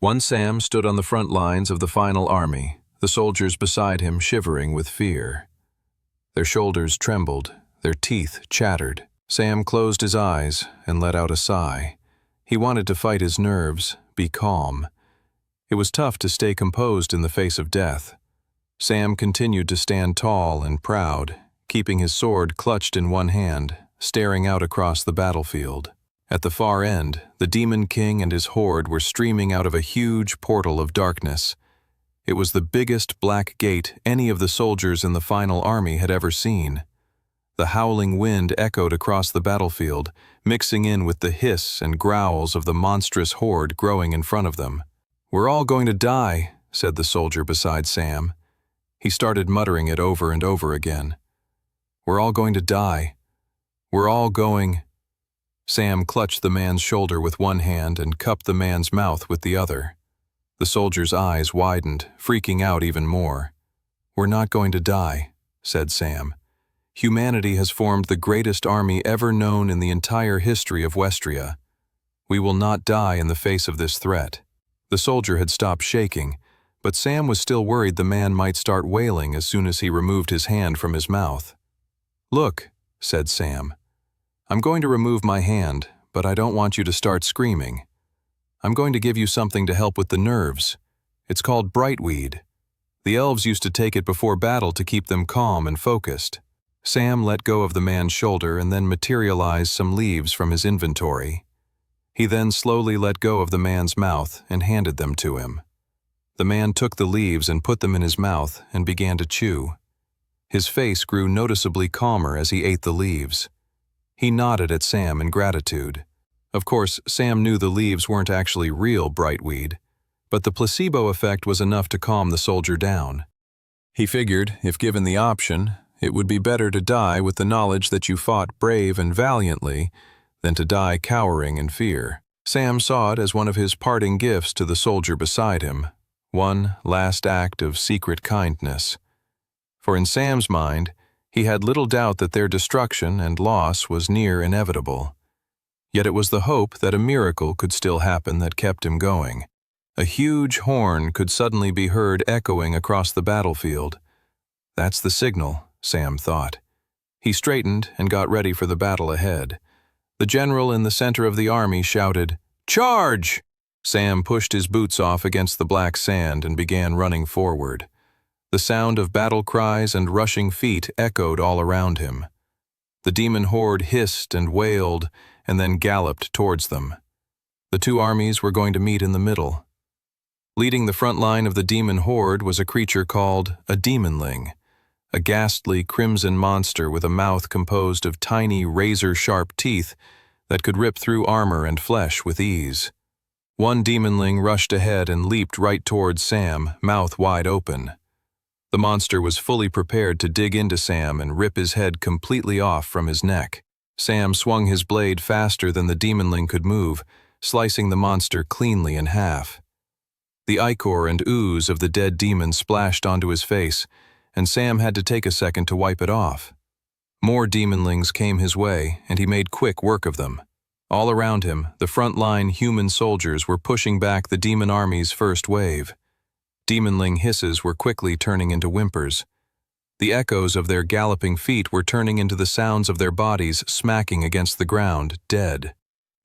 One Sam stood on the front lines of the final army, the soldiers beside him shivering with fear. Their shoulders trembled, their teeth chattered. Sam closed his eyes and let out a sigh. He wanted to fight his nerves, be calm. It was tough to stay composed in the face of death. Sam continued to stand tall and proud, keeping his sword clutched in one hand, staring out across the battlefield. At the far end, the Demon King and his horde were streaming out of a huge portal of darkness. It was the biggest black gate any of the soldiers in the final army had ever seen. The howling wind echoed across the battlefield, mixing in with the hiss and growls of the monstrous horde growing in front of them. "We're all going to die," said the soldier beside Sam. He started muttering it over and over again. "We're all going to die. We're all going—" Sam clutched the man's shoulder with one hand and cupped the man's mouth with the other. The soldier's eyes widened, freaking out even more. "We're not going to die," said Sam. "Humanity has formed the greatest army ever known in the entire history of Westria. We will not die in the face of this threat." The soldier had stopped shaking, but Sam was still worried the man might start wailing as soon as he removed his hand from his mouth. "Look," said Sam. "I'm going to remove my hand, but I don't want you to start screaming. I'm going to give you something to help with the nerves. It's called brightweed. The elves used to take it before battle to keep them calm and focused." Sam let go of the man's shoulder and then materialized some leaves from his inventory. He then slowly let go of the man's mouth and handed them to him. The man took the leaves and put them in his mouth and began to chew. His face grew noticeably calmer as he ate the leaves. He nodded at Sam in gratitude. Of course, Sam knew the leaves weren't actually real brightweed, but the placebo effect was enough to calm the soldier down. He figured, if given the option, it would be better to die with the knowledge that you fought brave and valiantly than to die cowering in fear. Sam saw it as one of his parting gifts to the soldier beside him, one last act of secret kindness. For in Sam's mind, he had little doubt that their destruction and loss was near inevitable. Yet it was the hope that a miracle could still happen that kept him going. A huge horn could suddenly be heard echoing across the battlefield. "That's the signal," Sam thought. He straightened and got ready for the battle ahead. The general in the center of the army shouted, "Charge!" Sam pushed his boots off against the black sand and began running forward. The sound of battle cries and rushing feet echoed all around him. The demon horde hissed and wailed and then galloped towards them. The two armies were going to meet in the middle. Leading the front line of the demon horde was a creature called a demonling, a ghastly crimson monster with a mouth composed of tiny razor-sharp teeth that could rip through armor and flesh with ease. One demonling rushed ahead and leaped right towards Sam, mouth wide open. The monster was fully prepared to dig into Sam and rip his head completely off from his neck. Sam swung his blade faster than the demonling could move, slicing the monster cleanly in half. The ichor and ooze of the dead demon splashed onto his face, and Sam had to take a second to wipe it off. More demonlings came his way, and he made quick work of them. All around him, the front-line human soldiers were pushing back the demon army's first wave. Demonling hisses were quickly turning into whimpers. The echoes of their galloping feet were turning into the sounds of their bodies smacking against the ground, dead.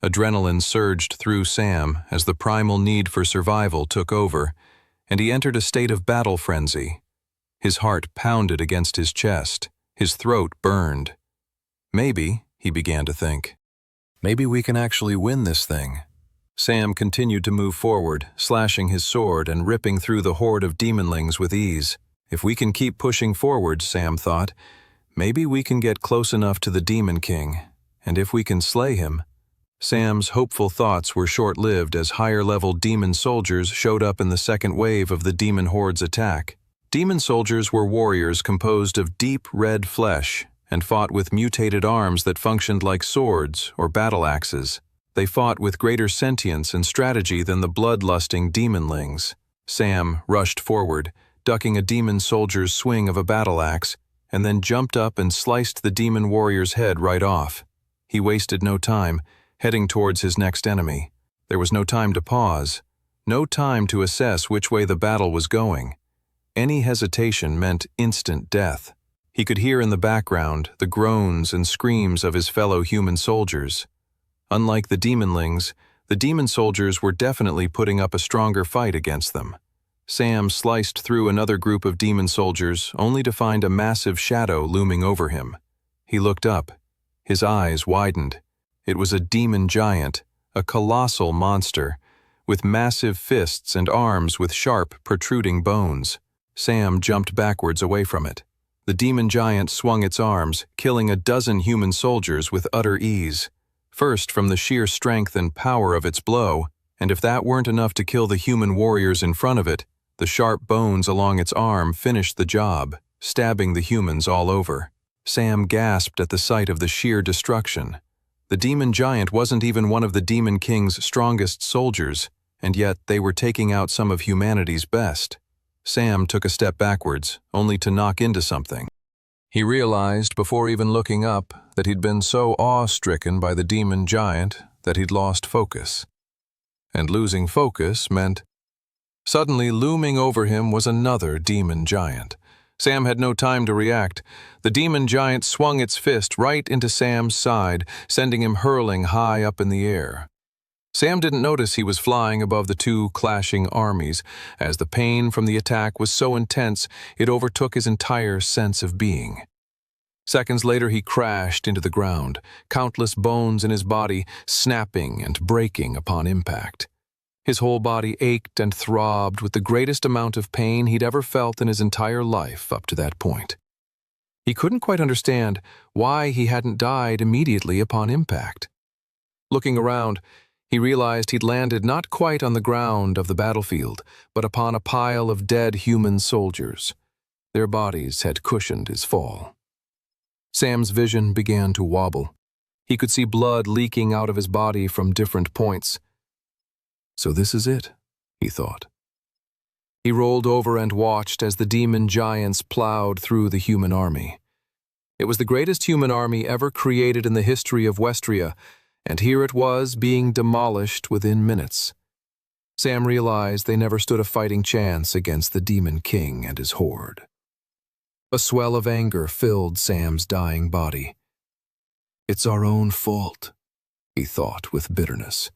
Adrenaline surged through Sam as the primal need for survival took over, and he entered a state of battle frenzy. His heart pounded against his chest, his throat burned. Maybe, he began to think, maybe we can actually win this thing. Sam continued to move forward, slashing his sword and ripping through the horde of demonlings with ease. If we can keep pushing forward, Sam thought, maybe we can get close enough to the Demon King, and if we can slay him. Sam's hopeful thoughts were short-lived as higher-level demon soldiers showed up in the second wave of the demon horde's attack. Demon soldiers were warriors composed of deep red flesh and fought with mutated arms that functioned like swords or battle axes. They fought with greater sentience and strategy than the bloodlusting demonlings. Sam rushed forward, ducking a demon soldier's swing of a battle axe, and then jumped up and sliced the demon warrior's head right off. He wasted no time, heading towards his next enemy. There was no time to pause, No time to assess which way the battle was going. Any hesitation meant instant death. He could hear in the background the groans and screams of his fellow human soldiers. Unlike the demonlings, the demon soldiers were definitely putting up a stronger fight against them. Sam sliced through another group of demon soldiers, only to find a massive shadow looming over him. He looked up. His eyes widened. It was a demon giant, a colossal monster, with massive fists and arms with sharp, protruding bones. Sam jumped backwards away from it. The demon giant swung its arms, killing a dozen human soldiers with utter ease. First from the sheer strength and power of its blow, and if that weren't enough to kill the human warriors in front of it, the sharp bones along its arm finished the job, stabbing the humans all over. Sam gasped at the sight of the sheer destruction. The demon giant wasn't even one of the Demon King's strongest soldiers, and yet they were taking out some of humanity's best. Sam took a step backwards, only to knock into something. He realized, before even looking up, that he'd been so awe-stricken by the demon giant that he'd lost focus. And losing focus meant... Suddenly, looming over him was another demon giant. Sam had no time to react. The demon giant swung its fist right into Sam's side, sending him hurling high up in the air. Sam didn't notice he was flying above the two clashing armies, as the pain from the attack was so intense it overtook his entire sense of being. Seconds later he crashed into the ground, countless bones in his body snapping and breaking upon impact. His whole body ached and throbbed with the greatest amount of pain he'd ever felt in his entire life up to that point. He couldn't quite understand why he hadn't died immediately upon impact. Looking around, he realized he'd landed not quite on the ground of the battlefield, but upon a pile of dead human soldiers. Their bodies had cushioned his fall. Sam's vision began to wobble. He could see blood leaking out of his body from different points. So this is it, he thought. He rolled over and watched as the demon giants plowed through the human army. It was the greatest human army ever created in the history of Westria, and here it was being demolished within minutes. Sam realized they never stood a fighting chance against the Demon King and his horde. A swell of anger filled Sam's dying body. It's our own fault, he thought with bitterness.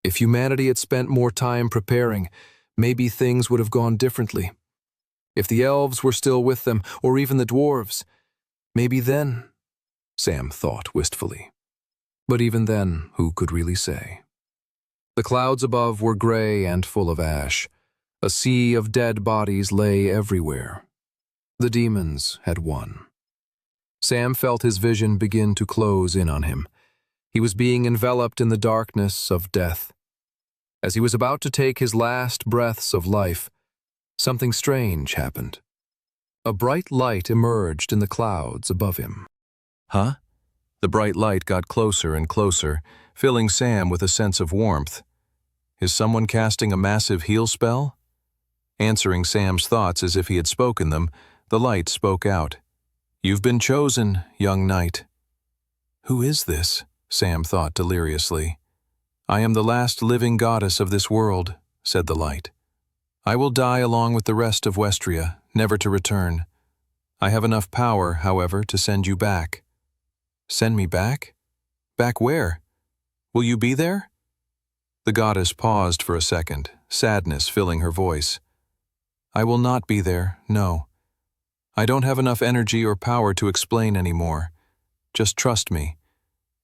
If humanity had spent more time preparing, maybe things would have gone differently. If the elves were still with them, or even the dwarves, maybe then, Sam thought wistfully. But even then, who could really say? The clouds above were gray and full of ash. A sea of dead bodies lay everywhere. The demons had won. Sam felt his vision begin to close in on him. He was being enveloped in the darkness of death. As he was about to take his last breaths of life, something strange happened. A bright light emerged in the clouds above him. Huh? The bright light got closer and closer, filling Sam with a sense of warmth. Is someone casting a massive heal spell? Answering Sam's thoughts as if he had spoken them, the light spoke out. You've been chosen, young knight. Who is this? Sam thought deliriously. I am the last living goddess of this world, said the light. I will die along with the rest of Westria, never to return. I have enough power, however, to send you back. Send me back? Back where? Will you be there? The goddess paused for a second, sadness filling her voice. I will not be there, no. I don't have enough energy or power to explain anymore. Just trust me.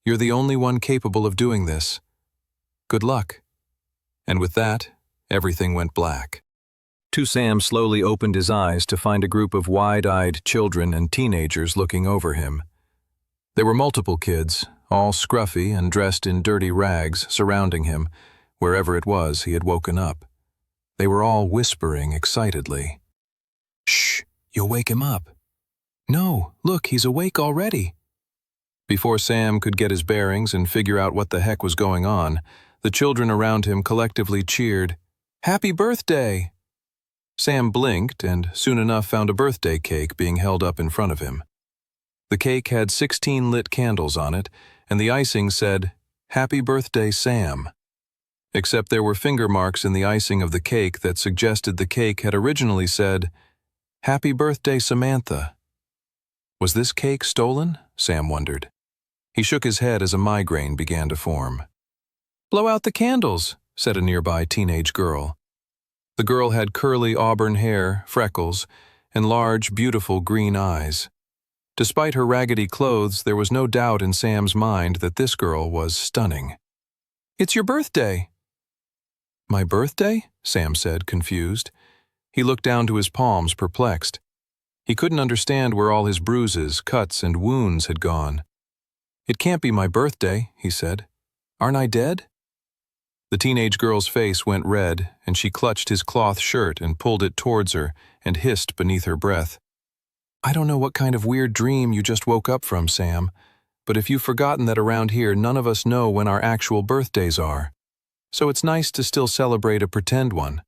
You're the only one capable of doing this. Good luck. And with that, everything went black. Sam slowly opened his eyes to find a group of wide-eyed children and teenagers looking over him. There were multiple kids, all scruffy and dressed in dirty rags, surrounding him, wherever it was he had woken up. They were all whispering excitedly. Shh, you'll wake him up. No, look, he's awake already. Before Sam could get his bearings and figure out what the heck was going on, the children around him collectively cheered, Happy birthday! Sam blinked and soon enough found a birthday cake being held up in front of him. The cake had 16 lit candles on it, and the icing said, Happy birthday, Sam. except there were finger marks in the icing of the cake that suggested the cake had originally said, "Happy birthday, Samantha." Was this cake stolen? Sam wondered. He shook his head as a migraine began to form. "Blow out the candles," said a nearby teenage girl. The girl had curly auburn hair, freckles, and large, beautiful green eyes. Despite her raggedy clothes, there was no doubt in Sam's mind that this girl was stunning. "It's your birthday." "My birthday?" Sam said, confused. He looked down to his palms, perplexed. He couldn't understand where all his bruises, cuts, and wounds had gone. "It can't be my birthday," he said. "Aren't I dead?" The teenage girl's face went red, and she clutched his cloth shirt and pulled it towards her and hissed beneath her breath. "I don't know what kind of weird dream you just woke up from, Sam, but if you've forgotten that around here none of us know when our actual birthdays are. So it's nice to still celebrate a pretend one.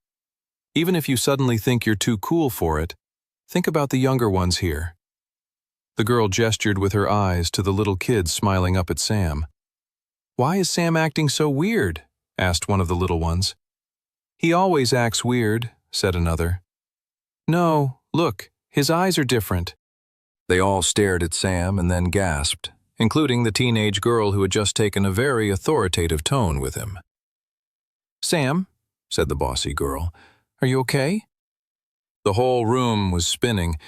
Even if you suddenly think you're too cool for it, think about the younger ones here." The girl gestured with her eyes to the little kids smiling up at Sam. "Why is Sam acting so weird?" asked one of the little ones. "He always acts weird," said another. "No, look, his eyes are different." They all stared at Sam and then gasped, including the teenage girl who had just taken a very authoritative tone with him. "Sam," said the bossy girl, "are you okay?" The whole room was spinning,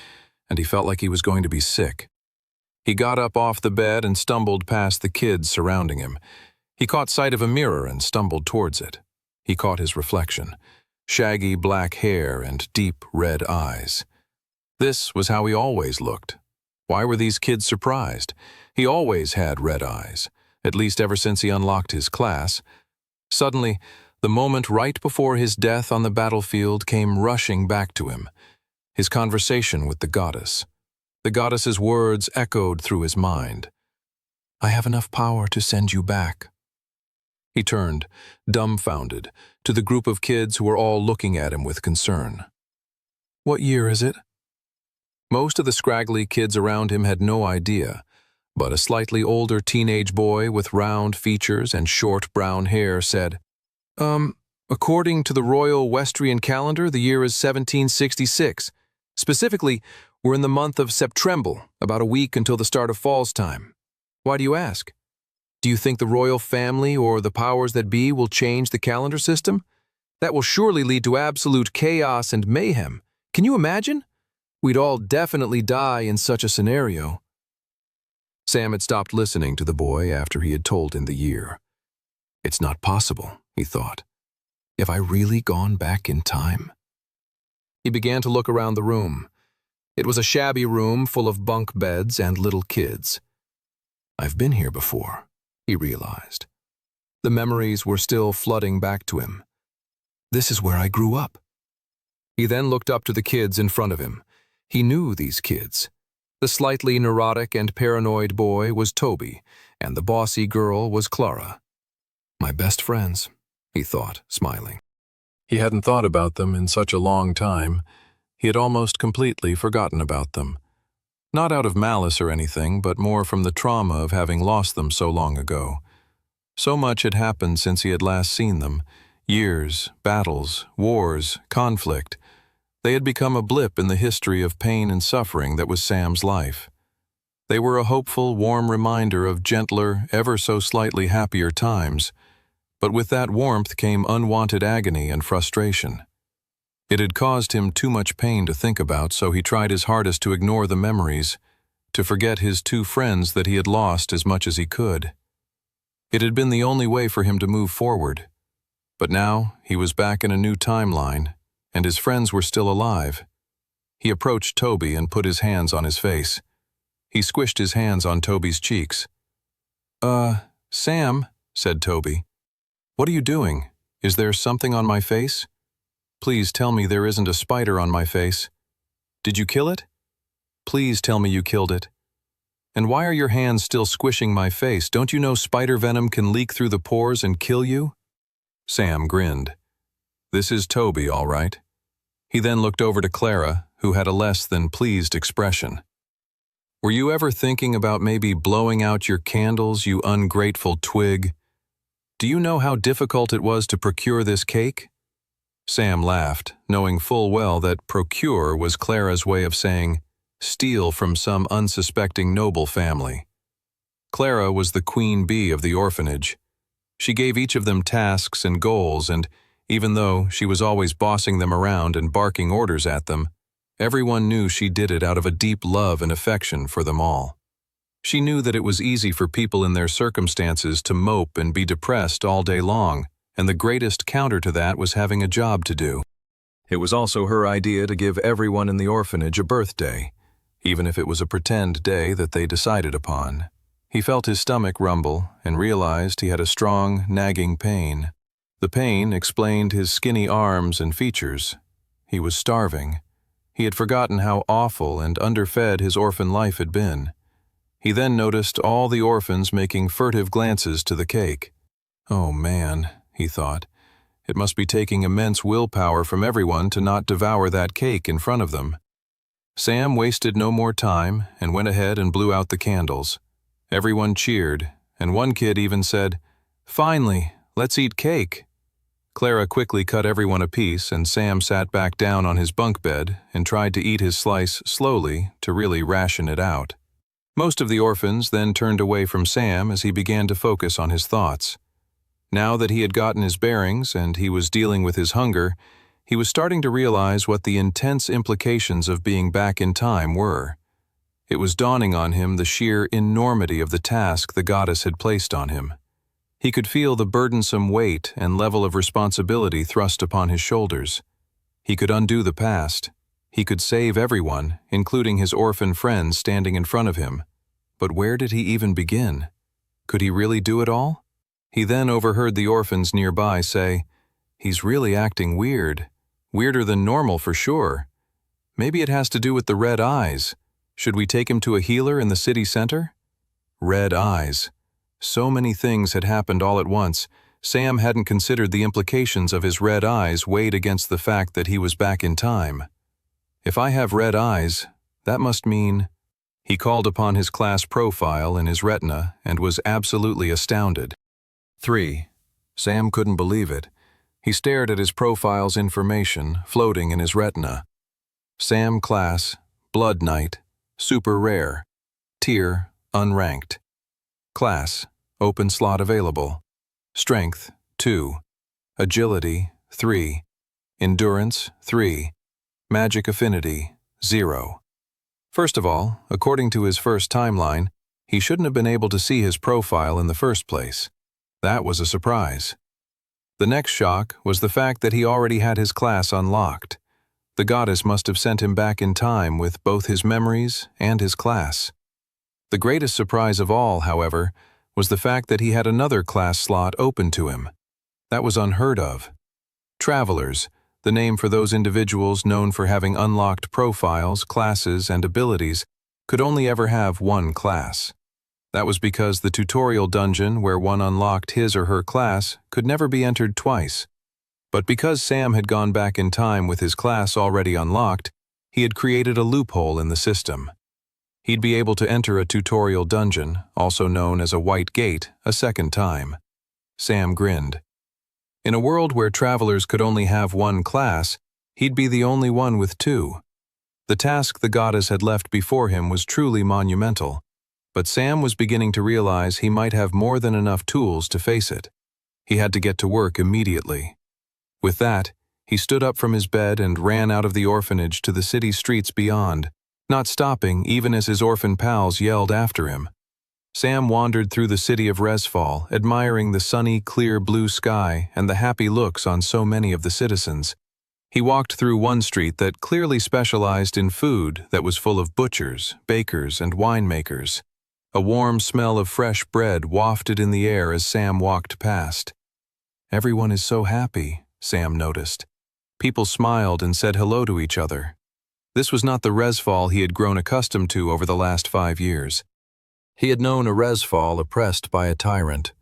and he felt like he was going to be sick. He got up off the bed and stumbled past the kids surrounding him. He caught sight of a mirror and stumbled towards it. He caught his reflection, shaggy black hair and deep red eyes. This was how he always looked. Why were these kids surprised? He always had red eyes, at least ever since he unlocked his class. Suddenly, the moment right before his death on the battlefield came rushing back to him. His conversation with the goddess. The goddess's words echoed through his mind. "I have enough power to send you back." He turned, dumbfounded, to the group of kids who were all looking at him with concern. "What year is it?" Most of the scraggly kids around him had no idea, but a slightly older teenage boy with round features and short brown hair said, According to the Royal Westrian calendar, the year is 1766. Specifically, we're in the month of September, about a week until the start of fall's time. Why do you ask? Do you think the royal family or the powers that be will change the calendar system? That will surely lead to absolute chaos and mayhem. Can you imagine? We'd all definitely die in such a scenario." Sam had stopped listening to the boy after he had told him the year. "It's not possible," he thought. "Have I really gone back in time?" He began to look around the room. It was a shabby room full of bunk beds and little kids. "I've been here before," he realized. The memories were still flooding back to him. "This is where I grew up." He then looked up to the kids in front of him. He knew these kids. The slightly neurotic and paranoid boy was Toby, and the bossy girl was Clara. "My best friends," he thought, smiling. He hadn't thought about them in such a long time. He had almost completely forgotten about them. Not out of malice or anything, but more from the trauma of having lost them so long ago. So much had happened since he had last seen them. Years, battles, wars, conflict. They had become a blip in the history of pain and suffering that was Sam's life. They were a hopeful, warm reminder of gentler, ever so slightly happier times, but with that warmth came unwanted agony and frustration. It had caused him too much pain to think about, so he tried his hardest to ignore the memories, to forget his two friends that he had lost as much as he could. It had been the only way for him to move forward. But now he was back in a new timeline, and his friends were still alive. He approached Toby and put his hands on his face. He squished his hands on Toby's cheeks. Sam," said Toby. "What are you doing? Is there something on my face? Please tell me there isn't a spider on my face. Did you kill it? Please tell me you killed it. And why are your hands still squishing my face? Don't you know spider venom can leak through the pores and kill you?" Sam grinned. This is Toby, all right. He then looked over to Clara, who had a less than pleased expression. Were you ever thinking about maybe blowing out your candles, you ungrateful twig? "Do you know how difficult it was to procure this cake?" Sam laughed, knowing full well that procure was Clara's way of saying steal from some unsuspecting noble family. Clara was the queen bee of the orphanage. She gave each of them tasks and goals, and even though she was always bossing them around and barking orders at them, everyone knew she did it out of a deep love and affection for them all. She knew that it was easy for people in their circumstances to mope and be depressed all day long, and the greatest counter to that was having a job to do. It was also her idea to give everyone in the orphanage a birthday, even if it was a pretend day that they decided upon. He felt his stomach rumble and realized he had a strong, nagging pain. The pain explained his skinny arms and features. He was starving. He had forgotten how awful and underfed his orphan life had been. He then noticed all the orphans making furtive glances to the cake. "Oh man," he thought, "it must be taking immense willpower from everyone to not devour that cake in front of them." Sam wasted no more time and went ahead and blew out the candles. Everyone cheered, and one kid even said, "Finally, let's eat cake." Clara quickly cut everyone a piece, and Sam sat back down on his bunk bed and tried to eat his slice slowly to really ration it out. Most of the orphans then turned away from Sam as he began to focus on his thoughts. Now that he had gotten his bearings and he was dealing with his hunger, he was starting to realize what the intense implications of being back in time were. It was dawning on him the sheer enormity of the task the goddess had placed on him. He could feel the burdensome weight and level of responsibility thrust upon his shoulders. He could undo the past. He could save everyone, including his orphan friends standing in front of him. But where did he even begin? Could he really do it all? He then overheard the orphans nearby say, "He's really acting weird. Weirder than normal for sure. Maybe it has to do with the red eyes. Should we take him to a healer in the city center?" Red eyes. So many things had happened all at once. Sam hadn't considered the implications of his red eyes weighed against the fact that he was back in time. If I have red eyes, that must mean... He called upon his class profile in his retina and was absolutely astounded. 3. Sam couldn't believe it. He stared at his profile's information floating in his retina. Sam class, Blood Knight, super rare. Tier, unranked. Class, open slot available. Strength, 2. Agility, 3. Endurance, 3. Magic affinity, 0. First of all, according to his first timeline, he shouldn't have been able to see his profile in the first place. That was a surprise. The next shock was the fact that he already had his class unlocked. The goddess must have sent him back in time with both his memories and his class. The greatest surprise of all, however, was the fact that he had another class slot open to him. That was unheard of. Travelers, the name for those individuals known for having unlocked profiles, classes, and abilities, could only ever have one class. That was because the tutorial dungeon where one unlocked his or her class could never be entered twice. But because Sam had gone back in time with his class already unlocked, he had created a loophole in the system. He'd be able to enter a tutorial dungeon, also known as a white gate, a second time. Sam grinned. In a world where travelers could only have one class, he'd be the only one with two. The task the goddess had left before him was truly monumental, but Sam was beginning to realize he might have more than enough tools to face it. He had to get to work immediately. With that, he stood up from his bed and ran out of the orphanage to the city streets beyond, not stopping even as his orphan pals yelled after him. Sam wandered through the city of Resfall, admiring the sunny, clear blue sky and the happy looks on so many of the citizens. He walked through one street that clearly specialized in food that was full of butchers, bakers, and winemakers. A warm smell of fresh bread wafted in the air as Sam walked past. Everyone is so happy, Sam noticed. People smiled and said hello to each other. This was not the Resfall he had grown accustomed to over the last 5 years. He had known a Resfall oppressed by a tyrant,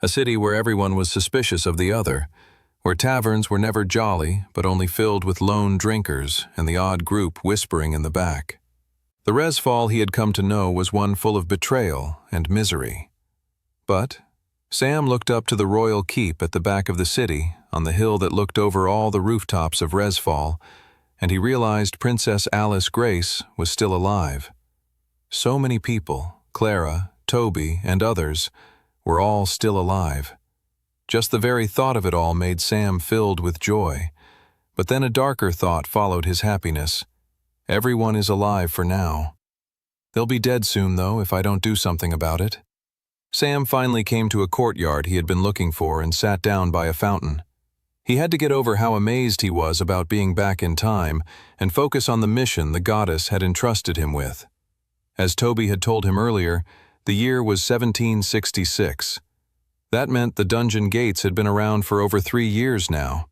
a city where everyone was suspicious of the other, where taverns were never jolly but only filled with lone drinkers and the odd group whispering in the back. The Resfall he had come to know was one full of betrayal and misery. But Sam looked up to the royal keep at the back of the city, on the hill that looked over all the rooftops of Resfall, and he realized Princess Alice Grace was still alive. So many people, Clara, Toby, and others, were all still alive. Just the very thought of it all made Sam filled with joy. But then a darker thought followed his happiness. Everyone is alive for now. They'll be dead soon, though, if I don't do something about it. Sam finally came to a courtyard he had been looking for and sat down by a fountain. He had to get over how amazed he was about being back in time and focus on the mission the goddess had entrusted him with. As Toby had told him earlier, the year was 1766. That meant the dungeon gates had been around for over 3 years now.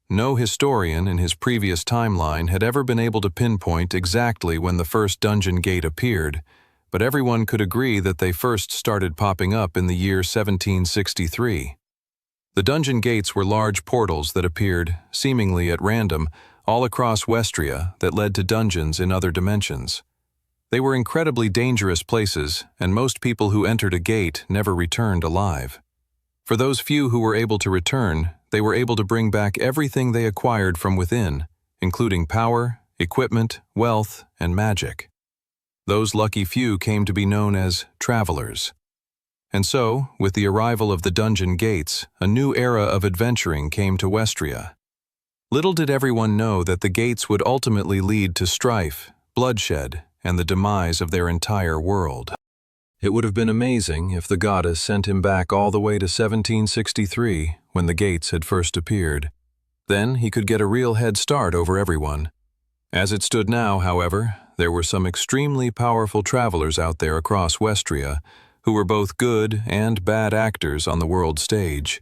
No historian in his previous timeline had ever been able to pinpoint exactly when the first dungeon gate appeared, but everyone could agree that they first started popping up in the year 1763. The dungeon gates were large portals that appeared, seemingly at random, all across Westria that led to dungeons in other dimensions. They were incredibly dangerous places, and most people who entered a gate never returned alive. For those few who were able to return, they were able to bring back everything they acquired from within, including power, equipment, wealth, and magic. Those lucky few came to be known as travelers. And so, with the arrival of the dungeon gates, a new era of adventuring came to Westria. Little did everyone know that the gates would ultimately lead to strife, bloodshed, and the demise of their entire world. It would have been amazing if the goddess sent him back all the way to 1763, when the gates had first appeared. Then he could get a real head start over everyone. As it stood now, however, there were some extremely powerful travelers out there across Westria who were both good and bad actors on the world stage.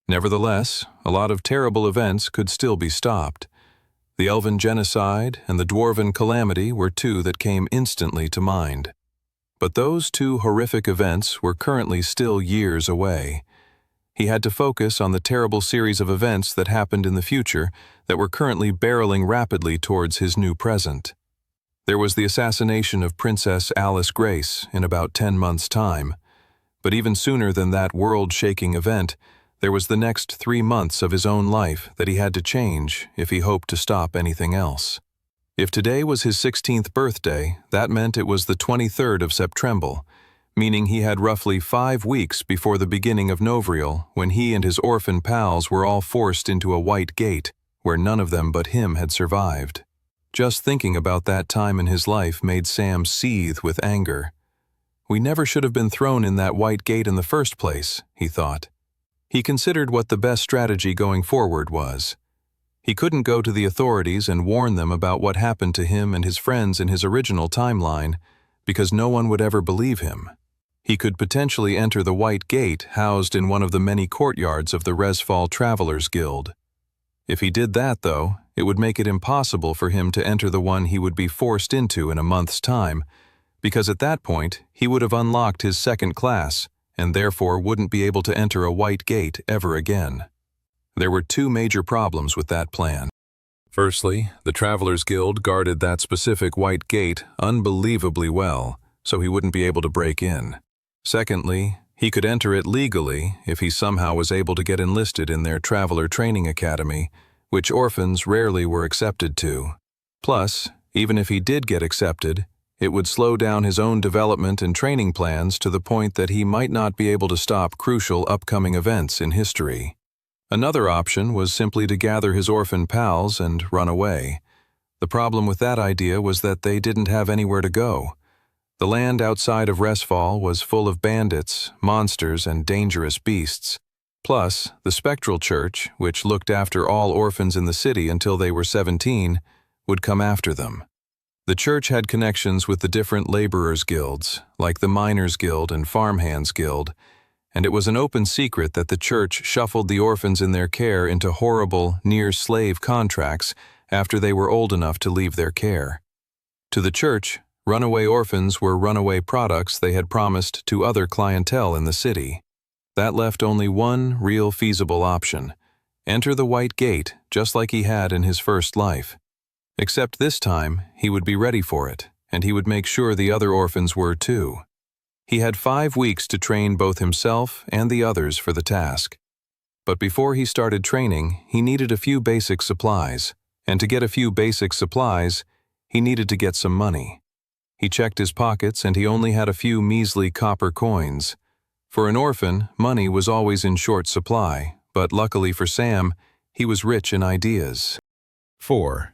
Nevertheless, a lot of terrible events could still be stopped. The Elven genocide and the Dwarven calamity were two that came instantly to mind. But those two horrific events were currently still years away. He had to focus on the terrible series of events that happened in the future that were currently barreling rapidly towards his new present. There was the assassination of Princess Alice Grace in about 10 months' time. But even sooner than that world-shaking event, there was the next 3 months of his own life that he had to change if he hoped to stop anything else. If today was his 16th birthday, that meant it was the 23rd of September, meaning he had roughly 5 weeks before the beginning of Novriel when he and his orphan pals were all forced into a white gate where none of them but him had survived. Just thinking about that time in his life made Sam seethe with anger. We never should have been thrown in that white gate in the first place, he thought. He considered what the best strategy going forward was. He couldn't go to the authorities and warn them about what happened to him and his friends in his original timeline, because no one would ever believe him. He could potentially enter the White Gate housed in one of the many courtyards of the Resfall Travelers Guild. If he did that, though, it would make it impossible for him to enter the one he would be forced into in a month's time, because at that point he would have unlocked his second class and therefore wouldn't be able to enter a White Gate ever again. There were 2 major problems with that plan. Firstly, the Travelers Guild guarded that specific White Gate unbelievably well, so he wouldn't be able to break in. Secondly, he could enter it legally if he somehow was able to get enlisted in their Traveler Training Academy, which orphans rarely were accepted to. Plus, even if he did get accepted, it would slow down his own development and training plans to the point that he might not be able to stop crucial upcoming events in history. Another option was simply to gather his orphan pals and run away. The problem with that idea was that they didn't have anywhere to go. The land outside of Resfall was full of bandits, monsters, and dangerous beasts. Plus, the Spectral Church, which looked after all orphans in the city until they were 17, would come after them. The church had connections with the different laborers' guilds, like the Miners' Guild and Farmhands' Guild, and it was an open secret that the church shuffled the orphans in their care into horrible, near-slave contracts after they were old enough to leave their care. To the church, runaway orphans were runaway products they had promised to other clientele in the city. That left only one real feasible option: enter the White Gate just like he had in his first life. Except this time, he would be ready for it, and he would make sure the other orphans were too. He had 5 weeks to train both himself and the others for the task. But before he started training, he needed a few basic supplies, and to get a few basic supplies, he needed to get some money. He checked his pockets and he only had a few measly copper coins. For an orphan, money was always in short supply, but luckily for Sam, he was rich in ideas. 4.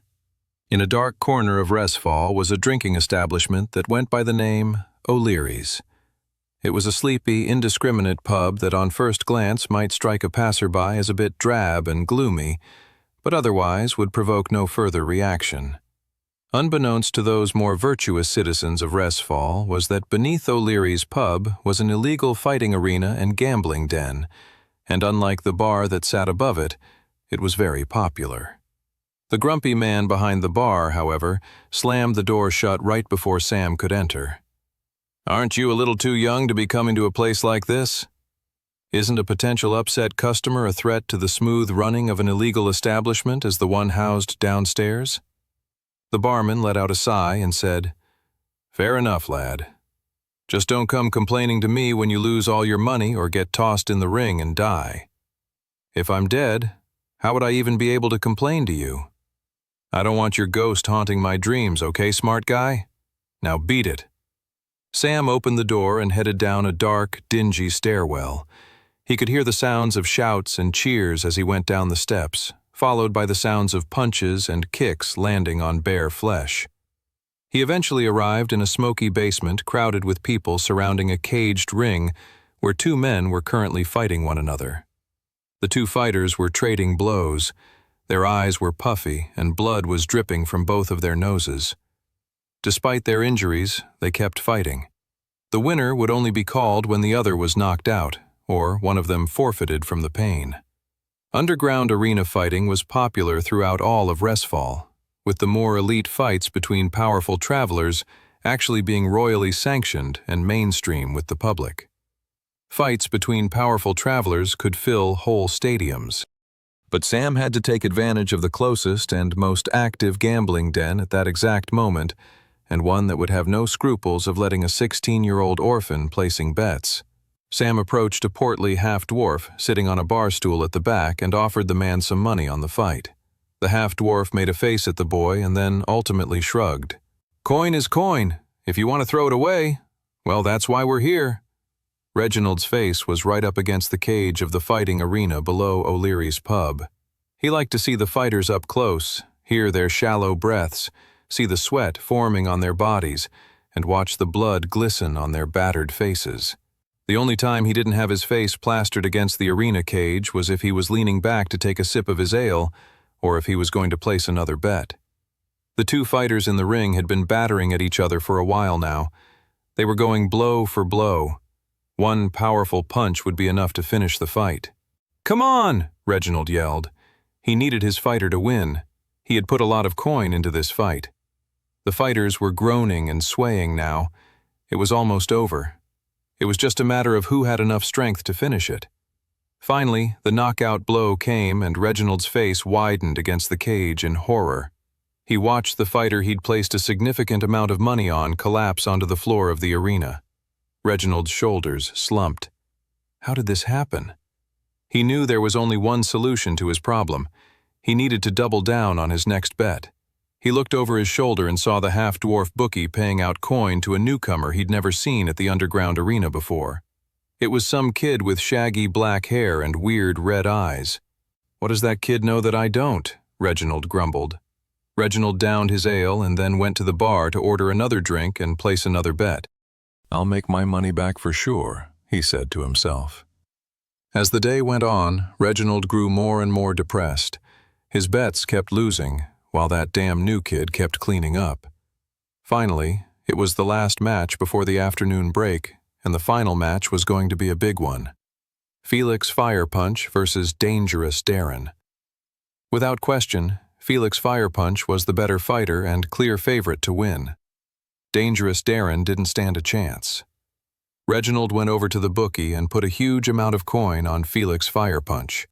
In a dark corner of Resfall was a drinking establishment that went by the name O'Leary's. It was a sleepy, indiscriminate pub that on first glance might strike a passerby as a bit drab and gloomy, but otherwise would provoke no further reaction. Unbeknownst to those more virtuous citizens of Resfall was that beneath O'Leary's pub was an illegal fighting arena and gambling den, and unlike the bar that sat above it, it was very popular. The grumpy man behind the bar, however, slammed the door shut right before Sam could enter. "Aren't you a little too young to be coming to a place like this? Isn't a potential upset customer a threat to the smooth running of an illegal establishment as the one housed downstairs?" The barman let out a sigh and said, "Fair enough, lad. Just don't come complaining to me when you lose all your money or get tossed in the ring and die. If I'm dead, how would I even be able to complain to you? I don't want your ghost haunting my dreams, okay, smart guy? Now beat it." Sam opened the door and headed down a dark, dingy stairwell. He could hear the sounds of shouts and cheers as he went down the steps, followed by the sounds of punches and kicks landing on bare flesh. He eventually arrived in a smoky basement crowded with people surrounding a caged ring where 2 men were currently fighting one another. The 2 fighters were trading blows. Their eyes were puffy and blood was dripping from both of their noses. Despite their injuries, they kept fighting. The winner would only be called when the other was knocked out, or one of them forfeited from the pain. Underground arena fighting was popular throughout all of Resfall, with the more elite fights between powerful travelers actually being royally sanctioned and mainstream with the public. Fights between powerful travelers could fill whole stadiums. But Sam had to take advantage of the closest and most active gambling den at that exact moment, and one that would have no scruples of letting a 16-year-old orphan placing bets. Sam approached a portly half-dwarf sitting on a bar stool at the back and offered the man some money on the fight. The half-dwarf made a face at the boy and then ultimately shrugged. "Coin is coin. If you want to throw it away, well, that's why we're here." Reginald's face was right up against the cage of the fighting arena below O'Leary's pub. He liked to see the fighters up close, hear their shallow breaths, see the sweat forming on their bodies, and watch the blood glisten on their battered faces. The only time he didn't have his face plastered against the arena cage was if he was leaning back to take a sip of his ale, or if he was going to place another bet. The 2 fighters in the ring had been battering at each other for a while now. They were going blow for blow. One powerful punch would be enough to finish the fight. "Come on!" Reginald yelled. He needed his fighter to win. He had put a lot of coin into this fight. The fighters were groaning and swaying now. It was almost over. It was just a matter of who had enough strength to finish it. Finally, the knockout blow came and Reginald's face widened against the cage in horror. He watched the fighter he'd placed a significant amount of money on collapse onto the floor of the arena. Reginald's shoulders slumped. How did this happen? He knew there was only one solution to his problem. He needed to double down on his next bet. He looked over his shoulder and saw the half-dwarf bookie paying out coin to a newcomer he'd never seen at the underground arena before. It was some kid with shaggy black hair and weird red eyes. "What does that kid know that I don't?" Reginald grumbled. Reginald downed his ale and then went to the bar to order another drink and place another bet. "I'll make my money back for sure," he said to himself. As the day went on, Reginald grew more and more depressed. His bets kept losing, while that damn new kid kept cleaning up. Finally, it was the last match before the afternoon break, and the final match was going to be a big one. Felix Firepunch versus Dangerous Darren. Without question, Felix Firepunch was the better fighter and clear favorite to win. Dangerous Darren didn't stand a chance. Reginald went over to the bookie and put a huge amount of coin on Felix Firepunch.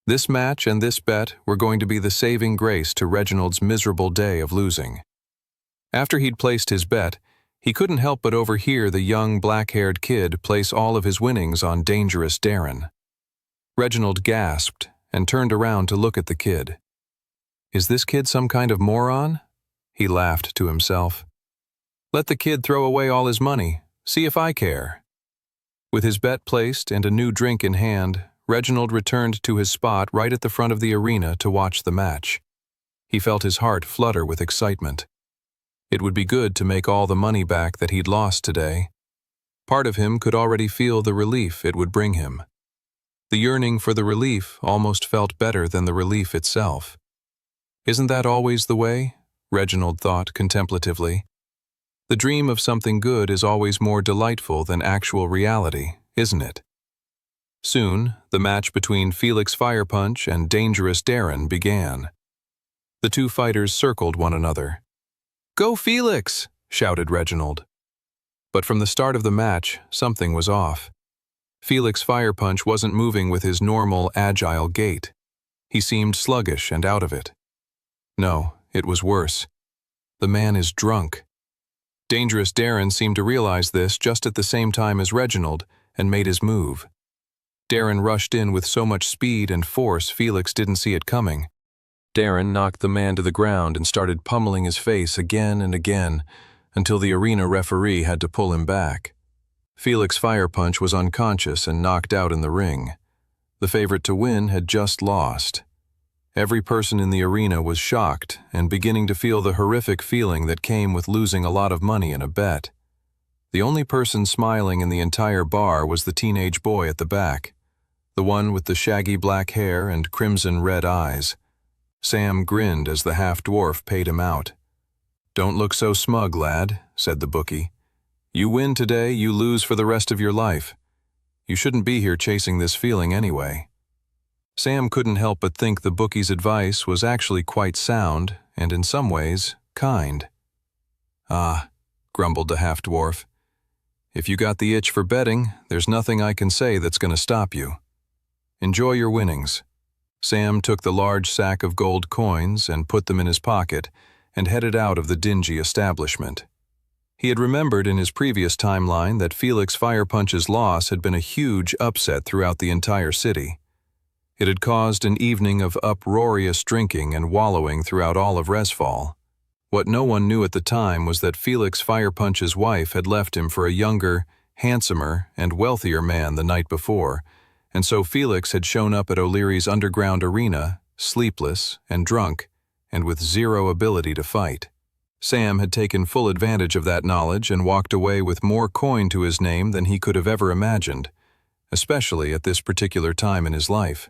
This match and this bet were going to be the saving grace to Reginald's miserable day of losing. After he'd placed his bet, He couldn't help but overhear the young black-haired kid place all of his winnings on dangerous Darren. Reginald gasped and turned around to look at the kid. Is this kid some kind of moron? He laughed to himself. Let the kid throw away all his money. See if I care. With his bet placed and a new drink in hand, Reginald returned to his spot right at the front of the arena to watch the match. He felt his heart flutter with excitement. It would be good to make all the money back that he'd lost today. Part of him could already feel the relief it would bring him. The yearning for the relief almost felt better than the relief itself. Isn't that always the way? Reginald thought contemplatively. The dream of something good is always more delightful than actual reality, isn't it? Soon, the match between Felix Firepunch and Dangerous Darren began. The two fighters circled one another. "Go Felix!" shouted Reginald. But from the start of the match, something was off. Felix Firepunch wasn't moving with his normal, agile gait. He seemed sluggish and out of it. No, it was worse. The man is drunk. Dangerous Darren seemed to realize this just at the same time as Reginald and made his move. Darren rushed in with so much speed and force Felix didn't see it coming. Darren knocked the man to the ground and started pummeling his face again and again until the arena referee had to pull him back. Felix Firepunch was unconscious and knocked out in the ring. The favorite to win had just lost. Every person in the arena was shocked and beginning to feel the horrific feeling that came with losing a lot of money in a bet. The only person smiling in the entire bar was the teenage boy at the back, the one with the shaggy black hair and crimson-red eyes. Sam grinned as the half-dwarf paid him out. "Don't look so smug, lad," said the bookie. "You win today, you lose for the rest of your life. You shouldn't be here chasing this feeling anyway." Sam couldn't help but think the bookie's advice was actually quite sound and, in some ways, kind. "Ah," grumbled the half-dwarf. "If you got the itch for betting, there's nothing I can say that's going to stop you. Enjoy your winnings." Sam took the large sack of gold coins and put them in his pocket and headed out of the dingy establishment. He had remembered in his previous timeline that Felix Firepunch's loss had been a huge upset throughout the entire city. It had caused an evening of uproarious drinking and wallowing throughout all of Resfall. What no one knew at the time was that Felix Firepunch's wife had left him for a younger, handsomer, and wealthier man the night before, and so Felix had shown up at O'Leary's underground arena, sleepless and drunk, and with zero ability to fight. Sam had taken full advantage of that knowledge and walked away with more coin to his name than he could have ever imagined, especially at this particular time in his life.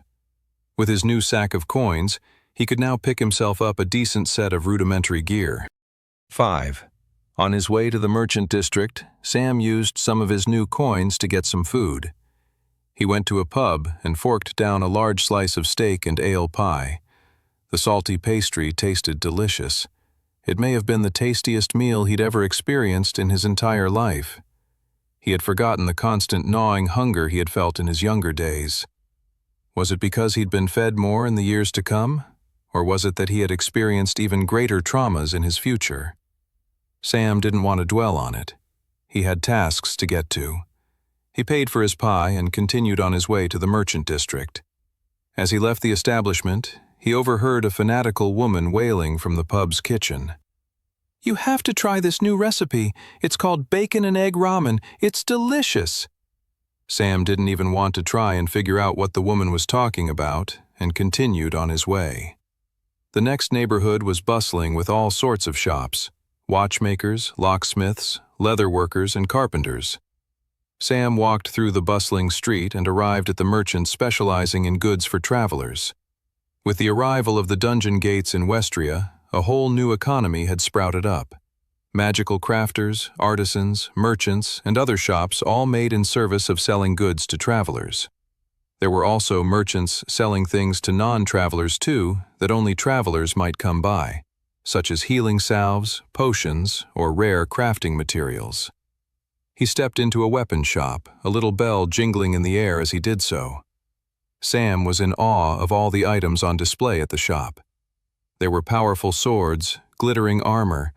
With his new sack of coins, he could now pick himself up a decent set of rudimentary gear. 5. On his way to the merchant district, Sam used some of his new coins to get some food. He went to a pub and forked down a large slice of steak and ale pie. The salty pastry tasted delicious. It may have been the tastiest meal he'd ever experienced in his entire life. He had forgotten the constant gnawing hunger he had felt in his younger days. Was it because he'd been fed more in the years to come, or was it that he had experienced even greater traumas in his future? Sam didn't want to dwell on it. He had tasks to get to. He paid for his pie and continued on his way to the merchant district. As he left the establishment, he overheard a fanatical woman wailing from the pub's kitchen. "You have to try this new recipe. It's called bacon and egg ramen. It's delicious." Sam didn't even want to try and figure out what the woman was talking about and continued on his way. The next neighborhood was bustling with all sorts of shops: watchmakers, locksmiths, leather workers, and carpenters. Sam walked through the bustling street and arrived at the merchant specializing in goods for travelers. With the arrival of the dungeon gates in Westria, a whole new economy had sprouted up. Magical crafters, artisans, merchants, and other shops all made in service of selling goods to travelers. There were also merchants selling things to non-travelers too that only travelers might come by, such as healing salves, potions, or rare crafting materials. He stepped into a weapon shop, a little bell jingling in the air as he did so. Sam was in awe of all the items on display at the shop. There were powerful swords, glittering armor,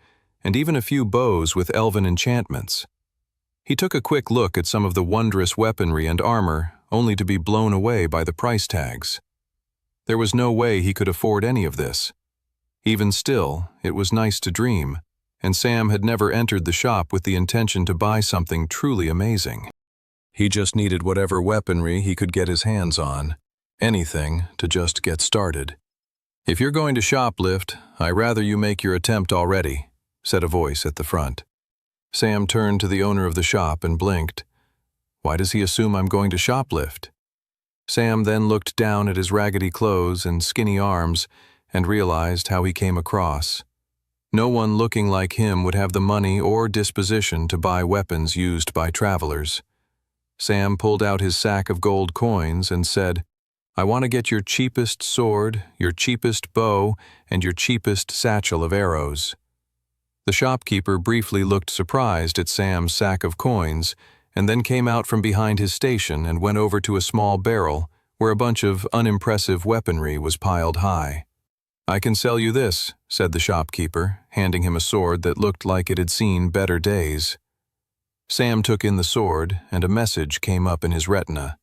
and even a few bows with elven enchantments. He took a quick look at some of the wondrous weaponry and armor, only to be blown away by the price tags. There was no way he could afford any of this. Even still, it was nice to dream, and Sam had never entered the shop with the intention to buy something truly amazing. He just needed whatever weaponry he could get his hands on, anything to just get started. "If you're going to shoplift, I'd rather you make your attempt already," said a voice at the front. Sam turned to the owner of the shop and blinked. Why does he assume I'm going to shoplift? Sam then looked down at his raggedy clothes and skinny arms and realized how he came across. No one looking like him would have the money or disposition to buy weapons used by travelers. Sam pulled out his sack of gold coins and said, "I want to get your cheapest sword, your cheapest bow, and your cheapest satchel of arrows." The shopkeeper briefly looked surprised at Sam's sack of coins and then came out from behind his station and went over to a small barrel where a bunch of unimpressive weaponry was piled high. "I can sell you this," said the shopkeeper, handing him a sword that looked like it had seen better days. Sam took in the sword, and a message came up in his retina.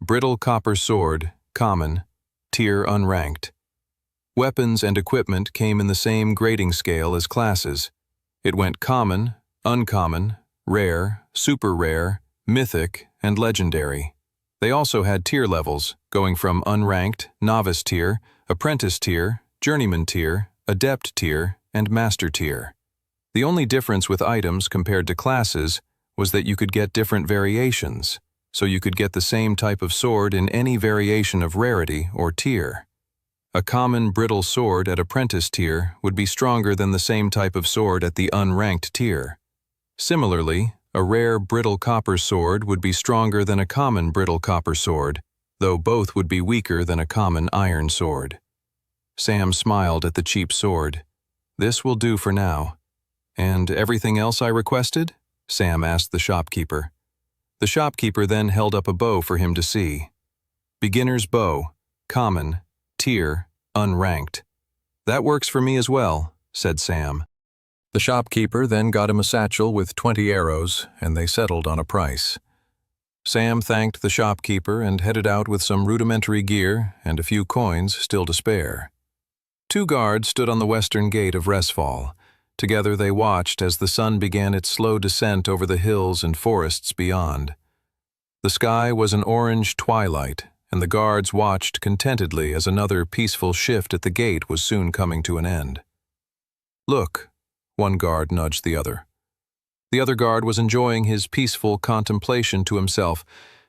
Brittle copper sword, common, tier unranked. Weapons and equipment came in the same grading scale as classes. It went common, uncommon, rare, super rare, mythic, and legendary. They also had tier levels, going from unranked, novice tier, apprentice tier, journeyman tier, adept tier, and master tier. The only difference with items compared to classes was that you could get different variations, so you could get the same type of sword in any variation of rarity or tier. A common brittle sword at apprentice tier would be stronger than the same type of sword at the unranked tier. Similarly, a rare brittle copper sword would be stronger than a common brittle copper sword, though both would be weaker than a common iron sword. Sam smiled at the cheap sword. "This will do for now." "And everything else I requested?" Sam asked the shopkeeper. The shopkeeper then held up a bow for him to see. "Beginner's bow, common, tier, unranked." "That works for me as well," said Sam. The shopkeeper then got him a satchel with 20 arrows, and they settled on a price. Sam thanked the shopkeeper and headed out with some rudimentary gear and a few coins still to spare. 2 guards stood on the western gate of Resfall. Together they watched as the sun began its slow descent over the hills and forests beyond. The sky was an orange twilight, and the guards watched contentedly as another peaceful shift at the gate was soon coming to an end. "Look," one guard nudged the other. The other guard was enjoying his peaceful contemplation to himself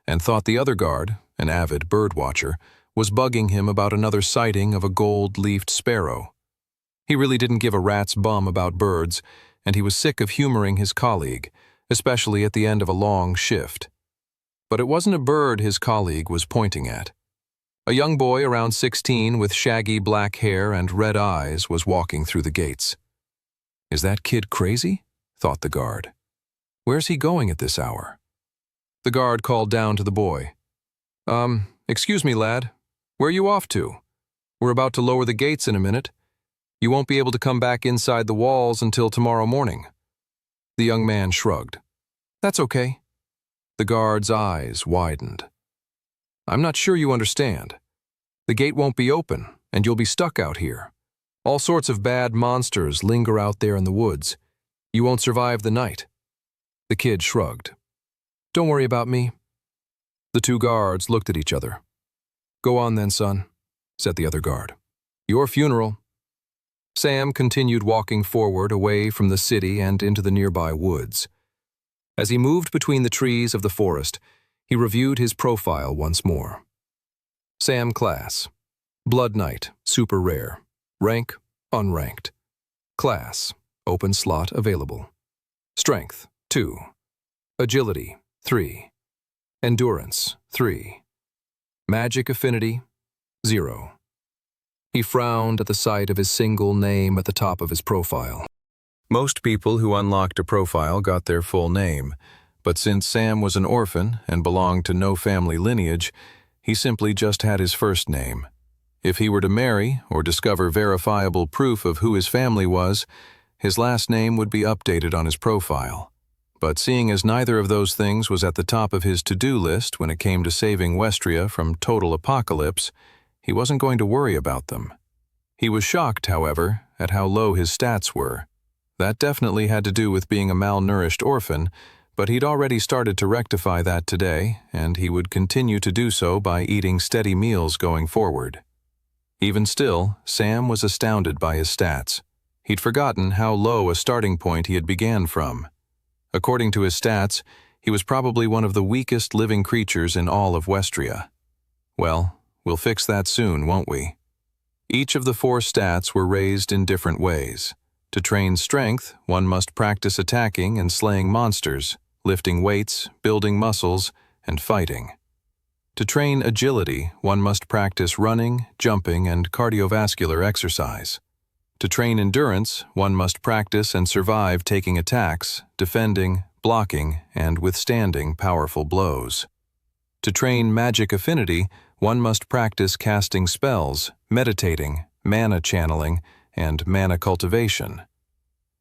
and thought the other guard, an avid bird watcher, was bugging him about another sighting of a gold-leafed sparrow. He really didn't give a rat's bum about birds, and he was sick of humoring his colleague, especially at the end of a long shift. But it wasn't a bird his colleague was pointing at. A young boy around 16 with shaggy black hair and red eyes was walking through the gates. "Is that kid crazy?" thought the guard. "Where's he going at this hour?" The guard called down to the boy. Excuse me, lad. Where are you off to? We're about to lower the gates in a minute. You won't be able to come back inside the walls until tomorrow morning." The young man shrugged. "That's okay." The guard's eyes widened. "I'm not sure you understand. The gate won't be open, and you'll be stuck out here. All sorts of bad monsters linger out there in the woods. You won't survive the night." The kid shrugged. "Don't worry about me." The 2 guards looked at each other. "Go on then, son," said the other guard. "Your funeral." Sam continued walking forward away from the city and into the nearby woods. As he moved between the trees of the forest, he reviewed his profile once more. Sam class: Blood Knight, super rare. Rank: unranked. Class: open slot available. Strength: 2. Agility: 3. Endurance: 3. Magic affinity: 0. He frowned at the sight of his single name at the top of his profile. Most people who unlocked a profile got their full name, but since Sam was an orphan and belonged to no family lineage, he simply just had his first name. If he were to marry or discover verifiable proof of who his family was, his last name would be updated on his profile. But seeing as neither of those things was at the top of his to-do list when it came to saving Westria from total apocalypse, he wasn't going to worry about them. He was shocked, however, at how low his stats were. That definitely had to do with being a malnourished orphan, but he'd already started to rectify that today, and he would continue to do so by eating steady meals going forward. Even still, Sam was astounded by his stats. He'd forgotten how low a starting point he had began from. According to his stats, he was probably one of the weakest living creatures in all of Westria. Well, we'll fix that soon, won't we? Each of the 4 stats were raised in different ways. To train strength, one must practice attacking and slaying monsters, lifting weights, building muscles, and fighting. To train agility, one must practice running, jumping, and cardiovascular exercise. To train endurance, one must practice and survive taking attacks, defending, blocking, and withstanding powerful blows. To train magic affinity, one must practice casting spells, meditating, mana channeling, and mana cultivation.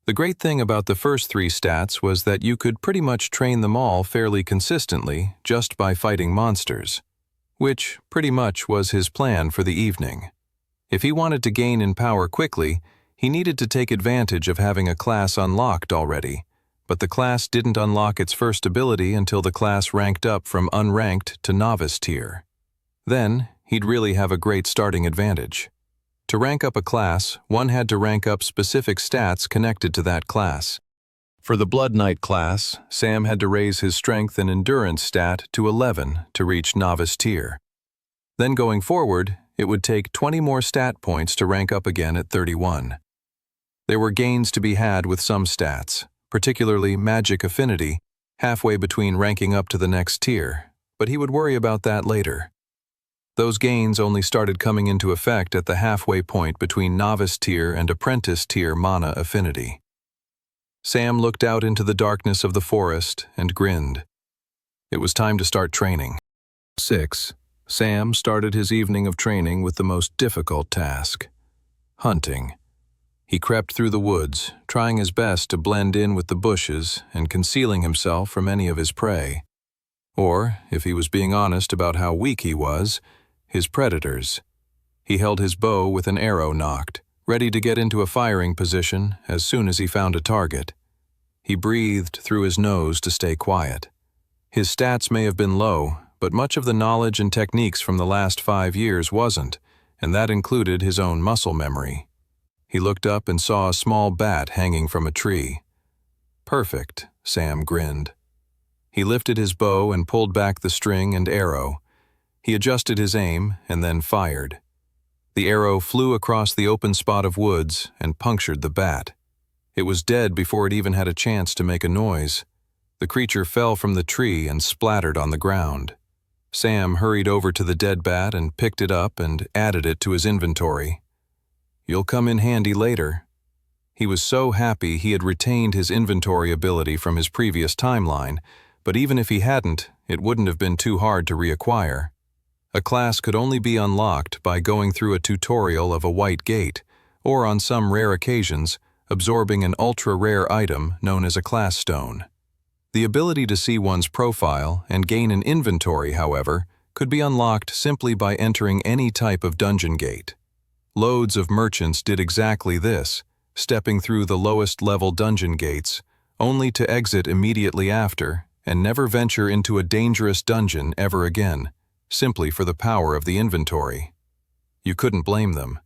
The great thing about the first 3 stats was that you could pretty much train them all fairly consistently just by fighting monsters, which pretty much was his plan for the evening. If he wanted to gain in power quickly, he needed to take advantage of having a class unlocked already, but the class didn't unlock its first ability until the class ranked up from unranked to novice tier. Then, he'd really have a great starting advantage. To rank up a class, one had to rank up specific stats connected to that class. For the Blood Knight class, Sam had to raise his strength and endurance stat to 11 to reach novice tier. Then going forward, it would take 20 more stat points to rank up again at 31. There were gains to be had with some stats, particularly magic affinity, halfway between ranking up to the next tier, but he would worry about that later. Those gains only started coming into effect at the halfway point between novice tier and apprentice tier mana affinity. Sam looked out into the darkness of the forest and grinned. It was time to start training. 6. Sam started his evening of training with the most difficult task: hunting. He crept through the woods, trying his best to blend in with the bushes and concealing himself from any of his prey. Or, if he was being honest about how weak he was, his predators. He held his bow with an arrow nocked, ready to get into a firing position as soon as he found a target. He breathed through his nose to stay quiet. His stats may have been low, but much of the knowledge and techniques from the last 5 years wasn't, and that included his own muscle memory. He looked up and saw a small bat hanging from a tree. Perfect, Sam grinned. He lifted his bow and pulled back the string and arrow. He adjusted his aim and then fired. The arrow flew across the open spot of woods and punctured the bat. It was dead before it even had a chance to make a noise. The creature fell from the tree and splattered on the ground. Sam hurried over to the dead bat and picked it up and added it to his inventory. "You'll come in handy later." He was so happy he had retained his inventory ability from his previous timeline, but even if he hadn't, it wouldn't have been too hard to reacquire. A class could only be unlocked by going through a tutorial of a white gate, or on some rare occasions, absorbing an ultra-rare item known as a class stone. The ability to see one's profile and gain an inventory, however, could be unlocked simply by entering any type of dungeon gate. Loads of merchants did exactly this, stepping through the lowest level dungeon gates, only to exit immediately after and never venture into a dangerous dungeon ever again, simply for the power of the inventory. You couldn't blame them.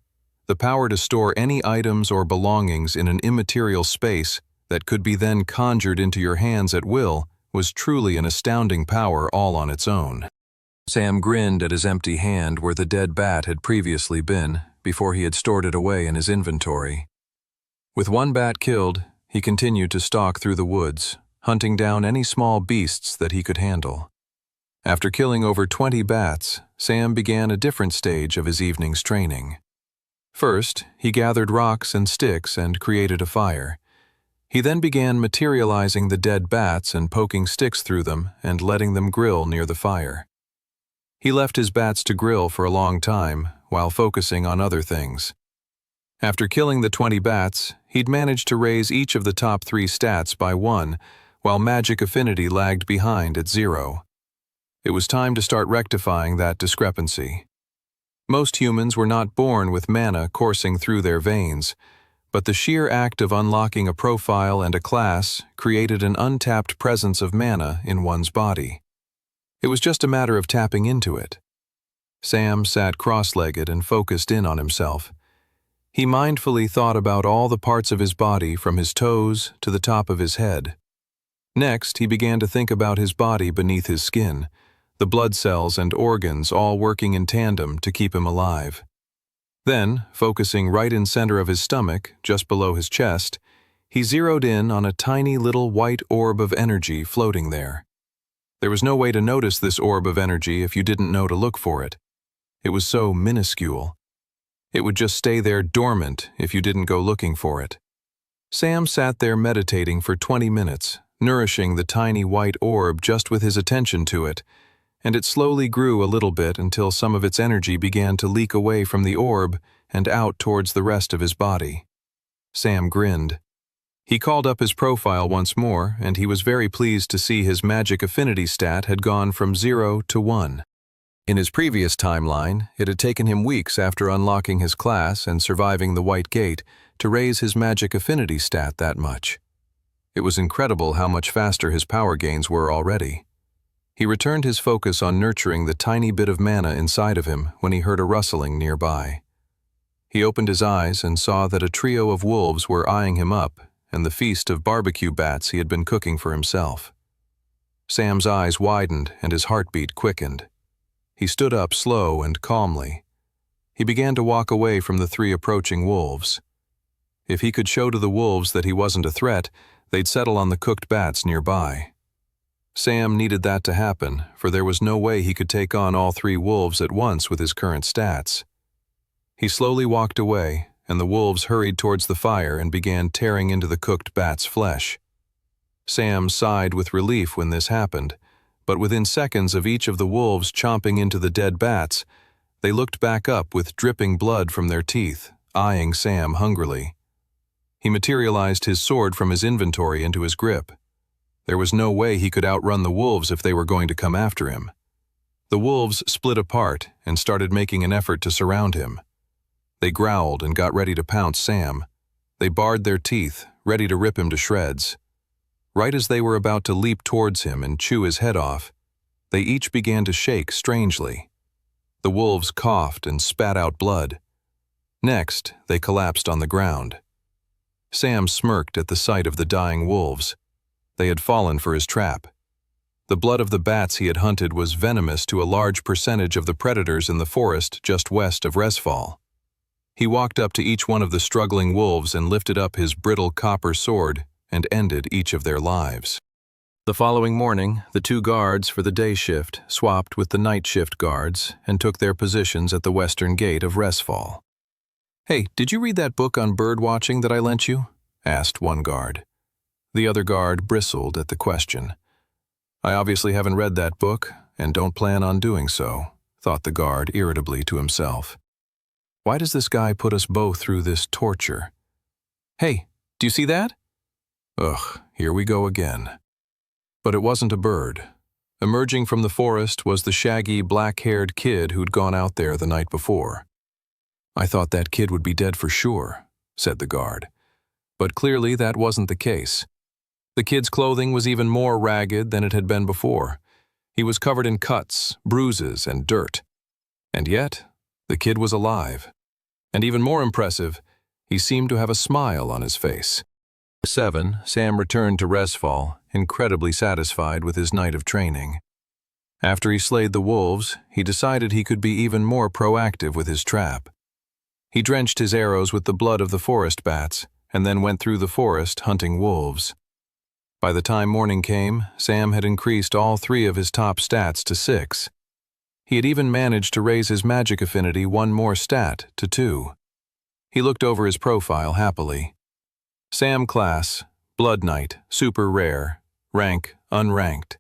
The power to store any items or belongings in an immaterial space that could be then conjured into your hands at will was truly an astounding power all on its own. Sam grinned at his empty hand where the dead bat had previously been, before he had stored it away in his inventory. With one bat killed, he continued to stalk through the woods, hunting down any small beasts that he could handle. After killing over 20 bats, Sam began a different stage of his evening's training. First, he gathered rocks and sticks and created a fire. He then began materializing the dead bats and poking sticks through them and letting them grill near the fire. He left his bats to grill for a long time while focusing on other things. After killing the 20 bats, he'd managed to raise each of the top 3 stats by 1, while magic affinity lagged behind at 0. It was time to start rectifying that discrepancy. Most humans were not born with mana coursing through their veins, but the sheer act of unlocking a profile and a class created an untapped presence of mana in one's body. It was just a matter of tapping into it. Sam sat cross-legged and focused in on himself. He mindfully thought about all the parts of his body from his toes to the top of his head. Next, he began to think about his body beneath his skin, the blood cells and organs all working in tandem to keep him alive. Then, focusing right in center of his stomach, just below his chest, he zeroed in on a tiny little white orb of energy floating there. There was no way to notice this orb of energy if you didn't know to look for it. It was so minuscule. It would just stay there dormant if you didn't go looking for it. Sam sat there meditating for 20 minutes, nourishing the tiny white orb just with his attention to it, and it slowly grew a little bit until some of its energy began to leak away from the orb and out towards the rest of his body. Sam grinned. He called up his profile once more, and he was very pleased to see his magic affinity stat had gone from 0 to 1. In his previous timeline, it had taken him weeks after unlocking his class and surviving the White Gate to raise his magic affinity stat that much. It was incredible how much faster his power gains were already. He returned his focus on nurturing the tiny bit of mana inside of him when he heard a rustling nearby. He opened his eyes and saw that a trio of wolves were eyeing him up and the feast of barbecue bats he had been cooking for himself. Sam's eyes widened and his heartbeat quickened. He stood up slow and calmly. He began to walk away from the 3 approaching wolves. If he could show to the wolves that he wasn't a threat, they'd settle on the cooked bats nearby. Sam needed that to happen, for there was no way he could take on all 3 wolves at once with his current stats. He slowly walked away, and the wolves hurried towards the fire and began tearing into the cooked bat's flesh. Sam sighed with relief when this happened, but within seconds of each of the wolves chomping into the dead bats, they looked back up with dripping blood from their teeth, eyeing Sam hungrily. He materialized his sword from his inventory into his grip. There was no way he could outrun the wolves if they were going to come after him. The wolves split apart and started making an effort to surround him. They growled and got ready to pounce Sam. They bared their teeth, ready to rip him to shreds. Right as they were about to leap towards him and chew his head off, they each began to shake strangely. The wolves coughed and spat out blood. Next, they collapsed on the ground. Sam smirked at the sight of the dying wolves. They had fallen for his trap. The blood of the bats he had hunted was venomous to a large percentage of the predators in the forest just west of Resfall. He walked up to each one of the struggling wolves and lifted up his brittle copper sword and ended each of their lives. The following morning, the 2 guards for the day shift swapped with the night shift guards and took their positions at the western gate of Resfall. "Hey, did you read that book on bird watching that I lent you?" asked one guard. The other guard bristled at the question. "I obviously haven't read that book and don't plan on doing so," thought the guard irritably to himself. "Why does this guy put us both through this torture? Hey, do you see that?" Ugh, here we go again. But it wasn't a bird. Emerging from the forest was the shaggy, black-haired kid who'd gone out there the night before. "I thought that kid would be dead for sure," said the guard. But clearly that wasn't the case. The kid's clothing was even more ragged than it had been before. He was covered in cuts, bruises, and dirt. And yet, the kid was alive. And even more impressive, he seemed to have a smile on his face. 7, Sam returned to Resfall, incredibly satisfied with his night of training. After he slayed the wolves, he decided he could be even more proactive with his trap. He drenched his arrows with the blood of the forest bats, and then went through the forest hunting wolves. By the time morning came, Sam had increased all 3 of his top stats to 6. He had even managed to raise his magic affinity 1 more stat to 2. He looked over his profile happily. Sam class, Blood Knight, super rare, rank, unranked.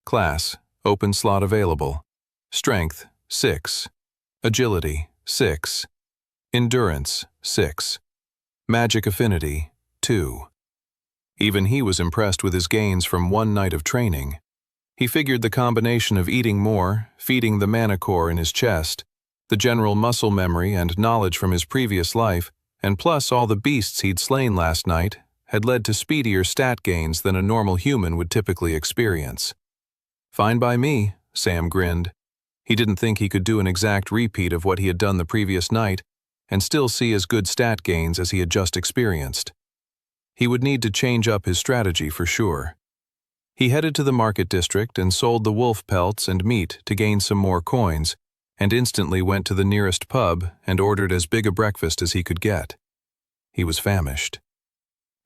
Class, open slot available. Strength, 6. Agility, 6. Endurance, 6. Magic Affinity, 2. Even he was impressed with his gains from one night of training. He figured the combination of eating more, feeding the mana core in his chest, the general muscle memory and knowledge from his previous life, and plus all the beasts he'd slain last night, had led to speedier stat gains than a normal human would typically experience. Fine by me, Sam grinned. He didn't think he could do an exact repeat of what he had done the previous night and still see as good stat gains as he had just experienced. He would need to change up his strategy for sure. He headed to the market district and sold the wolf pelts and meat to gain some more coins, and instantly went to the nearest pub and ordered as big a breakfast as he could get. He was famished.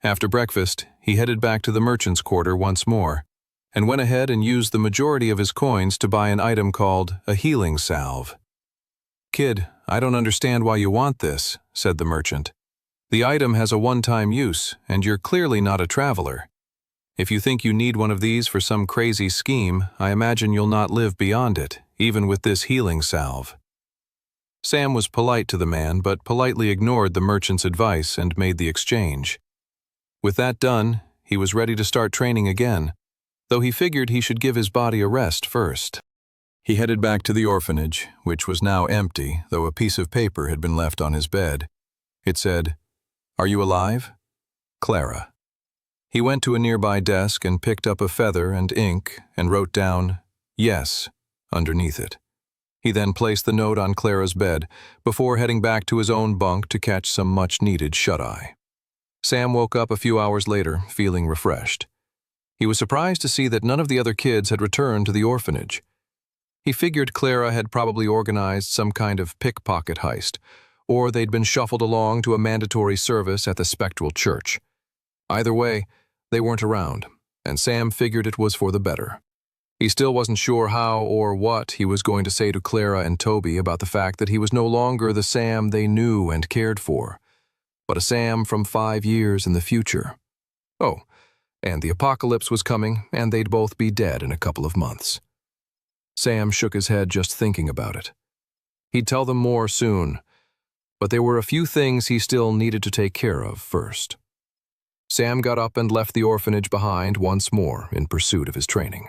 After breakfast, he headed back to the merchant's quarter once more, and went ahead and used the majority of his coins to buy an item called a healing salve. "Kid, I don't understand why you want this," said the merchant. "The item has a one-time use, and you're clearly not a traveler. If you think you need one of these for some crazy scheme, I imagine you'll not live beyond it, even with this healing salve." Sam was polite to the man, but politely ignored the merchant's advice and made the exchange. With that done, he was ready to start training again, though he figured he should give his body a rest first. He headed back to the orphanage, which was now empty, though a piece of paper had been left on his bed. It said, "Are you alive? Clara." He went to a nearby desk and picked up a feather and ink and wrote down, "Yes," underneath it. He then placed the note on Clara's bed before heading back to his own bunk to catch some much-needed shut-eye. Sam woke up a few hours later, feeling refreshed. He was surprised to see that none of the other kids had returned to the orphanage. He figured Clara had probably organized some kind of pickpocket heist, or they'd been shuffled along to a mandatory service at the spectral church. Either way, they weren't around, and Sam figured it was for the better. He still wasn't sure how or what he was going to say to Clara and Toby about the fact that he was no longer the Sam they knew and cared for, but a Sam from 5 years in the future. Oh, and the apocalypse was coming, and they'd both be dead in a couple of months. Sam shook his head just thinking about it. He'd tell them more soon, but there were a few things he still needed to take care of first. Sam got up and left the orphanage behind once more in pursuit of his training.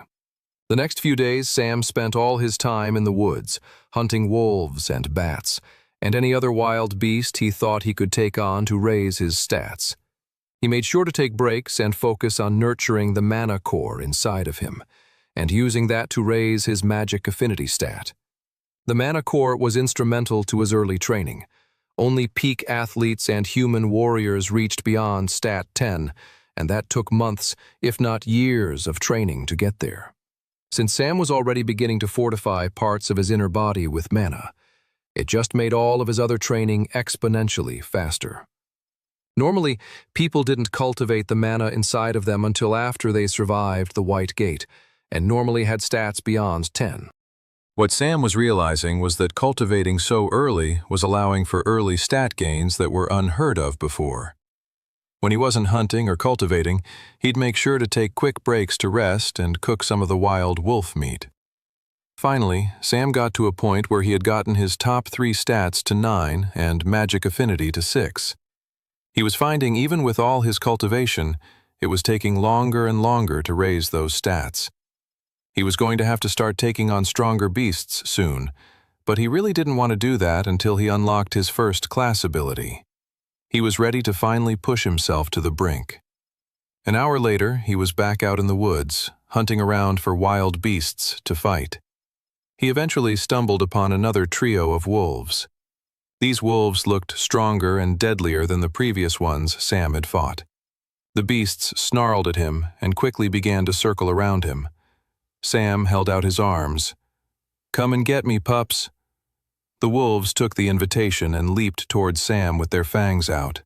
The next few days, Sam spent all his time in the woods, hunting wolves and bats, and any other wild beast he thought he could take on to raise his stats. He made sure to take breaks and focus on nurturing the mana core inside of him, and using that to raise his magic affinity stat. The mana core was instrumental to his early training. Only peak athletes and human warriors reached beyond stat 10, and that took months, if not years, of training to get there. Since Sam was already beginning to fortify parts of his inner body with mana, it just made all of his other training exponentially faster. Normally, people didn't cultivate the mana inside of them until after they survived the White Gate, and normally had stats beyond 10. What Sam was realizing was that cultivating so early was allowing for early stat gains that were unheard of before. When he wasn't hunting or cultivating, he'd make sure to take quick breaks to rest and cook some of the wild wolf meat. Finally, Sam got to a point where he had gotten his top 3 stats to 9 and magic affinity to 6. He was finding even with all his cultivation, it was taking longer and longer to raise those stats. He was going to have to start taking on stronger beasts soon, but he really didn't want to do that until he unlocked his first class ability. He was ready to finally push himself to the brink. An hour later, he was back out in the woods, hunting around for wild beasts to fight. He eventually stumbled upon another trio of wolves. These wolves looked stronger and deadlier than the previous ones Sam had fought. The beasts snarled at him and quickly began to circle around him. Sam held out his arms. "Come and get me, pups." The wolves took the invitation and leaped towards Sam with their fangs out.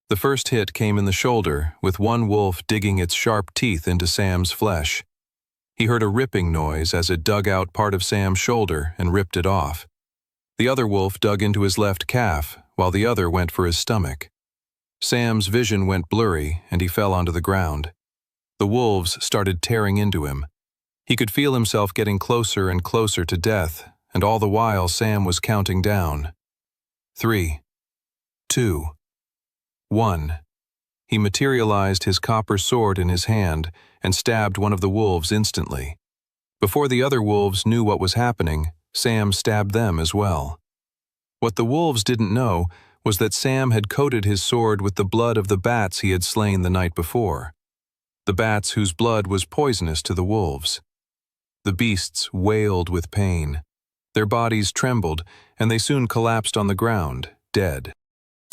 The first hit came in the shoulder, with one wolf digging its sharp teeth into Sam's flesh. He heard a ripping noise as it dug out part of Sam's shoulder and ripped it off. The other wolf dug into his left calf, while the other went for his stomach. Sam's vision went blurry, and he fell onto the ground. The wolves started tearing into him. He could feel himself getting closer and closer to death, and all the while Sam was counting down. 3, 2, 1. He materialized his copper sword in his hand and stabbed one of the wolves instantly. Before the other wolves knew what was happening, Sam stabbed them as well. What the wolves didn't know was that Sam had coated his sword with the blood of the bats he had slain the night before. The bats whose blood was poisonous to the wolves. The beasts wailed with pain. Their bodies trembled, and they soon collapsed on the ground, dead.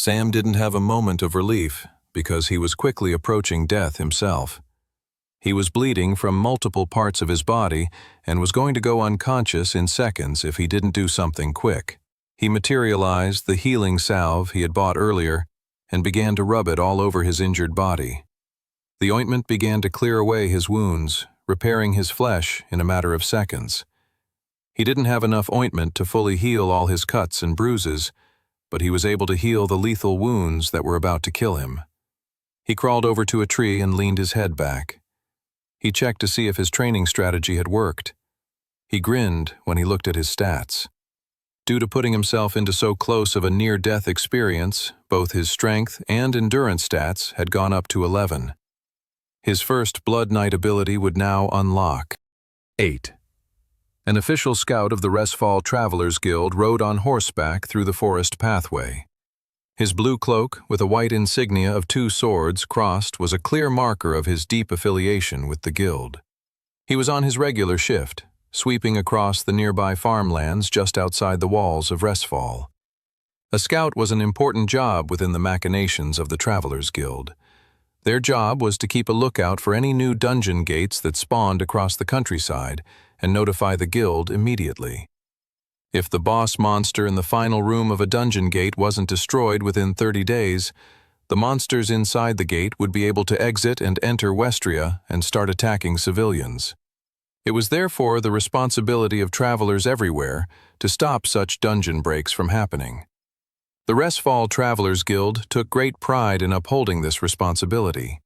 Sam didn't have a moment of relief, because he was quickly approaching death himself. He was bleeding from multiple parts of his body and was going to go unconscious in seconds if he didn't do something quick. He materialized the healing salve he had bought earlier and began to rub it all over his injured body. The ointment began to clear away his wounds, repairing his flesh in a matter of seconds. He didn't have enough ointment to fully heal all his cuts and bruises, but he was able to heal the lethal wounds that were about to kill him. He crawled over to a tree and leaned his head back. He checked to see if his training strategy had worked. He grinned when he looked at his stats. Due to putting himself into so close of a near-death experience, both his strength and endurance stats had gone up to 11. His first Blood Knight ability would now unlock. 8. An official scout of the Resfall Travelers Guild rode on horseback through the forest pathway. His blue cloak, with a white insignia of 2 swords crossed, was a clear marker of his deep affiliation with the guild. He was on his regular shift, sweeping across the nearby farmlands just outside the walls of Resfall. A scout was an important job within the machinations of the Travelers Guild. Their job was to keep a lookout for any new dungeon gates that spawned across the countryside and notify the guild immediately. If the boss monster in the final room of a dungeon gate wasn't destroyed within 30 days, the monsters inside the gate would be able to exit and enter Westria and start attacking civilians. It was therefore the responsibility of travelers everywhere to stop such dungeon breaks from happening. The Resfall Travelers Guild took great pride in upholding this responsibility.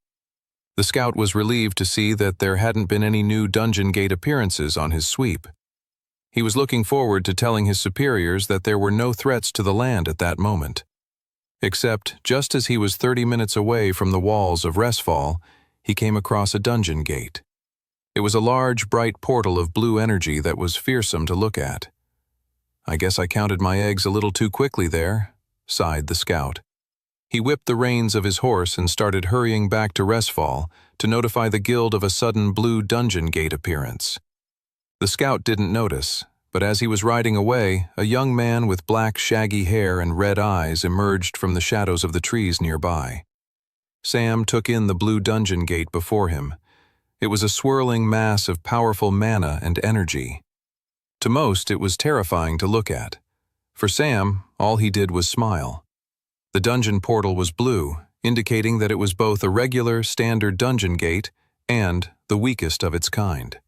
The scout was relieved to see that there hadn't been any new dungeon gate appearances on his sweep. He was looking forward to telling his superiors that there were no threats to the land at that moment. Except, just as he was 30 minutes away from the walls of Resfall, he came across a dungeon gate. It was a large, bright portal of blue energy that was fearsome to look at. "I guess I counted my eggs a little too quickly there," sighed the scout. He whipped the reins of his horse and started hurrying back to Resfall to notify the guild of a sudden blue dungeon gate appearance. The scout didn't notice, but as he was riding away, a young man with black, shaggy hair and red eyes emerged from the shadows of the trees nearby. Sam took in the blue dungeon gate before him. It was a swirling mass of powerful mana and energy. To most, it was terrifying to look at. For Sam, all he did was smile. The dungeon portal was blue, indicating that it was both a regular, standard dungeon gate and the weakest of its kind.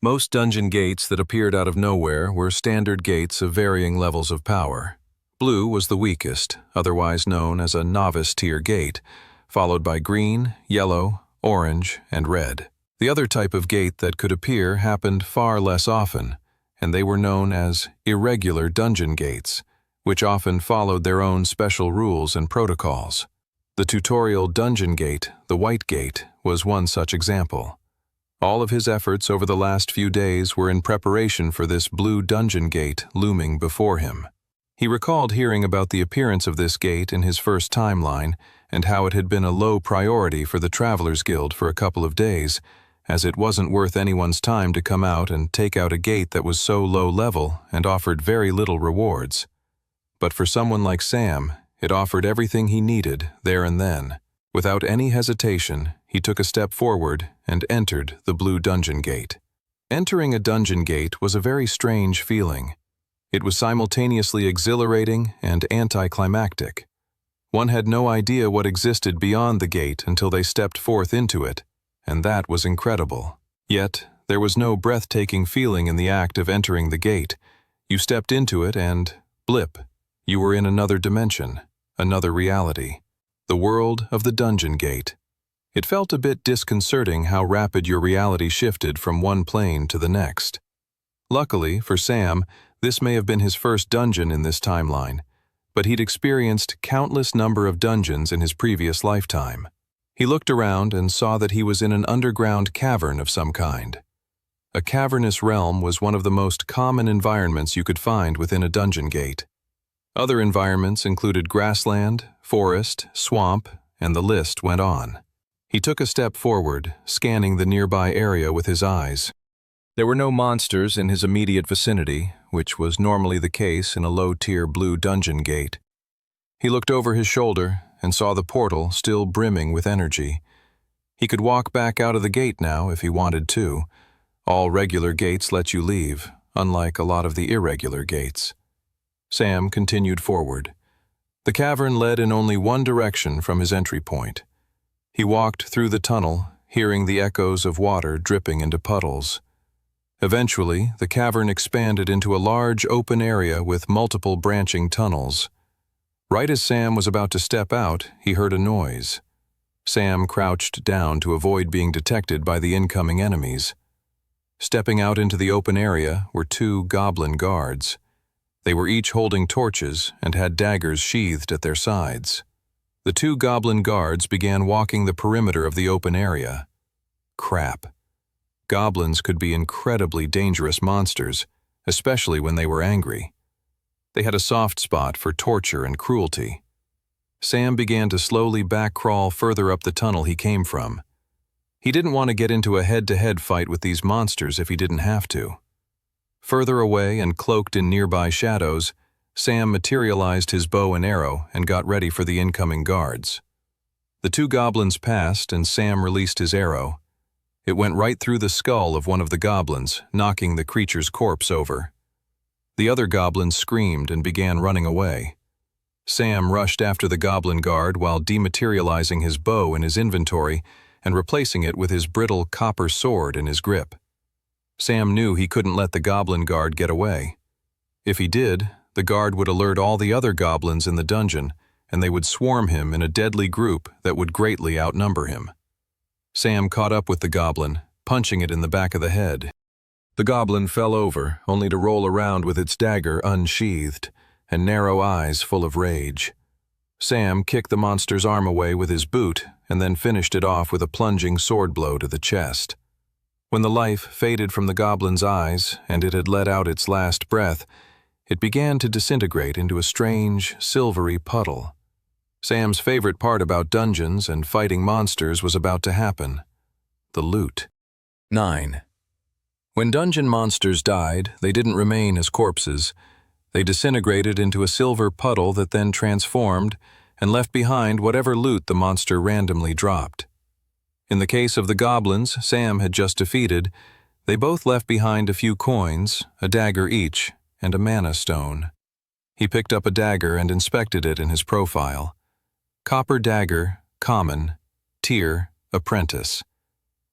Most dungeon gates that appeared out of nowhere were standard gates of varying levels of power. Blue was the weakest, otherwise known as a novice-tier gate, followed by green, yellow, orange, and red. The other type of gate that could appear happened far less often, and they were known as irregular dungeon gates, which often followed their own special rules and protocols. The tutorial dungeon gate, the White Gate, was one such example. All of his efforts over the last few days were in preparation for this blue dungeon gate looming before him. He recalled hearing about the appearance of this gate in his first timeline and how it had been a low priority for the Travelers Guild for a couple of days, as it wasn't worth anyone's time to come out and take out a gate that was so low level and offered very little rewards. But for someone like Sam, it offered everything he needed there and then. Without any hesitation, he took a step forward and entered the blue dungeon gate. Entering a dungeon gate was a very strange feeling. It was simultaneously exhilarating and anticlimactic. One had no idea what existed beyond the gate until they stepped forth into it, and that was incredible. Yet, there was no breathtaking feeling in the act of entering the gate. You stepped into it and, blip, you were in another dimension, another reality. The world of the dungeon gate. It felt a bit disconcerting how rapid your reality shifted from one plane to the next. Luckily, for Sam, this may have been his first dungeon in this timeline, but he'd experienced countless number of dungeons in his previous lifetime. He looked around and saw that he was in an underground cavern of some kind. A cavernous realm was one of the most common environments you could find within a dungeon gate. Other environments included grassland, forest, swamp, and the list went on. He took a step forward, scanning the nearby area with his eyes. There were no monsters in his immediate vicinity, which was normally the case in a low-tier blue dungeon gate. He looked over his shoulder and saw the portal still brimming with energy. He could walk back out of the gate now if he wanted to. All regular gates let you leave, unlike a lot of the irregular gates. Sam continued forward. The cavern led in only one direction from his entry point. He walked through the tunnel, hearing the echoes of water dripping into puddles. Eventually, the cavern expanded into a large open area with multiple branching tunnels. Right as Sam was about to step out, he heard a noise. Sam crouched down to avoid being detected by the incoming enemies. Stepping out into the open area were two goblin guards. They were each holding torches and had daggers sheathed at their sides. The two goblin guards began walking the perimeter of the open area. Crap. Goblins could be incredibly dangerous monsters, especially when they were angry. They had a soft spot for torture and cruelty. Sam began to slowly back-crawl further up the tunnel he came from. He didn't want to get into a head-to-head fight with these monsters if he didn't have to. Further away and cloaked in nearby shadows, Sam materialized his bow and arrow and got ready for the incoming guards. The two goblins passed and Sam released his arrow. It went right through the skull of one of the goblins, knocking the creature's corpse over. The other goblin screamed and began running away. Sam rushed after the goblin guard while dematerializing his bow in his inventory and replacing it with his brittle copper sword in his grip. Sam knew he couldn't let the goblin guard get away. If he did, the guard would alert all the other goblins in the dungeon, and they would swarm him in a deadly group that would greatly outnumber him. Sam caught up with the goblin, punching it in the back of the head. The goblin fell over, only to roll around with its dagger unsheathed and narrow eyes full of rage. Sam kicked the monster's arm away with his boot and then finished it off with a plunging sword blow to the chest. When the life faded from the goblin's eyes and it had let out its last breath, it began to disintegrate into a strange, silvery puddle. Sam's favorite part about dungeons and fighting monsters was about to happen. The loot. 9. When dungeon monsters died, they didn't remain as corpses. They disintegrated into a silver puddle that then transformed and left behind whatever loot the monster randomly dropped. In the case of the goblins Sam had just defeated, they both left behind a few coins, a dagger each, and a mana stone. He picked up a dagger and inspected it in his profile. Copper dagger, common, tier, apprentice.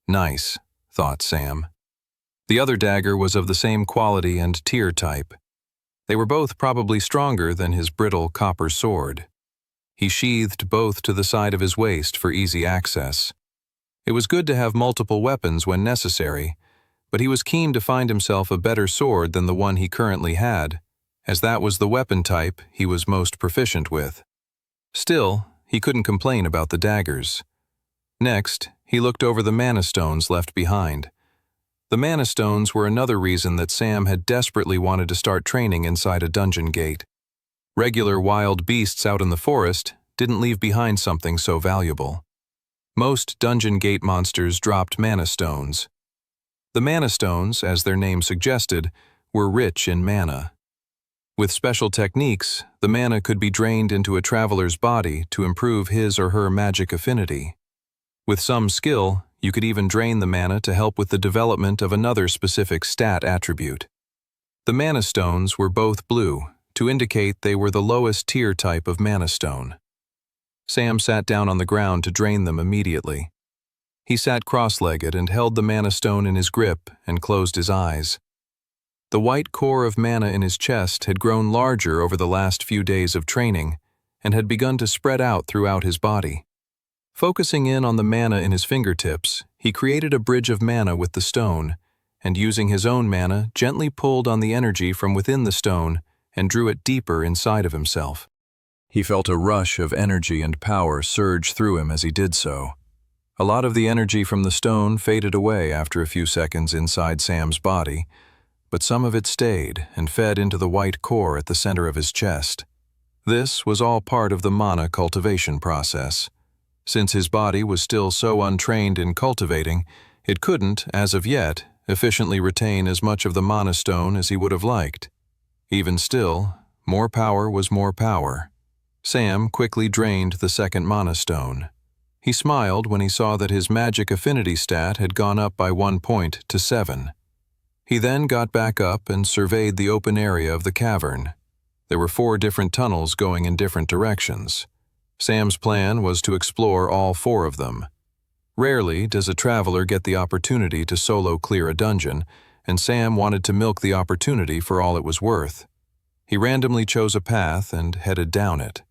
Nice, thought Sam. The other dagger was of the same quality and tier type. They were both probably stronger than his brittle copper sword. He sheathed both to the side of his waist for easy access. It was good to have multiple weapons when necessary, but he was keen to find himself a better sword than the one he currently had, as that was the weapon type he was most proficient with. Still, he couldn't complain about the daggers. Next, he looked over the mana stones left behind. The mana stones were another reason that Sam had desperately wanted to start training inside a dungeon gate. Regular wild beasts out in the forest didn't leave behind something so valuable. Most dungeon gate monsters dropped mana stones. The mana stones, as their name suggested, were rich in mana. With special techniques, the mana could be drained into a traveler's body to improve his or her magic affinity. With some skill, you could even drain the mana to help with the development of another specific stat attribute. The mana stones were both blue, to indicate they were the lowest tier type of mana stone. Sam sat down on the ground to drain them immediately. He sat cross-legged and held the mana stone in his grip and closed his eyes. The white core of mana in his chest had grown larger over the last few days of training and had begun to spread out throughout his body. Focusing in on the mana in his fingertips, he created a bridge of mana with the stone, and using his own mana, gently pulled on the energy from within the stone and drew it deeper inside of himself. He felt a rush of energy and power surge through him as he did so. A lot of the energy from the stone faded away after a few seconds inside Sam's body, but some of it stayed and fed into the white core at the center of his chest. This was all part of the mana cultivation process. Since his body was still so untrained in cultivating, it couldn't, as of yet, efficiently retain as much of the mana stone as he would have liked. Even still, more power was more power. Sam quickly drained the second mana stone. He smiled when he saw that his magic affinity stat had gone up by 1 point to 7. He then got back up and surveyed the open area of the cavern. There were 4 different tunnels going in different directions. Sam's plan was to explore all 4 of them. Rarely does a traveler get the opportunity to solo clear a dungeon, and Sam wanted to milk the opportunity for all it was worth. He randomly chose a path and headed down it.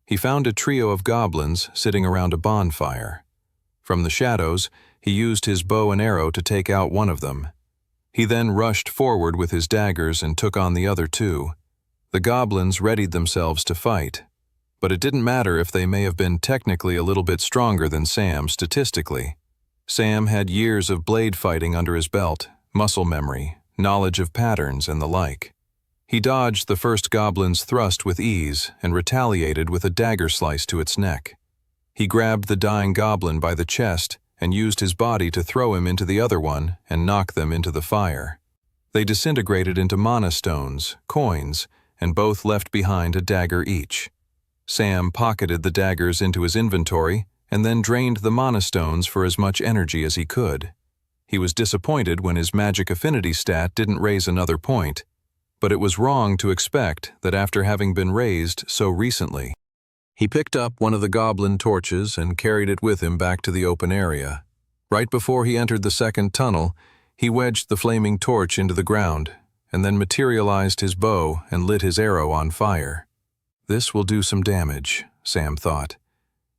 He found a trio of goblins sitting around a bonfire. From the shadows, he used his bow and arrow to take out one of them. He then rushed forward with his daggers and took on the other 2. The goblins readied themselves to fight, but it didn't matter if they may have been technically a little bit stronger than Sam statistically. Sam had years of blade fighting under his belt, muscle memory, knowledge of patterns, and the like. He dodged the first goblin's thrust with ease and retaliated with a dagger slice to its neck. He grabbed the dying goblin by the chest and used his body to throw him into the other one and knock them into the fire. They disintegrated into mana stones, coins, and both left behind a dagger each. Sam pocketed the daggers into his inventory and then drained the mana stones for as much energy as he could. He was disappointed when his magic affinity stat didn't raise another point, but it was wrong to expect that after having been raised so recently. He picked up one of the goblin torches and carried it with him back to the open area. Right before he entered the second tunnel, he wedged the flaming torch into the ground, and then materialized his bow and lit his arrow on fire. This will do some damage, Sam thought.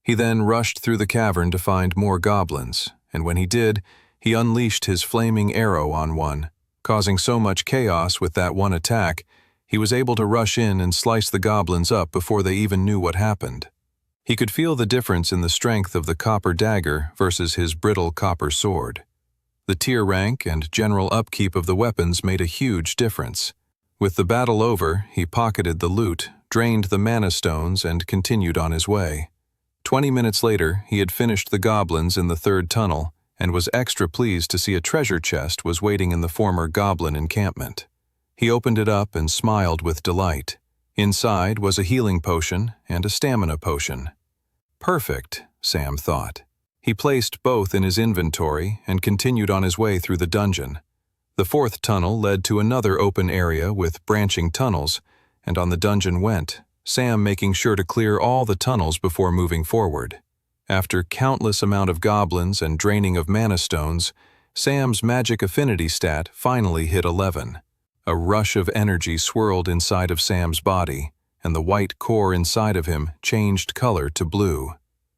He then rushed through the cavern to find more goblins, and when he did, he unleashed his flaming arrow on one. Causing so much chaos with that one attack, he was able to rush in and slice the goblins up before they even knew what happened. He could feel the difference in the strength of the copper dagger versus his brittle copper sword. The tier rank and general upkeep of the weapons made a huge difference. With the battle over, he pocketed the loot, drained the mana stones, and continued on his way. 20 minutes later, he had finished the goblins in the third tunnel, and was extra pleased to see a treasure chest was waiting in the former goblin encampment. He opened it up and smiled with delight. Inside was a healing potion and a stamina potion. Perfect, Sam thought. He placed both in his inventory and continued on his way through the dungeon. The 4th tunnel led to another open area with branching tunnels, and on the dungeon went, Sam making sure to clear all the tunnels before moving forward. After countless amount of goblins and draining of mana stones, Sam's magic affinity stat finally hit 11. A rush of energy swirled inside of Sam's body, and the white core inside of him changed color to blue.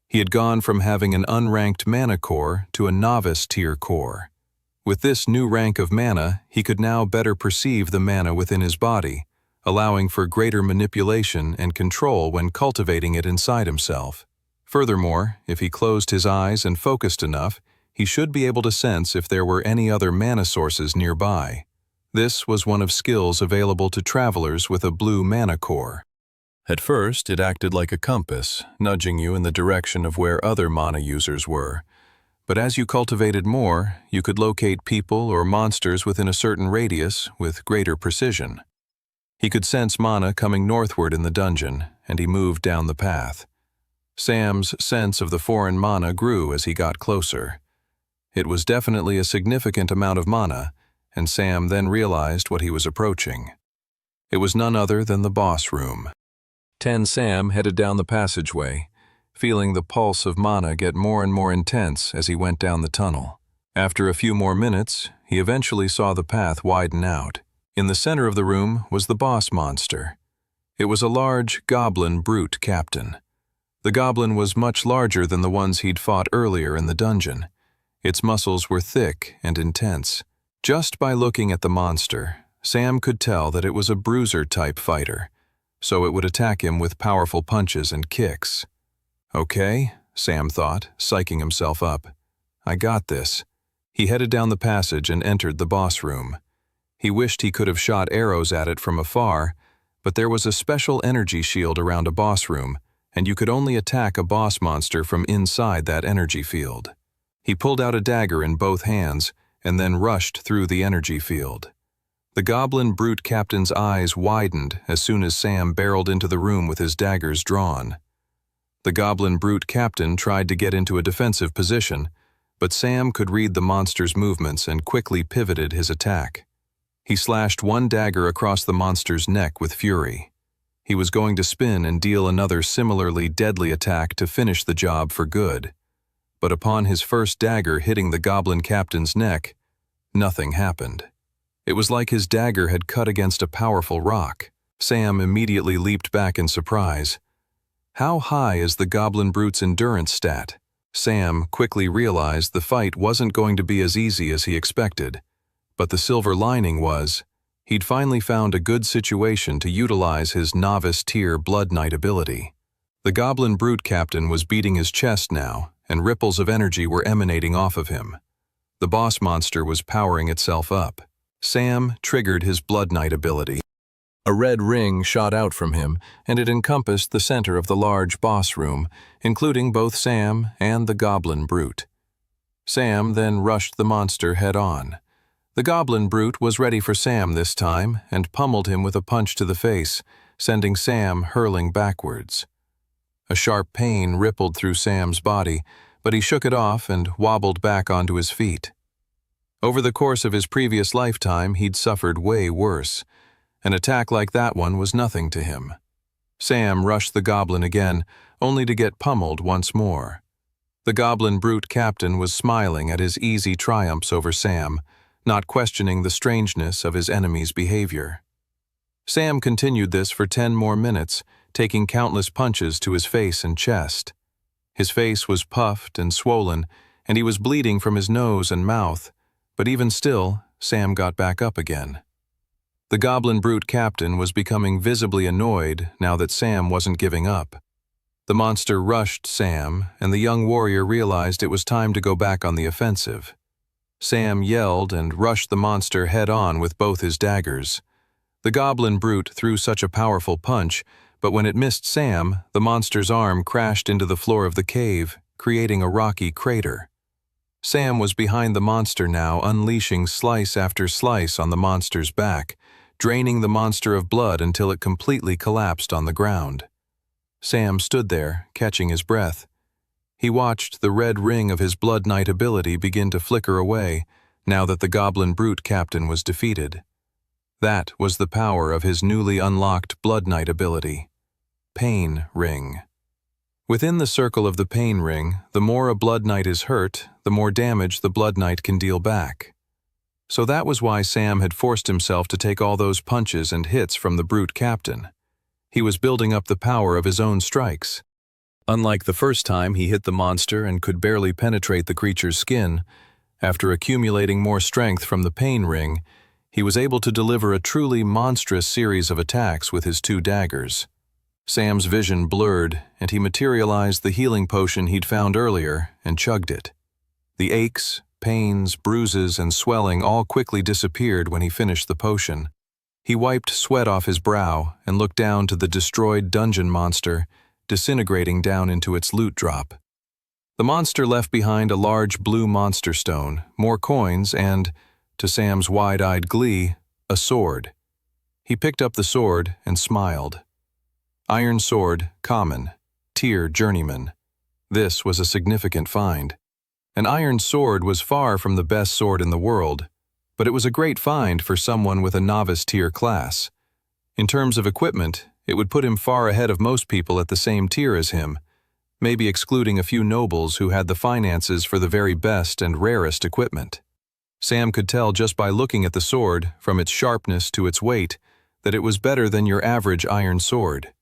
He had gone from having an unranked mana core to a novice tier core. With this new rank of mana, he could now better perceive the mana within his body, allowing for greater manipulation and control when cultivating it inside himself. Furthermore, if he closed his eyes and focused enough, he should be able to sense if there were any other mana sources nearby. This was one of skills available to travelers with a blue mana core. At first, it acted like a compass, nudging you in the direction of where other mana users were. But as you cultivated more, you could locate people or monsters within a certain radius with greater precision. He could sense mana coming northward in the dungeon, and he moved down the path. Sam's sense of the foreign mana grew as he got closer. It was definitely a significant amount of mana, and Sam then realized what he was approaching. It was none other than the boss room. Sam headed down the passageway, feeling the pulse of mana get more and more intense as he went down the tunnel. After a few more minutes, he eventually saw the path widen out. In the center of the room was the boss monster. It was a large goblin brute captain. The goblin was much larger than the ones he'd fought earlier in the dungeon. Its muscles were thick and intense. Just by looking at the monster, Sam could tell that it was a bruiser-type fighter. so it would attack him with powerful punches and kicks. Okay, Sam thought, psyching himself up. I got this. He headed down the passage and entered the boss room. He wished he could have shot arrows at it from afar, but there was a special energy shield around a boss room, and you could only attack a boss monster from inside that energy field. He pulled out a dagger in both hands and then rushed through the energy field. The goblin brute captain's eyes widened as soon as Sam barreled into the room with his daggers drawn. The goblin brute captain tried to get into a defensive position, but Sam could read the monster's movements and quickly pivoted his attack. He slashed one dagger across the monster's neck with fury. He was going to spin and deal another similarly deadly attack to finish the job for good. But upon his first dagger hitting the goblin captain's neck, nothing happened. It was like his dagger had cut against a powerful rock. Sam immediately leaped back in surprise. How high is the goblin brute's endurance stat? Sam quickly realized the fight wasn't going to be as easy as he expected. But the silver lining was, he'd finally found a good situation to utilize his novice tier Blood Knight ability. The goblin brute captain was beating his chest now, and ripples of energy were emanating off of him. The boss monster was powering itself up. Sam triggered his Blood Knight ability. A red ring shot out from him, and it encompassed the center of the large boss room, including both Sam and the goblin brute. Sam then rushed the monster head-on. The goblin brute was ready for Sam this time and pummeled him with a punch to the face, sending Sam hurling backwards. A sharp pain rippled through Sam's body, but he shook it off and wobbled back onto his feet. Over the course of his previous lifetime, he'd suffered way worse. An attack like that one was nothing to him. Sam rushed the goblin again, only to get pummeled once more. The goblin brute captain was smiling at his easy triumphs over Sam, not questioning the strangeness of his enemy's behavior. Sam continued this for 10 more minutes, taking countless punches to his face and chest. His face was puffed and swollen, and he was bleeding from his nose and mouth, but even still, Sam got back up again. The goblin brute captain was becoming visibly annoyed now that Sam wasn't giving up. The monster rushed Sam, and the young warrior realized it was time to go back on the offensive. Sam yelled and rushed the monster head-on with both his daggers. The goblin brute threw such a powerful punch, but when it missed Sam, the monster's arm crashed into the floor of the cave, creating a rocky crater. Sam was behind the monster now, unleashing slice after slice on the monster's back, draining the monster of blood until it completely collapsed on the ground. Sam stood there, catching his breath. He watched the red ring of his Blood Knight ability begin to flicker away, now that the goblin brute captain was defeated. That was the power of his newly unlocked Blood Knight ability. Pain Ring. Within the circle of the Pain Ring, the more a Blood Knight is hurt, the more damage the Blood Knight can deal back. So that was why Sam had forced himself to take all those punches and hits from the brute captain. He was building up the power of his own strikes. Unlike the first time he hit the monster and could barely penetrate the creature's skin, after accumulating more strength from the Pain Ring, he was able to deliver a truly monstrous series of attacks with his 2 daggers. Sam's vision blurred, and he materialized the healing potion he'd found earlier and chugged it. The aches, pains, bruises, and swelling all quickly disappeared when he finished the potion. He wiped sweat off his brow and looked down to the destroyed dungeon monster, disintegrating down into its loot drop. The monster left behind a large blue monster stone, more coins, and, to Sam's wide-eyed glee, a sword. He picked up the sword and smiled. Iron sword, common, tier journeyman. This was a significant find. An iron sword was far from the best sword in the world, but it was a great find for someone with a novice tier class. In terms of equipment, it would put him far ahead of most people at the same tier as him, maybe excluding a few nobles who had the finances for the very best and rarest equipment. Sam could tell just by looking at the sword, from its sharpness to its weight, that it was better than your average iron sword.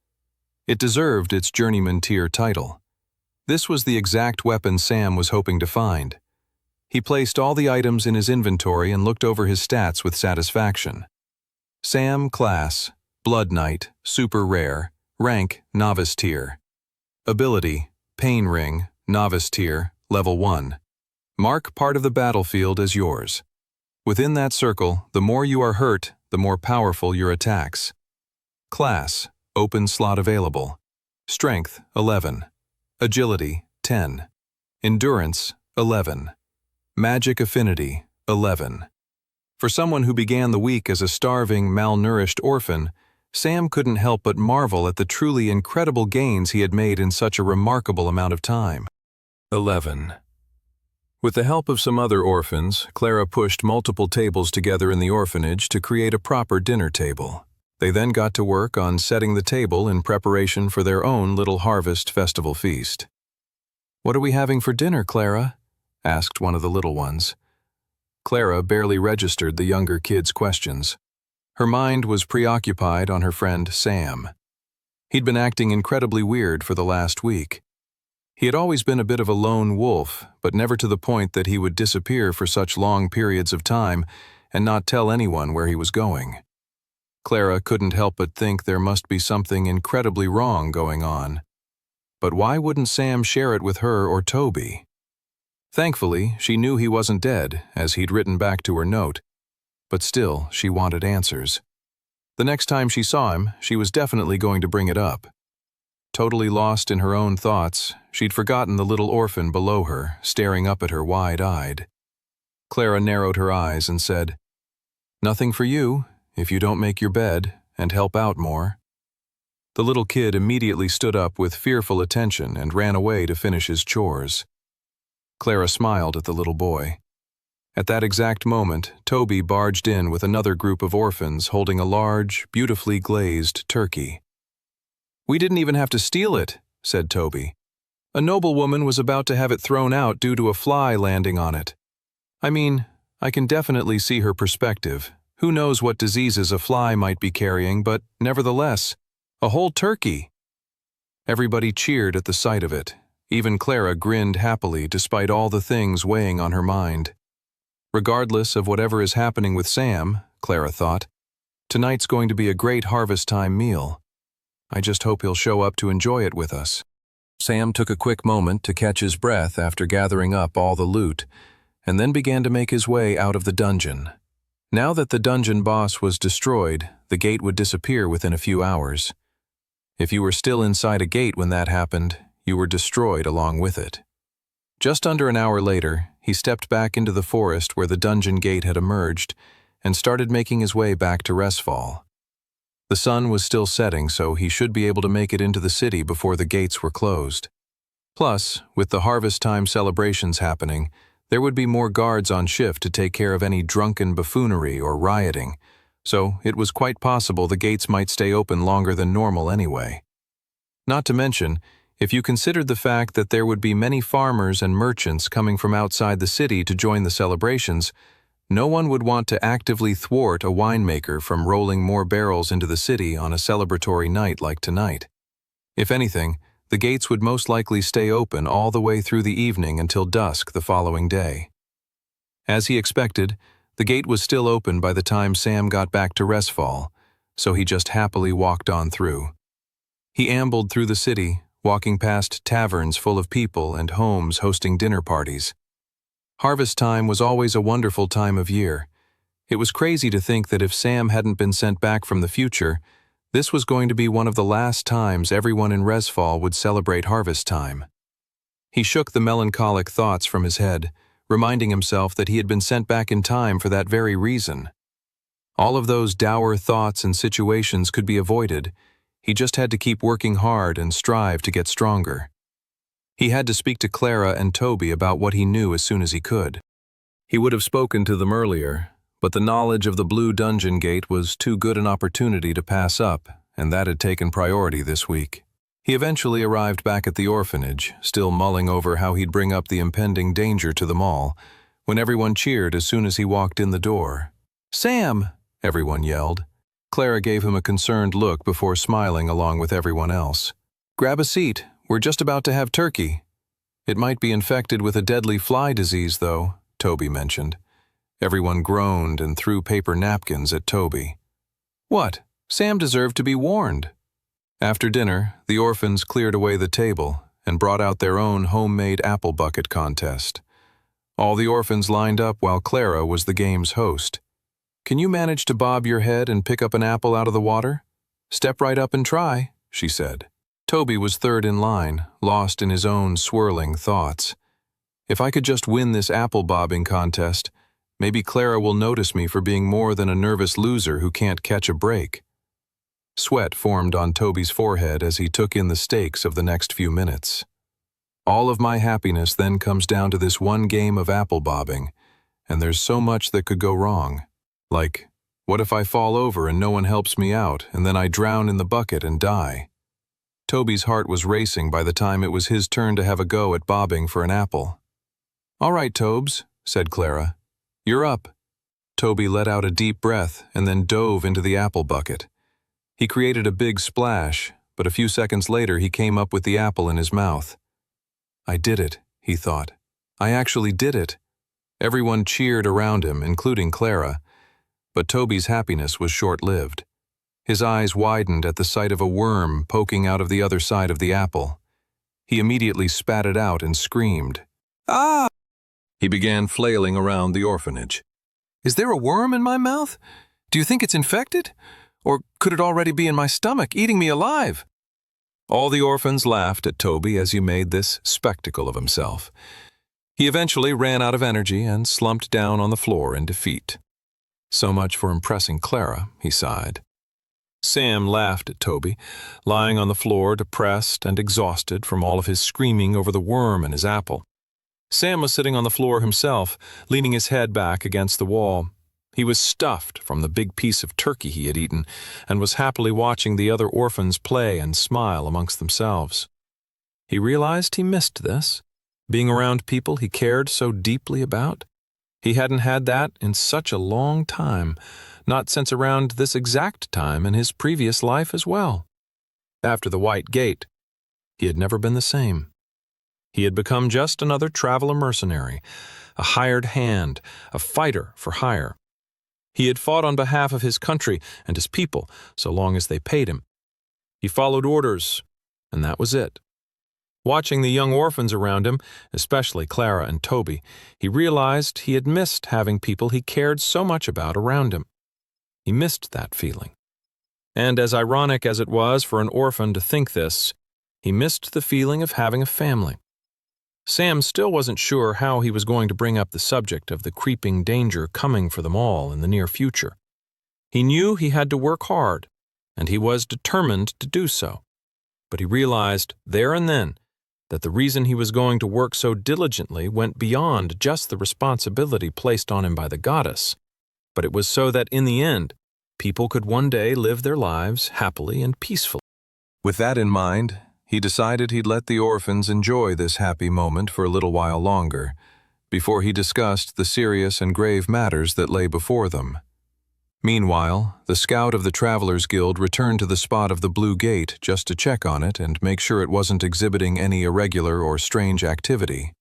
It deserved its journeyman tier title. This was the exact weapon Sam was hoping to find. He placed all the items in his inventory and looked over his stats with satisfaction. Sam class, Blood Knight, super rare. Rank, novice tier. Ability, Pain Ring, novice tier, level 1. Mark part of the battlefield as yours. Within that circle, the more you are hurt, the more powerful your attacks. Class, open slot available. Strength, 11. Agility, 10. Endurance, 11. Magic affinity, 11. For someone who began the week as a starving, malnourished orphan, Sam couldn't help but marvel at the truly incredible gains he had made in such a remarkable amount of time. 11. With the help of some other orphans, Clara pushed multiple tables together in the orphanage to create a proper dinner table. They then got to work on setting the table in preparation for their own little harvest festival feast. "What are we having for dinner, Clara?" asked one of the little ones. Clara barely registered the younger kid's questions. Her mind was preoccupied on her friend Sam. He'd been acting incredibly weird for the last week. He had always been a bit of a lone wolf, but never to the point that he would disappear for such long periods of time and not tell anyone where he was going. Clara couldn't help but think there must be something incredibly wrong going on. But why wouldn't Sam share it with her or Toby? Thankfully, she knew he wasn't dead, as he'd written back to her note. But still, she wanted answers. The next time she saw him, she was definitely going to bring it up. Totally lost in her own thoughts, she'd forgotten the little orphan below her, staring up at her wide-eyed. Clara narrowed her eyes and said, "Nothing for you, if you don't make your bed and help out more." The little kid immediately stood up with fearful attention and ran away to finish his chores. Clara smiled at the little boy. At that exact moment, Toby barged in with another group of orphans holding a large, beautifully glazed turkey. "We didn't even have to steal it," said Toby. "A noblewoman was about to have it thrown out due to a fly landing on it. I mean, I can definitely see her perspective. Who knows what diseases a fly might be carrying, but nevertheless, a whole turkey." Everybody cheered at the sight of it. Even Clara grinned happily despite all the things weighing on her mind. Regardless of whatever is happening with Sam, Clara thought, tonight's going to be a great harvest time meal. I just hope he'll show up to enjoy it with us. Sam took a quick moment to catch his breath after gathering up all the loot, and then began to make his way out of the dungeon. Now that the dungeon boss was destroyed, the gate would disappear within a few hours. If you were still inside a gate when that happened, you were destroyed along with it. Just under an hour later, he stepped back into the forest where the dungeon gate had emerged and started making his way back to Resfall. The sun was still setting, so he should be able to make it into the city before the gates were closed. Plus, with the harvest time celebrations happening, there would be more guards on shift to take care of any drunken buffoonery or rioting, so it was quite possible the gates might stay open longer than normal anyway. Not to mention, if you considered the fact that there would be many farmers and merchants coming from outside the city to join the celebrations, no one would want to actively thwart a winemaker from rolling more barrels into the city on a celebratory night like tonight. If anything, the gates would most likely stay open all the way through the evening until dusk the following day. As he expected, the gate was still open by the time Sam got back to Resfall, so he just happily walked on through. He ambled through the city, walking past taverns full of people and homes hosting dinner parties. Harvest time was always a wonderful time of year. It was crazy to think that if Sam hadn't been sent back from the future, this was going to be one of the last times everyone in Resfall would celebrate harvest time. He shook the melancholic thoughts from his head, reminding himself that he had been sent back in time for that very reason. All of those dour thoughts and situations could be avoided. He just had to keep working hard and strive to get stronger. He had to speak to Clara and Toby about what he knew as soon as he could. He would have spoken to them earlier, but the knowledge of the Blue Dungeon Gate was too good an opportunity to pass up, and that had taken priority this week. He eventually arrived back at the orphanage, still mulling over how he'd bring up the impending danger to them all, when everyone cheered as soon as he walked in the door. "Sam!" everyone yelled. Clara gave him a concerned look before smiling along with everyone else. "Grab a seat. We're just about to have turkey." "It might be infected with a deadly fly disease, though," Toby mentioned. Everyone groaned and threw paper napkins at Toby. "What? Sam deserved to be warned. After dinner, the orphans cleared away the table and brought out their own homemade apple bucket contest. All the orphans lined up while Clara was the game's host. "Can you manage to bob your head and pick up an apple out of the water? Step right up and try," she said. Toby was third in line, lost in his own swirling thoughts. If I could just win this apple bobbing contest, maybe Clara will notice me for being more than a nervous loser who can't catch a break. Sweat formed on Toby's forehead as he took in the stakes of the next few minutes. All of my happiness then comes down to this one game of apple bobbing, and there's so much that could go wrong. Like, what if I fall over and no one helps me out, and then I drown in the bucket and die? Toby's heart was racing by the time it was his turn to have a go at bobbing for an apple. "All right, Tobes," said Clara. "You're up." Toby let out a deep breath and then dove into the apple bucket. He created a big splash, but a few seconds later he came up with the apple in his mouth. "I did it," he thought. "I actually did it." Everyone cheered around him, including Clara, but Toby's happiness was short-lived. His eyes widened at the sight of a worm poking out of the other side of the apple. He immediately spat it out and screamed. "Ah!" He began flailing around the orphanage. "Is there a worm in my mouth? Do you think it's infected? Or could it already be in my stomach, eating me alive?" All the orphans laughed at Toby as he made this spectacle of himself. He eventually ran out of energy and slumped down on the floor in defeat. "So much for impressing Clara," he sighed. Sam laughed at Toby, lying on the floor depressed and exhausted from all of his screaming over the worm and his apple. Sam was sitting on the floor himself, leaning his head back against the wall. He was stuffed from the big piece of turkey he had eaten, and was happily watching the other orphans play and smile amongst themselves. He realized he missed this, being around people he cared so deeply about. He hadn't had that in such a long time, not since around this exact time in his previous life as well. After the White Gate, he had never been the same. He had become just another traveler mercenary, a hired hand, a fighter for hire. He had fought on behalf of his country and his people so long as they paid him. He followed orders, and that was it. Watching the young orphans around him, especially Clara and Toby, he realized he had missed having people he cared so much about around him. He missed that feeling. And as ironic as it was for an orphan to think this, he missed the feeling of having a family. Sam still wasn't sure how he was going to bring up the subject of the creeping danger coming for them all in the near future. He knew he had to work hard, and he was determined to do so. But he realized there and then that the reason he was going to work so diligently went beyond just the responsibility placed on him by the goddess, but it was so that in the end, people could one day live their lives happily and peacefully. With that in mind, he decided he'd let the orphans enjoy this happy moment for a little while longer, before he discussed the serious and grave matters that lay before them. Meanwhile, the scout of the Travelers Guild returned to the spot of the Blue Gate just to check on it and make sure it wasn't exhibiting any irregular or strange activity.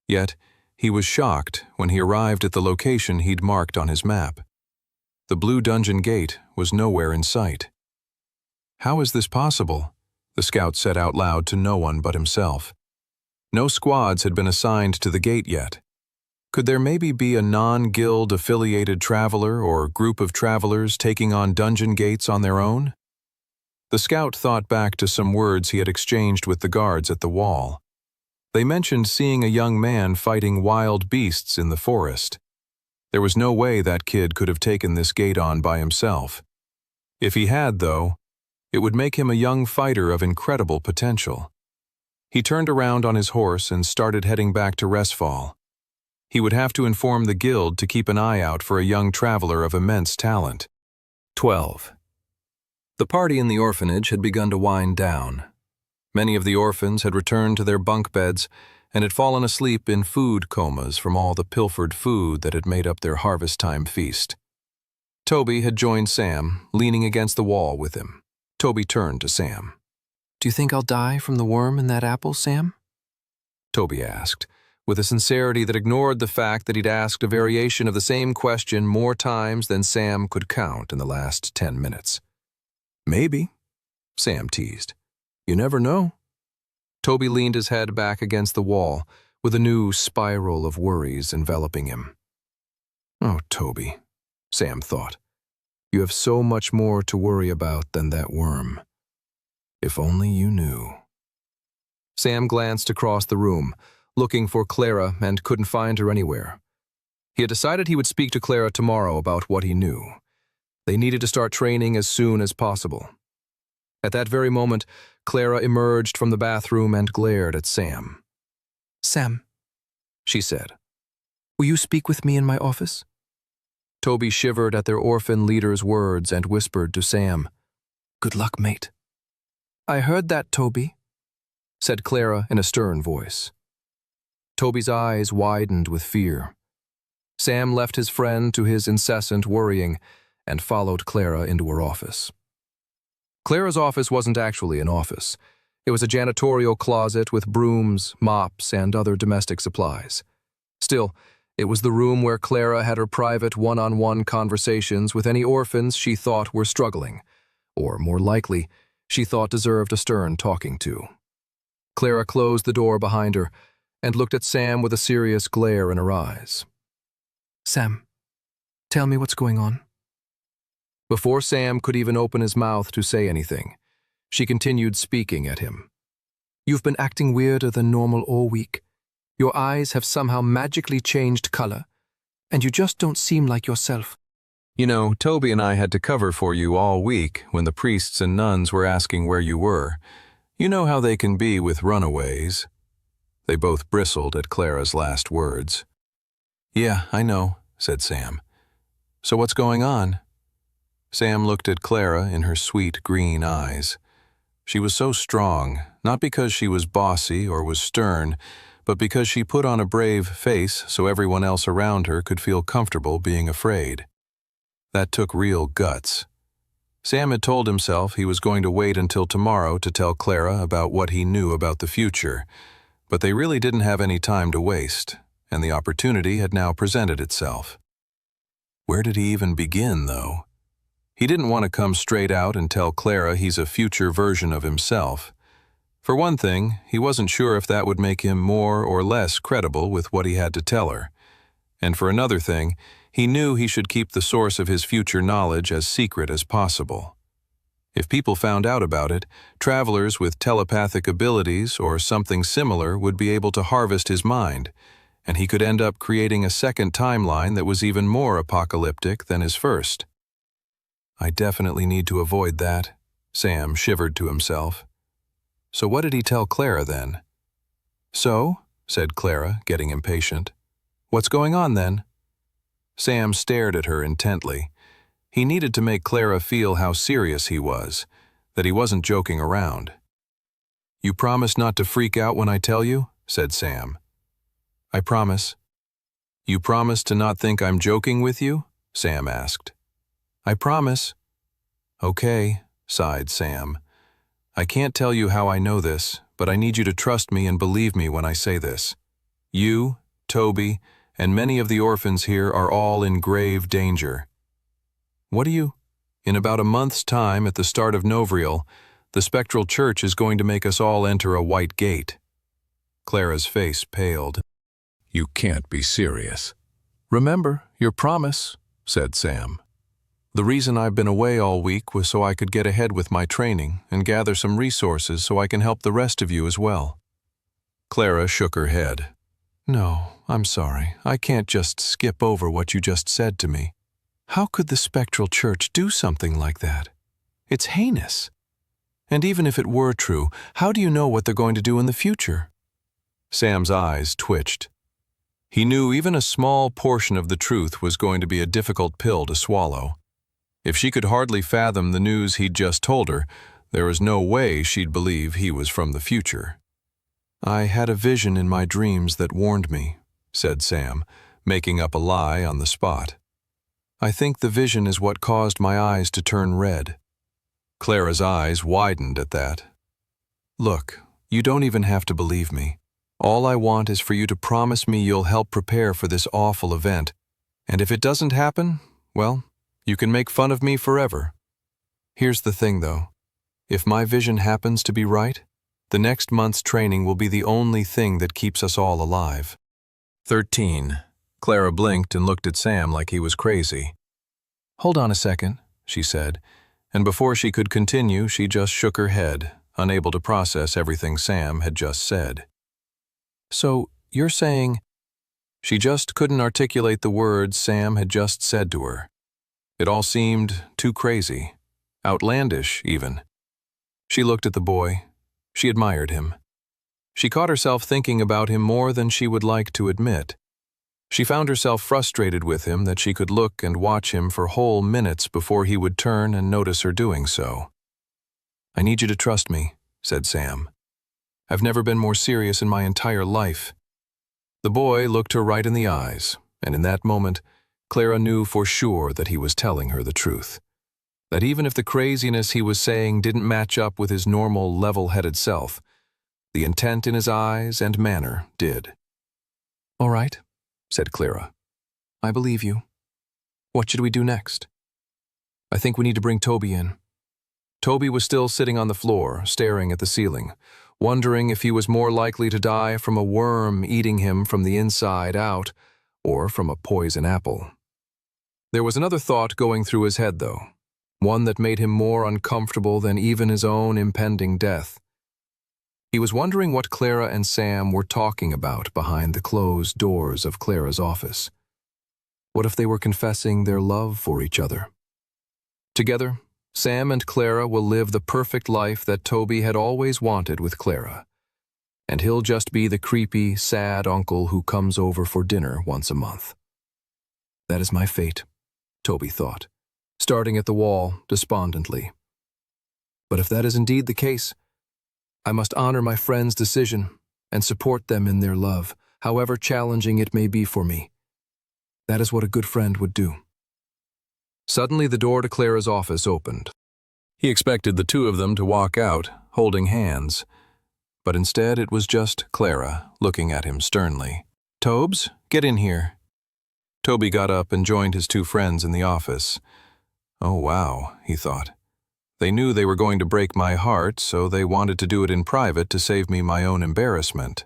Yet, he was shocked when he arrived at the location he'd marked on his map. The Blue Dungeon Gate was nowhere in sight. "How is this possible?" the scout said out loud to no one but himself. No squads had been assigned to the gate yet. Could there maybe be a non-guild affiliated traveler or group of travelers taking on dungeon gates on their own? The scout thought back to some words he had exchanged with the guards at the wall. They mentioned seeing a young man fighting wild beasts in the forest. There was no way that kid could have taken this gate on by himself. If he had, though, it would make him a young fighter of incredible potential. He turned around on his horse and started heading back to Resfall. He would have to inform the guild to keep an eye out for a young traveler of immense talent. 12. The party in the orphanage had begun to wind down. Many of the orphans had returned to their bunk beds and had fallen asleep in food comas from all the pilfered food that had made up their harvest-time feast. Toby had joined Sam, leaning against the wall with him. Toby turned to Sam. "Do you think I'll die from the worm in that apple, Sam?" Toby asked, with a sincerity that ignored the fact that he'd asked a variation of the same question more times than Sam could count in the last 10 minutes. Maybe, Sam teased. You never know. Toby leaned his head back against the wall, with a new spiral of worries enveloping him. Oh, Toby, Sam thought. You have so much more to worry about than that worm. If only you knew. Sam glanced across the room, looking for Clara, and couldn't find her anywhere. He had decided he would speak to Clara tomorrow about what he knew. They needed to start training as soon as possible. At that very moment, Clara emerged from the bathroom and glared at Sam. "Sam," she said, "will you speak with me in my office?" Toby shivered at their orphan leader's words and whispered to Sam, "Good luck, mate." "I heard that, Toby," said Clara in a stern voice. Toby's eyes widened with fear. Sam left his friend to his incessant worrying and followed Clara into her office. Clara's office wasn't actually an office. It was a janitorial closet with brooms, mops, and other domestic supplies. Still, it was the room where Clara had her private one-on-one conversations with any orphans she thought were struggling, or more likely, she thought deserved a stern talking to. Clara closed the door behind her and looked at Sam with a serious glare in her eyes. "Sam, tell me what's going on." Before Sam could even open his mouth to say anything, she continued speaking at him. "You've been acting weirder than normal all week. Your eyes have somehow magically changed color, and you just don't seem like yourself." You know, Toby and I had to cover for you all week when the priests and nuns were asking where you were. You know how they can be with runaways. They both bristled at Clara's last words. "Yeah, I know," said Sam. "So what's going on?" Sam looked at Clara in her sweet green eyes. She was so strong, not because she was bossy or was stern, but because she put on a brave face so everyone else around her could feel comfortable being afraid. That took real guts. Sam had told himself he was going to wait until tomorrow to tell Clara about what he knew about the future, but they really didn't have any time to waste, and the opportunity had now presented itself. Where did he even begin, though? He didn't want to come straight out and tell Clara he's a future version of himself. For one thing, he wasn't sure if that would make him more or less credible with what he had to tell her. And for another thing, he knew he should keep the source of his future knowledge as secret as possible. If people found out about it, travelers with telepathic abilities or something similar would be able to harvest his mind, and he could end up creating a second timeline that was even more apocalyptic than his first. I definitely need to avoid that, Sam shivered to himself. So what did he tell Clara then? "So," said Clara, getting impatient. "What's going on then?" Sam stared at her intently. He needed to make Clara feel how serious he was, that he wasn't joking around. "You promise not to freak out when I tell you?" said Sam. "I promise." "You promise to not think I'm joking with you?" Sam asked. "I promise." "Okay," sighed Sam. "I can't tell you how I know this, but I need you to trust me and believe me when I say this. You, Toby, and many of the orphans here are all in grave danger." "What do you—" "In about a month's time at the start of Novriel, the spectral church is going to make us all enter a white gate." Clara's face paled. "You can't be serious." "Remember your promise," said Sam. "The reason I've been away all week was so I could get ahead with my training and gather some resources so I can help the rest of you as well." Clara shook her head. "No, I'm sorry. I can't just skip over what you just said to me. How could the spectral church do something like that? It's heinous. And even if it were true, how do you know what they're going to do in the future?" Sam's eyes twitched. He knew even a small portion of the truth was going to be a difficult pill to swallow. If she could hardly fathom the news he'd just told her, there was no way she'd believe he was from the future. "I had a vision in my dreams that warned me," said Sam, making up a lie on the spot. "I think the vision is what caused my eyes to turn red." Clara's eyes widened at that. "Look, you don't even have to believe me. All I want is for you to promise me you'll help prepare for this awful event, and if it doesn't happen, well, you can make fun of me forever." Here's the thing, though. If my vision happens to be right, the next month's training will be the only thing that keeps us all alive. 13. Clara blinked and looked at Sam like he was crazy. Hold on a second, she said, and before she could continue, she just shook her head, unable to process everything Sam had just said. So, you're saying... She just couldn't articulate the words Sam had just said to her. It all seemed too crazy, outlandish even. She looked at the boy. She admired him. She caught herself thinking about him more than she would like to admit. She found herself frustrated with him that she could look and watch him for whole minutes before he would turn and notice her doing so. I need you to trust me, said Sam. I've never been more serious in my entire life. The boy looked her right in the eyes, and in that moment, Clara knew for sure that he was telling her the truth. That even if the craziness he was saying didn't match up with his normal, level-headed self, the intent in his eyes and manner did. All right, said Clara. I believe you. What should we do next? I think we need to bring Toby in. Toby was still sitting on the floor, staring at the ceiling, wondering if he was more likely to die from a worm eating him from the inside out or from a poison apple. There was another thought going through his head, though, one that made him more uncomfortable than even his own impending death. He was wondering what Clara and Sam were talking about behind the closed doors of Clara's office. What if they were confessing their love for each other? Together, Sam and Clara will live the perfect life that Toby had always wanted with Clara, and he'll just be the creepy, sad uncle who comes over for dinner once a month. That is my fate, Toby thought, starting at the wall despondently. But if that is indeed the case, I must honor my friend's decision and support them in their love, however challenging it may be for me. That is what a good friend would do. Suddenly the door to Clara's office opened. He expected the two of them to walk out, holding hands, but instead it was just Clara looking at him sternly. Tobes, get in here. Toby got up and joined his two friends in the office. Oh wow, he thought. They knew they were going to break my heart, so they wanted to do it in private to save me my own embarrassment.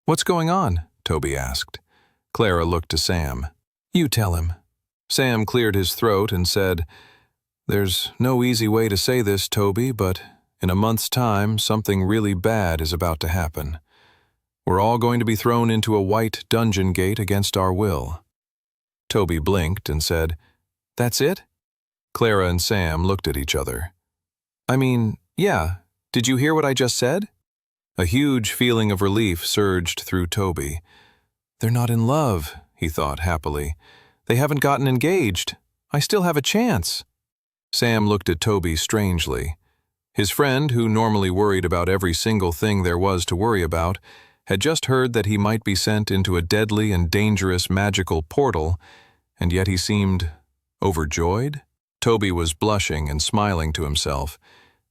What's going on? Toby asked. Clara looked to Sam. You tell him. Sam cleared his throat and said, There's no easy way to say this, Toby, but in a month's time, something really bad is about to happen. We're all going to be thrown into a white dungeon gate against our will. Toby blinked and said, That's it? Clara and Sam looked at each other. I mean, yeah, did you hear what I just said? A huge feeling of relief surged through Toby. They're not in love, he thought happily. They haven't gotten engaged. I still have a chance. Sam looked at Toby strangely. His friend, who normally worried about every single thing there was to worry about, had just heard that he might be sent into a deadly and dangerous magical portal, and yet he seemed overjoyed. Toby was blushing and smiling to himself.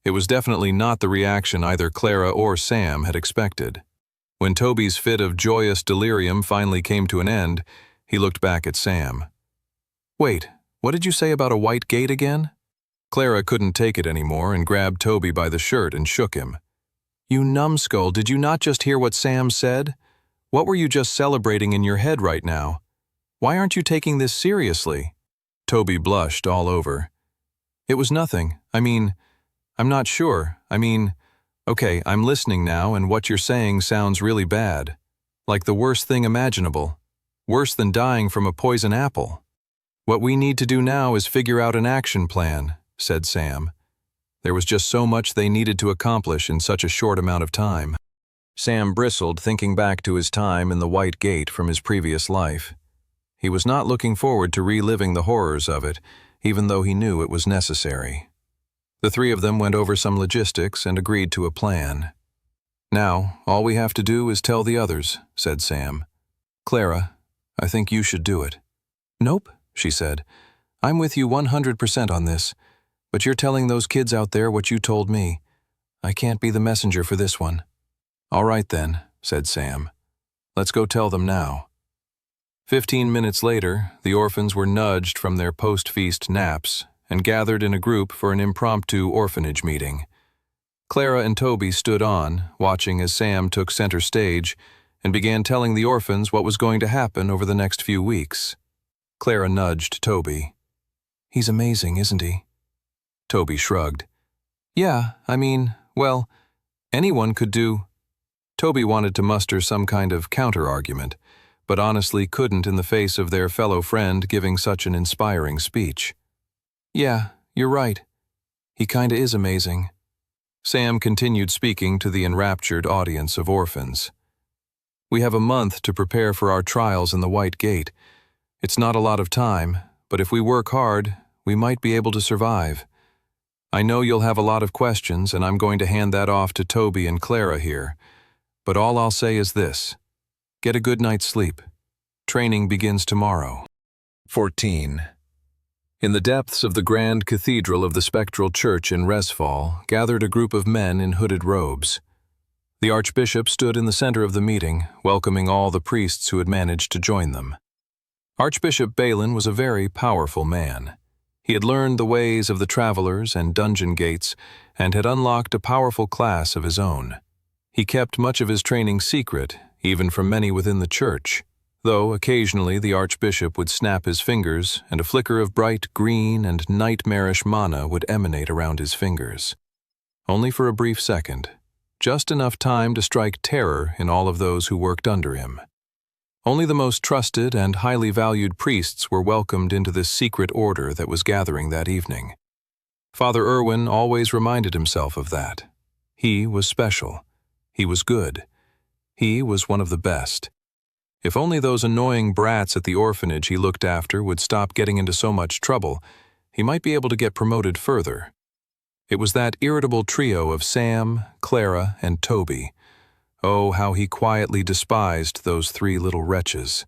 It was definitely not the reaction either Clara or Sam had expected. When Toby's fit of joyous delirium finally came to an end, he looked back at Sam. Wait, what did you say about a white gate again? Clara couldn't take it anymore and grabbed Toby by the shirt and shook him. You numbskull, did you not just hear what Sam said? What were you just celebrating in your head right now? Why aren't you taking this seriously? Toby blushed all over. It was nothing. I'm not sure. Okay, I'm listening now, and what you're saying sounds really bad. Like the worst thing imaginable. Worse than dying from a poison apple. What we need to do now is figure out an action plan, said Sam. There was just so much they needed to accomplish in such a short amount of time. Sam bristled, thinking back to his time in the White Gate from his previous life. He was not looking forward to reliving the horrors of it, even though he knew it was necessary. The three of them went over some logistics and agreed to a plan. Now, all we have to do is tell the others, said Sam. Clara, I think you should do it. Nope, she said. I'm with you 100% on this, but you're telling those kids out there what you told me. I can't be the messenger for this one. All right then, said Sam. Let's go tell them now. 15 minutes later, the orphans were nudged from their post-feast naps and gathered in a group for an impromptu orphanage meeting. Clara and Toby stood on, watching as Sam took center stage and began telling the orphans what was going to happen over the next few weeks. Clara nudged Toby. "He's amazing, isn't he?" Toby shrugged. "Yeah, well, anyone could do—" Toby wanted to muster some kind of counter-argument, but honestly couldn't in the face of their fellow friend giving such an inspiring speech. "Yeah, you're right. He kinda is amazing." Sam continued speaking to the enraptured audience of orphans. "We have a month to prepare for our trials in the White Gate. It's not a lot of time, but if we work hard, we might be able to survive. I know you'll have a lot of questions, and I'm going to hand that off to Toby and Clara here. But all I'll say is this: get a good night's sleep. Training begins tomorrow." 14. In the depths of the grand cathedral of the Spectral Church in Resfall gathered a group of men in hooded robes. The Archbishop stood in the center of the meeting, welcoming all the priests who had managed to join them. Archbishop Balin was a very powerful man. He had learned the ways of the travelers and dungeon gates and had unlocked a powerful class of his own. He kept much of his training secret, even from many within the church, though occasionally the Archbishop would snap his fingers and a flicker of bright green and nightmarish mana would emanate around his fingers. Only for a brief second, just enough time to strike terror in all of those who worked under him. Only the most trusted and highly valued priests were welcomed into this secret order that was gathering that evening. Father Irwin always reminded himself of that. He was special. He was good. He was one of the best. If only those annoying brats at the orphanage he looked after would stop getting into so much trouble, he might be able to get promoted further. It was that irritable trio of Sam, Clara, and Toby. Oh, how he quietly despised those three little wretches.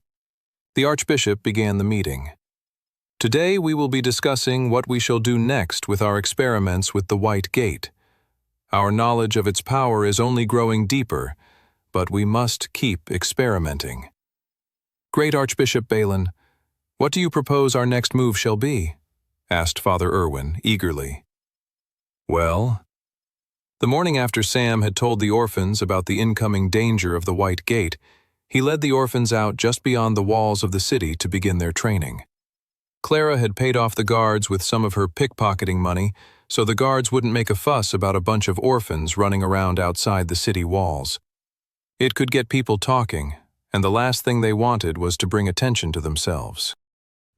The Archbishop began the meeting. "Today we will be discussing what we shall do next with our experiments with the White Gate. Our knowledge of its power is only growing deeper, but we must keep experimenting." "Great Archbishop Balin, what do you propose our next move shall be?" asked Father Irwin eagerly. "Well," the morning after Sam had told the orphans about the incoming danger of the White Gate, he led the orphans out just beyond the walls of the city to begin their training. Clara had paid off the guards with some of her pickpocketing money, so the guards wouldn't make a fuss about a bunch of orphans running around outside the city walls. It could get people talking, and the last thing they wanted was to bring attention to themselves.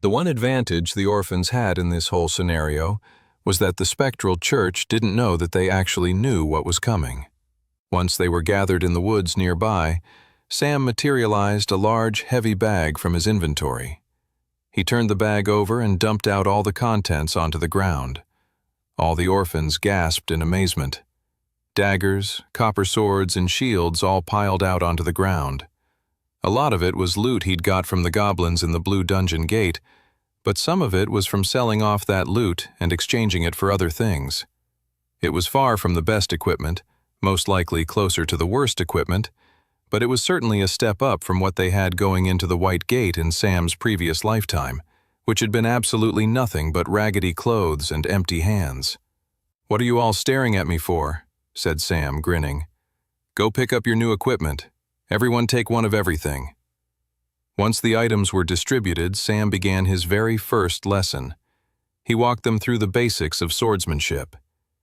The one advantage the orphans had in this whole scenario was that the Spectral Church didn't know that they actually knew what was coming. Once they were gathered in the woods nearby, Sam materialized a large, heavy bag from his inventory. He turned the bag over and dumped out all the contents onto the ground. All the orphans gasped in amazement. Daggers, copper swords, and shields all piled out onto the ground. A lot of it was loot he'd got from the goblins in the Blue Dungeon Gate, but some of it was from selling off that loot and exchanging it for other things. It was far from the best equipment, most likely closer to the worst equipment, but it was certainly a step up from what they had going into the White Gate in Sam's previous lifetime, which had been absolutely nothing but raggedy clothes and empty hands. "What are you all staring at me for?" said Sam, grinning. "Go pick up your new equipment. Everyone take one of everything." Once the items were distributed, Sam began his very first lesson. He walked them through the basics of swordsmanship: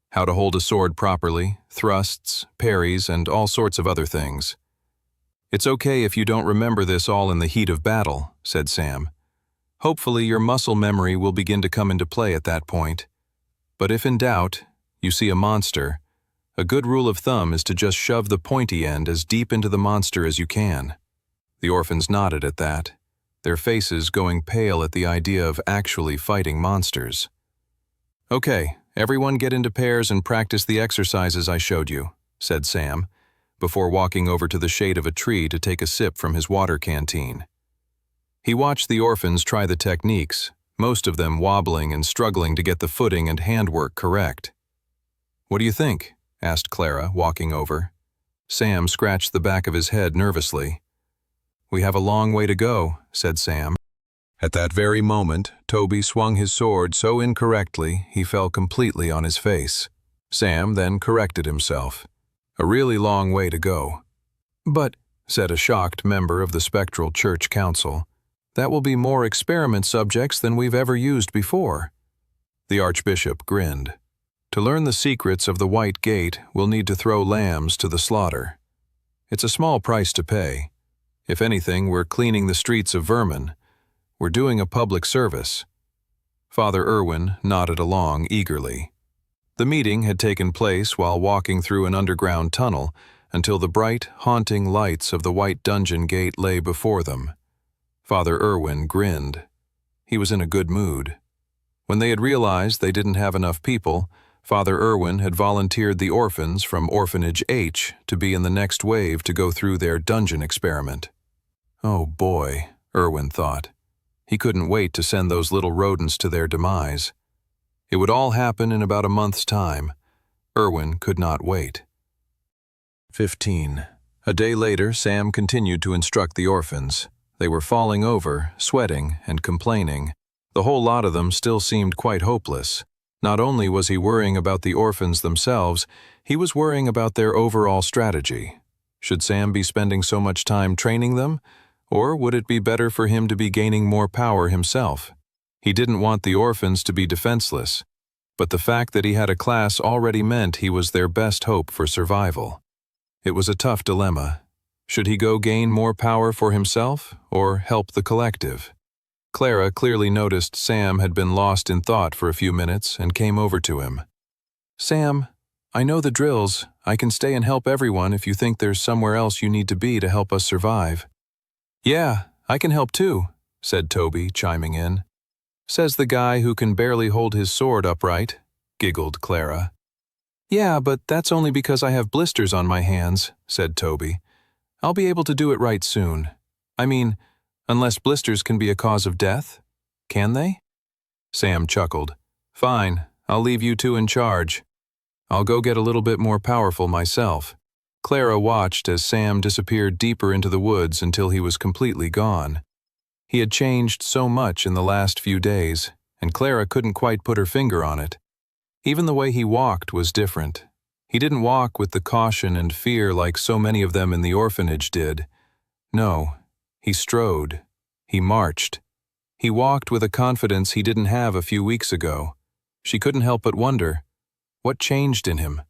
how to hold a sword properly, thrusts, parries, and all sorts of other things. "It's okay if you don't remember this all in the heat of battle," said Sam. "Hopefully your muscle memory will begin to come into play at that point. But if in doubt, you see a monster, a good rule of thumb is to just shove the pointy end as deep into the monster as you can." The orphans nodded at that, their faces going pale at the idea of actually fighting monsters. "Okay, everyone get into pairs and practice the exercises I showed you," said Sam, before walking over to the shade of a tree to take a sip from his water canteen. He watched the orphans try the techniques, most of them wobbling and struggling to get the footing and handwork correct. "What do you think?" asked Clara, walking over. Sam scratched the back of his head nervously. "We have a long way to go," said Sam. At that very moment, Toby swung his sword so incorrectly he fell completely on his face. Sam then corrected himself. A really long way to go. "But," said a shocked member of the Spectral Church Council, "that will be more experiment subjects than we've ever used before." The Archbishop grinned. "To learn the secrets of the White Gate, we'll need to throw lambs to the slaughter. It's a small price to pay. If anything, we're cleaning the streets of vermin. We're doing a public service." Father Irwin nodded along eagerly. The meeting had taken place while walking through an underground tunnel until the bright, haunting lights of the White Dungeon Gate lay before them. Father Irwin grinned. He was in a good mood. When they had realized they didn't have enough people, Father Irwin had volunteered the orphans from Orphanage H to be in the next wave to go through their dungeon experiment. Oh boy, Irwin thought. He couldn't wait to send those little rodents to their demise. It would all happen in about a month's time. Irwin could not wait. 15. A day later, Sam continued to instruct the orphans. They were falling over, sweating, and complaining. The whole lot of them still seemed quite hopeless. Not only was he worrying about the orphans themselves, he was worrying about their overall strategy. Should Sam be spending so much time training them, or would it be better for him to be gaining more power himself? He didn't want the orphans to be defenseless, but the fact that he had a class already meant he was their best hope for survival. It was a tough dilemma. Should he go gain more power for himself, or help the collective? Clara clearly noticed Sam had been lost in thought for a few minutes and came over to him. "Sam, I know the drills. I can stay and help everyone if you think there's somewhere else you need to be to help us survive." "Yeah, I can help too," said Toby, chiming in. "Says the guy who can barely hold his sword upright," giggled Clara. "Yeah, but that's only because I have blisters on my hands," said Toby. "I'll be able to do it right soon. I mean, unless blisters can be a cause of death. Can they?" Sam chuckled. "Fine, I'll leave you two in charge. I'll go get a little bit more powerful myself." Clara watched as Sam disappeared deeper into the woods until he was completely gone. He had changed so much in the last few days, and Clara couldn't quite put her finger on it. Even the way he walked was different. He didn't walk with the caution and fear like so many of them in the orphanage did. No, he strode. He marched. He walked with a confidence he didn't have a few weeks ago. She couldn't help but wonder, what changed in him?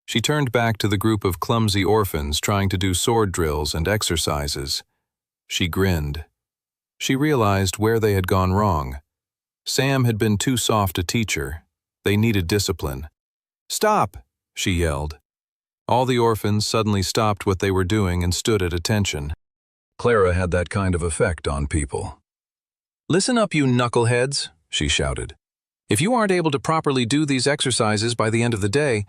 She turned back to the group of clumsy orphans trying to do sword drills and exercises. She grinned. She realized where they had gone wrong. Sam had been too soft a teacher. They needed discipline. "Stop!" she yelled. All the orphans suddenly stopped what they were doing and stood at attention. Clara had that kind of effect on people. "Listen up, you knuckleheads," she shouted. "If you aren't able to properly do these exercises by the end of the day,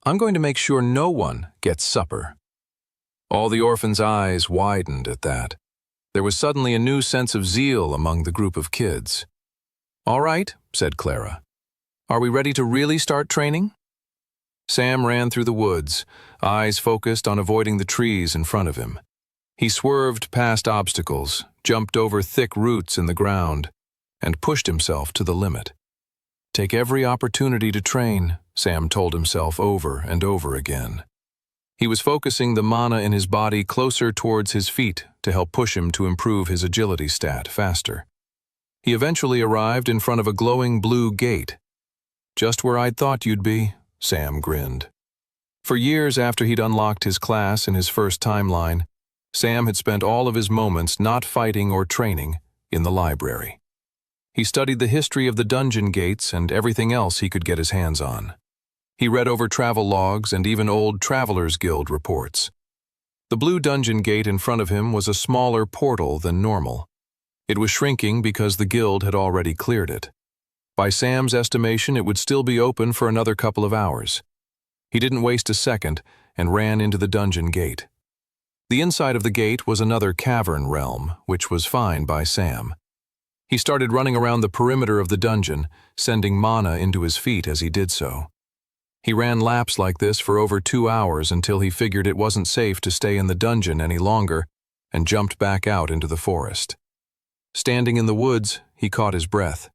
I'm going to make sure no one gets supper." All the orphans' eyes widened at that. There was suddenly a new sense of zeal among the group of kids. "All right," said Clara. "Are we ready to really start training?" Sam ran through the woods, eyes focused on avoiding the trees in front of him. He swerved past obstacles, jumped over thick roots in the ground, and pushed himself to the limit. Take every opportunity to train, Sam told himself over and over again. He was focusing the mana in his body closer towards his feet to help push him to improve his agility stat faster. He eventually arrived in front of a glowing blue gate. "Just where I'd thought you'd be," Sam grinned. For years after he'd unlocked his class in his first timeline, Sam had spent all of his moments not fighting or training in the library. He studied the history of the dungeon gates and everything else he could get his hands on. He read over travel logs and even old Travelers Guild reports. The blue dungeon gate in front of him was a smaller portal than normal. It was shrinking because the guild had already cleared it. By Sam's estimation, it would still be open for another couple of hours. He didn't waste a second and ran into the dungeon gate. The inside of the gate was another cavern realm, which was fine by Sam. He started running around the perimeter of the dungeon, sending mana into his feet as he did so. He ran laps like this for over 2 hours until he figured it wasn't safe to stay in the dungeon any longer and jumped back out into the forest. Standing in the woods, he caught his breath.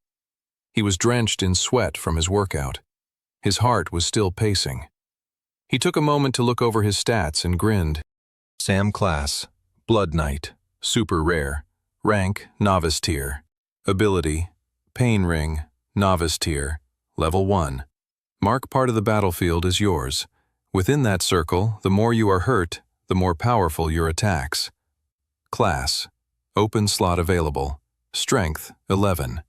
He was drenched in sweat from his workout. His heart was still pacing. He took a moment to look over his stats and grinned. Sam class, Blood Knight, super rare. Rank, Novice tier. Ability, Pain Ring, Novice tier, level 1. Mark part of the battlefield as yours. Within that circle, the more you are hurt, the more powerful your attacks. Class, open slot available. Strength, 11.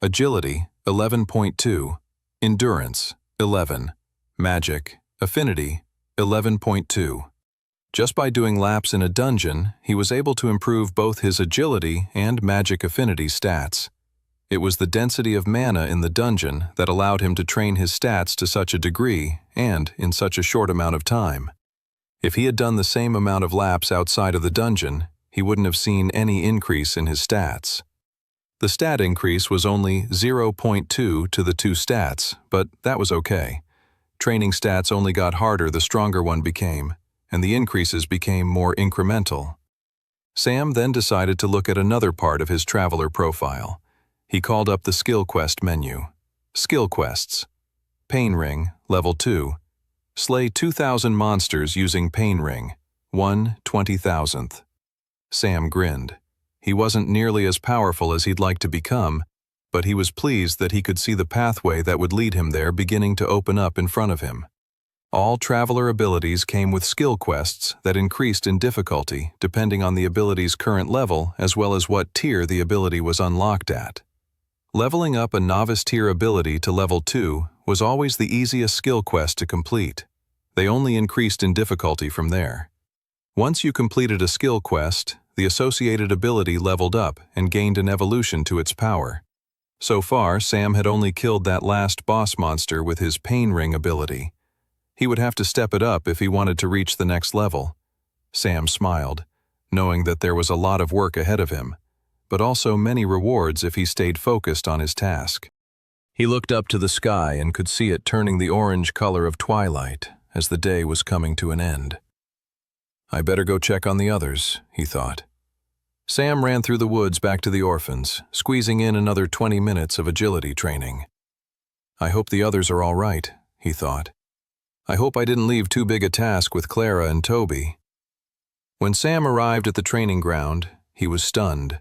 Agility, 11.2. Endurance, 11. Magic, Affinity, 11.2. Just by doing laps in a dungeon, he was able to improve both his agility and magic affinity stats. It was the density of mana in the dungeon that allowed him to train his stats to such a degree and in such a short amount of time. If he had done the same amount of laps outside of the dungeon, he wouldn't have seen any increase in his stats. The stat increase was only 0.2 to the 2 stats, but that was okay. Training stats only got harder the stronger one became, and the increases became more incremental. Sam then decided to look at another part of his traveler profile. He called up the Skill Quest menu. Skill Quests. Pain Ring, level 2. Slay 2,000 monsters using Pain Ring, 1/20,000th. Sam grinned. He wasn't nearly as powerful as he'd like to become, but he was pleased that he could see the pathway that would lead him there beginning to open up in front of him. All traveler abilities came with skill quests that increased in difficulty depending on the ability's current level as well as what tier the ability was unlocked at. Leveling up a novice tier ability to level 2 was always the easiest skill quest to complete. They only increased in difficulty from there. Once you completed a skill quest, the associated ability leveled up and gained an evolution to its power. So far, Sam had only killed that last boss monster with his Pain Ring ability. He would have to step it up if he wanted to reach the next level. Sam smiled, knowing that there was a lot of work ahead of him, but also many rewards if he stayed focused on his task. He looked up to the sky and could see it turning the orange color of twilight as the day was coming to an end. I better go check on the others, he thought. Sam ran through the woods back to the orphans, squeezing in another 20 minutes of agility training. I hope the others are all right, he thought. I hope I didn't leave too big a task with Clara and Toby. When Sam arrived at the training ground, he was stunned.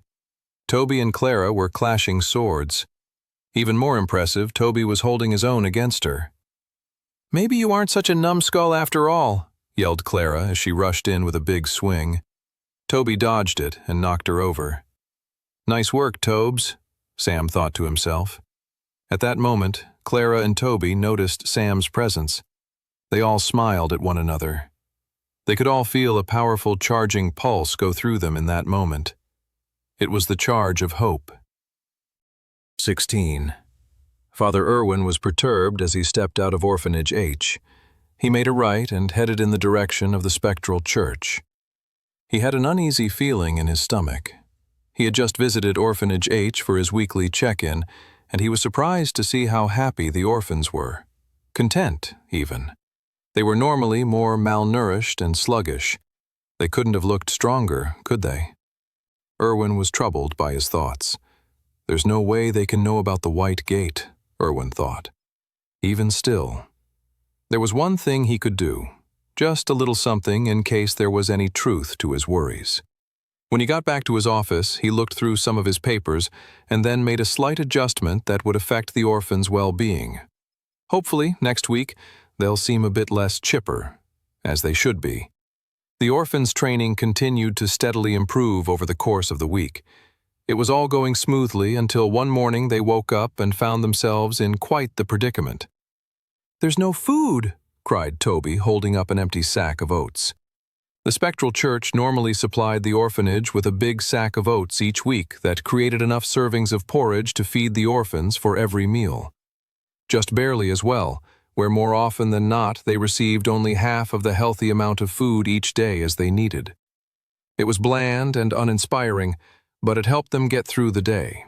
Toby and Clara were clashing swords. Even more impressive, Toby was holding his own against her. "Maybe you aren't such a numbskull after all," yelled Clara as she rushed in with a big swing. Toby dodged it and knocked her over. "Nice work, Tobes," Sam thought to himself. At that moment, Clara and Toby noticed Sam's presence. They all smiled at one another. They could all feel a powerful charging pulse go through them in that moment. It was the charge of hope. 16. Father Irwin was perturbed as he stepped out of Orphanage H. He made a right and headed in the direction of the spectral church. He had an uneasy feeling in his stomach. He had just visited Orphanage H for his weekly check-in, and he was surprised to see how happy the orphans were. Content, even. They were normally more malnourished and sluggish. They couldn't have looked stronger, could they? Irwin was troubled by his thoughts. There's no way they can know about the White Gate, Irwin thought. Even still. There was one thing he could do, just a little something in case there was any truth to his worries. When he got back to his office, he looked through some of his papers and then made a slight adjustment that would affect the orphans' well-being. Hopefully, next week, they'll seem a bit less chipper, as they should be. The orphans' training continued to steadily improve over the course of the week. It was all going smoothly until one morning they woke up and found themselves in quite the predicament. "There's no food!" cried Toby, holding up an empty sack of oats. The spectral church normally supplied the orphanage with a big sack of oats each week that created enough servings of porridge to feed the orphans for every meal. Just barely as well, where more often than not they received only half of the healthy amount of food each day as they needed. It was bland and uninspiring, but it helped them get through the day.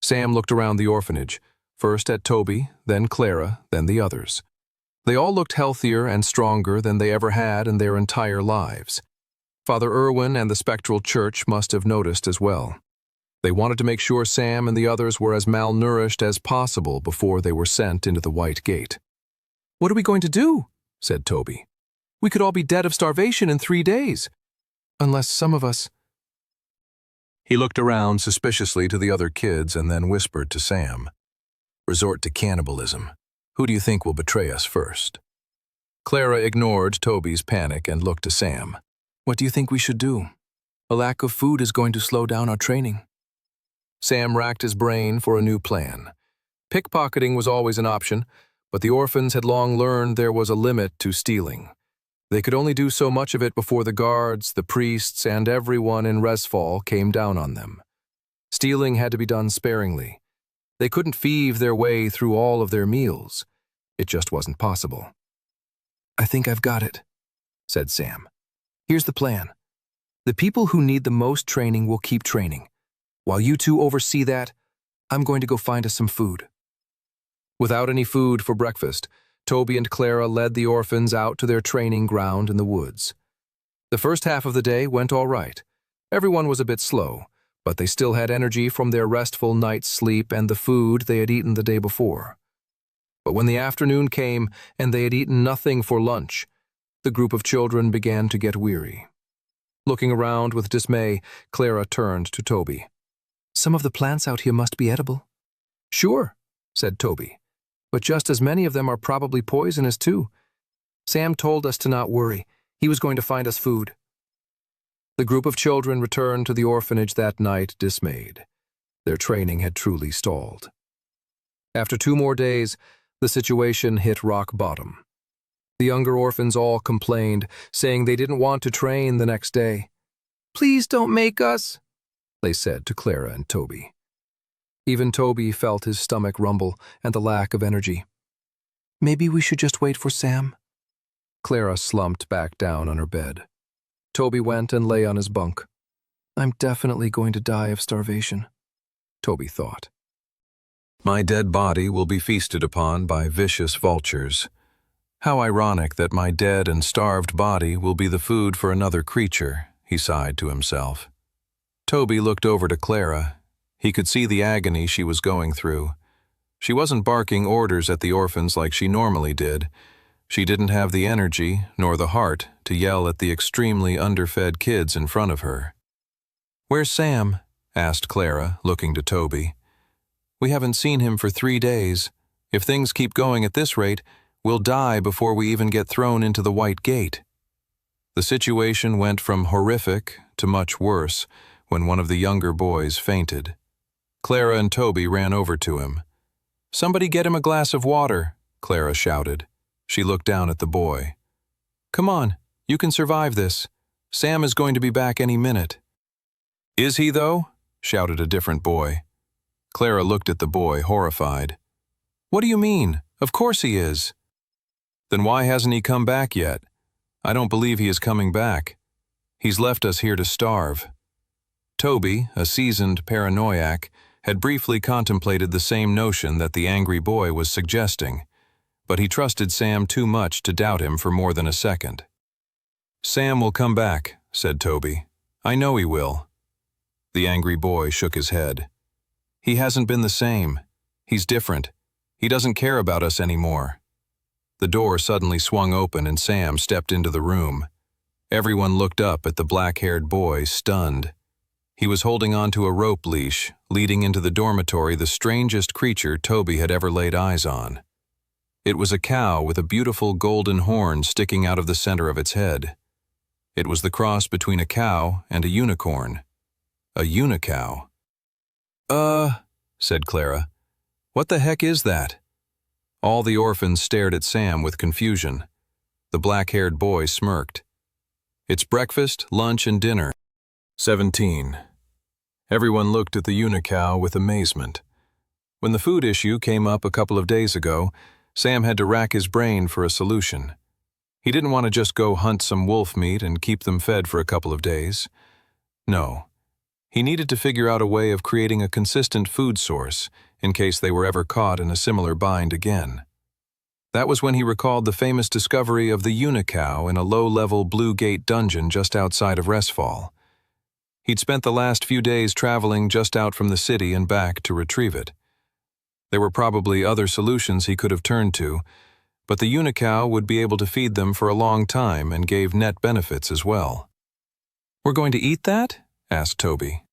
Sam looked around the orphanage, first at Toby, then Clara, then the others. They all looked healthier and stronger than they ever had in their entire lives. Father Irwin and the spectral church must have noticed as well. They wanted to make sure Sam and the others were as malnourished as possible before they were sent into the White Gate. "What are we going to do?" said Toby. "We could all be dead of starvation in 3 days. Unless some of us—" He looked around suspiciously to the other kids and then whispered to Sam, "Resort to cannibalism. Who do you think will betray us first?" Clara ignored Toby's panic and looked to Sam. "What do you think we should do? A lack of food is going to slow down our training." Sam racked his brain for a new plan. Pickpocketing was always an option, but the orphans had long learned there was a limit to stealing. They could only do so much of it before the guards, the priests, and everyone in Resfall came down on them. Stealing had to be done sparingly. They couldn't thieve their way through all of their meals. It just wasn't possible. "I think I've got it," said Sam. "Here's the plan. The people who need the most training will keep training. While you two oversee that, I'm going to go find us some food." Without any food for breakfast, Toby and Clara led the orphans out to their training ground in the woods. The first half of the day went all right. Everyone was a bit slow, but they still had energy from their restful night's sleep and the food they had eaten the day before. But when the afternoon came and they had eaten nothing for lunch, the group of children began to get weary. Looking around with dismay, Clara turned to Toby. "Some of the plants out here must be edible." "Sure," said Toby, "but just as many of them are probably poisonous too. Sam told us to not worry. He was going to find us food." The group of children returned to the orphanage that night dismayed. Their training had truly stalled. After 2 more days, the situation hit rock bottom. The younger orphans all complained, saying they didn't want to train the next day. "Please don't make us," they said to Clara and Toby. Even Toby felt his stomach rumble and the lack of energy. "Maybe we should just wait for Sam?" Clara slumped back down on her bed. Toby went and lay on his bunk. "I'm definitely going to die of starvation," Toby thought. "My dead body will be feasted upon by vicious vultures. How ironic that my dead and starved body will be the food for another creature," he sighed to himself. Toby looked over to Clara. He could see the agony she was going through. She wasn't barking orders at the orphans like she normally did. She didn't have the energy, nor the heart, to yell at the extremely underfed kids in front of her. "Where's Sam?" asked Clara, looking to Toby. "We haven't seen him for 3 days. If things keep going at this rate, we'll die before we even get thrown into the White Gate." The situation went from horrific to much worse when one of the younger boys fainted. Clara and Toby ran over to him. "Somebody get him a glass of water," Clara shouted. She looked down at the boy. "Come on, you can survive this. Sam is going to be back any minute." "Is he, though?" shouted a different boy. Clara looked at the boy, horrified. "What do you mean? Of course he is." "Then why hasn't he come back yet? I don't believe he is coming back. He's left us here to starve." Toby, a seasoned paranoiac, had briefly contemplated the same notion that the angry boy was suggesting, but he trusted Sam too much to doubt him for more than a second. "Sam will come back," said Toby. "I know he will." The angry boy shook his head. "He hasn't been the same. He's different. He doesn't care about us anymore." The door suddenly swung open and Sam stepped into the room. Everyone looked up at the black-haired boy, stunned. He was holding onto a rope leash, leading into the dormitory the strangest creature Toby had ever laid eyes on. It was a cow with a beautiful golden horn sticking out of the center of its head. It was the cross between a cow and a unicorn. A unicow. Said Clara. "What the heck is that?" All the orphans stared at Sam with confusion. The black-haired boy smirked. "It's breakfast, lunch, and dinner." 17. Everyone looked at the unicow with amazement. When the food issue came up a couple of days ago, Sam had to rack his brain for a solution. He didn't want to just go hunt some wolf meat and keep them fed for a couple of days. No. He needed to figure out a way of creating a consistent food source in case they were ever caught in a similar bind again. That was when he recalled the famous discovery of the unicow in a low-level Blue Gate dungeon just outside of Resfall. He'd spent the last few days traveling just out from the city and back to retrieve it. There were probably other solutions he could have turned to, but the unicow would be able to feed them for a long time and gave net benefits as well. "We're going to eat that?" asked Toby.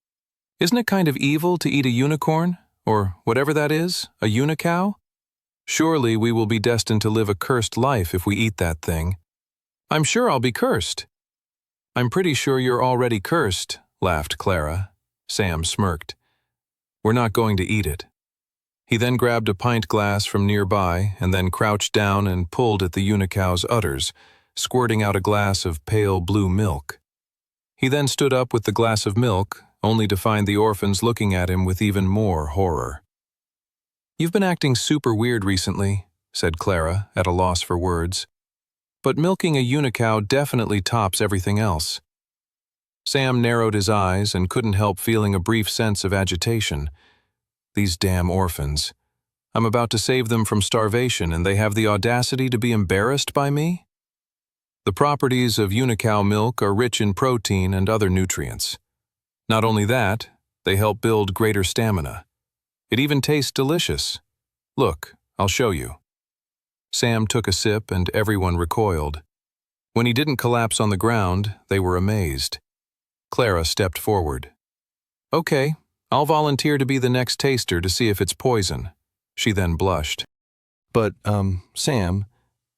"Isn't it kind of evil to eat a unicorn, or whatever that is, a unicow? Surely we will be destined to live a cursed life if we eat that thing." "I'm sure I'll be cursed." "I'm pretty sure you're already cursed," laughed Clara. Sam smirked. "We're not going to eat it." He then grabbed a pint glass from nearby and then crouched down and pulled at the unicow's udders, squirting out a glass of pale blue milk. He then stood up with the glass of milk, only to find the orphans looking at him with even more horror. "You've been acting super weird recently," said Clara, at a loss for words. "But milking a unicow definitely tops everything else." Sam narrowed his eyes and couldn't help feeling a brief sense of agitation. These damn orphans. I'm about to save them from starvation and they have the audacity to be embarrassed by me? The properties of unicow milk are rich in protein and other nutrients. Not only that, they help build greater stamina. It even tastes delicious. Look, I'll show you. Sam took a sip and everyone recoiled. When he didn't collapse on the ground, they were amazed. Clara stepped forward. "Okay, I'll volunteer to be the next taster to see if it's poison." She then blushed. "But, Sam,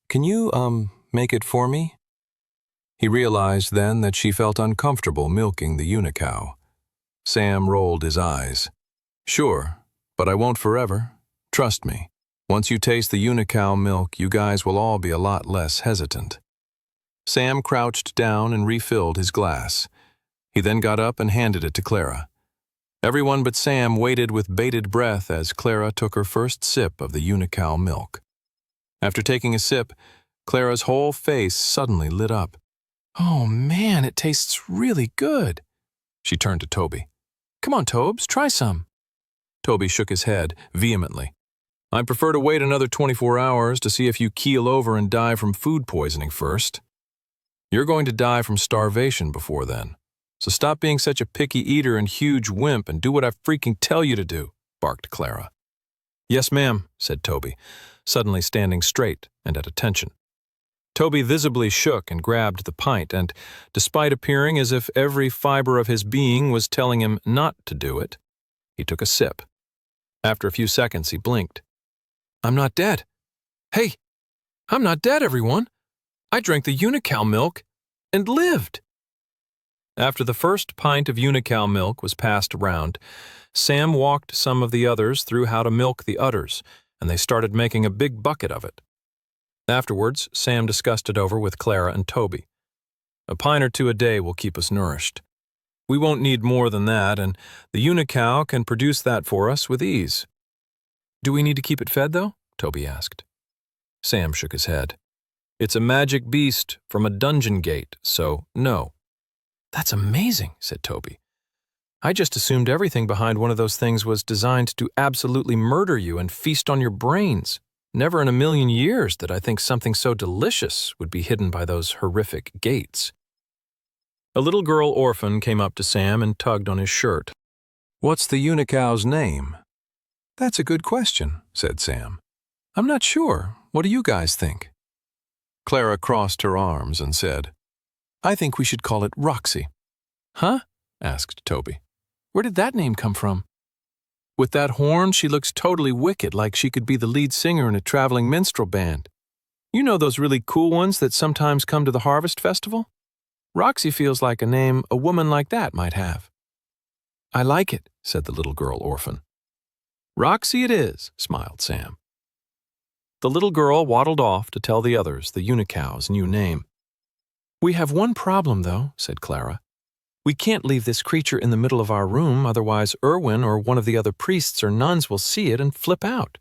can you, make it for me?" He realized then that she felt uncomfortable milking the unicow. Sam rolled his eyes. "Sure, but I won't forever. Trust me. Once you taste the unicow milk, you guys will all be a lot less hesitant." Sam crouched down and refilled his glass. He then got up and handed it to Clara. Everyone but Sam waited with bated breath as Clara took her first sip of the unicow milk. After taking a sip, Clara's whole face suddenly lit up. "Oh man, it tastes really good." She turned to Toby. "Come on, Tobes, try some." Toby shook his head vehemently. "I prefer to wait another 24 hours to see if you keel over and die from food poisoning first. You're going to die from starvation before then. So stop being such a picky eater and huge wimp and do what I freaking tell you to do," barked Clara. "Yes, ma'am," said Toby, suddenly standing straight and at attention. Toby visibly shook and grabbed the pint, and, despite appearing as if every fiber of his being was telling him not to do it, he took a sip. After a few seconds, he blinked. "I'm not dead. Hey, I'm not dead, everyone. I drank the unicow milk and lived." After the first pint of unicow milk was passed around, Sam walked some of the others through how to milk the udders, and they started making a big bucket of it. Afterwards, Sam discussed it over with Clara and Toby. "A pint or two a day will keep us nourished. We won't need more than that, and the unicow can produce that for us with ease." "Do we need to keep it fed, though?" Toby asked. Sam shook his head. "It's a magic beast from a dungeon gate, so no." "That's amazing," said Toby. "I just assumed everything behind one of those things was designed to absolutely murder you and feast on your brains. Never in a million years did I think something so delicious would be hidden by those horrific gates." A little girl orphan came up to Sam and tugged on his shirt. "What's the unicow's name?" "That's a good question," said Sam. "I'm not sure. What do you guys think?" Clara crossed her arms and said, "I think we should call it Roxy." "Huh?" asked Toby. "Where did that name come from?" "With that horn, she looks totally wicked, like she could be the lead singer in a traveling minstrel band. You know those really cool ones that sometimes come to the Harvest Festival? Roxy feels like a name a woman like that might have." "I like it," said the little girl orphan. "Roxy it is," smiled Sam. The little girl waddled off to tell the others the unicow's new name. "We have one problem, though," said Clara. "We can't leave this creature in the middle of our room, otherwise Irwin or one of the other priests or nuns will see it and flip out."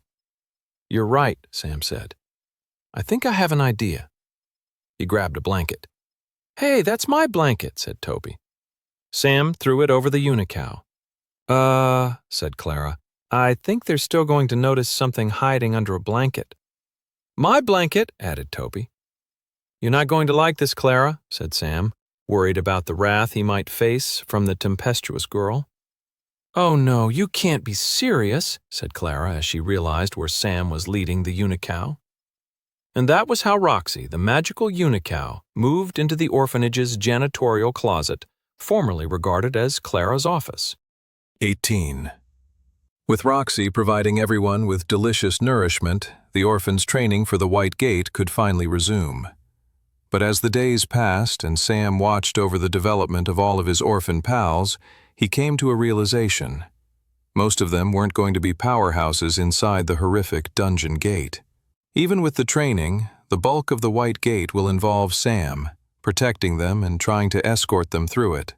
"You're right," Sam said. "I think I have an idea." He grabbed a blanket. "Hey, that's my blanket," said Toby. Sam threw it over the unicow. Said Clara. "I think they're still going to notice something hiding under a blanket." "My blanket," added Toby. "You're not going to like this, Clara," said Sam. worried about the wrath he might face from the tempestuous girl. "Oh no, you can't be serious," said Clara as she realized where Sam was leading the unicow. And that was how Roxy, the magical unicow, moved into the orphanage's janitorial closet, formerly regarded as Clara's office. 18. With Roxy providing everyone with delicious nourishment, the orphans' training for the White Gate could finally resume. But as the days passed and Sam watched over the development of all of his orphan pals, he came to a realization. Most of them weren't going to be powerhouses inside the horrific dungeon gate. Even with the training, the bulk of the White Gate will involve Sam, protecting them and trying to escort them through it.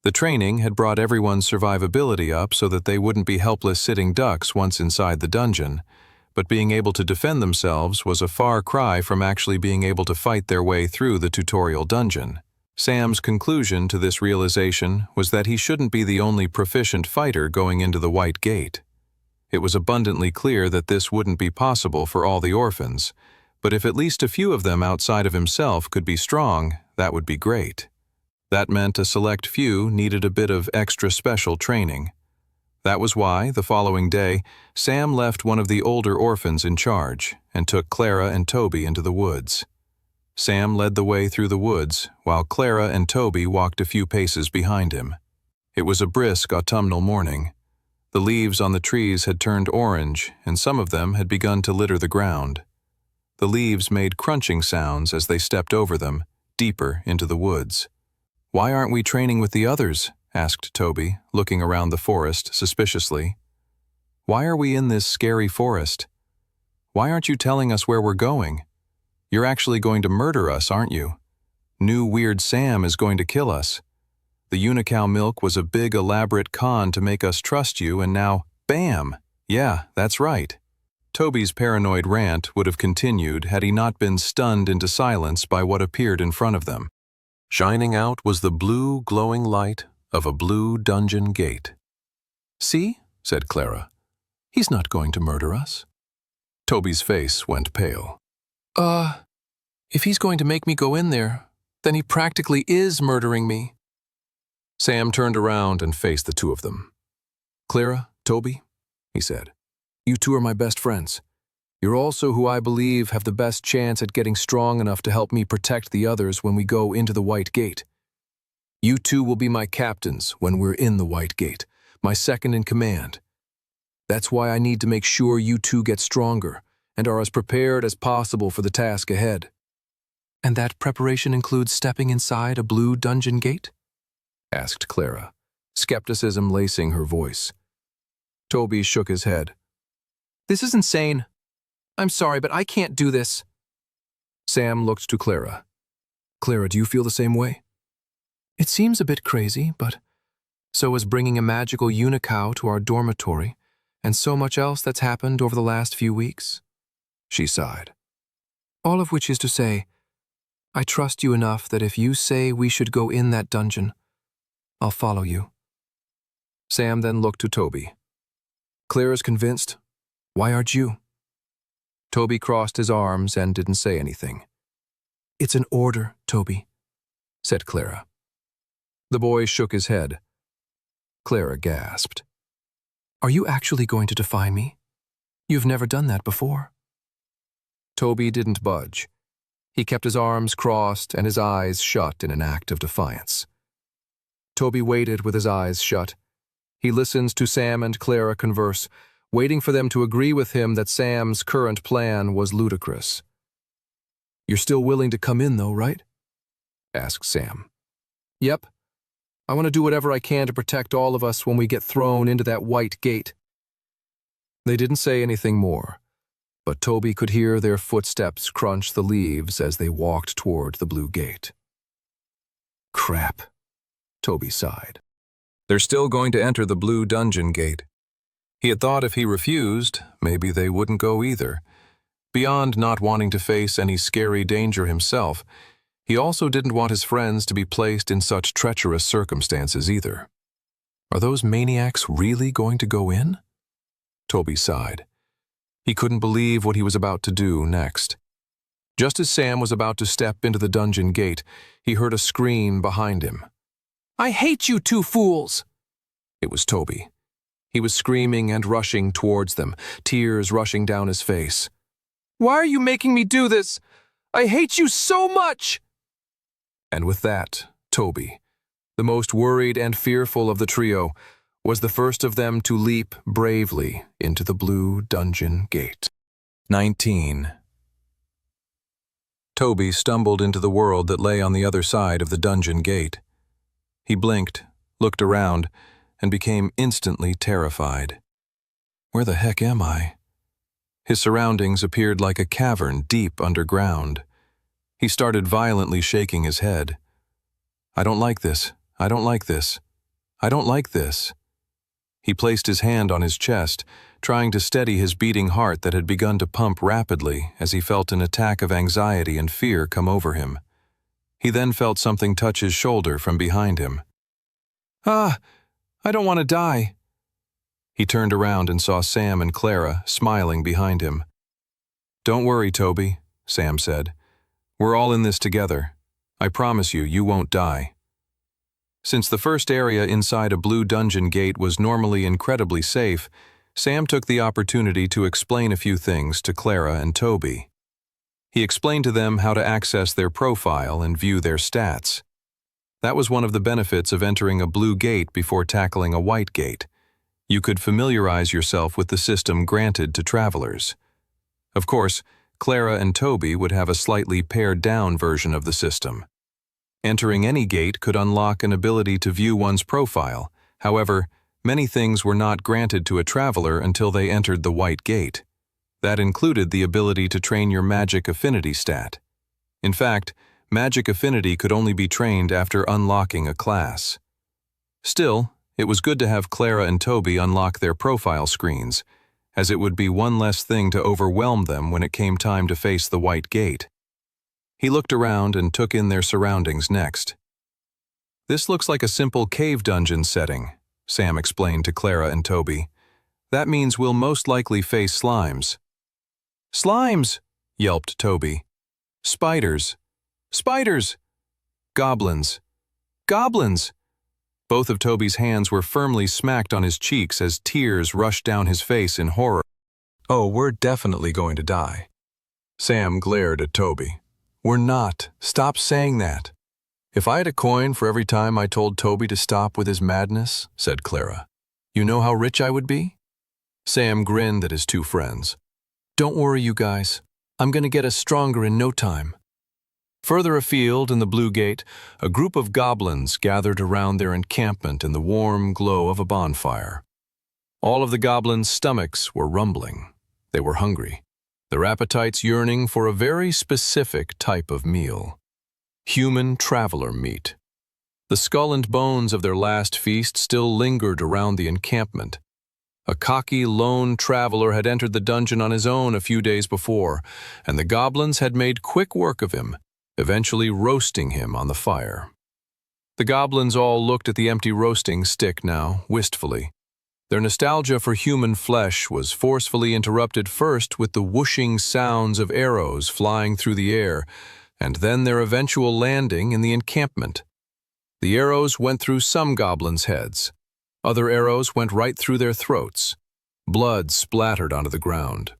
The training had brought everyone's survivability up so that they wouldn't be helpless sitting ducks once inside the dungeon, but being able to defend themselves was a far cry from actually being able to fight their way through the tutorial dungeon. Sam's conclusion to this realization was that he shouldn't be the only proficient fighter going into the White Gate. It was abundantly clear that this wouldn't be possible for all the orphans, but if at least a few of them outside of himself could be strong, that would be great. That meant a select few needed a bit of extra special training. That was why, the following day, Sam left one of the older orphans in charge and took Clara and Toby into the woods. Sam led the way through the woods, while Clara and Toby walked a few paces behind him. It was a brisk autumnal morning. The leaves on the trees had turned orange, and some of them had begun to litter the ground. The leaves made crunching sounds as they stepped over them, deeper into the woods. "Why aren't we training with the others?" asked Toby, looking around the forest suspiciously. "Why are we in this scary forest? Why aren't you telling us where we're going? You're actually going to murder us, aren't you? New Weird Sam is going to kill us. The unicow milk was a big elaborate con to make us trust you, and now, bam! Yeah, that's right." Toby's paranoid rant would have continued had he not been stunned into silence by what appeared in front of them. Shining out was the blue, glowing light of a blue dungeon gate. "See?" said Clara. "He's not going to murder us." Toby's face went pale. If he's going to make me go in there, then he practically is murdering me." Sam turned around and faced the two of them. "Clara, Toby," he said, "you two are my best friends. You're also who I believe have the best chance at getting strong enough to help me protect the others when we go into the White Gate. You two will be my captains when we're in the White Gate, my second in command. That's why I need to make sure you two get stronger and are as prepared as possible for the task ahead." "And that preparation includes stepping inside a blue dungeon gate?" asked Clara, skepticism lacing her voice. Toby shook his head. "This is insane. I'm sorry, but I can't do this." Sam looked to Clara. "Clara, do you feel the same way?" "It seems a bit crazy, but so is bringing a magical unicow to our dormitory, and so much else that's happened over the last few weeks," she sighed. "All of which is to say, I trust you enough that if you say we should go in that dungeon, I'll follow you." Sam then looked to Toby. "Clara's convinced. Why aren't you?" Toby crossed his arms and didn't say anything. "It's an order, Toby," said Clara. The boy shook his head. Clara gasped. "Are you actually going to defy me? You've never done that before." Toby didn't budge. He kept his arms crossed and his eyes shut in an act of defiance. Toby waited with his eyes shut. He listened to Sam and Clara converse, waiting for them to agree with him that Sam's current plan was ludicrous. "You're still willing to come in, though, right?" asked Sam. "Yep. I want to do whatever I can to protect all of us when we get thrown into that White Gate." They didn't say anything more, but Toby could hear their footsteps crunch the leaves as they walked toward the blue gate. "Crap," Toby sighed. "They're still going to enter the blue dungeon gate." He had thought if he refused, maybe they wouldn't go either. Beyond not wanting to face any scary danger himself, he also didn't want his friends to be placed in such treacherous circumstances either. Are those maniacs really going to go in? Toby sighed. He couldn't believe what he was about to do next. Just as Sam was about to step into the dungeon gate, he heard a scream behind him. "I hate you two fools!" It was Toby. He was screaming and rushing towards them, tears rushing down his face. "Why are you making me do this? I hate you so much!" And with that, Toby, the most worried and fearful of the trio, was the first of them to leap bravely into the blue dungeon gate. 19. Toby stumbled into the world that lay on the other side of the dungeon gate. He blinked, looked around, and became instantly terrified. Where the heck am I? His surroundings appeared like a cavern deep underground. He started violently shaking his head. I don't like this. I don't like this. I don't like this. He placed his hand on his chest, trying to steady his beating heart that had begun to pump rapidly as he felt an attack of anxiety and fear come over him. He then felt something touch his shoulder from behind him. "Ah, I don't want to die." He turned around and saw Sam and Clara smiling behind him. "Don't worry, Toby," Sam said. "We're all in this together. I promise you, you won't die." Since the first area inside a blue dungeon gate was normally incredibly safe, Sam took the opportunity to explain a few things to Clara and Toby. He explained to them how to access their profile and view their stats. That was one of the benefits of entering a blue gate before tackling a white gate. You could familiarize yourself with the system granted to travelers. Of course, Clara and Toby would have a slightly pared-down version of the system. Entering any gate could unlock an ability to view one's profile. However, many things were not granted to a traveler until they entered the white gate. That included the ability to train your magic affinity stat. In fact, magic affinity could only be trained after unlocking a class. Still, it was good to have Clara and Toby unlock their profile screens, as it would be one less thing to overwhelm them when it came time to face the white gate. He looked around and took in their surroundings next. "This looks like a simple cave dungeon setting," Sam explained to Clara and Toby. "That means we'll most likely face slimes." "Slimes!" yelped Toby. "Spiders! Spiders! Goblins! Goblins!" Both of Toby's hands were firmly smacked on his cheeks as tears rushed down his face in horror. "Oh, we're definitely going to die." Sam glared at Toby. "We're not. Stop saying that." "If I had a coin for every time I told Toby to stop with his madness," said Clara, "you know how rich I would be?" Sam grinned at his two friends. "Don't worry, you guys. I'm going to get us stronger in no time." Further afield in the Blue Gate, a group of goblins gathered around their encampment in the warm glow of a bonfire. All of the goblins' stomachs were rumbling. They were hungry, their appetites yearning for a very specific type of meal. Human traveler meat. The skull and bones of their last feast still lingered around the encampment. A cocky lone traveler had entered the dungeon on his own a few days before, and the goblins had made quick work of him, eventually roasting him on the fire. The goblins all looked at the empty roasting stick now, wistfully. Their nostalgia for human flesh was forcefully interrupted first with the whooshing sounds of arrows flying through the air, and then their eventual landing in the encampment. The arrows went through some goblins' heads. Other arrows went right through their throats. Blood splattered onto the ground.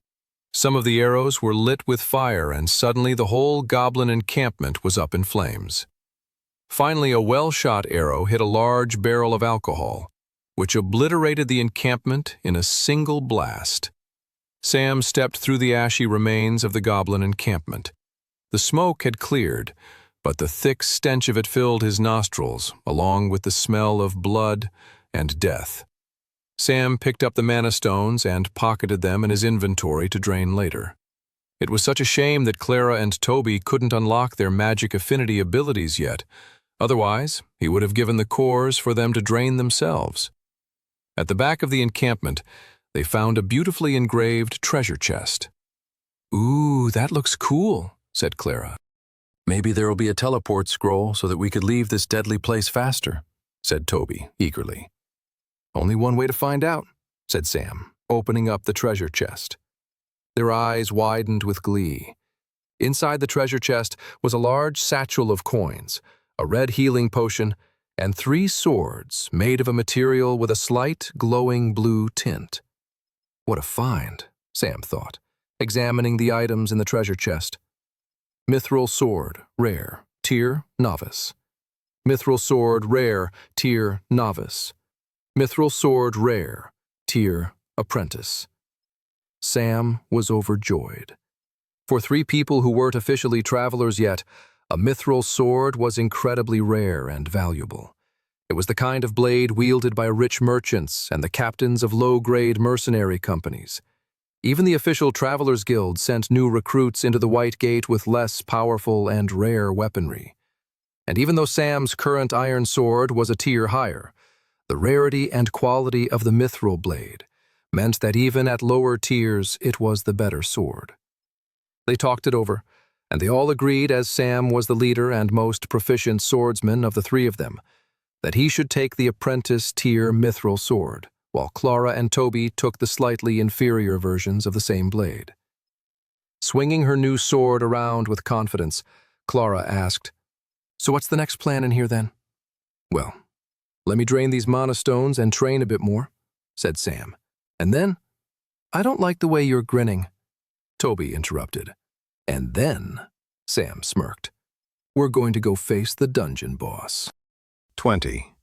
Some of the arrows were lit with fire, and suddenly the whole goblin encampment was up in flames. Finally, a well-shot arrow hit a large barrel of alcohol, which obliterated the encampment in a single blast. Sam stepped through the ashy remains of the goblin encampment. The smoke had cleared, but the thick stench of it filled his nostrils, along with the smell of blood and death. Sam picked up the mana stones and pocketed them in his inventory to drain later. It was such a shame that Clara and Toby couldn't unlock their magic affinity abilities yet. Otherwise, he would have given the cores for them to drain themselves. At the back of the encampment, they found a beautifully engraved treasure chest. "Ooh, that looks cool," said Clara. "Maybe there will be a teleport scroll so that we could leave this deadly place faster," said Toby eagerly. "Only one way to find out," said Sam, opening up the treasure chest. Their eyes widened with glee. Inside the treasure chest was a large satchel of coins, a red healing potion, and 3 swords made of a material with a slight, glowing blue tint. What a find, Sam thought, examining the items in the treasure chest. Mithril sword, rare, tier, novice. Mithril sword, rare, tier, novice. Mithril sword, rare, tier, apprentice. Sam was overjoyed. For 3 people who weren't officially travelers yet, a mithril sword was incredibly rare and valuable. It was the kind of blade wielded by rich merchants and the captains of low-grade mercenary companies. Even the official Travelers Guild sent new recruits into the White Gate with less powerful and rare weaponry. And even though Sam's current iron sword was a tier higher, the rarity and quality of the mithril blade meant that even at lower tiers it was the better sword. They talked it over, and they all agreed, as Sam was the leader and most proficient swordsman of the 3 of them, that he should take the apprentice tier mithril sword, while Clara and Toby took the slightly inferior versions of the same blade. Swinging her new sword around with confidence, Clara asked, "So what's the next plan in here then?" "Well, let me drain these mana stones and train a bit more," said Sam. "And then—" "I don't like the way you're grinning," Toby interrupted. "And then," Sam smirked, "we're going to go face the dungeon boss." 20.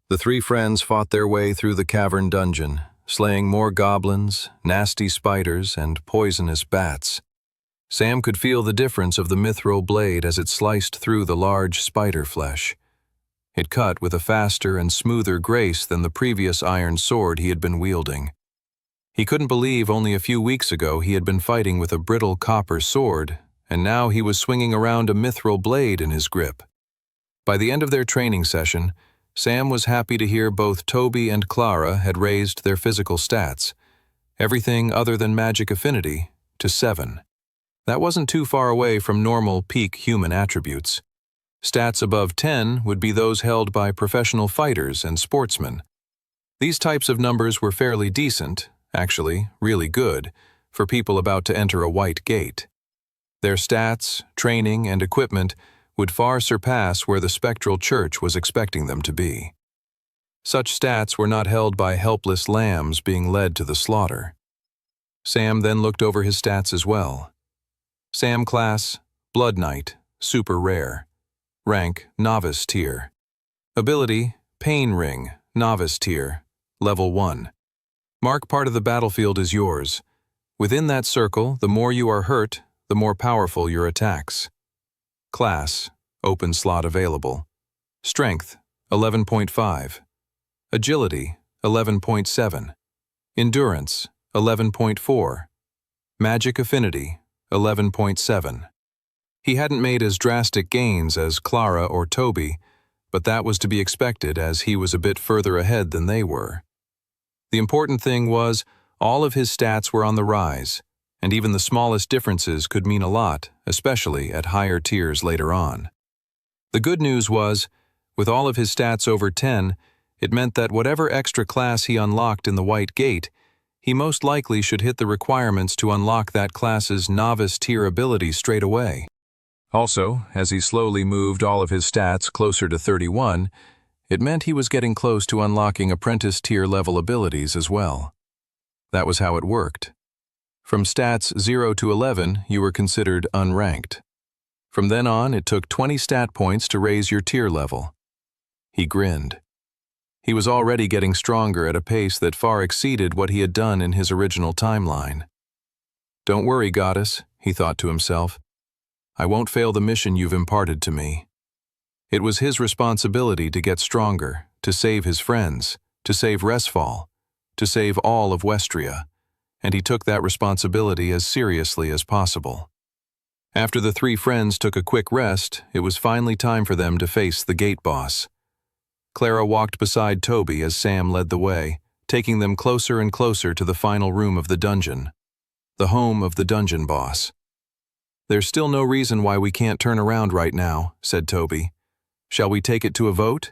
The 3 friends fought their way through the cavern dungeon, slaying more goblins, nasty spiders, and poisonous bats. Sam could feel the difference of the mithril blade as it sliced through the large spider flesh. It cut with a faster and smoother grace than the previous iron sword he had been wielding. He couldn't believe only a few weeks ago he had been fighting with a brittle copper sword, and now he was swinging around a mithril blade in his grip. By the end of their training session, Sam was happy to hear both Toby and Clara had raised their physical stats, everything other than magic affinity, to 7. That wasn't too far away from normal peak human attributes. Stats above 10 would be those held by professional fighters and sportsmen. These types of numbers were fairly decent, actually really good, for people about to enter a White Gate. Their stats, training, and equipment would far surpass where the Spectral Church was expecting them to be. Such stats were not held by helpless lambs being led to the slaughter. Sam then looked over his stats as well. Sam class, Blood Knight, super rare. Rank, Novice tier. Ability, Pain Ring, Novice tier, level 1. Mark part of the battlefield is yours. Within that circle, the more you are hurt, the more powerful your attacks. Class, open slot available. Strength, 11.5. Agility, 11.7. Endurance, 11.4. Magic affinity, 11.7. He hadn't made as drastic gains as Clara or Toby, but that was to be expected as he was a bit further ahead than they were. The important thing was, all of his stats were on the rise, and even the smallest differences could mean a lot, especially at higher tiers later on. The good news was, with all of his stats over 10, it meant that whatever extra class he unlocked in the White Gate, he most likely should hit the requirements to unlock that class's novice tier ability straight away. Also, as he slowly moved all of his stats closer to 31, it meant he was getting close to unlocking apprentice tier level abilities as well. That was how it worked. From stats 0 to 11, you were considered unranked. From then on, it took 20 stat points to raise your tier level. He grinned. He was already getting stronger at a pace that far exceeded what he had done in his original timeline. "Don't worry, goddess," he thought to himself. "I won't fail the mission you've imparted to me." It was his responsibility to get stronger, to save his friends, to save Resfall, to save all of Westria, and he took that responsibility as seriously as possible. After the 3 friends took a quick rest, it was finally time for them to face the gate boss. Clara walked beside Toby as Sam led the way, taking them closer and closer to the final room of the dungeon, the home of the dungeon boss. "There's still no reason why we can't turn around right now," said Toby. "Shall we take it to a vote?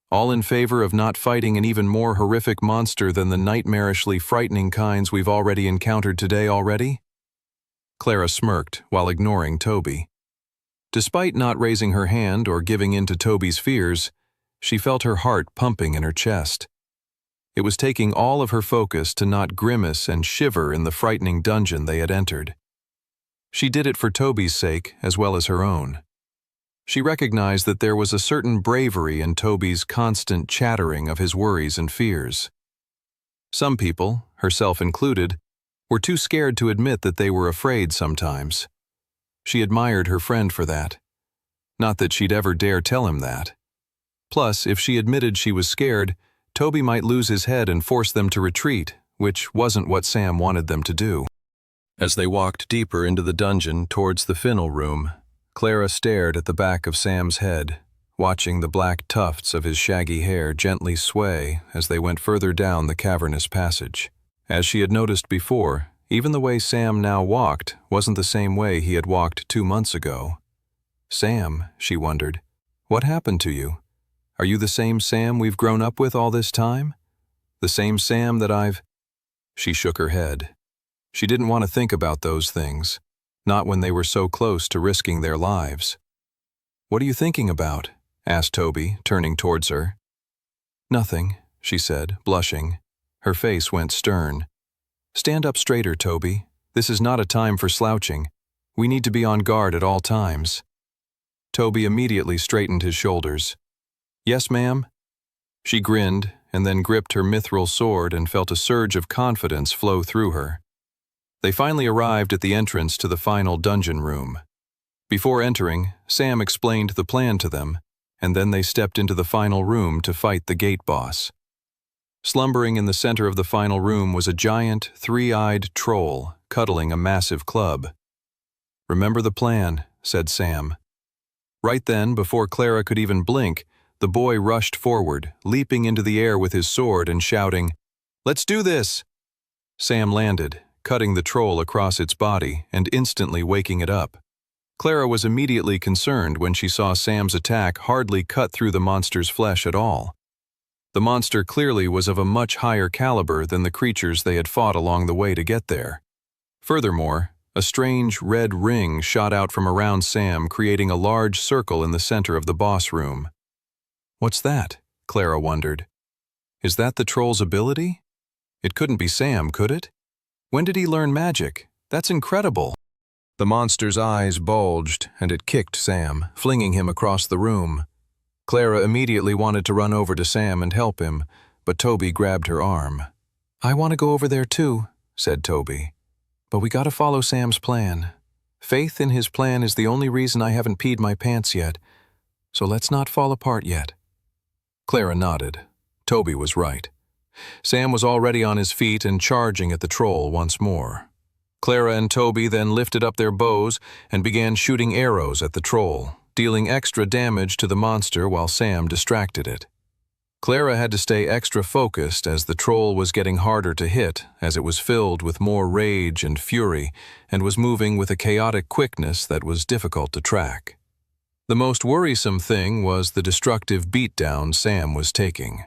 All in favor of not fighting an even more horrific monster than the nightmarishly frightening kinds we've already encountered today already?" Clara smirked while ignoring Toby. Despite not raising her hand or giving in to Toby's fears, she felt her heart pumping in her chest. It was taking all of her focus to not grimace and shiver in the frightening dungeon they had entered. She did it for Toby's sake as well as her own. She recognized that there was a certain bravery in Toby's constant chattering of his worries and fears. Some people, herself included, were too scared to admit that they were afraid sometimes. She admired her friend for that. Not that she'd ever dare tell him that. Plus, if she admitted she was scared, Toby might lose his head and force them to retreat, which wasn't what Sam wanted them to do. As they walked deeper into the dungeon towards the Finnel room, Clara stared at the back of Sam's head, watching the black tufts of his shaggy hair gently sway as they went further down the cavernous passage. As she had noticed before, even the way Sam now walked wasn't the same way he had walked 2 months ago. Sam, she wondered, what happened to you? Are you the same Sam we've grown up with all this time? The same Sam that I've... She shook her head. She didn't want to think about those things, not when they were so close to risking their lives. What are you thinking about? Asked Toby, turning towards her. Nothing, she said, blushing. Her face went stern. Stand up straighter, Toby. This is not a time for slouching. We need to be on guard at all times. Toby immediately straightened his shoulders. Yes, ma'am? She grinned and then gripped her mithril sword and felt a surge of confidence flow through her. They finally arrived at the entrance to the final dungeon room. Before entering, Sam explained the plan to them, and then they stepped into the final room to fight the gate boss. Slumbering in the center of the final room was a giant, three-eyed troll cuddling a massive club. Remember the plan, said Sam. Right then, before Clara could even blink, the boy rushed forward, leaping into the air with his sword and shouting, Let's do this! Sam landed, cutting the troll across its body and instantly waking it up. Clara was immediately concerned when she saw Sam's attack hardly cut through the monster's flesh at all. The monster clearly was of a much higher caliber than the creatures they had fought along the way to get there. Furthermore, a strange red ring shot out from around Sam, creating a large circle in the center of the boss room. What's that? Clara wondered. Is that the troll's ability? It couldn't be Sam, could it? When did he learn magic? That's incredible. The monster's eyes bulged, and it kicked Sam, flinging him across the room. Clara immediately wanted to run over to Sam and help him, but Toby grabbed her arm. I want to go over there too, said Toby. But we gotta follow Sam's plan. Faith in his plan is the only reason I haven't peed my pants yet, so let's not fall apart yet. Clara nodded. Toby was right. Sam was already on his feet and charging at the troll once more. Clara and Toby then lifted up their bows and began shooting arrows at the troll, dealing extra damage to the monster while Sam distracted it. Clara had to stay extra focused as the troll was getting harder to hit as it was filled with more rage and fury and was moving with a chaotic quickness that was difficult to track. The most worrisome thing was the destructive beatdown Sam was taking.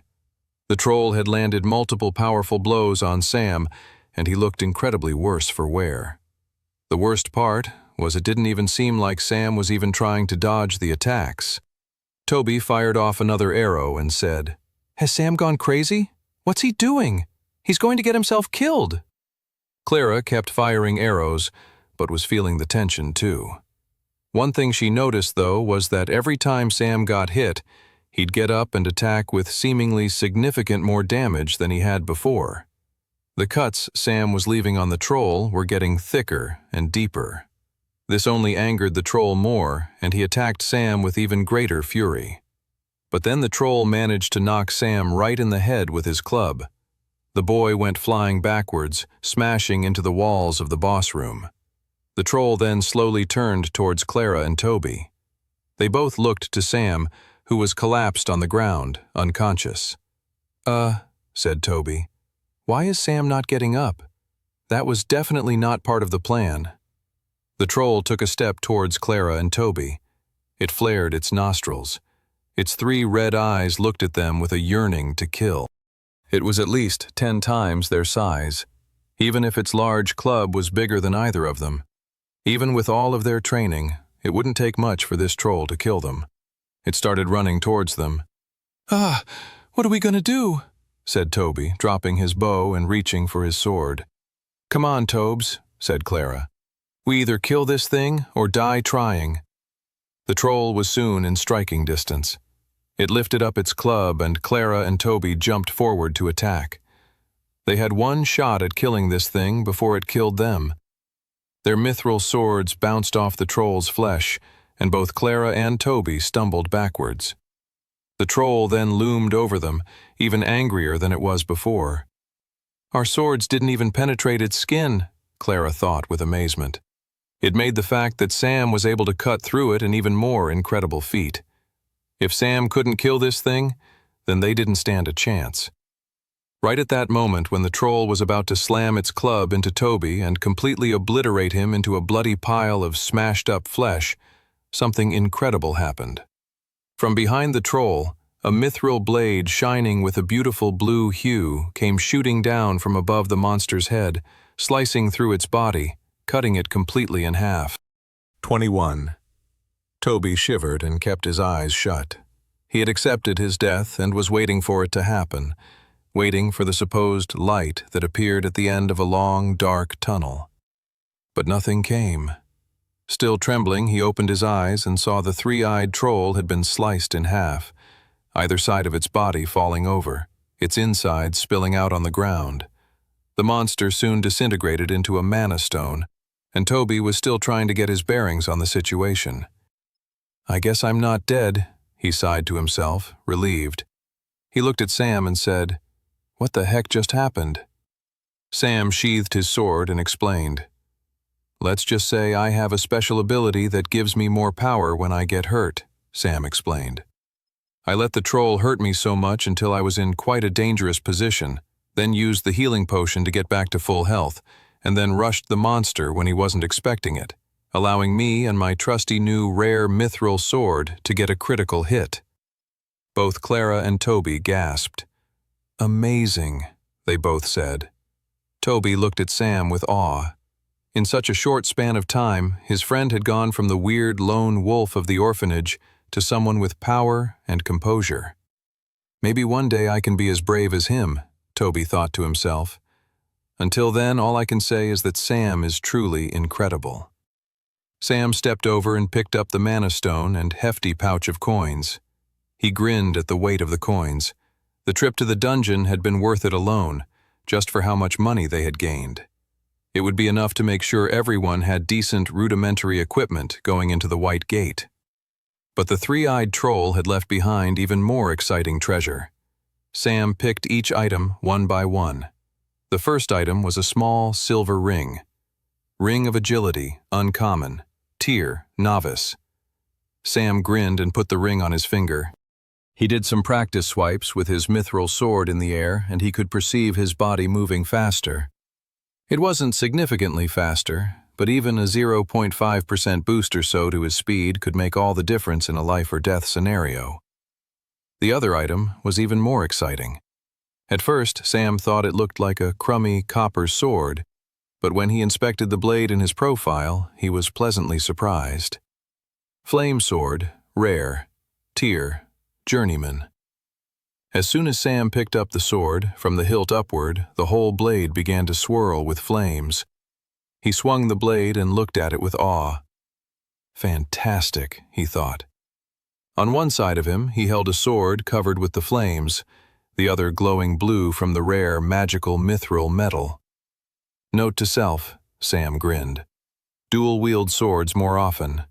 The troll had landed multiple powerful blows on Sam, and he looked incredibly worse for wear. The worst part was it didn't even seem like Sam was even trying to dodge the attacks. Toby fired off another arrow and said, Has Sam gone crazy? What's he doing? He's going to get himself killed. Clara kept firing arrows, but was feeling the tension too. One thing she noticed, though, was that every time Sam got hit, he'd get up and attack with seemingly significant more damage than he had before. The cuts Sam was leaving on the troll were getting thicker and deeper. This only angered the troll more, and he attacked Sam with even greater fury. But then the troll managed to knock Sam right in the head with his club. The boy went flying backwards, smashing into the walls of the boss room. The troll then slowly turned towards Clara and Toby. They both looked to Sam, who was collapsed on the ground, unconscious. Said Toby. Why is Sam not getting up? That was definitely not part of the plan. The troll took a step towards Clara and Toby. It flared its nostrils. Its 3 red eyes looked at them with a yearning to kill. It was at least 10 times their size, even if its large club was bigger than either of them. Even with all of their training, it wouldn't take much for this troll to kill them. It started running towards them. "Ah, what are we going to do?" said Toby, dropping his bow and reaching for his sword. "Come on, Tobes," said Clara. "We either kill this thing or die trying." The troll was soon in striking distance. It lifted up its club and Clara and Toby jumped forward to attack. They had one shot at killing this thing before it killed them. Their mithril swords bounced off the troll's flesh, and both Clara and Toby stumbled backwards. The troll then loomed over them, even angrier than it was before. "Our swords didn't even penetrate its skin," Clara thought with amazement. It made the fact that Sam was able to cut through it an even more incredible feat. If Sam couldn't kill this thing, then they didn't stand a chance. Right at that moment when the troll was about to slam its club into Toby and completely obliterate him into a bloody pile of smashed-up flesh, something incredible happened. From behind the troll, a mithril blade shining with a beautiful blue hue came shooting down from above the monster's head, slicing through its body, cutting it completely in half. 21. Toby shivered and kept his eyes shut. He had accepted his death and was waiting for it to happen, waiting for the supposed light that appeared at the end of a long, dark tunnel. But nothing came. Still trembling, he opened his eyes and saw the three-eyed troll had been sliced in half, either side of its body falling over, its insides spilling out on the ground. The monster soon disintegrated into a mana stone, and Toby was still trying to get his bearings on the situation. "I guess I'm not dead," he sighed to himself, relieved. He looked at Sam and said, "What the heck just happened?" Sam sheathed his sword and explained, "Let's just say I have a special ability that gives me more power when I get hurt," Sam explained. "I let the troll hurt me so much until I was in quite a dangerous position, then used the healing potion to get back to full health, and then rushed the monster when he wasn't expecting it, allowing me and my trusty new rare mithril sword to get a critical hit." Both Clara and Toby gasped. "Amazing," they both said. Toby looked at Sam with awe. In such a short span of time, his friend had gone from the weird lone wolf of the orphanage to someone with power and composure. "Maybe one day I can be as brave as him," Toby thought to himself. "Until then, all I can say is that Sam is truly incredible." Sam stepped over and picked up the mana stone and hefty pouch of coins. He grinned at the weight of the coins. The trip to the dungeon had been worth it alone, just for how much money they had gained. It would be enough to make sure everyone had decent rudimentary equipment going into the White Gate. But the three-eyed troll had left behind even more exciting treasure. Sam picked each item one by one. The first item was a small silver ring. Ring of Agility, uncommon. Tier, novice. Sam grinned and put the ring on his finger. He did some practice swipes with his mithril sword in the air, and he could perceive his body moving faster. It wasn't significantly faster, but even a 0.5% boost or so to his speed could make all the difference in a life-or-death scenario. The other item was even more exciting. At first, Sam thought it looked like a crummy copper sword, but when he inspected the blade in his profile, he was pleasantly surprised. Flame sword, rare. Tier, journeyman. As soon as Sam picked up the sword, from the hilt upward, the whole blade began to swirl with flames. He swung the blade and looked at it with awe. Fantastic, he thought. On one side of him, he held a sword covered with the flames, the other glowing blue from the rare, magical mithril metal. Note to self, Sam grinned. Dual-wield swords more often.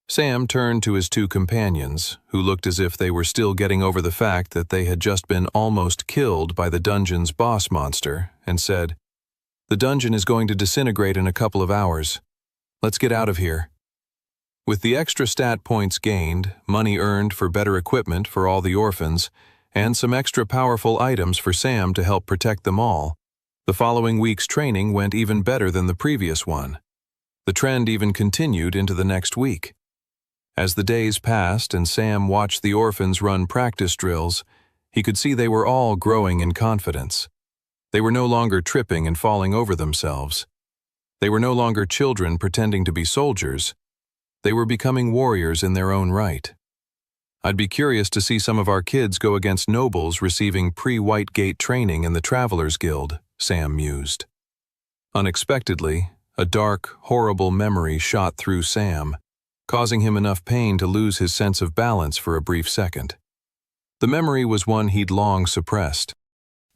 Sam turned to his two companions, who looked as if they were still getting over the fact that they had just been almost killed by the dungeon's boss monster, and said, "The dungeon is going to disintegrate in a couple of hours. Let's get out of here." With the extra stat points gained, money earned for better equipment for all the orphans, and some extra powerful items for Sam to help protect them all, the following week's training went even better than the previous one. The trend even continued into the next week. As the days passed and Sam watched the orphans run practice drills, he could see they were all growing in confidence. They were no longer tripping and falling over themselves. They were no longer children pretending to be soldiers. They were becoming warriors in their own right. I'd be curious to see some of our kids go against nobles receiving pre-White Gate training in the Travelers Guild, Sam mused. Unexpectedly, a dark, horrible memory shot through Sam, causing him enough pain to lose his sense of balance for a brief second. The memory was one he'd long suppressed,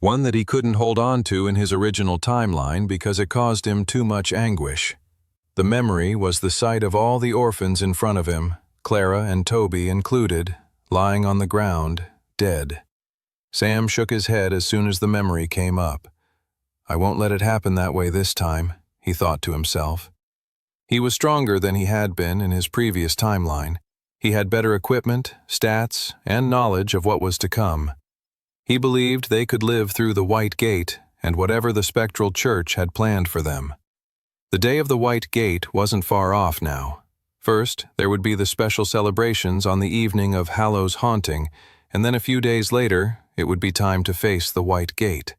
one that he couldn't hold on to in his original timeline because it caused him too much anguish. The memory was the sight of all the orphans in front of him, Clara and Toby included, lying on the ground, dead. Sam shook his head as soon as the memory came up. I won't let it happen that way this time, he thought to himself. He was stronger than he had been in his previous timeline. He had better equipment, stats, and knowledge of what was to come. He believed they could live through the White Gate and whatever the Spectral Church had planned for them. The day of the White Gate wasn't far off now. First, there would be the special celebrations on the evening of Hallow's haunting, and then a few days later, it would be time to face the White Gate.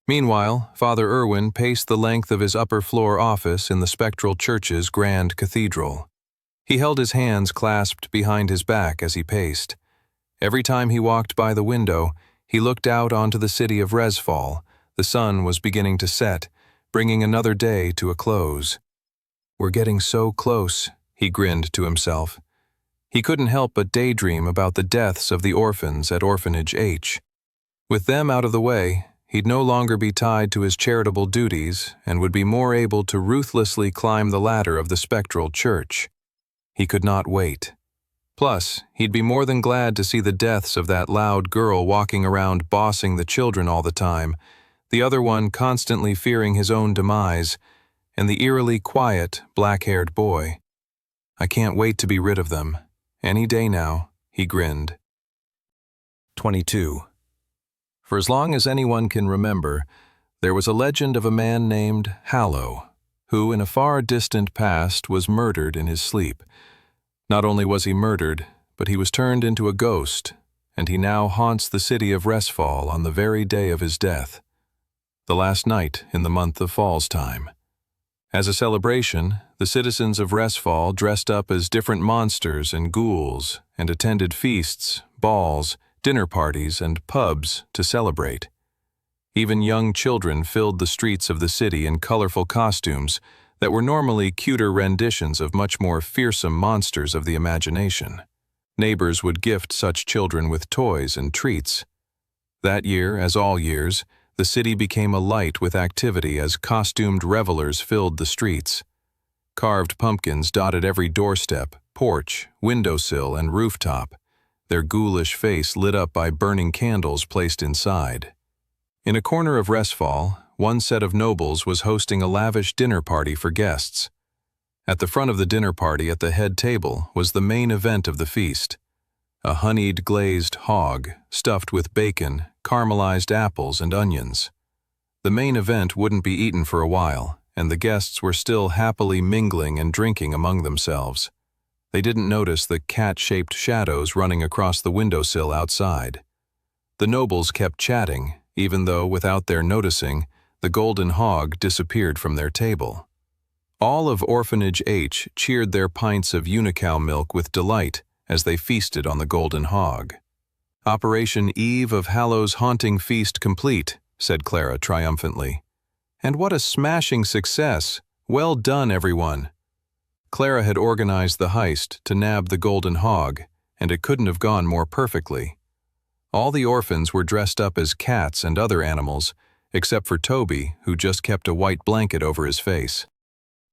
Meanwhile, Father Irwin paced the length of his upper-floor office in the Spectral Church's grand cathedral. He held his hands clasped behind his back as he paced. Every time he walked by the window, he looked out onto the city of Resfall. The sun was beginning to set, bringing another day to a close. We're getting so close, he grinned to himself. He couldn't help but daydream about the deaths of the orphans at Orphanage H. With them out of the way, he'd no longer be tied to his charitable duties and would be more able to ruthlessly climb the ladder of the Spectral Church. He could not wait. Plus, he'd be more than glad to see the deaths of that loud girl walking around bossing the children all the time, the other one constantly fearing his own demise, and the eerily quiet, black-haired boy. I can't wait to be rid of them. Any day now, he grinned. 22. For as long as anyone can remember, there was a legend of a man named Hallow, who in a far distant past was murdered in his sleep. Not only was he murdered, but he was turned into a ghost, and he now haunts the city of Resfall on the very day of his death, the last night in the month of Fall's time. As a celebration, the citizens of Resfall dressed up as different monsters and ghouls and attended feasts, balls, dinner parties, and pubs to celebrate. Even young children filled the streets of the city in colorful costumes that were normally cuter renditions of much more fearsome monsters of the imagination. Neighbors would gift such children with toys and treats. That year, as all years, the city became alight with activity as costumed revelers filled the streets. Carved pumpkins dotted every doorstep, porch, windowsill, and rooftop, their ghoulish face lit up by burning candles placed inside. In a corner of Resfall, one set of nobles was hosting a lavish dinner party for guests. At the front of the dinner party at the head table was the main event of the feast, a honeyed glazed hog stuffed with bacon, caramelized apples, and onions. The main event wouldn't be eaten for a while, and the guests were still happily mingling and drinking among themselves. They didn't notice the cat-shaped shadows running across the windowsill outside. The nobles kept chatting, even though, without their noticing, the golden hog disappeared from their table. All of Orphanage H cheered their pints of unicow milk with delight as they feasted on the golden hog. Operation Eve of Hallow's haunting feast complete, said Clara triumphantly. And what a smashing success! Well done, everyone! Clara had organized the heist to nab the golden hog, and it couldn't have gone more perfectly. All the orphans were dressed up as cats and other animals, except for Toby, who just kept a white blanket over his face.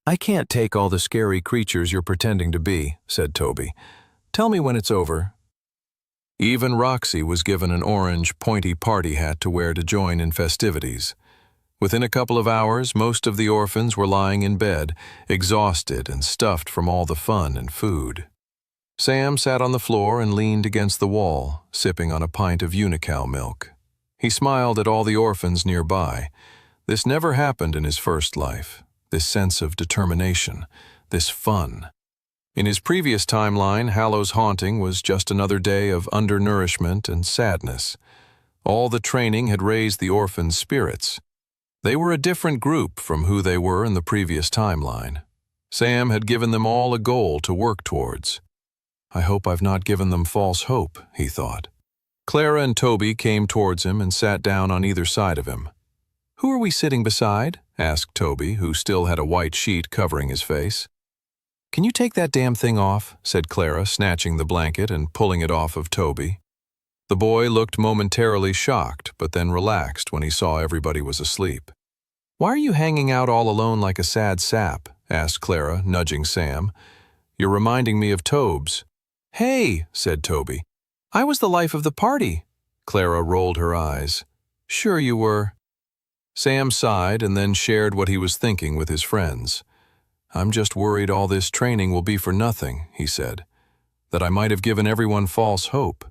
I can't take all the scary creatures you're pretending to be, said Toby. Tell me when it's over. Even Roxy was given an orange, pointy party hat to wear to join in festivities. Within a couple of hours, most of the orphans were lying in bed, exhausted and stuffed from all the fun and food. Sam sat on the floor and leaned against the wall, sipping on a pint of unicow milk. He smiled at all the orphans nearby. This never happened in his first life, this sense of determination, this fun. In his previous timeline, Hallow's haunting was just another day of undernourishment and sadness. All the training had raised the orphans' spirits. They were a different group from who they were in the previous timeline. Sam had given them all a goal to work towards. I hope I've not given them false hope, he thought. Clara and Toby came towards him and sat down on either side of him. Who are we sitting beside? Asked Toby, who still had a white sheet covering his face. Can you take that damn thing off? Said Clara, snatching the blanket and pulling it off of Toby. The boy looked momentarily shocked, but then relaxed when he saw everybody was asleep. Why are you hanging out all alone like a sad sap? Asked Clara, nudging Sam. You're reminding me of Tobes. Hey, said Toby. I was the life of the party. Clara rolled her eyes. Sure you were. Sam sighed and then shared what he was thinking with his friends. I'm just worried all this training will be for nothing, he said. That I might have given everyone false hope.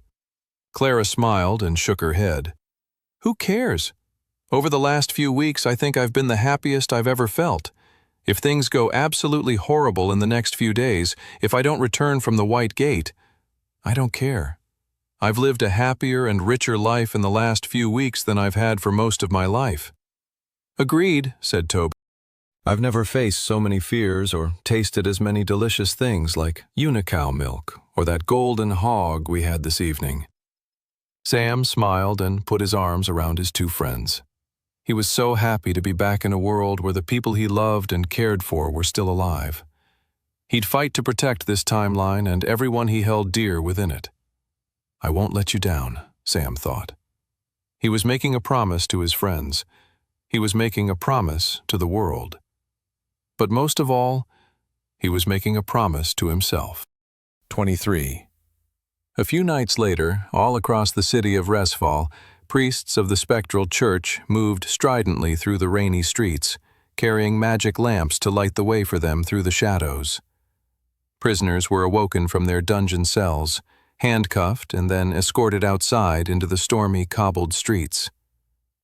Clara smiled and shook her head. Who cares? Over the last few weeks, I think I've been the happiest I've ever felt. If things go absolutely horrible in the next few days, if I don't return from the White Gate, I don't care. I've lived a happier and richer life in the last few weeks than I've had for most of my life. Agreed, said Toby. I've never faced so many fears or tasted as many delicious things like unicow milk or that golden hog we had this evening. Sam smiled and put his arms around his two friends. He was so happy to be back in a world where the people he loved and cared for were still alive. He'd fight to protect this timeline and everyone he held dear within it. I won't let you down, Sam thought. He was making a promise to his friends. He was making a promise to the world. But most of all, he was making a promise to himself. 23. A few nights later, all across the city of Resfall, priests of the spectral church moved stridently through the rainy streets, carrying magic lamps to light the way for them through the shadows. Prisoners were awoken from their dungeon cells, handcuffed and then escorted outside into the stormy, cobbled streets.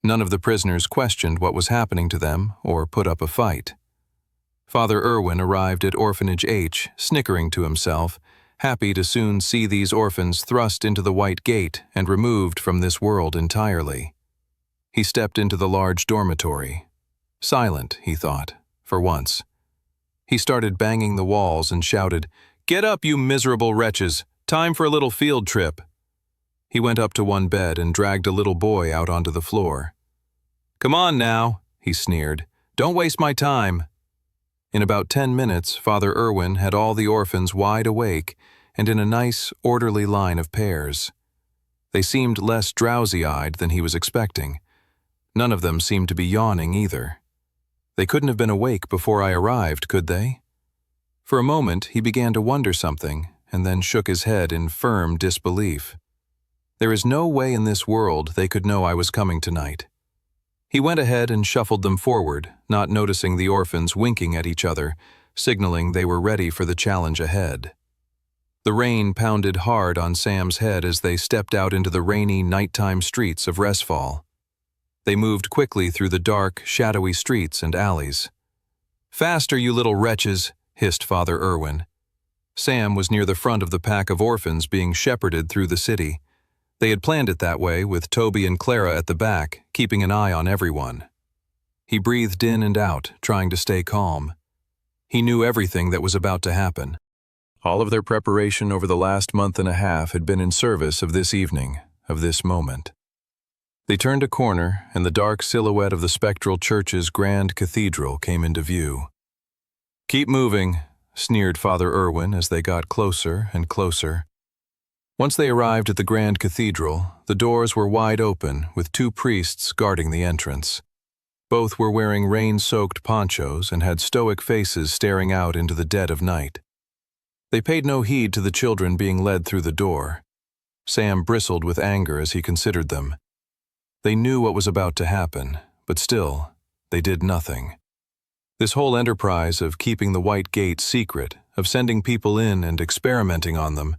None of the prisoners questioned what was happening to them or put up a fight. Father Irwin arrived at Orphanage H, snickering to himself, happy to soon see these orphans thrust into the White Gate and removed from this world entirely. He stepped into the large dormitory. Silent, he thought, for once. He started banging the walls and shouted, "Get up, you miserable wretches! Time for a little field trip!" He went up to one bed and dragged a little boy out onto the floor. "Come on now," he sneered. "Don't waste my time." In about 10 minutes, Father Irwin had all the orphans wide awake and in a nice, orderly line of pairs. They seemed less drowsy-eyed than he was expecting. None of them seemed to be yawning either. They couldn't have been awake before I arrived, could they? For a moment, he began to wonder something, and then shook his head in firm disbelief. There is no way in this world they could know I was coming tonight. He went ahead and shuffled them forward, not noticing the orphans winking at each other, signaling they were ready for the challenge ahead. The rain pounded hard on Sam's head as they stepped out into the rainy, nighttime streets of Resfall. They moved quickly through the dark, shadowy streets and alleys. "Faster, you little wretches," hissed Father Irwin. Sam was near the front of the pack of orphans being shepherded through the city. They had planned it that way, with Toby and Clara at the back, keeping an eye on everyone. He breathed in and out, trying to stay calm. He knew everything that was about to happen. All of their preparation over the last month and a half had been in service of this evening, of this moment. They turned a corner, and the dark silhouette of the spectral church's grand cathedral came into view. "Keep moving," sneered Father Irwin as they got closer and closer. Once they arrived at the grand cathedral, the doors were wide open, with 2 priests guarding the entrance. Both were wearing rain-soaked ponchos and had stoic faces staring out into the dead of night. They paid no heed to the children being led through the door. Sam bristled with anger as he considered them. They knew what was about to happen, but still, they did nothing. This whole enterprise of keeping the White Gate secret, of sending people in and experimenting on them,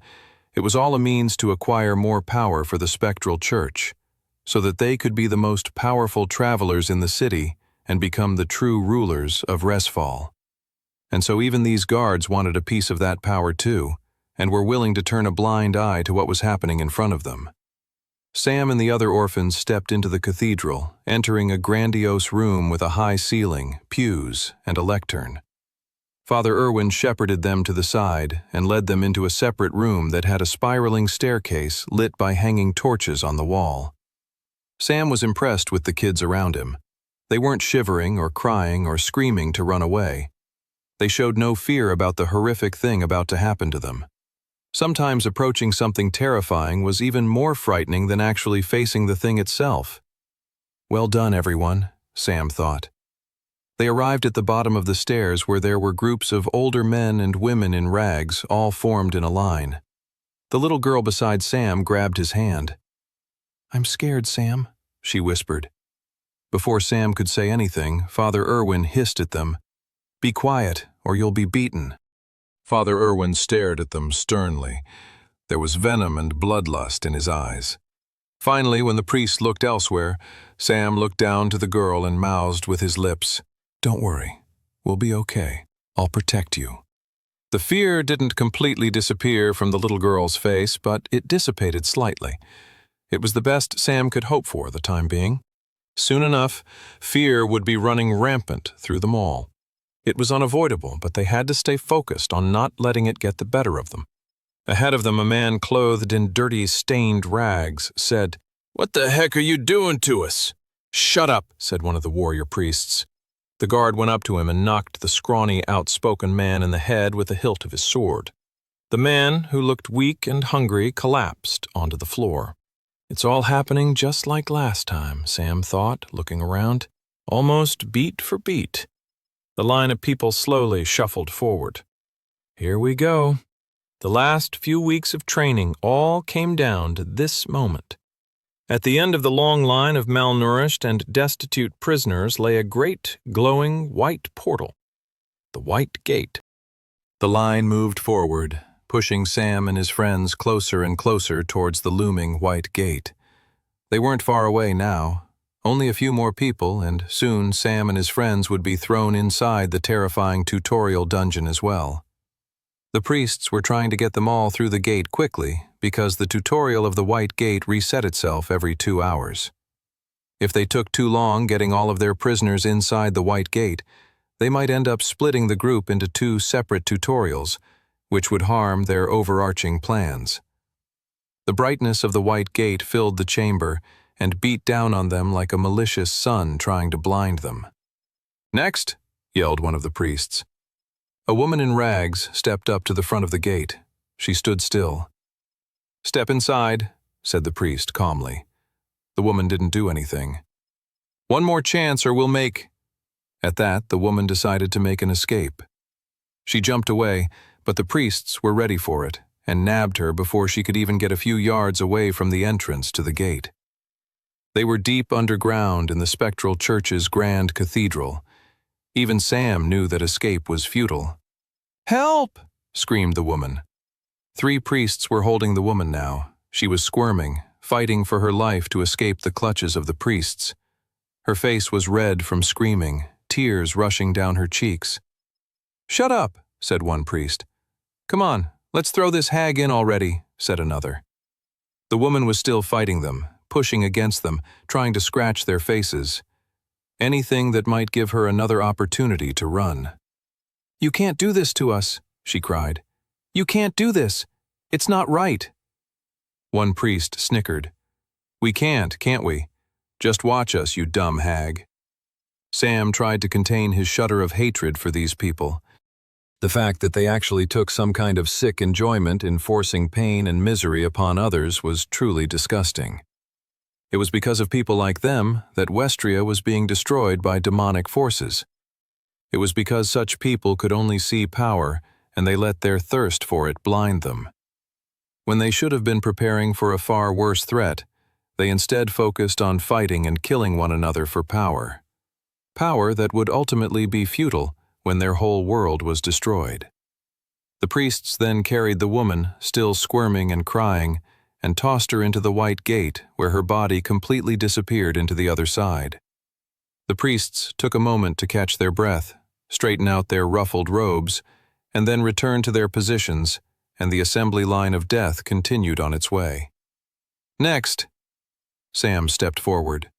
it was all a means to acquire more power for the spectral church, so that they could be the most powerful travelers in the city and become the true rulers of Resfall. And so even these guards wanted a piece of that power too, and were willing to turn a blind eye to what was happening in front of them. Sam and the other orphans stepped into the cathedral, entering a grandiose room with a high ceiling, pews, and a lectern. Father Irwin shepherded them to the side and led them into a separate room that had a spiraling staircase lit by hanging torches on the wall. Sam was impressed with the kids around him. They weren't shivering or crying or screaming to run away. They showed no fear about the horrific thing about to happen to them. Sometimes approaching something terrifying was even more frightening than actually facing the thing itself. Well done, everyone, Sam thought. They arrived at the bottom of the stairs where there were groups of older men and women in rags, all formed in a line. The little girl beside Sam grabbed his hand. "I'm scared, Sam," she whispered. Before Sam could say anything, Father Irwin hissed at them, "Be quiet, or you'll be beaten." Father Irwin stared at them sternly. There was venom and bloodlust in his eyes. Finally, when the priest looked elsewhere, Sam looked down to the girl and mouthed with his lips, "Don't worry. We'll be okay. I'll protect you." The fear didn't completely disappear from the little girl's face, but it dissipated slightly. It was the best Sam could hope for the time being. Soon enough, fear would be running rampant through them all. It was unavoidable, but they had to stay focused on not letting it get the better of them. Ahead of them, a man clothed in dirty, stained rags said, "What the heck are you doing to us?" "Shut up," said one of the warrior priests. The guard went up to him and knocked the scrawny, outspoken man in the head with the hilt of his sword. The man, who looked weak and hungry, collapsed onto the floor. It's all happening just like last time, Sam thought, looking around. Almost beat for beat. The line of people slowly shuffled forward. Here we go. The last few weeks of training all came down to this moment. At the end of the long line of malnourished and destitute prisoners lay a great, glowing, white portal. The White Gate. The line moved forward, pushing Sam and his friends closer and closer towards the looming White Gate. They weren't far away now. Only a few more people, and soon Sam and his friends would be thrown inside the terrifying tutorial dungeon as well. The priests were trying to get them all through the gate quickly because the tutorial of the White Gate reset itself every 2 hours. If they took too long getting all of their prisoners inside the White Gate, they might end up splitting the group into 2 separate tutorials, which would harm their overarching plans. The brightness of the White Gate filled the chamber and beat down on them like a malicious sun trying to blind them. "Next!" yelled one of the priests. A woman in rags stepped up to the front of the gate. She stood still. "Step inside," said the priest calmly. The woman didn't do anything. "One more chance or we'll make—" At that, the woman decided to make an escape. She jumped away, but the priests were ready for it and nabbed her before she could even get a few yards away from the entrance to the gate. They were deep underground in the spectral church's grand cathedral. Even Sam knew that escape was futile. "Help!" screamed the woman. 3 priests were holding the woman now. She was squirming, fighting for her life to escape the clutches of the priests. Her face was red from screaming, tears rushing down her cheeks. "Shut up," said one priest. "Come on, let's throw this hag in already," said another. The woman was still fighting them, pushing against them, trying to scratch their faces. Anything that might give her another opportunity to run. "You can't do this to us," she cried. "You can't do this. It's not right." One priest snickered. "We can't we? Just watch us, you dumb hag." Sam tried to contain his shudder of hatred for these people. The fact that they actually took some kind of sick enjoyment in forcing pain and misery upon others was truly disgusting. It was because of people like them that Westria was being destroyed by demonic forces. It was because such people could only see power, and they let their thirst for it blind them. When they should have been preparing for a far worse threat, they instead focused on fighting and killing one another for power. Power that would ultimately be futile when their whole world was destroyed. The priests then carried the woman, still squirming and crying, and tossed her into the White Gate, where her body completely disappeared into the other side. The priests took a moment to catch their breath, straighten out their ruffled robes, and then return to their positions, and the assembly line of death continued on its way. "Next!" Sam stepped forward.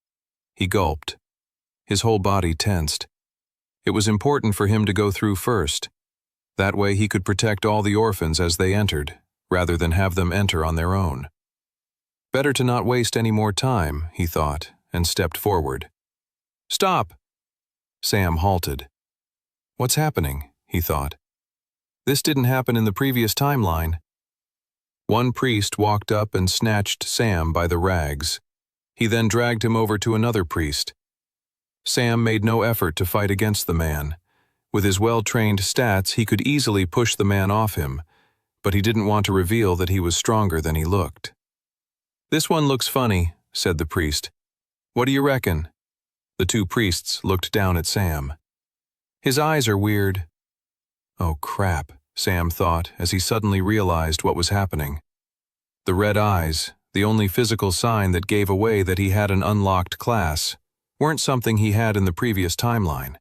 He gulped. His whole body tensed. It was important for him to go through first. That way he could protect all the orphans as they entered, rather than have them enter on their own. Better to not waste any more time, he thought, and stepped forward. "Stop!" Sam halted. What's happening? He thought. This didn't happen in the previous timeline. One priest walked up and snatched Sam by the rags. He then dragged him over to another priest. Sam made no effort to fight against the man. With his well-trained stats, he could easily push the man off him, but he didn't want to reveal that he was stronger than he looked. "This one looks funny," said the priest. "What do you reckon?" The two priests looked down at Sam. "His eyes are weird." Oh crap, Sam thought as he suddenly realized what was happening. The red eyes, the only physical sign that gave away that he had an unlocked class, weren't something he had in the previous timeline.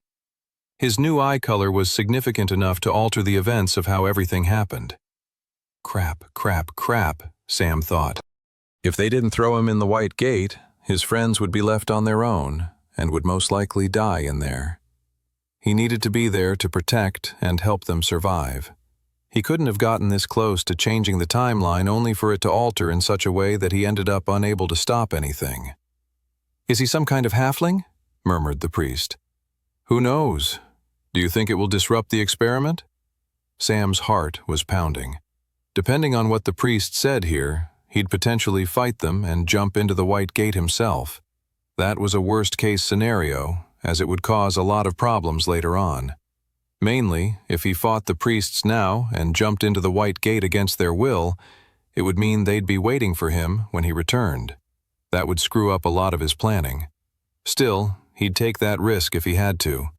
His new eye color was significant enough to alter the events of how everything happened. Crap, Sam thought. If they didn't throw him in the White Gate, his friends would be left on their own and would most likely die in there. He needed to be there to protect and help them survive. He couldn't have gotten this close to changing the timeline only for it to alter in such a way that he ended up unable to stop anything. "Is he some kind of halfling?" murmured the priest. "Who knows? Do you think it will disrupt the experiment?" Sam's heart was pounding. Depending on what the priest said here, he'd potentially fight them and jump into the White Gate himself. That was a worst-case scenario, as it would cause a lot of problems later on. Mainly, if he fought the priests now and jumped into the White Gate against their will, it would mean they'd be waiting for him when he returned. That would screw up a lot of his planning. Still, he'd take that risk if he had to.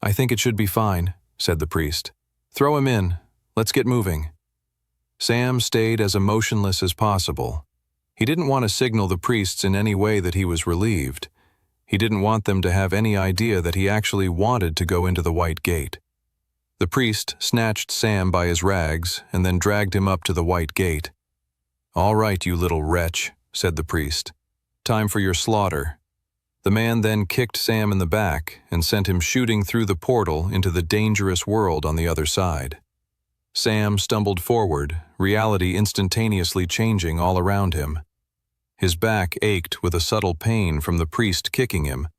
"I think it should be fine," said the priest. "Throw him in. Let's get moving." Sam stayed as emotionless as possible. He didn't want to signal the priests in any way that he was relieved. He didn't want them to have any idea that he actually wanted to go into the White Gate. The priest snatched Sam by his rags and then dragged him up to the White Gate. "All right, you little wretch," said the priest. "Time for your slaughter." The man then kicked Sam in the back and sent him shooting through the portal into the dangerous world on the other side. Sam stumbled forward, reality instantaneously changing all around him. His back ached with a subtle pain from the priest kicking him,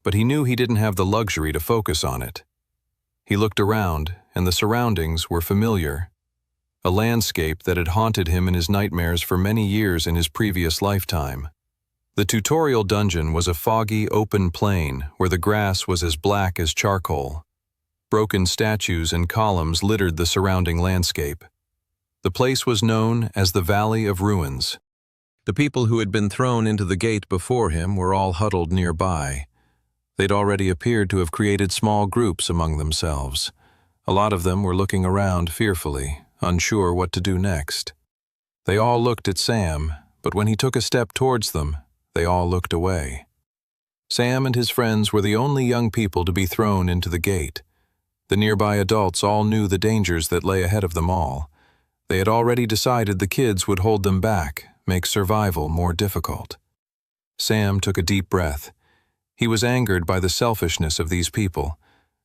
but he knew he didn't have the luxury to focus on it. He looked around, and the surroundings were familiar. A landscape that had haunted him in his nightmares for many years in his previous lifetime. The tutorial dungeon was a foggy, open plain where the grass was as black as charcoal. Broken statues and columns littered the surrounding landscape. The place was known as the Valley of Ruins. The people who had been thrown into the gate before him were all huddled nearby. They'd already appeared to have created small groups among themselves. A lot of them were looking around fearfully, unsure what to do next. They all looked at Sam, but when he took a step towards them, they all looked away. Sam and his friends were the only young people to be thrown into the gate. The nearby adults all knew the dangers that lay ahead of them all. They had already decided the kids would hold them back, make survival more difficult. Sam took a deep breath. He was angered by the selfishness of these people,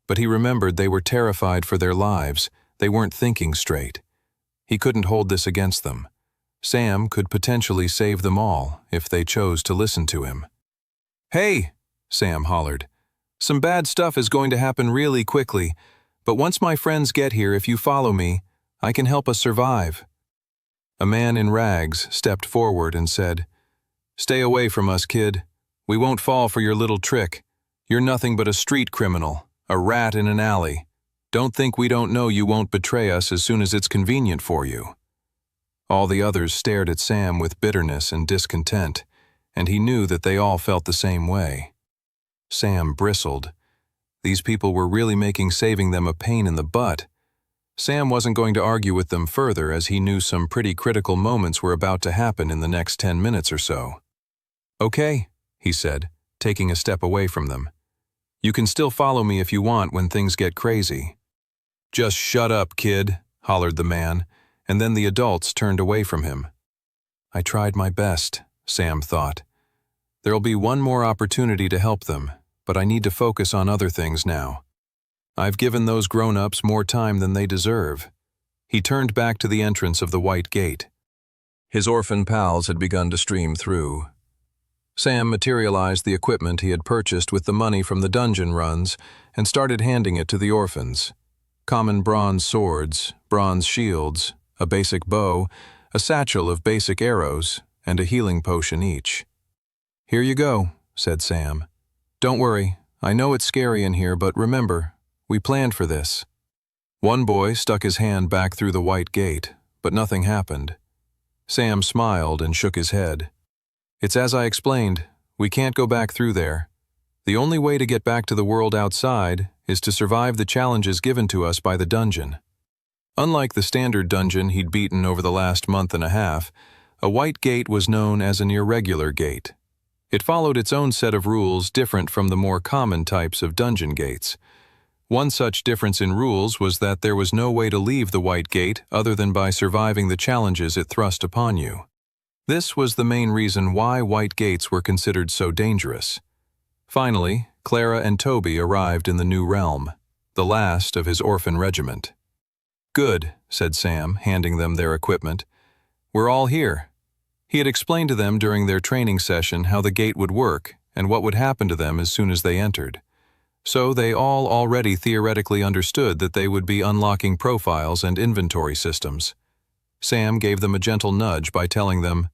but he remembered they were terrified for their lives. They weren't thinking straight. He couldn't hold this against them. Sam could potentially save them all if they chose to listen to him. "Hey!" Sam hollered. "Some bad stuff is going to happen really quickly, but once my friends get here, if you follow me, I can help us survive." A man in rags stepped forward and said, "Stay away from us, kid. We won't fall for your little trick. You're nothing but a street criminal, a rat in an alley. Don't think we don't know you won't betray us as soon as it's convenient for you." All the others stared at Sam with bitterness and discontent, and he knew that they all felt the same way. Sam bristled. These people were really making saving them a pain in the butt. Sam wasn't going to argue with them further as he knew some pretty critical moments were about to happen in the next 10 minutes or so. "Okay," he said, taking a step away from them. "You can still follow me if you want when things get crazy." "Just shut up, kid," hollered the man, and then the adults turned away from him. I tried my best, Sam thought. There'll be one more opportunity to help them, but I need to focus on other things now. I've given those grown-ups more time than they deserve." He turned back to the entrance of the White Gate. His orphan pals had begun to stream through. Sam materialized the equipment he had purchased with the money from the dungeon runs and started handing it to the orphans. Common bronze swords, bronze shields, a basic bow, a satchel of basic arrows, and a healing potion each. "Here you go," said Sam. "Don't worry, I know it's scary in here, but remember, we planned for this." One boy stuck his hand back through the White Gate, but nothing happened. Sam smiled and shook his head. "It's as I explained, we can't go back through there. The only way to get back to the world outside is to survive the challenges given to us by the dungeon." Unlike the standard dungeon he'd beaten over the last month and a half, a White Gate was known as an irregular gate. It followed its own set of rules different from the more common types of dungeon gates. One such difference in rules was that there was no way to leave the White Gate other than by surviving the challenges it thrust upon you. This was the main reason why White Gates were considered so dangerous. Finally, Clara and Toby arrived in the new realm, the last of his orphan regiment. "Good," said Sam, handing them their equipment. "We're all here." He had explained to them during their training session how the gate would work and what would happen to them as soon as they entered. So they all already theoretically understood that they would be unlocking profiles and inventory systems. Sam gave them a gentle nudge by telling them,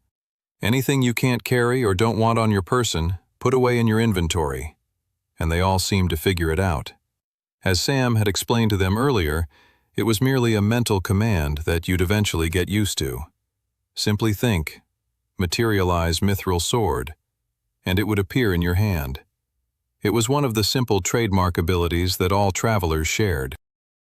"Anything you can't carry or don't want on your person, put away in your inventory." And they all seemed to figure it out. As Sam had explained to them earlier, it was merely a mental command that you'd eventually get used to. Simply think, materialize mithril sword, and it would appear in your hand. It was one of the simple trademark abilities that all travelers shared.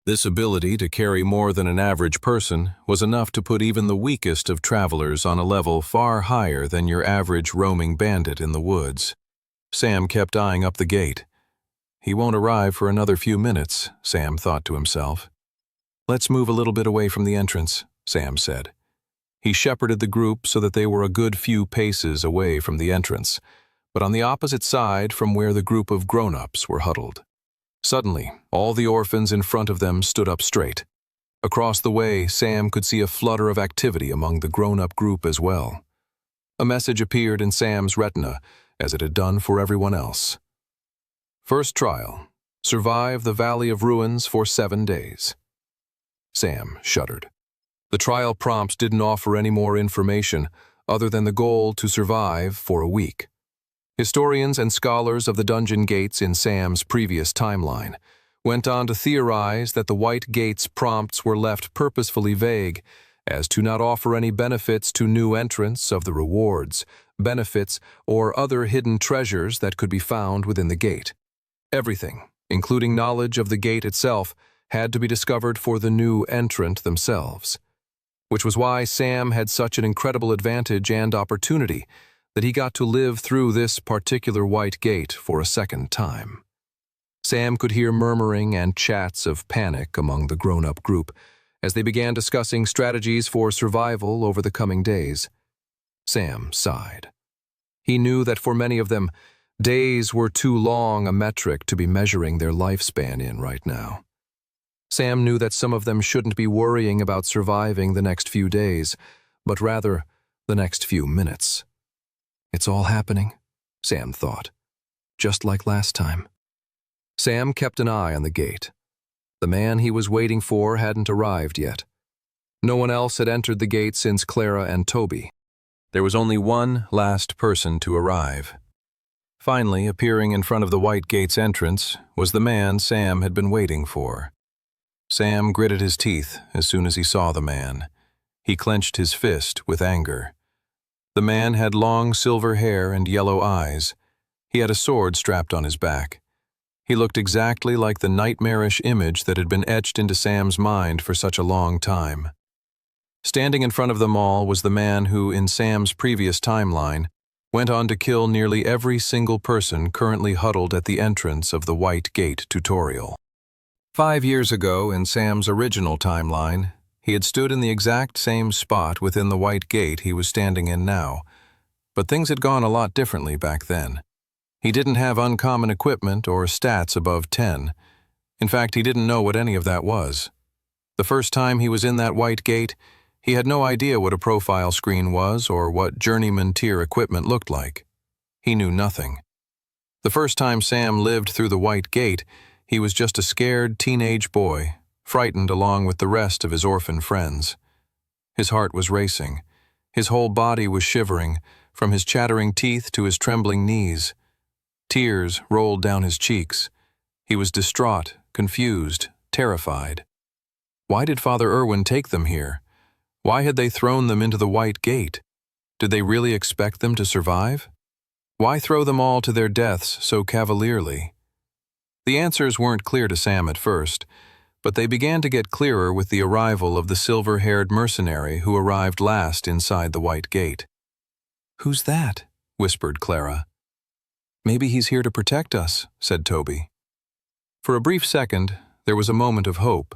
This ability to carry more than an average person was enough to put even the weakest of travelers on a level far higher than your average roaming bandit in the woods. Sam kept eyeing up the gate. He won't arrive for another few minutes, Sam thought to himself. "Let's move a little bit away from the entrance," Sam said. He shepherded the group so that they were a good few paces away from the entrance, but on the opposite side from where the group of grown-ups were huddled. Suddenly, all the orphans in front of them stood up straight. Across the way, Sam could see a flutter of activity among the grown-up group as well. A message appeared in Sam's retina, as it had done for everyone else. "First trial. Survive the Valley of Ruins for 7 days." Sam shuddered. The trial prompts didn't offer any more information other than the goal to survive for a week. Historians and scholars of the dungeon gates in Sam's previous timeline went on to theorize that the White Gate's prompts were left purposefully vague, as to not offer any benefits to new entrants of the rewards, benefits, or other hidden treasures that could be found within the gate. Everything, including knowledge of the gate itself, had to be discovered for the new entrant themselves. Which was why Sam had such an incredible advantage and opportunity that he got to live through this particular White Gate for a second time. Sam could hear murmuring and chats of panic among the grown-up group as they began discussing strategies for survival over the coming days. Sam sighed. He knew that for many of them, days were too long a metric to be measuring their lifespan in right now. Sam knew that some of them shouldn't be worrying about surviving the next few days, but rather the next few minutes. It's all happening, Sam thought, just like last time. Sam kept an eye on the gate. The man he was waiting for hadn't arrived yet. No one else had entered the gate since Clara and Toby. There was only one last person to arrive. Finally, appearing in front of the White Gate's entrance was the man Sam had been waiting for. Sam gritted his teeth as soon as he saw the man. He clenched his fist with anger. The man had long silver hair and yellow eyes. He had a sword strapped on his back. He looked exactly like the nightmarish image that had been etched into Sam's mind for such a long time. Standing in front of them all was the man who, in Sam's previous timeline, went on to kill nearly every single person currently huddled at the entrance of the White Gate tutorial. 5 years ago, in Sam's original timeline, he had stood in the exact same spot within the White Gate he was standing in now, But things had gone a lot differently back then. He didn't have uncommon equipment or stats above 10. In fact, he didn't know what any of that was. The first time he was in that white gate, he had no idea what a profile screen was or what journeyman tier equipment looked like. He knew nothing. The first time Sam lived through the white gate, he was just a scared teenage boy, frightened along with the rest of his orphan friends. His heart was racing. His whole body was shivering, from his chattering teeth to his trembling knees. Tears rolled down his cheeks. He was distraught, confused, terrified. Why did Father Irwin take them here? Why had they thrown them into the white gate? Did they really expect them to survive? Why throw them all to their deaths so cavalierly? The answers weren't clear to Sam at first, but they began to get clearer with the arrival of the silver-haired mercenary who arrived last inside the white gate. "Who's that?" whispered Clara. "Maybe he's here to protect us," said Toby. For a brief second, there was a moment of hope.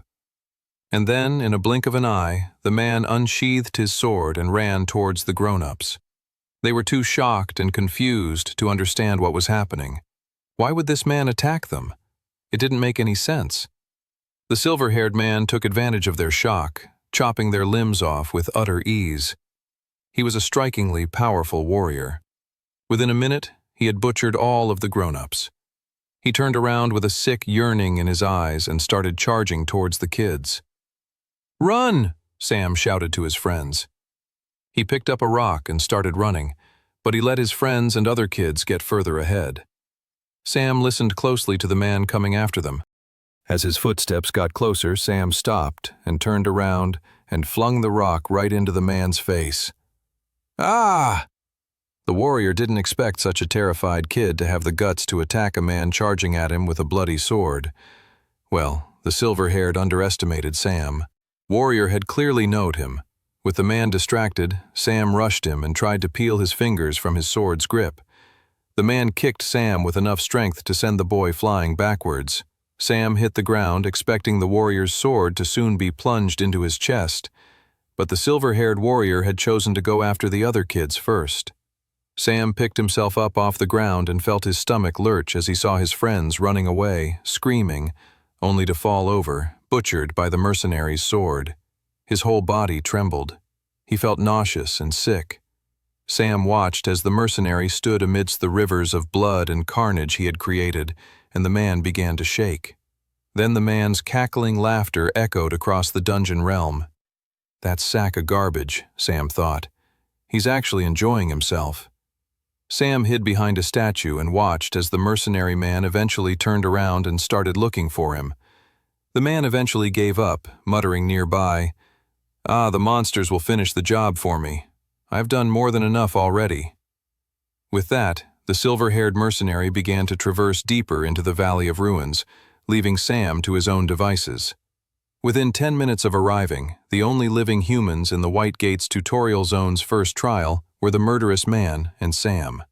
And then, in a blink of an eye, the man unsheathed his sword and ran towards the grown-ups. They were too shocked and confused to understand what was happening. Why would this man attack them? It didn't make any sense. The silver-haired man took advantage of their shock, chopping their limbs off with utter ease. He was a strikingly powerful warrior. Within a minute, he had butchered all of the grown-ups. He turned around with a sick yearning in his eyes and started charging towards the kids. "Run!" Sam shouted to his friends. He picked up a rock and started running, but he let his friends and other kids get further ahead. Sam listened closely to the man coming after them. As his footsteps got closer, Sam stopped and turned around and flung the rock right into the man's face. "Ah!" The warrior didn't expect such a terrified kid to have the guts to attack a man charging at him with a bloody sword. Well, the silver-haired underestimated Sam. Warrior had clearly known him. With the man distracted, Sam rushed him and tried to peel his fingers from his sword's grip. The man kicked Sam with enough strength to send the boy flying backwards. Sam hit the ground, expecting the warrior's sword to soon be plunged into his chest. But the silver-haired warrior had chosen to go after the other kids first. Sam picked himself up off the ground and felt his stomach lurch as he saw his friends running away, screaming, only to fall over, butchered by the mercenary's sword. His whole body trembled. He felt nauseous and sick. Sam watched as the mercenary stood amidst the rivers of blood and carnage he had created, and the man began to shake. Then the man's cackling laughter echoed across the dungeon realm. "That sack of garbage," Sam thought. "He's actually enjoying himself." Sam hid behind a statue and watched as the mercenary man eventually turned around and started looking for him. The man eventually gave up, muttering nearby, "The monsters will finish the job for me. I've done more than enough already." With that, the silver-haired mercenary began to traverse deeper into the Valley of Ruins, leaving Sam to his own devices. Within 10 minutes of arriving, the only living humans in the White Gates tutorial zone's first trial were the murderous man and Sam.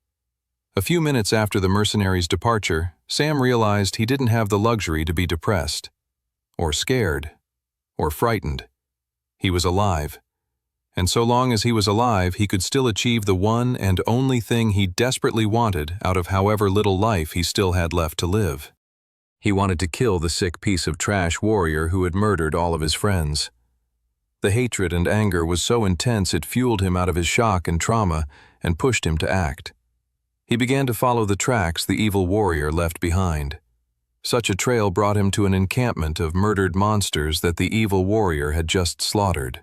A few minutes after the mercenary's departure, Sam realized he didn't have the luxury to be depressed, or scared, or frightened. He was alive. And so long as he was alive, he could still achieve the one and only thing he desperately wanted out of however little life he still had left to live. He wanted to kill the sick piece of trash warrior who had murdered all of his friends. The hatred and anger was so intense it fueled him out of his shock and trauma and pushed him to act. He began to follow the tracks the evil warrior left behind. Such a trail brought him to an encampment of murdered monsters that the evil warrior had just slaughtered.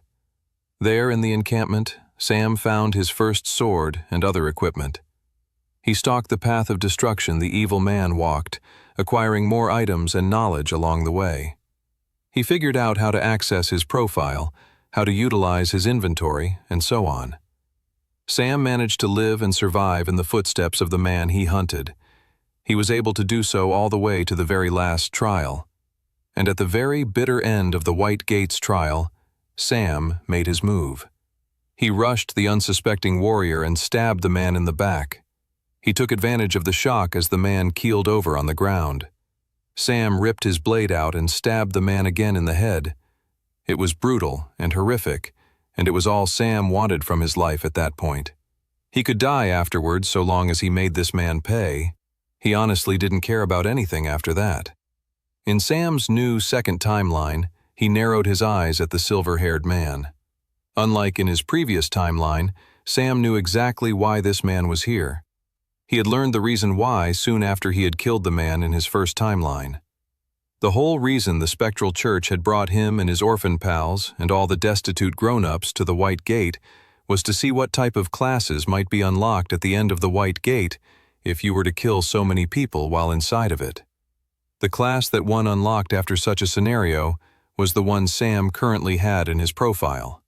There in the encampment, Sam found his first sword and other equipment. He stalked the path of destruction the evil man walked, acquiring more items and knowledge along the way. He figured out how to access his profile, how to utilize his inventory, and so on. Sam managed to live and survive in the footsteps of the man he hunted. He was able to do so all the way to the very last trial. And at the very bitter end of the White Gates trial, Sam made his move. He rushed the unsuspecting warrior and stabbed the man in the back. He took advantage of the shock as the man keeled over on the ground. Sam ripped his blade out and stabbed the man again in the head. It was brutal and horrific, and it was all Sam wanted from his life at that point. He could die afterwards so long as he made this man pay. He honestly didn't care about anything after that. In Sam's new second timeline, he narrowed his eyes at the silver-haired man. Unlike in his previous timeline, Sam knew exactly why this man was here. He had learned the reason why soon after he had killed the man in his first timeline. The whole reason the Spectral Church had brought him and his orphan pals and all the destitute grown-ups to the White Gate was to see what type of classes might be unlocked at the end of the White Gate if you were to kill so many people while inside of it. The class that one unlocked after such a scenario was the one Sam currently had in his profile.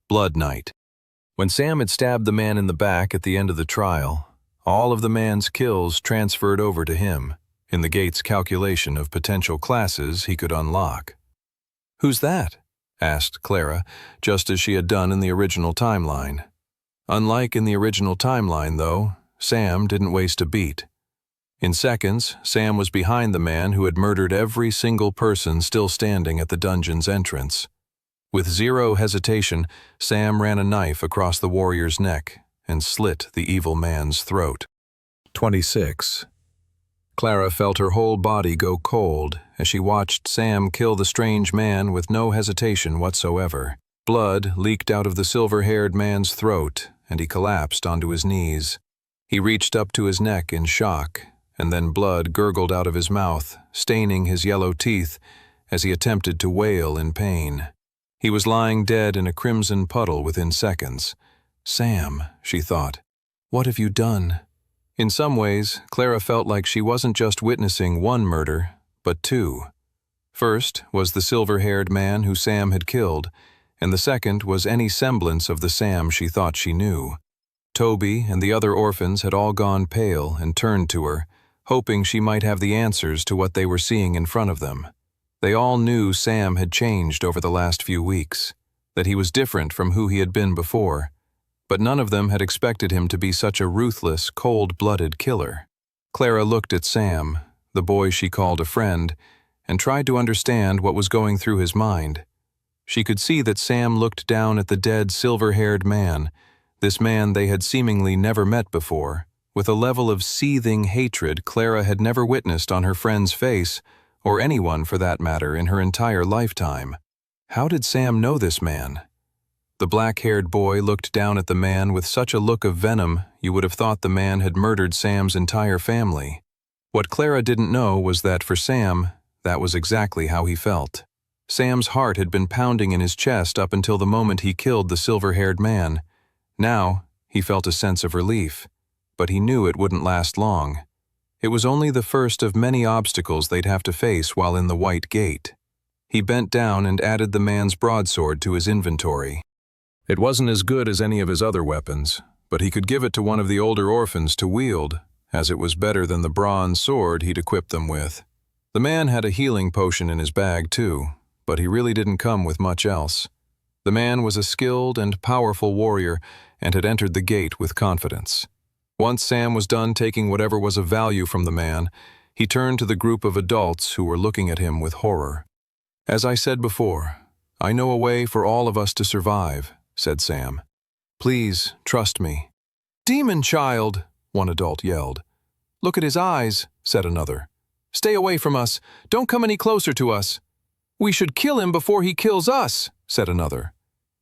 Blood Knight. When Sam had stabbed the man in the back at the end of the trial, all of the man's kills transferred over to him in the Gate's calculation of potential classes he could unlock. "Who's that?" asked Clara, just as she had done in the original timeline. Unlike in the original timeline, though, Sam didn't waste a beat. In seconds, Sam was behind the man who had murdered every single person still standing at the dungeon's entrance. With zero hesitation, Sam ran a knife across the warrior's neck and slit the evil man's throat. 26. Clara felt her whole body go cold as she watched Sam kill the strange man with no hesitation whatsoever. Blood leaked out of the silver-haired man's throat, and he collapsed onto his knees. He reached up to his neck in shock, and then blood gurgled out of his mouth, staining his yellow teeth as he attempted to wail in pain. He was lying dead in a crimson puddle within seconds. "Sam," she thought, "what have you done?" In some ways, Clara felt like she wasn't just witnessing one murder, but two. First was the silver-haired man who Sam had killed, and the second was any semblance of the Sam she thought she knew. Toby and the other orphans had all gone pale and turned to her, hoping she might have the answers to what they were seeing in front of them. They all knew Sam had changed over the last few weeks, that he was different from who he had been before, but none of them had expected him to be such a ruthless, cold-blooded killer. Clara looked at Sam, the boy she called a friend, and tried to understand what was going through his mind. She could see that Sam looked down at the dead silver-haired man, this man they had seemingly never met before, with a level of seething hatred Clara had never witnessed on her friend's face, or anyone for that matter in her entire lifetime. How did Sam know this man? The black-haired boy looked down at the man with such a look of venom you would have thought the man had murdered Sam's entire family. What Clara didn't know was that for Sam, that was exactly how he felt. Sam's heart had been pounding in his chest up until the moment he killed the silver-haired man. Now, he felt a sense of relief, but he knew it wouldn't last long. It was only the first of many obstacles they'd have to face while in the White Gate. He bent down and added the man's broadsword to his inventory. It wasn't as good as any of his other weapons, but he could give it to one of the older orphans to wield, as it was better than the bronze sword he'd equipped them with. The man had a healing potion in his bag too, but he really didn't come with much else. The man was a skilled and powerful warrior and had entered the gate with confidence. Once Sam was done taking whatever was of value from the man, he turned to the group of adults who were looking at him with horror. "As I said before, I know a way for all of us to survive," said Sam. "Please, trust me." "Demon child!" one adult yelled. "Look at his eyes," said another. "Stay away from us. Don't come any closer to us." "We should kill him before he kills us," said another.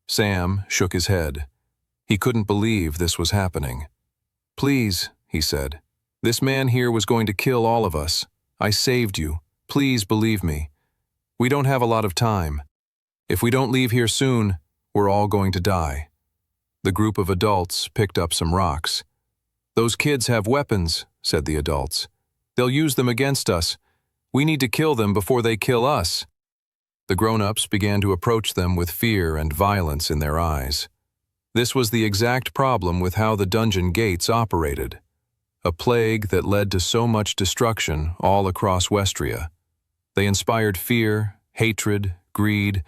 Sam shook his head. He couldn't believe this was happening. "Please," he said. "This man here was going to kill all of us. I saved you. Please believe me. We don't have a lot of time. If we don't leave here soon, we're all going to die." The group of adults picked up some rocks. "Those kids have weapons," said the adults. "They'll use them against us. We need to kill them before they kill us." The grown-ups began to approach them with fear and violence in their eyes. This was the exact problem with how the dungeon gates operated. A plague that led to so much destruction all across Westria. They inspired fear, hatred, greed,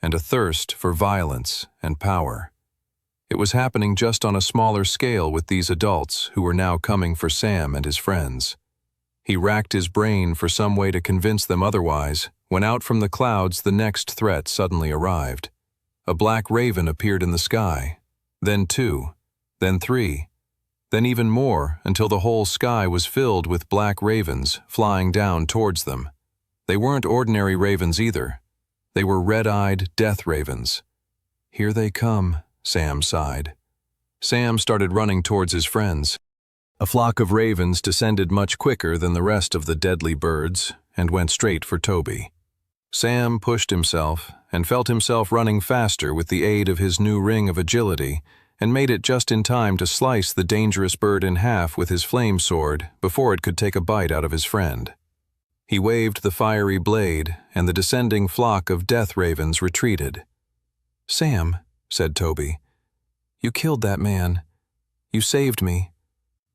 and a thirst for violence and power. It was happening just on a smaller scale with these adults who were now coming for Sam and his friends. He racked his brain for some way to convince them otherwise, when out from the clouds the next threat suddenly arrived. A black raven appeared in the sky. Then two, then 3, then even more until the whole sky was filled with black ravens flying down towards them. They weren't ordinary ravens either. They were red-eyed death ravens. "Here they come," Sam sighed. Sam started running towards his friends. A flock of ravens descended much quicker than the rest of the deadly birds and went straight for Toby. Sam pushed himself and felt himself running faster with the aid of his new ring of agility, and made it just in time to slice the dangerous bird in half with his flame sword before it could take a bite out of his friend. He waved the fiery blade, and the descending flock of death ravens retreated. "Sam," said Toby, "you killed that man. You saved me."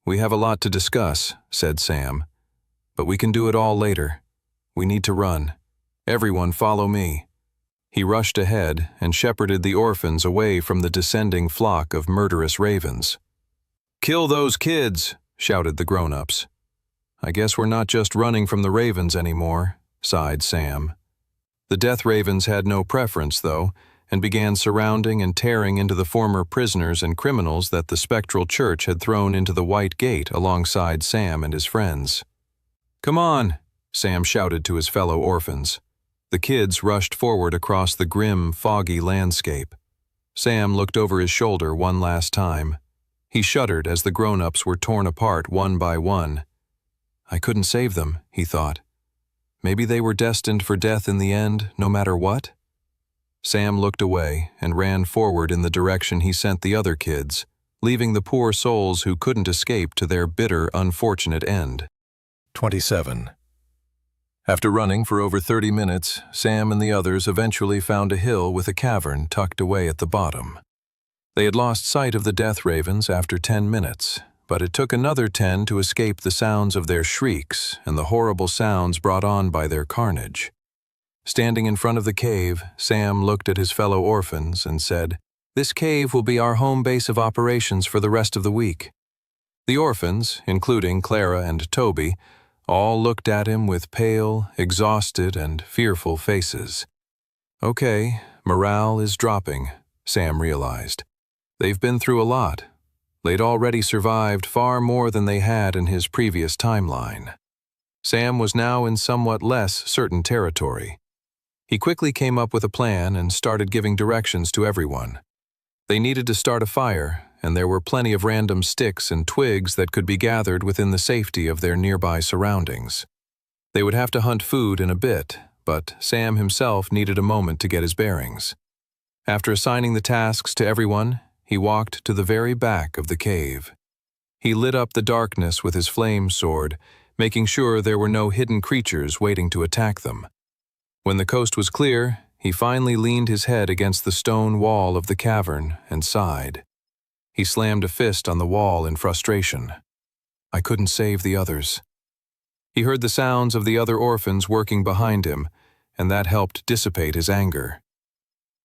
"We have a lot to discuss," said Sam, "but we can do it all later. We need to run. Everyone follow me." He rushed ahead and shepherded the orphans away from the descending flock of murderous ravens. "Kill those kids!" shouted the grown-ups. "I guess we're not just running from the ravens anymore," sighed Sam. The death ravens had no preference, though, and began surrounding and tearing into the former prisoners and criminals that the spectral church had thrown into the White Gate alongside Sam and his friends. "Come on!" Sam shouted to his fellow orphans. The kids rushed forward across the grim, foggy landscape. Sam looked over his shoulder one last time. He shuddered as the grown-ups were torn apart one by one. "I couldn't save them," he thought. "Maybe they were destined for death in the end, no matter what?" Sam looked away and ran forward in the direction he sent the other kids, leaving the poor souls who couldn't escape to their bitter, unfortunate end. 27. After running for over 30 minutes, Sam and the others eventually found a hill with a cavern tucked away at the bottom. They had lost sight of the death ravens after 10 minutes, but it took another 10 to escape the sounds of their shrieks and the horrible sounds brought on by their carnage. Standing in front of the cave, Sam looked at his fellow orphans and said, "This cave will be our home base of operations for the rest of the week." The orphans, including Clara and Toby, all looked at him with pale, exhausted, and fearful faces. Okay, morale is dropping, Sam realized. They've been through a lot. They'd already survived far more than they had in his previous timeline. Sam was now in somewhat less certain territory. He quickly came up with a plan and started giving directions to everyone. They needed to start a fire, and there were plenty of random sticks and twigs that could be gathered within the safety of their nearby surroundings. They would have to hunt food in a bit, but Sam himself needed a moment to get his bearings. After assigning the tasks to everyone, he walked to the very back of the cave. He lit up the darkness with his flame sword, making sure there were no hidden creatures waiting to attack them. When the coast was clear, he finally leaned his head against the stone wall of the cavern and sighed. He slammed a fist on the wall in frustration. I couldn't save the others. He heard the sounds of the other orphans working behind him, and that helped dissipate his anger.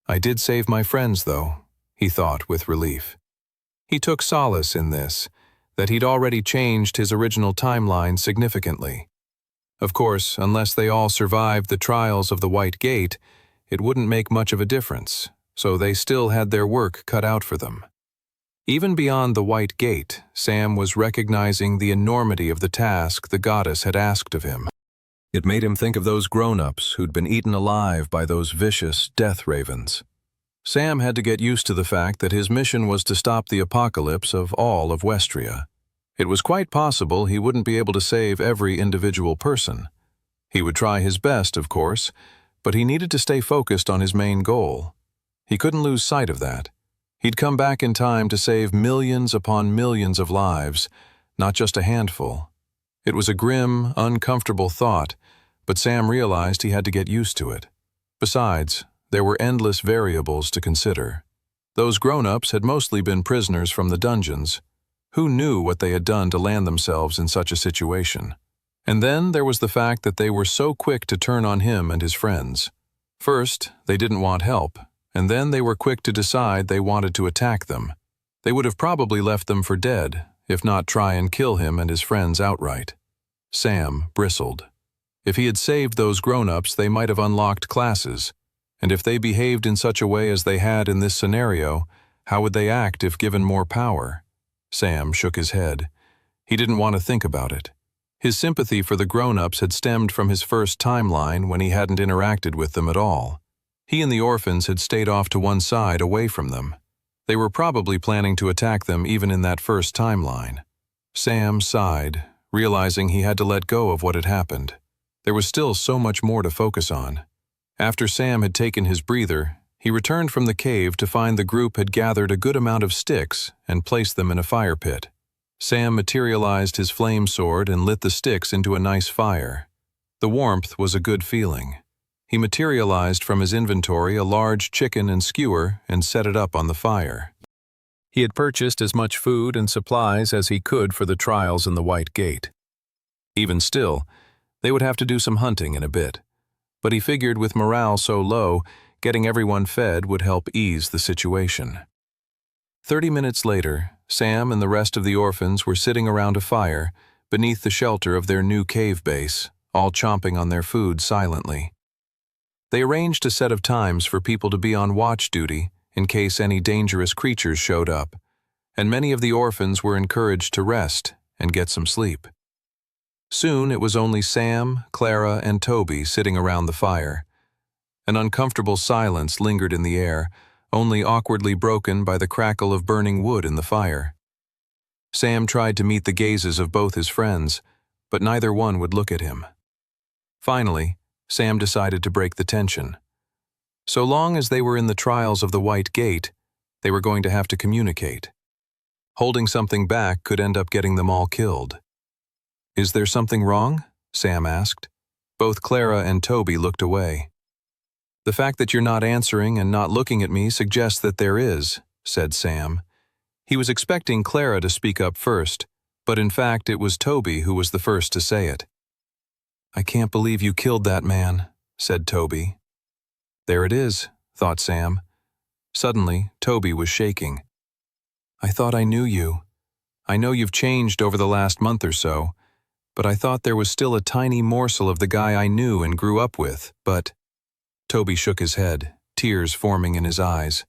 I did save my friends, though, he thought with relief. He took solace in this, that he'd already changed his original timeline significantly. Of course, unless they all survived the trials of the White Gate, it wouldn't make much of a difference, so they still had their work cut out for them. Even beyond the White Gate, Sam was recognizing the enormity of the task the goddess had asked of him. It made him think of those grown-ups who'd been eaten alive by those vicious death ravens. Sam had to get used to the fact that his mission was to stop the apocalypse of all of Westria. It was quite possible he wouldn't be able to save every individual person. He would try his best, of course, but he needed to stay focused on his main goal. He couldn't lose sight of that. He'd come back in time to save millions upon millions of lives, not just a handful. It was a grim, uncomfortable thought, but Sam realized he had to get used to it. Besides, there were endless variables to consider. Those grown-ups had mostly been prisoners from the dungeons. Who knew what they had done to land themselves in such a situation? And then there was the fact that they were so quick to turn on him and his friends. First, they didn't want help, and then they were quick to decide they wanted to attack them. They would have probably left them for dead, if not try and kill him and his friends outright. Sam bristled. If he had saved those grown-ups, they might have unlocked classes, and if they behaved in such a way as they had in this scenario, how would they act if given more power? Sam shook his head. He didn't want to think about it. His sympathy for the grown-ups had stemmed from his first timeline when he hadn't interacted with them at all. He and the orphans had stayed off to one side, away from them. They were probably planning to attack them even in that first timeline. Sam sighed, realizing he had to let go of what had happened. There was still so much more to focus on. After Sam had taken his breather, he returned from the cave to find the group had gathered a good amount of sticks and placed them in a fire pit. Sam materialized his flame sword and lit the sticks into a nice fire. The warmth was a good feeling. He materialized from his inventory a large chicken and skewer and set it up on the fire. He had purchased as much food and supplies as he could for the trials in the White Gate. Even still, they would have to do some hunting in a bit. But he figured with morale so low, getting everyone fed would help ease the situation. 30 minutes later, Sam and the rest of the orphans were sitting around a fire beneath the shelter of their new cave base, all chomping on their food silently. They arranged a set of times for people to be on watch duty in case any dangerous creatures showed up, and many of the orphans were encouraged to rest and get some sleep. Soon it was only Sam, Clara, and Toby sitting around the fire. An uncomfortable silence lingered in the air, only awkwardly broken by the crackle of burning wood in the fire. Sam tried to meet the gazes of both his friends, but neither one would look at him. Finally, Sam decided to break the tension. So long as they were in the trials of the White Gate, they were going to have to communicate. Holding something back could end up getting them all killed. "Is there something wrong?" Sam asked. Both Clara and Toby looked away. "The fact that you're not answering and not looking at me suggests that there is," said Sam. He was expecting Clara to speak up first, but in fact it was Toby who was the first to say it. "I can't believe you killed that man," said Toby. "There it is," thought Sam. Suddenly, Toby was shaking. "I thought I knew you. I know you've changed over the last month or so, but I thought there was still a tiny morsel of the guy I knew and grew up with, but—" Toby shook his head, tears forming in his eyes.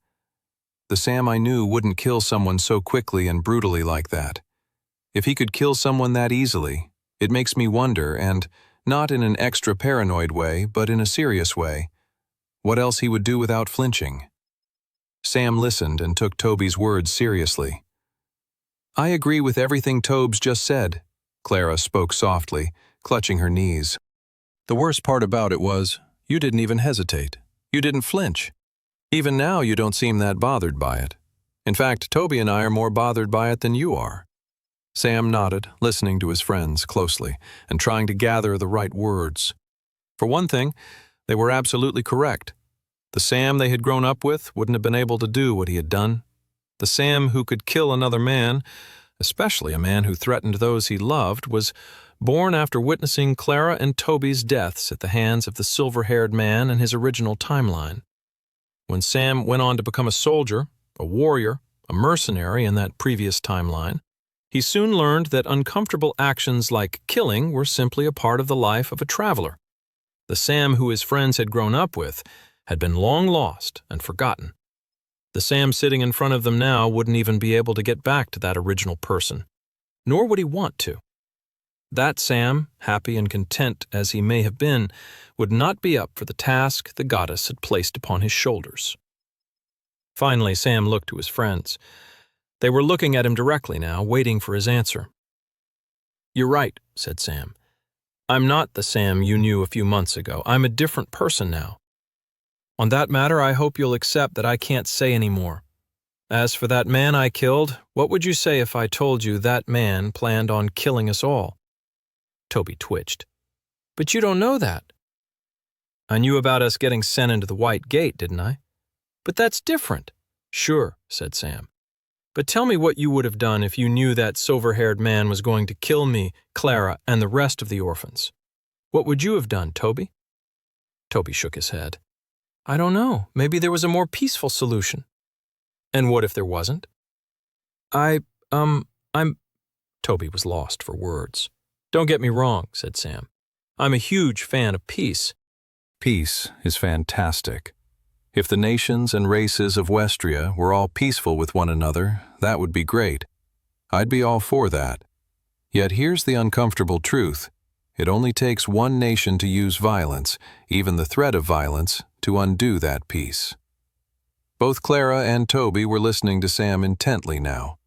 "The Sam I knew wouldn't kill someone so quickly and brutally like that. If he could kill someone that easily, it makes me wonder, and not in an extra paranoid way, but in a serious way, what else he would do without flinching." Sam listened and took Toby's words seriously. "I agree with everything Tobes just said," Clara spoke softly, clutching her knees. "The worst part about it was, you didn't even hesitate. You didn't flinch. Even now you don't seem that bothered by it. In fact, Toby and I are more bothered by it than you are." Sam nodded, listening to his friends closely and trying to gather the right words. For one thing, they were absolutely correct. The Sam they had grown up with wouldn't have been able to do what he had done. The Sam who could kill another man, especially a man who threatened those he loved, was born after witnessing Clara and Toby's deaths at the hands of the silver-haired man in his original timeline. When Sam went on to become a soldier, a warrior, a mercenary in that previous timeline, he soon learned that uncomfortable actions like killing were simply a part of the life of a traveler. The Sam who his friends had grown up with had been long lost and forgotten. The Sam sitting in front of them now wouldn't even be able to get back to that original person, nor would he want to. That Sam, happy and content as he may have been, would not be up for the task the goddess had placed upon his shoulders. Finally, Sam looked to his friends. They were looking at him directly now, waiting for his answer. "You're right," said Sam. "I'm not the Sam you knew a few months ago. I'm a different person now. On that matter, I hope you'll accept that I can't say any more. As for that man I killed, what would you say if I told you that man planned on killing us all?" Toby twitched. "But you don't know that." "I knew about us getting sent into the White Gate, didn't I?" "But that's different." "Sure," said Sam. "But tell me what you would have done if you knew that silver-haired man was going to kill me, Clara, and the rest of the orphans. What would you have done, Toby?" Toby shook his head. "I don't know. Maybe there was a more peaceful solution." "And what if there wasn't?" I'm... Toby was lost for words. "Don't get me wrong," said Sam. "I'm a huge fan of peace." Peace is fantastic. If the nations and races of Westria were all peaceful with one another, that would be great. I'd be all for that. Yet here's the uncomfortable truth. It only takes one nation to use violence, even the threat of violence, to undo that peace. Both Clara and Toby were listening to Sam intently now.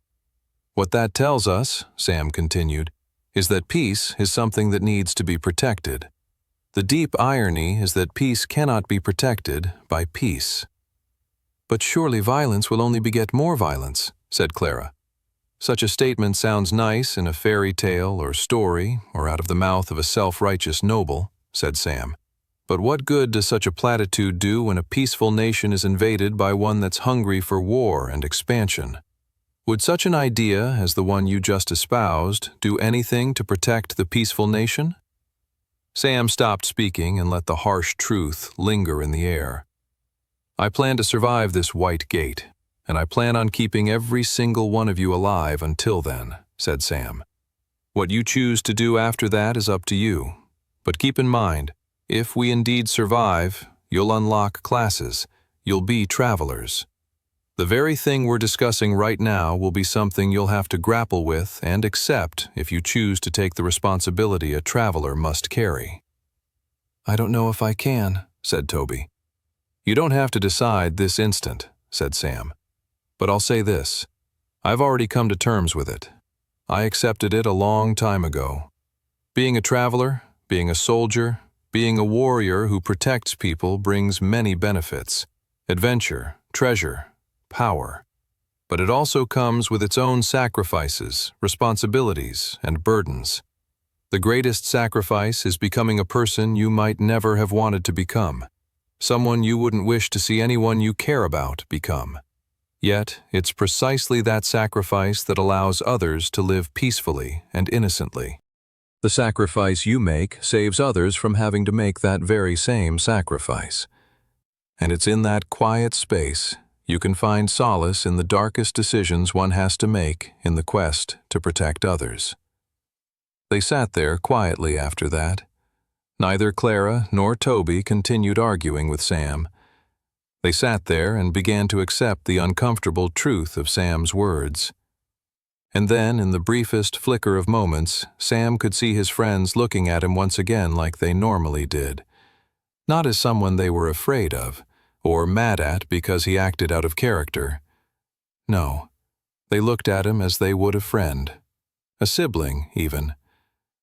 What that tells us, Sam continued, is that peace is something that needs to be protected. The deep irony is that peace cannot be protected by peace. But surely violence will only beget more violence, said Clara. Such a statement sounds nice in a fairy tale or story or out of the mouth of a self-righteous noble, said Sam. But what good does such a platitude do when a peaceful nation is invaded by one that's hungry for war and expansion? Would such an idea as the one you just espoused do anything to protect the peaceful nation? Sam stopped speaking and let the harsh truth linger in the air. I plan to survive this white gate, and I plan on keeping every single one of you alive until then, said Sam. What you choose to do after that is up to you. But keep in mind, if we indeed survive, you'll unlock classes. You'll be travelers. The very thing we're discussing right now will be something you'll have to grapple with and accept if you choose to take the responsibility a traveler must carry. I don't know if I can, said Toby. You don't have to decide this instant, said Sam. But I'll say this. I've already come to terms with it. I accepted it a long time ago. Being a traveler, being a soldier, being a warrior who protects people brings many benefits. Adventure, treasure, power. But it also comes with its own sacrifices, responsibilities, and burdens. The greatest sacrifice is becoming a person you might never have wanted to become, someone you wouldn't wish to see anyone you care about become. Yet, it's precisely that sacrifice that allows others to live peacefully and innocently. The sacrifice you make saves others from having to make that very same sacrifice. And it's in that quiet space you can find solace in the darkest decisions one has to make in the quest to protect others. They sat there quietly after that. Neither Clara nor Toby continued arguing with Sam. They sat there and began to accept the uncomfortable truth of Sam's words. And then, in the briefest flicker of moments, Sam could see his friends looking at him once again like they normally did. Not as someone they were afraid of, or mad at because he acted out of character. No, they looked at him as they would a friend, a sibling even,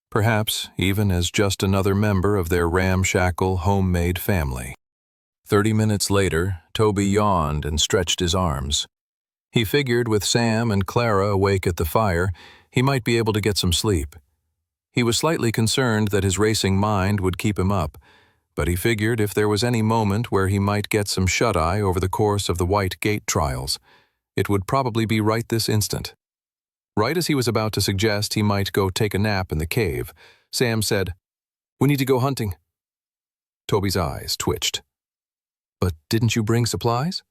perhaps even as just another member of their ramshackle homemade family. 30 minutes later, Toby yawned and stretched his arms. He figured with Sam and Clara awake at the fire, he might be able to get some sleep. He was slightly concerned that his racing mind would keep him up, but he figured if there was any moment where he might get some shut-eye over the course of the White Gate trials, it would probably be right this instant. Right as he was about to suggest he might go take a nap in the cave, Sam said, "We need to go hunting." Toby's eyes twitched. "But didn't you bring supplies?"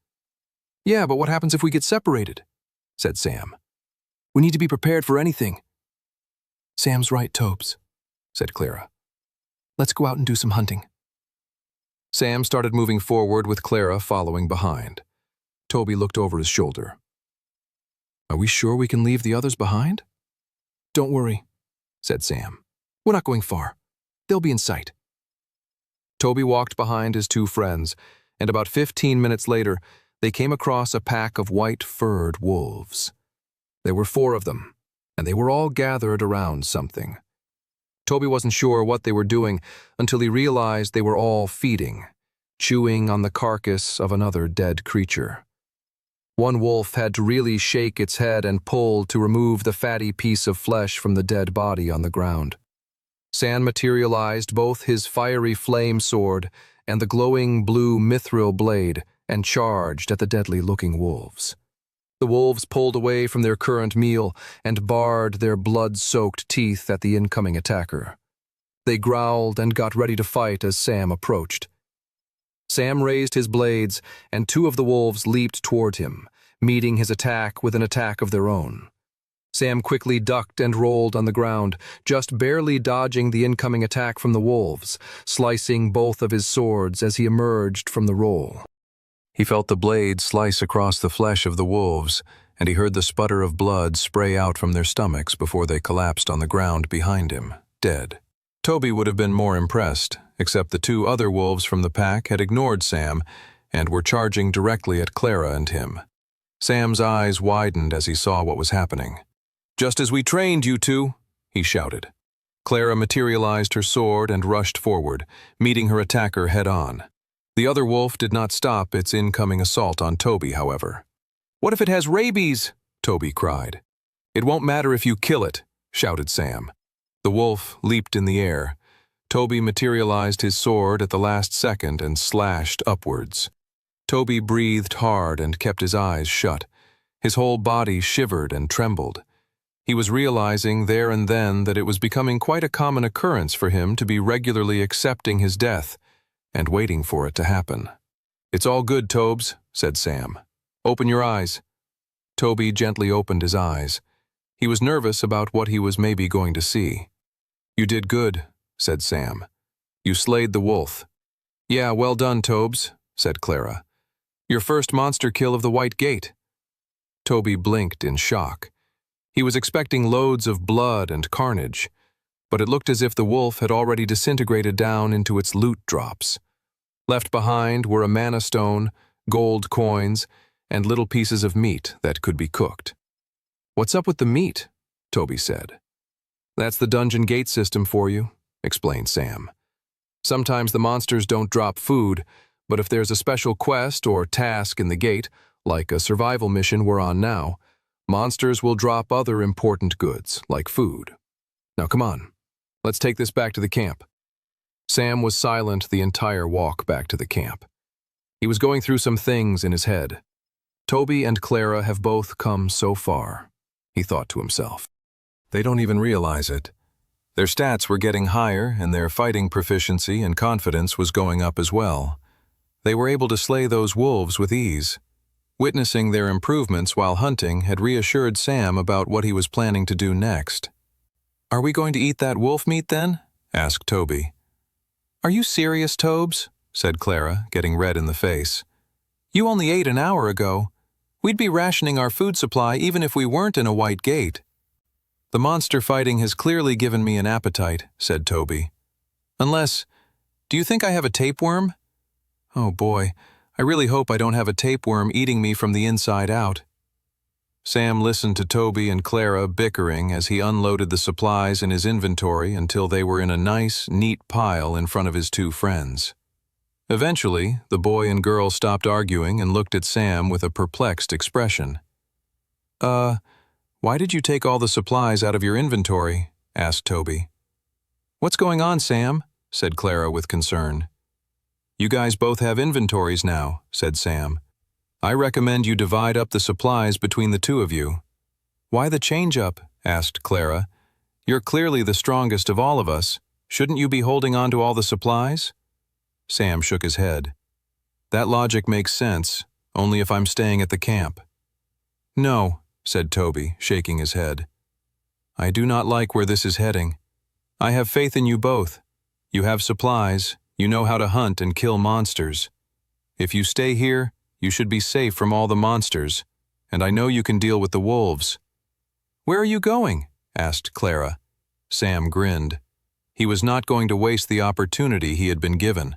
"Yeah, but what happens if we get separated?" said Sam. "We need to be prepared for anything." "Sam's right, Tobes," said Clara. "Let's go out and do some hunting." Sam started moving forward with Clara following behind. Toby looked over his shoulder. "Are we sure we can leave the others behind?" "Don't worry," said Sam. "We're not going far. They'll be in sight." Toby walked behind his two friends, and about 15 minutes later, they came across a pack of white-furred wolves. There were 4 of them, and they were all gathered around something. Toby wasn't sure what they were doing until he realized they were all feeding, chewing on the carcass of another dead creature. One wolf had to really shake its head and pull to remove the fatty piece of flesh from the dead body on the ground. Sam materialized both his fiery flame sword and the glowing blue mithril blade and charged at the deadly-looking wolves. The wolves pulled away from their current meal and barred their blood-soaked teeth at the incoming attacker. They growled and got ready to fight as Sam approached. Sam raised his blades, and 2 of the wolves leaped toward him, meeting his attack with an attack of their own. Sam quickly ducked and rolled on the ground, just barely dodging the incoming attack from the wolves, slicing both of his swords as he emerged from the roll. He felt the blade slice across the flesh of the wolves, and he heard the sputter of blood spray out from their stomachs before they collapsed on the ground behind him, dead. Toby would have been more impressed, except the two other wolves from the pack had ignored Sam and were charging directly at Clara and him. Sam's eyes widened as he saw what was happening. "Just as we trained you two," he shouted. Clara materialized her sword and rushed forward, meeting her attacker head-on. The other wolf did not stop its incoming assault on Toby, however. "What if it has rabies?" Toby cried. "It won't matter if you kill it," shouted Sam. The wolf leaped in the air. Toby materialized his sword at the last second and slashed upwards. Toby breathed hard and kept his eyes shut. His whole body shivered and trembled. He was realizing there and then that it was becoming quite a common occurrence for him to be regularly accepting his death and waiting for it to happen. "It's all good, Tobes," said Sam. "Open your eyes." Toby gently opened his eyes. He was nervous about what he was maybe going to see. "You did good," said Sam. "You slayed the wolf." "Yeah, well done, Tobes," said Clara. "Your first monster kill of the White Gate." Toby blinked in shock. He was expecting loads of blood and carnage, but it looked as if the wolf had already disintegrated down into its loot drops. Left behind were a mana stone, gold coins, and little pieces of meat that could be cooked. "What's up with the meat?" Toby said. "That's the dungeon gate system for you," explained Sam. "Sometimes the monsters don't drop food, but if there's a special quest or task in the gate, like a survival mission we're on now, monsters will drop other important goods, like food. Now come on, let's take this back to the camp." Sam was silent the entire walk back to the camp. He was going through some things in his head. Toby and Clara have both come so far, he thought to himself. They don't even realize it. Their stats were getting higher and their fighting proficiency and confidence was going up as well. They were able to slay those wolves with ease. Witnessing their improvements while hunting had reassured Sam about what he was planning to do next. "Are we going to eat that wolf meat then?" asked Toby. "Are you serious, Tobes?" said Clara, getting red in the face. "You only ate an hour ago. We'd be rationing our food supply even if we weren't in a White Gate." "The monster fighting has clearly given me an appetite," said Toby. "Unless, do you think I have a tapeworm? Oh boy, I really hope I don't have a tapeworm eating me from the inside out." Sam listened to Toby and Clara bickering as he unloaded the supplies in his inventory until they were in a nice, neat pile in front of his two friends. Eventually, the boy and girl stopped arguing and looked at Sam with a perplexed expression. Why did you take all the supplies out of your inventory?" asked Toby. "What's going on, Sam?" said Clara with concern. "You guys both have inventories now," said Sam. "I recommend you divide up the supplies between the two of you." "Why the change-up?" asked Clara. "You're clearly the strongest of all of us. Shouldn't you be holding on to all the supplies?" Sam shook his head. "That logic makes sense, only if I'm staying at the camp." "No," said Toby, shaking his head. "I do not like where this is heading. I have faith in you both. You have supplies, you know how to hunt and kill monsters. If you stay here, you should be safe from all the monsters, and I know you can deal with the wolves." "Where are you going?" asked Clara. Sam grinned. He was not going to waste the opportunity he had been given.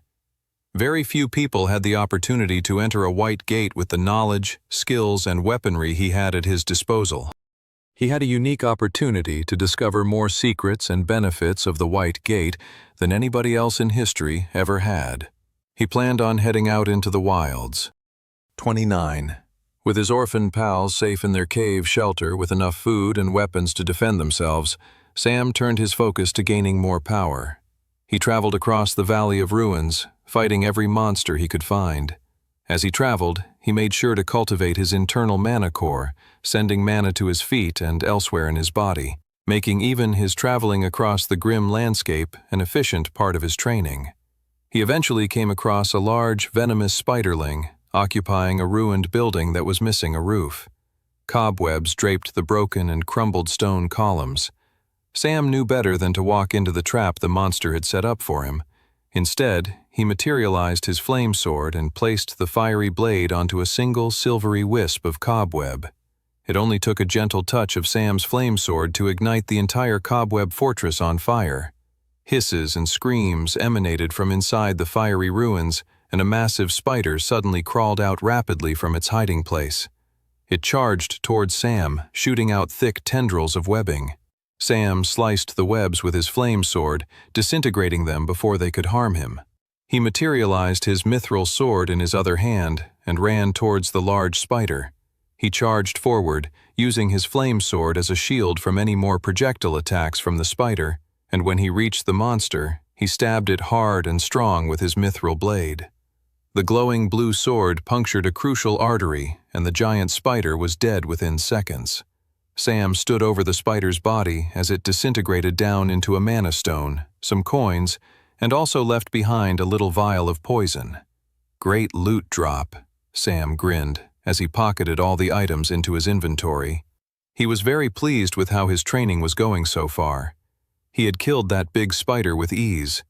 Very few people had the opportunity to enter a White Gate with the knowledge, skills, and weaponry he had at his disposal. He had a unique opportunity to discover more secrets and benefits of the White Gate than anybody else in history ever had. He planned on heading out into the wilds. 29. With his orphan pals safe in their cave shelter with enough food and weapons to defend themselves, Sam turned his focus to gaining more power. He traveled across the Valley of Ruins, fighting every monster he could find. As he traveled, he made sure to cultivate his internal mana core, sending mana to his feet and elsewhere in his body, making even his traveling across the grim landscape an efficient part of his training. He eventually came across a large, venomous spiderling, occupying a ruined building that was missing a roof. Cobwebs draped the broken and crumbled stone columns. Sam knew better than to walk into the trap the monster had set up for him. Instead, he materialized his flame sword and placed the fiery blade onto a single silvery wisp of cobweb. It only took a gentle touch of Sam's flame sword to ignite the entire cobweb fortress on fire. Hisses and screams emanated from inside the fiery ruins, and a massive spider suddenly crawled out rapidly from its hiding place. It charged towards Sam, shooting out thick tendrils of webbing. Sam sliced the webs with his flame sword, disintegrating them before they could harm him. He materialized his mithril sword in his other hand and ran towards the large spider. He charged forward, using his flame sword as a shield from any more projectile attacks from the spider, and when he reached the monster, he stabbed it hard and strong with his mithril blade. The glowing blue sword punctured a crucial artery, and the giant spider was dead within seconds. Sam stood over the spider's body as it disintegrated down into a mana stone, some coins, and also left behind a little vial of poison. Great loot drop, Sam grinned as he pocketed all the items into his inventory. He was very pleased with how his training was going so far. He had killed that big spider with ease.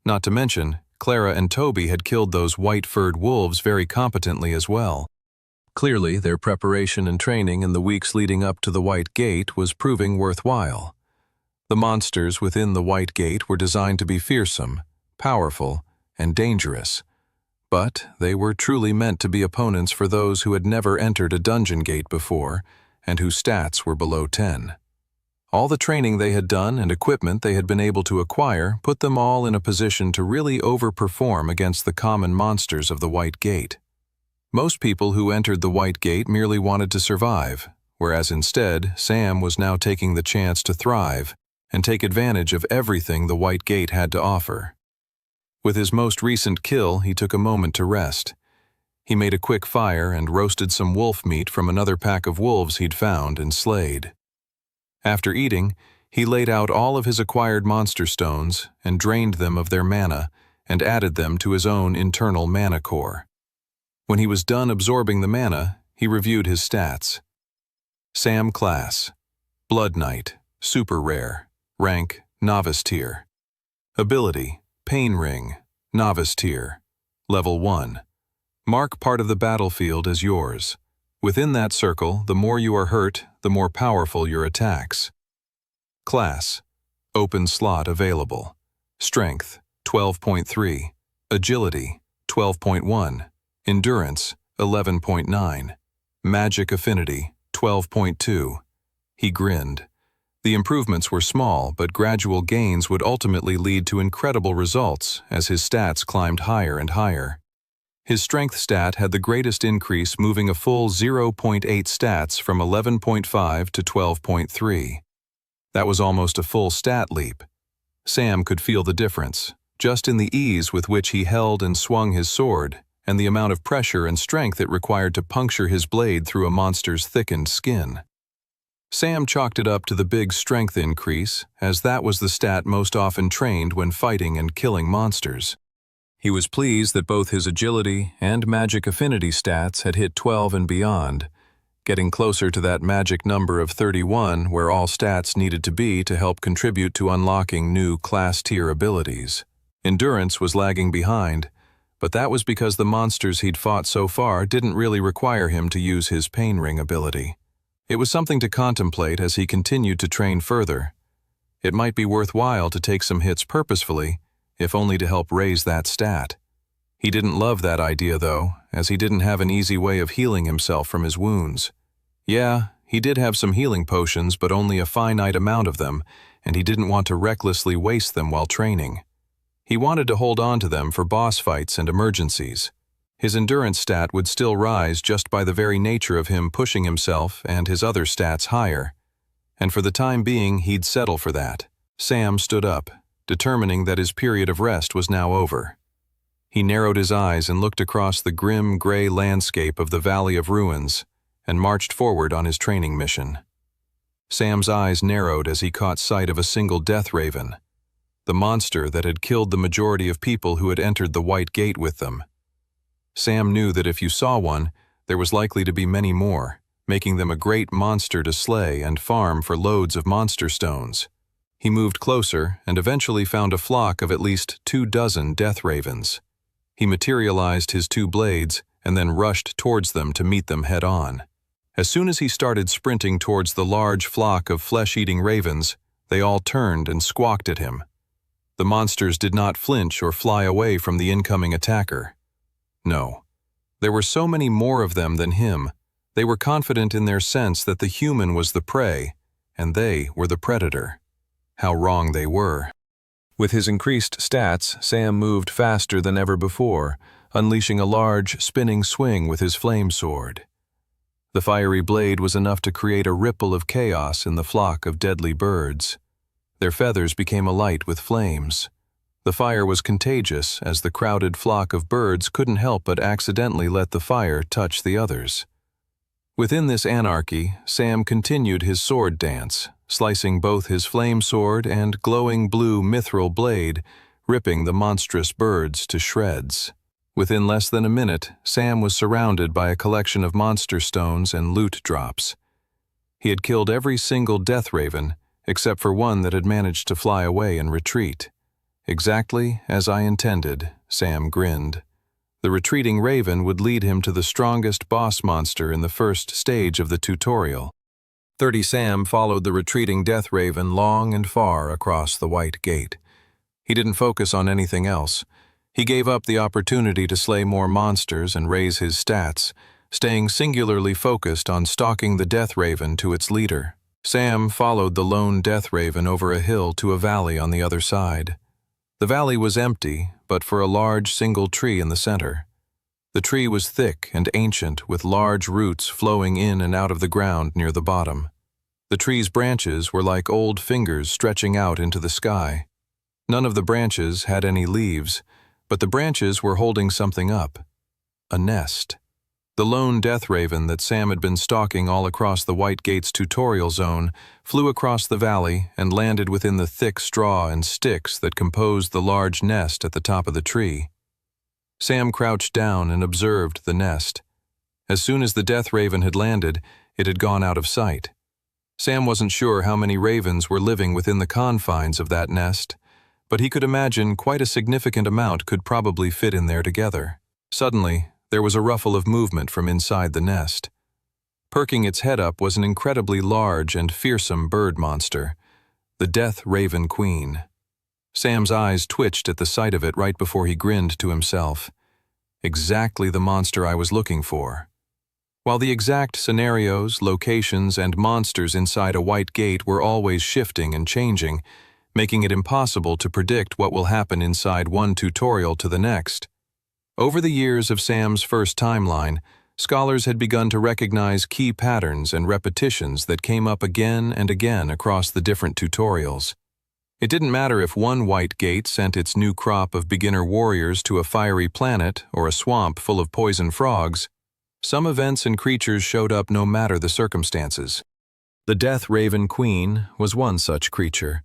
Not to mention, Clara and Toby had killed those white-furred wolves very competently as well. Clearly, their preparation and training in the weeks leading up to the White Gate was proving worthwhile. The monsters within the White Gate were designed to be fearsome, powerful, and dangerous. But they were truly meant to be opponents for those who had never entered a dungeon gate before and whose stats were below 10. All the training they had done and equipment they had been able to acquire put them all in a position to really overperform against the common monsters of the White Gate. Most people who entered the White Gate merely wanted to survive, whereas instead, Sam was now taking the chance to thrive and take advantage of everything the White Gate had to offer. With his most recent kill, he took a moment to rest. He made a quick fire and roasted some wolf meat from another pack of wolves he'd found and slayed. After eating, he laid out all of his acquired monster stones and drained them of their mana and added them to his own internal mana core. When he was done absorbing the mana, he reviewed his stats. Sam class, Blood Knight, super rare, rank, novice tier. Ability, Pain Ring, novice tier, level 1. Mark part of the battlefield as yours. Within that circle, the more you are hurt, the more powerful your attacks. Class, open slot available. Strength, 12.3. Agility, 12.1. Endurance, 11.9. Magic affinity, 12.2. He grinned. The improvements were small, but gradual gains would ultimately lead to incredible results as his stats climbed higher and higher. His strength stat had the greatest increase, moving a full 0.8 stats from 11.5 to 12.3. That was almost a full stat leap. Sam could feel the difference, just in the ease with which he held and swung his sword, and the amount of pressure and strength it required to puncture his blade through a monster's thickened skin. Sam chalked it up to the big strength increase, as that was the stat most often trained when fighting and killing monsters. He was pleased that both his agility and magic affinity stats had hit 12 and beyond, getting closer to that magic number of 31 where all stats needed to be to help contribute to unlocking new class-tier abilities. Endurance was lagging behind, but that was because the monsters he'd fought so far didn't really require him to use his Pain Ring ability. It was something to contemplate as he continued to train further. It might be worthwhile to take some hits purposefully, if only to help raise that stat. He didn't love that idea, though, as he didn't have an easy way of healing himself from his wounds. Yeah, he did have some healing potions, but only a finite amount of them, and he didn't want to recklessly waste them while training. He wanted to hold on to them for boss fights and emergencies. His endurance stat would still rise just by the very nature of him pushing himself and his other stats higher. And for the time being, he'd settle for that. Sam stood up, determining that his period of rest was now over. He narrowed his eyes and looked across the grim, gray landscape of the Valley of Ruins and marched forward on his training mission. Sam's eyes narrowed as he caught sight of a single death raven, the monster that had killed the majority of people who had entered the White Gate with them. Sam knew that if you saw one, there was likely to be many more, making them a great monster to slay and farm for loads of monster stones. He moved closer and eventually found a flock of at least 24 death ravens. He materialized his 2 blades and then rushed towards them to meet them head-on. As soon as he started sprinting towards the large flock of flesh-eating ravens, they all turned and squawked at him. The monsters did not flinch or fly away from the incoming attacker. No. There were so many more of them than him. They were confident in their sense that the human was the prey, and they were the predator. How wrong they were. With his increased stats, Sam moved faster than ever before, unleashing a large, spinning swing with his flame sword. The fiery blade was enough to create a ripple of chaos in the flock of deadly birds. Their feathers became alight with flames. The fire was contagious, as the crowded flock of birds couldn't help but accidentally let the fire touch the others. Within this anarchy, Sam continued his sword dance, slicing both his flame sword and glowing blue mithril blade, ripping the monstrous birds to shreds. Within less than a minute, Sam was surrounded by a collection of monster stones and loot drops. He had killed every single death raven, except for one that had managed to fly away and retreat. Exactly as I intended, Sam grinned. The retreating raven would lead him to the strongest boss monster in the first stage of the tutorial. 30 Sam followed the retreating death raven long and far across the white gate. He didn't focus on anything else. He gave up the opportunity to slay more monsters and raise his stats, staying singularly focused on stalking the death raven to its leader. Sam followed the lone death raven over a hill to a valley on the other side. The valley was empty, but for a large single tree in the center. The tree was thick and ancient, with large roots flowing in and out of the ground near the bottom. The tree's branches were like old fingers stretching out into the sky. None of the branches had any leaves, but the branches were holding something up. A nest. The lone death raven that Sam had been stalking all across the White Gate's tutorial zone flew across the valley and landed within the thick straw and sticks that composed the large nest at the top of the tree. Sam crouched down and observed the nest. As soon as the death raven had landed, it had gone out of sight. Sam wasn't sure how many ravens were living within the confines of that nest, but he could imagine quite a significant amount could probably fit in there together. Suddenly, there was a ruffle of movement from inside the nest. Perking its head up was an incredibly large and fearsome bird monster, the Death Raven Queen. Sam's eyes twitched at the sight of it right before he grinned to himself. Exactly the monster I was looking for. While the exact scenarios, locations, and monsters inside a White Gate were always shifting and changing, making it impossible to predict what will happen inside one tutorial to the next. Over the years of Sam's first timeline, scholars had begun to recognize key patterns and repetitions that came up again and again across the different tutorials. It didn't matter if one White Gate sent its new crop of beginner warriors to a fiery planet or a swamp full of poison frogs. Some events and creatures showed up no matter the circumstances. The Death Raven Queen was one such creature.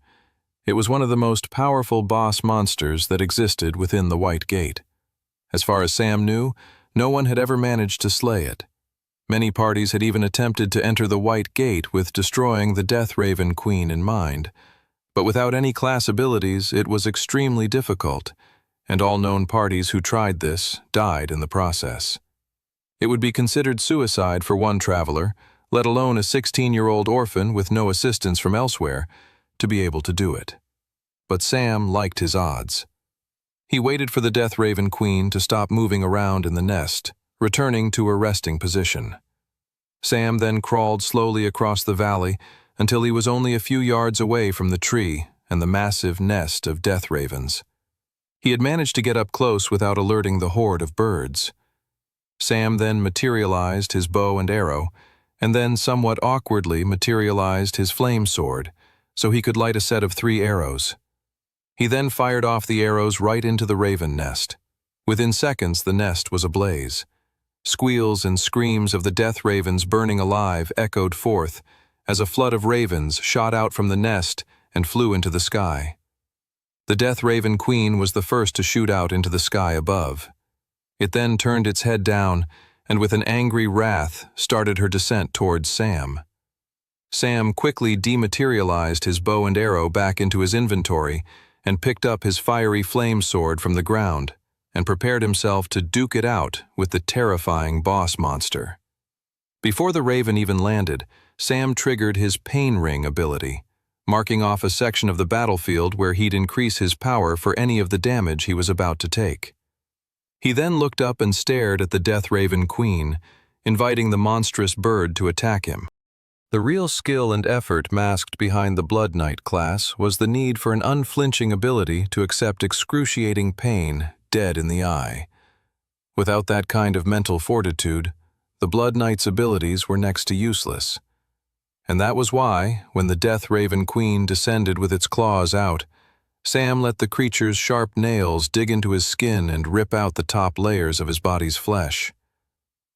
It was one of the most powerful boss monsters that existed within the White Gate. As far as Sam knew, no one had ever managed to slay it. Many parties had even attempted to enter the White Gate with destroying the Death Raven Queen in mind. But without any class abilities, it was extremely difficult, and all known parties who tried this died in the process. It would be considered suicide for one traveler, let alone a 16-year-old orphan with no assistance from elsewhere, to be able to do it. But Sam liked his odds. He waited for the Death Raven Queen to stop moving around in the nest, returning to a resting position. Sam then crawled slowly across the valley until he was only a few yards away from the tree and the massive nest of death ravens. He had managed to get up close without alerting the horde of birds. Sam then materialized his bow and arrow, and then somewhat awkwardly materialized his flame sword, so he could light a set of 3 arrows. He then fired off the arrows right into the raven nest. Within seconds, the nest was ablaze. Squeals and screams of the death ravens burning alive echoed forth as a flood of ravens shot out from the nest and flew into the sky. The Death Raven Queen was the first to shoot out into the sky above. It then turned its head down and with an angry wrath started her descent towards Sam. Sam quickly dematerialized his bow and arrow back into his inventory and picked up his fiery flame sword from the ground and prepared himself to duke it out with the terrifying boss monster. Before the raven even landed, Sam triggered his pain ring ability, marking off a section of the battlefield where he'd increase his power for any of the damage he was about to take. He then looked up and stared at the Death Raven Queen, inviting the monstrous bird to attack him. The real skill and effort masked behind the Blood Knight class was the need for an unflinching ability to accept excruciating pain dead in the eye. Without that kind of mental fortitude, the Blood Knight's abilities were next to useless. And that was why, when the Death Raven Queen descended with its claws out, Sam let the creature's sharp nails dig into his skin and rip out the top layers of his body's flesh.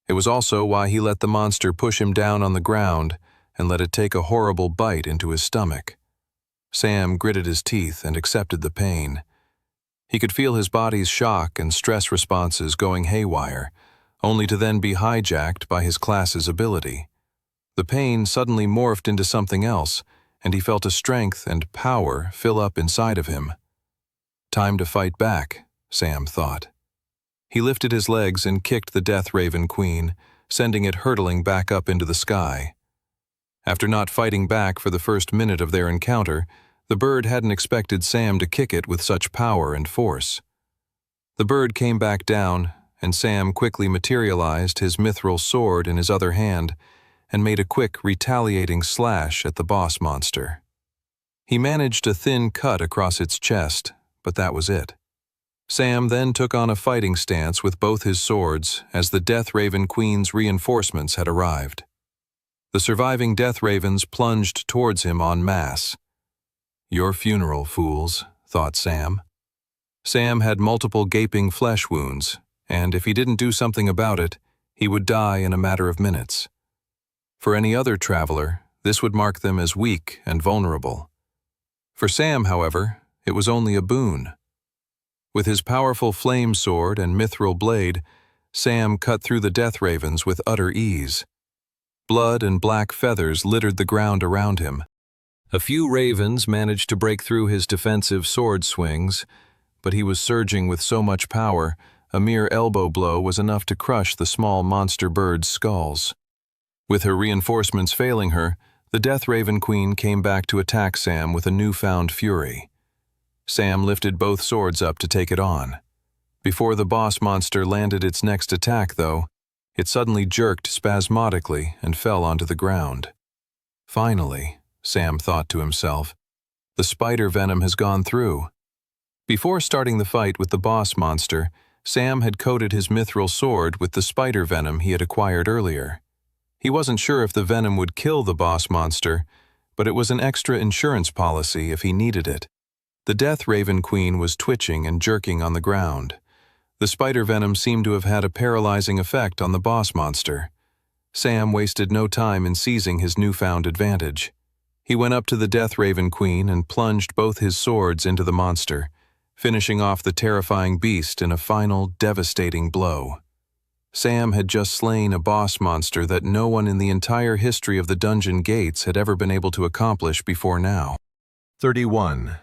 It was also why he let the monster push him down on the ground and let it take a horrible bite into his stomach. Sam gritted his teeth and accepted the pain. He could feel his body's shock and stress responses going haywire, only to then be hijacked by his class's ability. The pain suddenly morphed into something else, and he felt a strength and power fill up inside of him. Time to fight back, Sam thought. He lifted his legs and kicked the Death Raven Queen, sending it hurtling back up into the sky. After not fighting back for the first minute of their encounter, the bird hadn't expected Sam to kick it with such power and force. The bird came back down, and Sam quickly materialized his mithril sword in his other hand and made a quick retaliating slash at the boss monster. He managed a thin cut across its chest, but that was it. Sam then took on a fighting stance with both his swords as the Death Raven Queen's reinforcements had arrived. The surviving Death Ravens plunged towards him en masse. "Your funeral, fools," thought Sam. Sam had multiple gaping flesh wounds, and if he didn't do something about it, he would die in a matter of minutes. For any other traveler, this would mark them as weak and vulnerable. For Sam, however, it was only a boon. With his powerful flame sword and mithril blade, Sam cut through the Death Ravens with utter ease. Blood and black feathers littered the ground around him. A few ravens managed to break through his defensive sword swings, but he was surging with so much power, a mere elbow blow was enough to crush the small monster bird's skulls. With her reinforcements failing her, the Death Raven Queen came back to attack Sam with a newfound fury. Sam lifted both swords up to take it on. Before the boss monster landed its next attack, though, it suddenly jerked spasmodically and fell onto the ground. Finally, Sam thought to himself, the spider venom has gone through. Before starting the fight with the boss monster, Sam had coated his mithril sword with the spider venom he had acquired earlier. He wasn't sure if the venom would kill the boss monster, but it was an extra insurance policy if he needed it. The Death Raven Queen was twitching and jerking on the ground. The spider venom seemed to have had a paralyzing effect on the boss monster. Sam wasted no time in seizing his newfound advantage. He went up to the Death Raven Queen and plunged both his swords into the monster, finishing off the terrifying beast in a final, devastating blow. Sam had just slain a boss monster that no one in the entire history of the dungeon gates had ever been able to accomplish before now. 31.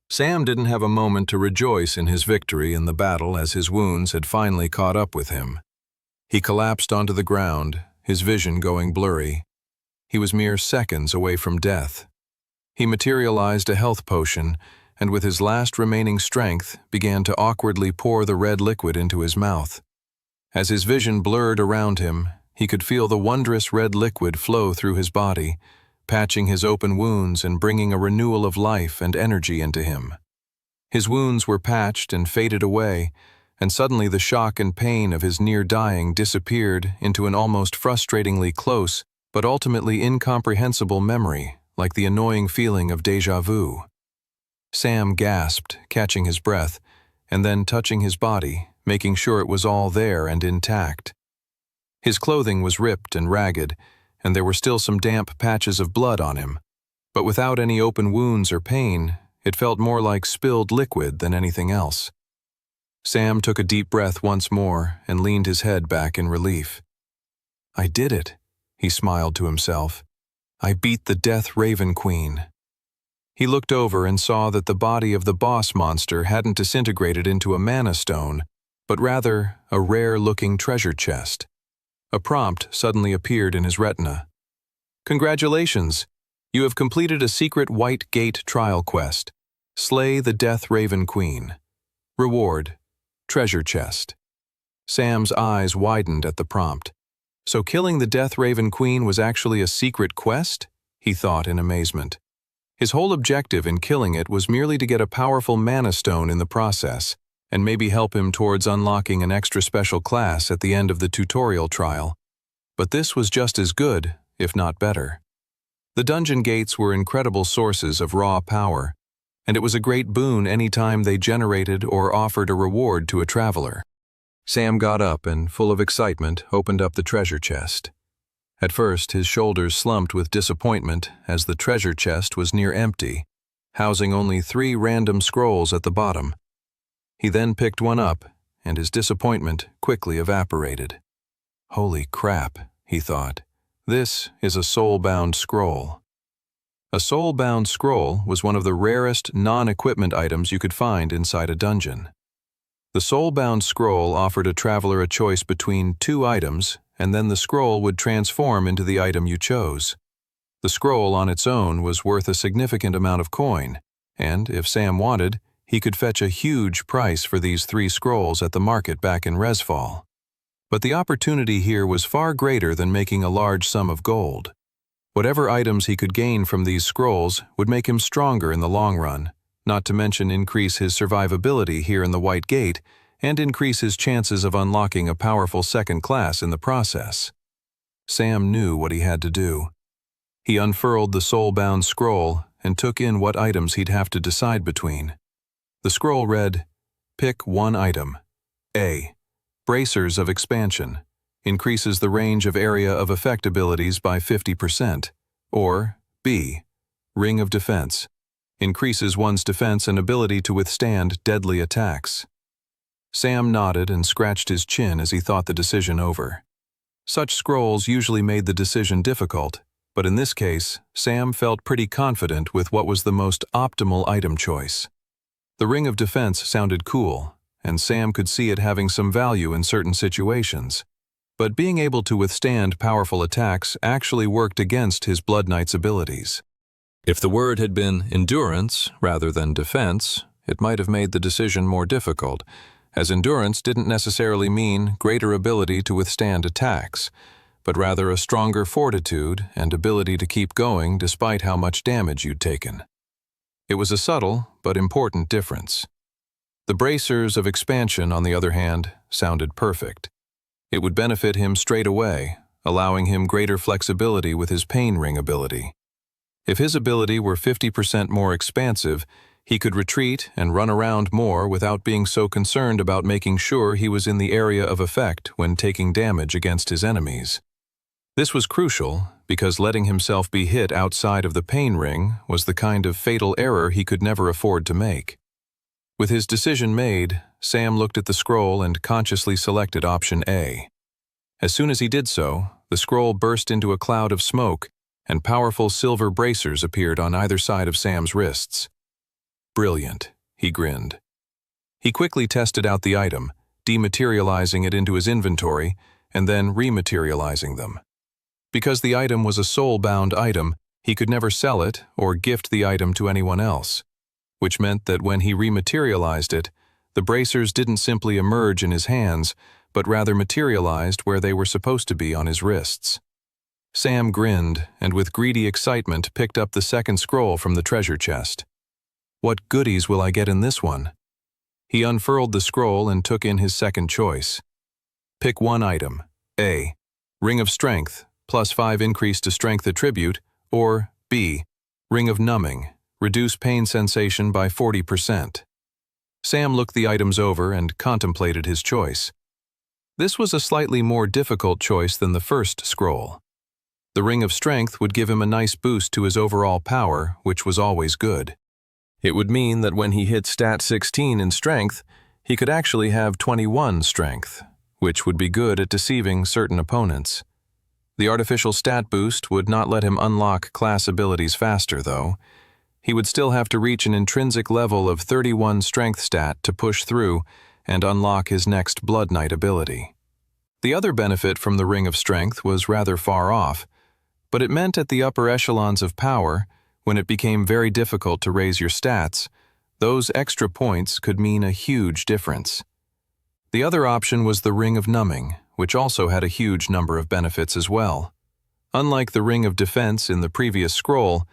Sam didn't have a moment to rejoice in his victory in the battle as his wounds had finally caught up with him. He collapsed onto the ground, his vision going blurry. He was mere seconds away from death. He materialized a health potion, and with his last remaining strength began to awkwardly pour the red liquid into his mouth. As his vision blurred around him, he could feel the wondrous red liquid flow through his body, patching his open wounds and bringing a renewal of life and energy into him. His wounds were patched and faded away, and suddenly the shock and pain of his near dying disappeared into an almost frustratingly close but ultimately incomprehensible memory, like the annoying feeling of déjà vu. Sam gasped, catching his breath, and then touching his body, making sure it was all there and intact. His clothing was ripped and ragged, and there were still some damp patches of blood on him, but without any open wounds or pain, it felt more like spilled liquid than anything else. Sam took a deep breath once more and leaned his head back in relief. "I did it," he smiled to himself. "I beat the Death Raven Queen." He looked over and saw that the body of the boss monster hadn't disintegrated into a mana stone, but rather a rare-looking treasure chest. A prompt suddenly appeared in his retina. Congratulations! You have completed a secret White Gate trial quest. Slay the Death Raven Queen. Reward: treasure chest. Sam's eyes widened at the prompt. So killing the Death Raven Queen was actually a secret quest? He thought in amazement. His whole objective in killing it was merely to get a powerful mana stone in the process, and maybe help him towards unlocking an extra special class at the end of the tutorial trial. But this was just as good, if not better. The dungeon gates were incredible sources of raw power, and it was a great boon any time they generated or offered a reward to a traveler. Sam got up and, full of excitement, opened up the treasure chest. At first, his shoulders slumped with disappointment as the treasure chest was near empty, housing only 3 random scrolls at the bottom. He then picked one up, and his disappointment quickly evaporated. Holy crap, he thought. This is a soul-bound scroll. A soul-bound scroll was one of the rarest non-equipment items you could find inside a dungeon. The soul-bound scroll offered a traveler a choice between 2 items, and then the scroll would transform into the item you chose. The scroll on its own was worth a significant amount of coin, and, if Sam wanted, he could fetch a huge price for these 3 scrolls at the market back in Resfall. But the opportunity here was far greater than making a large sum of gold. Whatever items he could gain from these scrolls would make him stronger in the long run, not to mention increase his survivability here in the White Gate and increase his chances of unlocking a powerful second class in the process. Sam knew what he had to do. He unfurled the soul-bound scroll and took in what items he'd have to decide between. The scroll read, "Pick one item. A. Bracers of Expansion. Increases the range of area of effect abilities by 50%. Or B. Ring of Defense. Increases one's defense and ability to withstand deadly attacks." Sam nodded and scratched his chin as he thought the decision over. Such scrolls usually made the decision difficult, but in this case, Sam felt pretty confident with what was the most optimal item choice. The Ring of Defense sounded cool, and Sam could see it having some value in certain situations. But being able to withstand powerful attacks actually worked against his Blood Knight's abilities. If the word had been endurance rather than defense, it might have made the decision more difficult, as endurance didn't necessarily mean greater ability to withstand attacks, but rather a stronger fortitude and ability to keep going despite how much damage you'd taken. It was a subtle but important difference. The Bracers of Expansion, on the other hand, sounded perfect. It would benefit him straight away, allowing him greater flexibility with his Pain Ring ability. If his ability were 50% more expansive, he could retreat and run around more without being so concerned about making sure he was in the area of effect when taking damage against his enemies. This was crucial because letting himself be hit outside of the Pain Ring was the kind of fatal error he could never afford to make. With his decision made, Sam looked at the scroll and consciously selected option A. As soon as he did so, the scroll burst into a cloud of smoke, and powerful silver bracers appeared on either side of Sam's wrists. Brilliant, he grinned. He quickly tested out the item, dematerializing it into his inventory, and then rematerializing them. Because the item was a soul-bound item, he could never sell it or gift the item to anyone else, which meant that when he rematerialized it, the bracers didn't simply emerge in his hands, but rather materialized where they were supposed to be on his wrists. Sam grinned and with greedy excitement picked up the second scroll from the treasure chest. What goodies will I get in this one? He unfurled the scroll and took in his second choice. Pick one item. A. Ring of Strength, +5 increase to strength attribute, or B. Ring of Numbing, reduce pain sensation by 40%. Sam looked the items over and contemplated his choice. This was a slightly more difficult choice than the first scroll. The Ring of Strength would give him a nice boost to his overall power, which was always good. It would mean that when he hit stat 16 in strength, he could actually have 21 strength, which would be good at deceiving certain opponents. The artificial stat boost would not let him unlock class abilities faster, though. He would still have to reach an intrinsic level of 31 strength stat to push through and unlock his next Blood Knight ability. The other benefit from the Ring of Strength was rather far off, but it meant at the upper echelons of power, when it became very difficult to raise your stats, those extra points could mean a huge difference. The other option was the Ring of Numbing, which also had a huge number of benefits as well. Unlike the Ring of Defense in the previous scroll,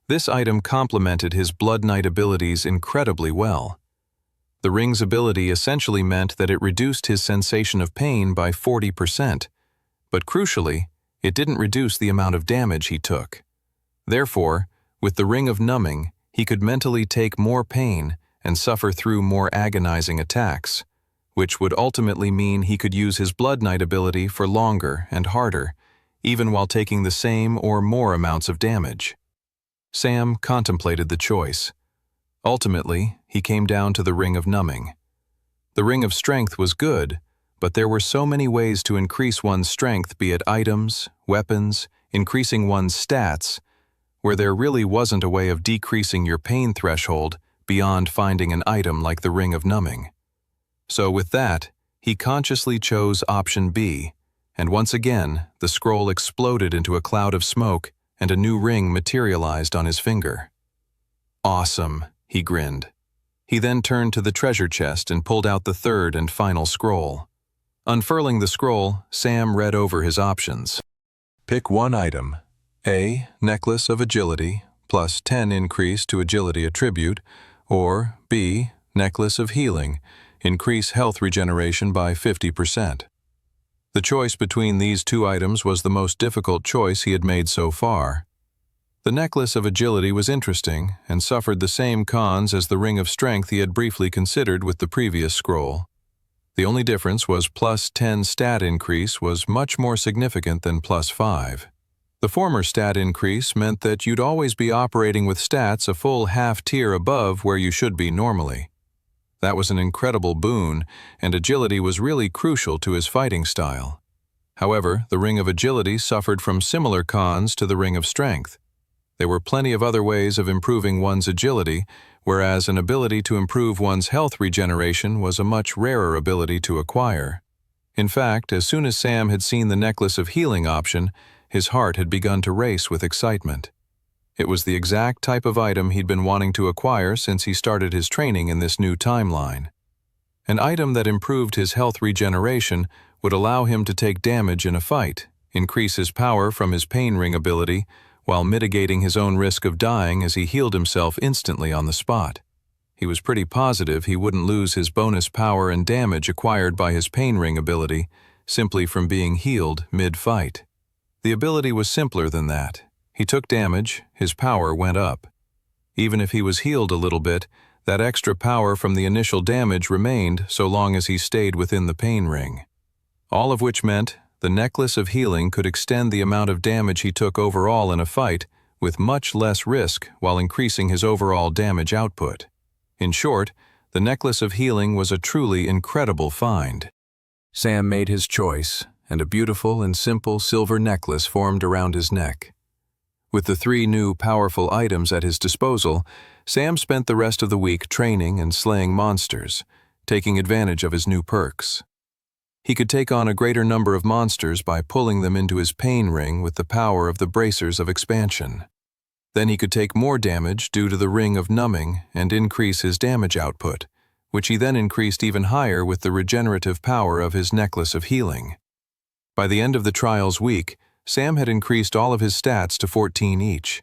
this item complemented his Blood Knight abilities incredibly well. The ring's ability essentially meant that it reduced his sensation of pain by 40%, but crucially, it didn't reduce the amount of damage he took. Therefore, with the Ring of Numbing, he could mentally take more pain and suffer through more agonizing attacks, which would ultimately mean he could use his Blood Knight ability for longer and harder, even while taking the same or more amounts of damage. Sam contemplated the choice. Ultimately, he came down to the Ring of Numbing. The Ring of Strength was good, but there were so many ways to increase one's strength, be it items, weapons, increasing one's stats, where there really wasn't a way of decreasing your pain threshold beyond finding an item like the Ring of Numbing. So with that, he consciously chose option B, and once again, the scroll exploded into a cloud of smoke and a new ring materialized on his finger. Awesome, he grinned. He then turned to the treasure chest and pulled out the third and final scroll. Unfurling the scroll, Sam read over his options. Pick one item. A. Necklace of Agility, plus 10 increase to Agility attribute, or B. Necklace of Healing, increase health regeneration by 50%. The choice between these two items was the most difficult choice he had made so far. The Necklace of Agility was interesting and suffered the same cons as the Ring of Strength he had briefly considered with the previous scroll. The only difference was plus 10 stat increase was much more significant than plus 5. The former stat increase meant that you'd always be operating with stats a full half tier above where you should be normally. That was an incredible boon, and agility was really crucial to his fighting style. However, the Ring of Agility suffered from similar cons to the Ring of Strength. There were plenty of other ways of improving one's agility, whereas an ability to improve one's health regeneration was a much rarer ability to acquire. In fact, as soon as Sam had seen the Necklace of Healing option, his heart had begun to race with excitement. It was the exact type of item he'd been wanting to acquire since he started his training in this new timeline. An item that improved his health regeneration would allow him to take damage in a fight, increase his power from his pain ring ability, while mitigating his own risk of dying as he healed himself instantly on the spot. He was pretty positive he wouldn't lose his bonus power and damage acquired by his pain ring ability simply from being healed mid-fight. The ability was simpler than that. He took damage, his power went up. Even if he was healed a little bit, that extra power from the initial damage remained so long as he stayed within the pain ring. All of which meant the Necklace of Healing could extend the amount of damage he took overall in a fight with much less risk while increasing his overall damage output. In short, the Necklace of Healing was a truly incredible find. Sam made his choice, and a beautiful and simple silver necklace formed around his neck. With the 3 new powerful items at his disposal, Sam spent the rest of the week training and slaying monsters, taking advantage of his new perks. He could take on a greater number of monsters by pulling them into his pain ring with the power of the bracers of expansion. Then he could take more damage due to the Ring of Numbing and increase his damage output, which he then increased even higher with the regenerative power of his Necklace of Healing. By the end of the trials week, Sam had increased all of his stats to 14 each.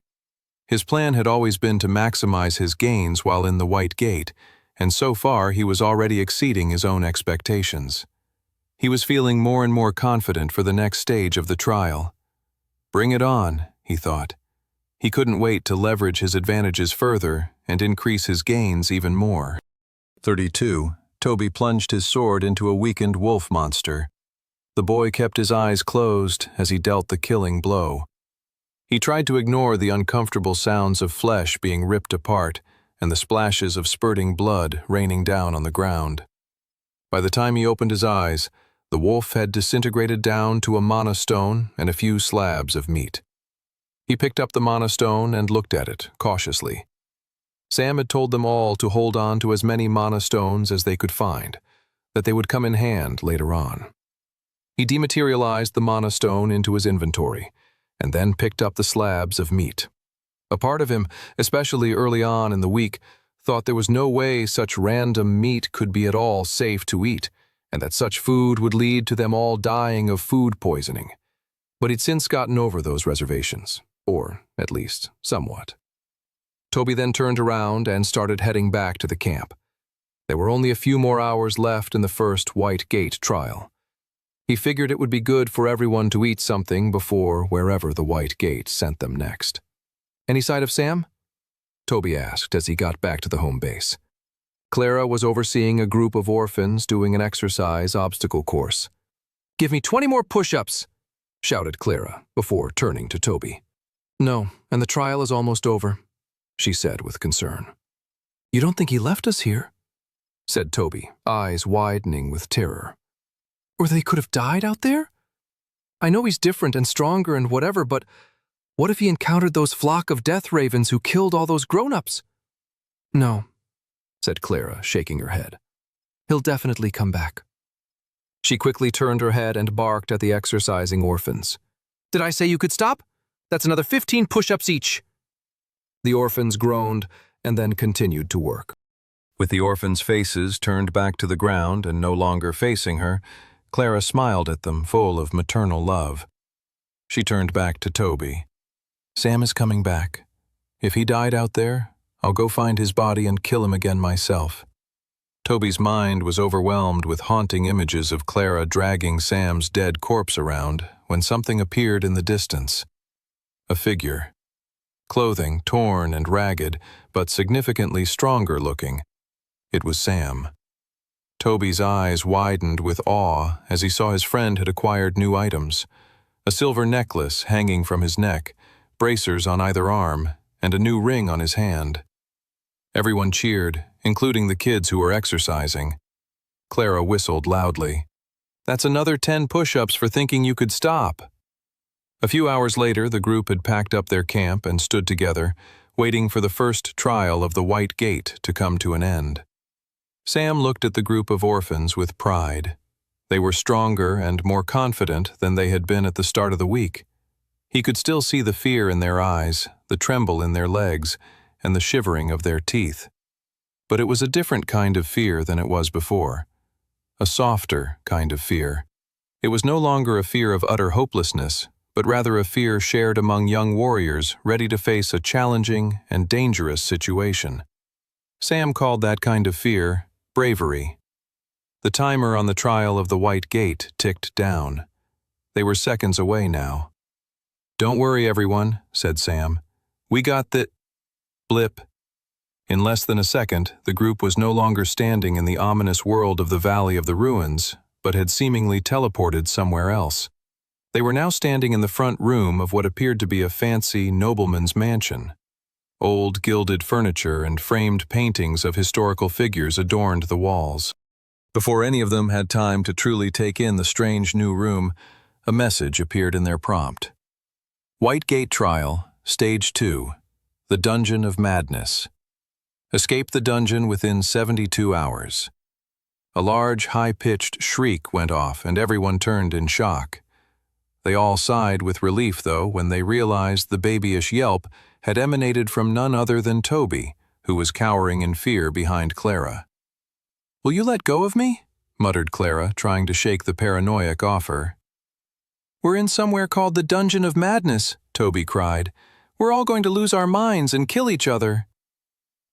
His plan had always been to maximize his gains while in the White Gate, and so far he was already exceeding his own expectations. He was feeling more and more confident for the next stage of the trial. Bring it on, he thought. He couldn't wait to leverage his advantages further and increase his gains even more. 32. Toby plunged his sword into a weakened wolf monster. The boy kept his eyes closed as he dealt the killing blow. He tried to ignore the uncomfortable sounds of flesh being ripped apart and the splashes of spurting blood raining down on the ground. By the time he opened his eyes, the wolf had disintegrated down to a mana stone and a few slabs of meat. He picked up the mana stone and looked at it cautiously. Sam had told them all to hold on to as many mana stones as they could find, that they would come in hand later on. He dematerialized the mana stone into his inventory, and then picked up the slabs of meat. A part of him, especially early on in the week, thought there was no way such random meat could be at all safe to eat, and that such food would lead to them all dying of food poisoning. But he'd since gotten over those reservations, or at least somewhat. Toby then turned around and started heading back to the camp. There were only a few more hours left in the first White Gate trial. He figured it would be good for everyone to eat something before wherever the White Gate sent them next. "Any sight of Sam?" Toby asked as he got back to the home base. Clara was overseeing a group of orphans doing an exercise obstacle course. "Give me 20 more push-ups," shouted Clara before turning to Toby. "No, and the trial is almost over," she said with concern. "You don't think he left us here?" said Toby, eyes widening with terror. "Or they could have died out there? I know he's different and stronger and whatever, but what if he encountered those flock of death ravens who killed all those grown-ups?" "No," said Clara, shaking her head. "He'll definitely come back." She quickly turned her head and barked at the exercising orphans. "Did I say you could stop? That's another 15 push-ups each." The orphans groaned and then continued to work. With the orphans' faces turned back to the ground and no longer facing her, Clara smiled at them, full of maternal love. She turned back to Toby. "Sam is coming back. If he died out there, I'll go find his body and kill him again myself." Toby's mind was overwhelmed with haunting images of Clara dragging Sam's dead corpse around when something appeared in the distance. A figure. Clothing torn and ragged, but significantly stronger looking. It was Sam. Toby's eyes widened with awe as he saw his friend had acquired new items. A silver necklace hanging from his neck, bracers on either arm, and a new ring on his hand. Everyone cheered, including the kids who were exercising. Clara whistled loudly. "That's another 10 push-ups for thinking you could stop." A few hours later, the group had packed up their camp and stood together, waiting for the first trial of the White Gate to come to an end. Sam looked at the group of orphans with pride. They were stronger and more confident than they had been at the start of the week. He could still see the fear in their eyes, the tremble in their legs, and the shivering of their teeth. But it was a different kind of fear than it was before. A softer kind of fear. It was no longer a fear of utter hopelessness, but rather a fear shared among young warriors ready to face a challenging and dangerous situation. Sam called that kind of fear bravery. The timer on the trial of the White Gate ticked down. They were seconds away now. "Don't worry, everyone," said Sam. "We got the—" Blip. In less than a second, the group was no longer standing in the ominous world of the Valley of the Ruins, but had seemingly teleported somewhere else. They were now standing in the front room of what appeared to be a fancy nobleman's mansion. Old gilded furniture and framed paintings of historical figures adorned the walls. Before any of them had time to truly take in the strange new room, a message appeared in their prompt. White Gate Trial, Stage 2, The Dungeon of Madness. Escape the dungeon within 72 hours. A large, high-pitched shriek went off, and everyone turned in shock. They all sighed with relief, though, when they realized the babyish yelp had emanated from none other than Toby, who was cowering in fear behind Clara. "Will you let go of me?" muttered Clara, trying to shake the paranoiac off her. "We're in somewhere called the Dungeon of Madness," Toby cried. "We're all going to lose our minds and kill each other."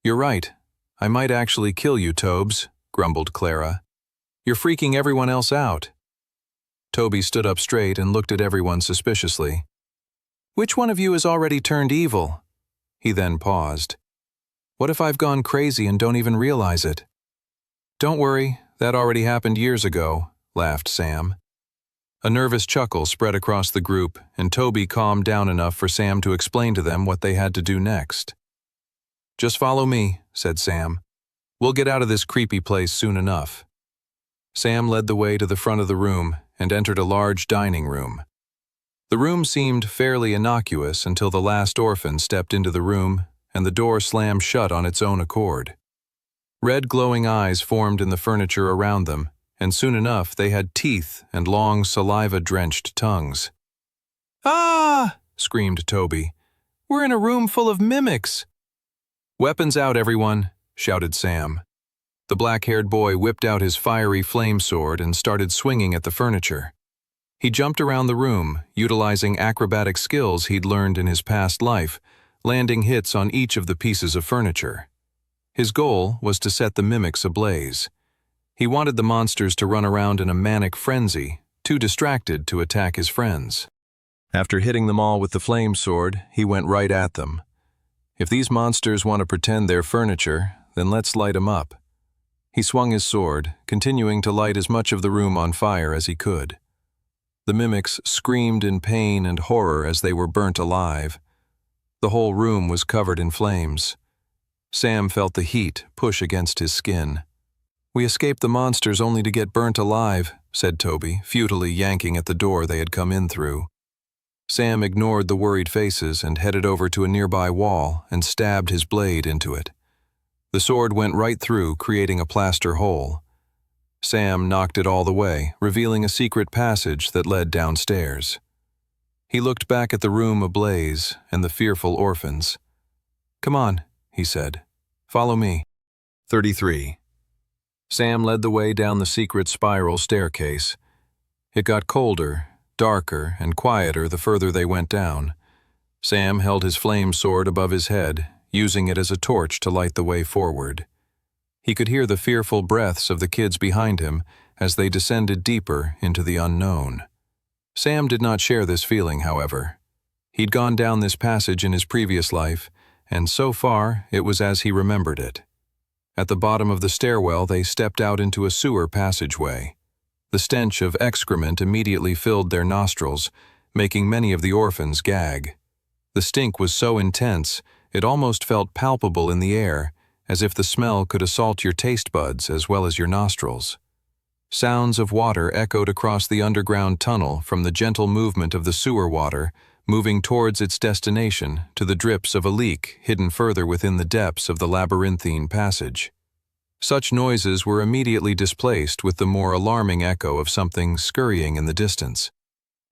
"You're right. I might actually kill you, Tobes," grumbled Clara. "You're freaking everyone else out." Toby stood up straight and looked at everyone suspiciously. "Which one of you has already turned evil?" He then paused. "What if I've gone crazy and don't even realize it?" "Don't worry, that already happened years ago," laughed Sam. A nervous chuckle spread across the group, and Toby calmed down enough for Sam to explain to them what they had to do next. "Just follow me," said Sam. "We'll get out of this creepy place soon enough." Sam led the way to the front of the room and entered a large dining room. The room seemed fairly innocuous until the last orphan stepped into the room and the door slammed shut on its own accord. Red glowing eyes formed in the furniture around them, and soon enough they had teeth and long saliva-drenched tongues. "Ah!" screamed Toby. "We're in a room full of mimics." "Weapons out, everyone," shouted Sam. The black-haired boy whipped out his fiery flame sword and started swinging at the furniture. He jumped around the room, utilizing acrobatic skills he'd learned in his past life, landing hits on each of the pieces of furniture. His goal was to set the mimics ablaze. He wanted the monsters to run around in a manic frenzy, too distracted to attack his friends. After hitting them all with the flame sword, he went right at them. If these monsters want to pretend they're furniture, then let's light 'em up. He swung his sword, continuing to light as much of the room on fire as he could. The mimics screamed in pain and horror as they were burnt alive. The whole room was covered in flames. Sam felt the heat push against his skin. "We escaped the monsters only to get burnt alive," said Toby, futilely yanking at the door they had come in through. Sam ignored the worried faces and headed over to a nearby wall and stabbed his blade into it. The sword went right through, creating a plaster hole. Sam knocked it all the way, revealing a secret passage that led downstairs. He looked back at the room ablaze and the fearful orphans. "Come on," he said. "Follow me." 33. Sam led the way down the secret spiral staircase. It got colder, darker, and quieter the further they went down. Sam held his flame sword above his head, using it as a torch to light the way forward. He could hear the fearful breaths of the kids behind him as they descended deeper into the unknown. Sam did not share this feeling, however. He'd gone down this passage in his previous life, and so far it was as he remembered it. At the bottom of the stairwell they stepped out into a sewer passageway. The stench of excrement immediately filled their nostrils, making many of the orphans gag. The stink was so intense, it almost felt palpable in the air, as if the smell could assault your taste buds as well as your nostrils. Sounds of water echoed across the underground tunnel from the gentle movement of the sewer water, moving towards its destination to the drips of a leak hidden further within the depths of the labyrinthine passage. Such noises were immediately displaced with the more alarming echo of something scurrying in the distance.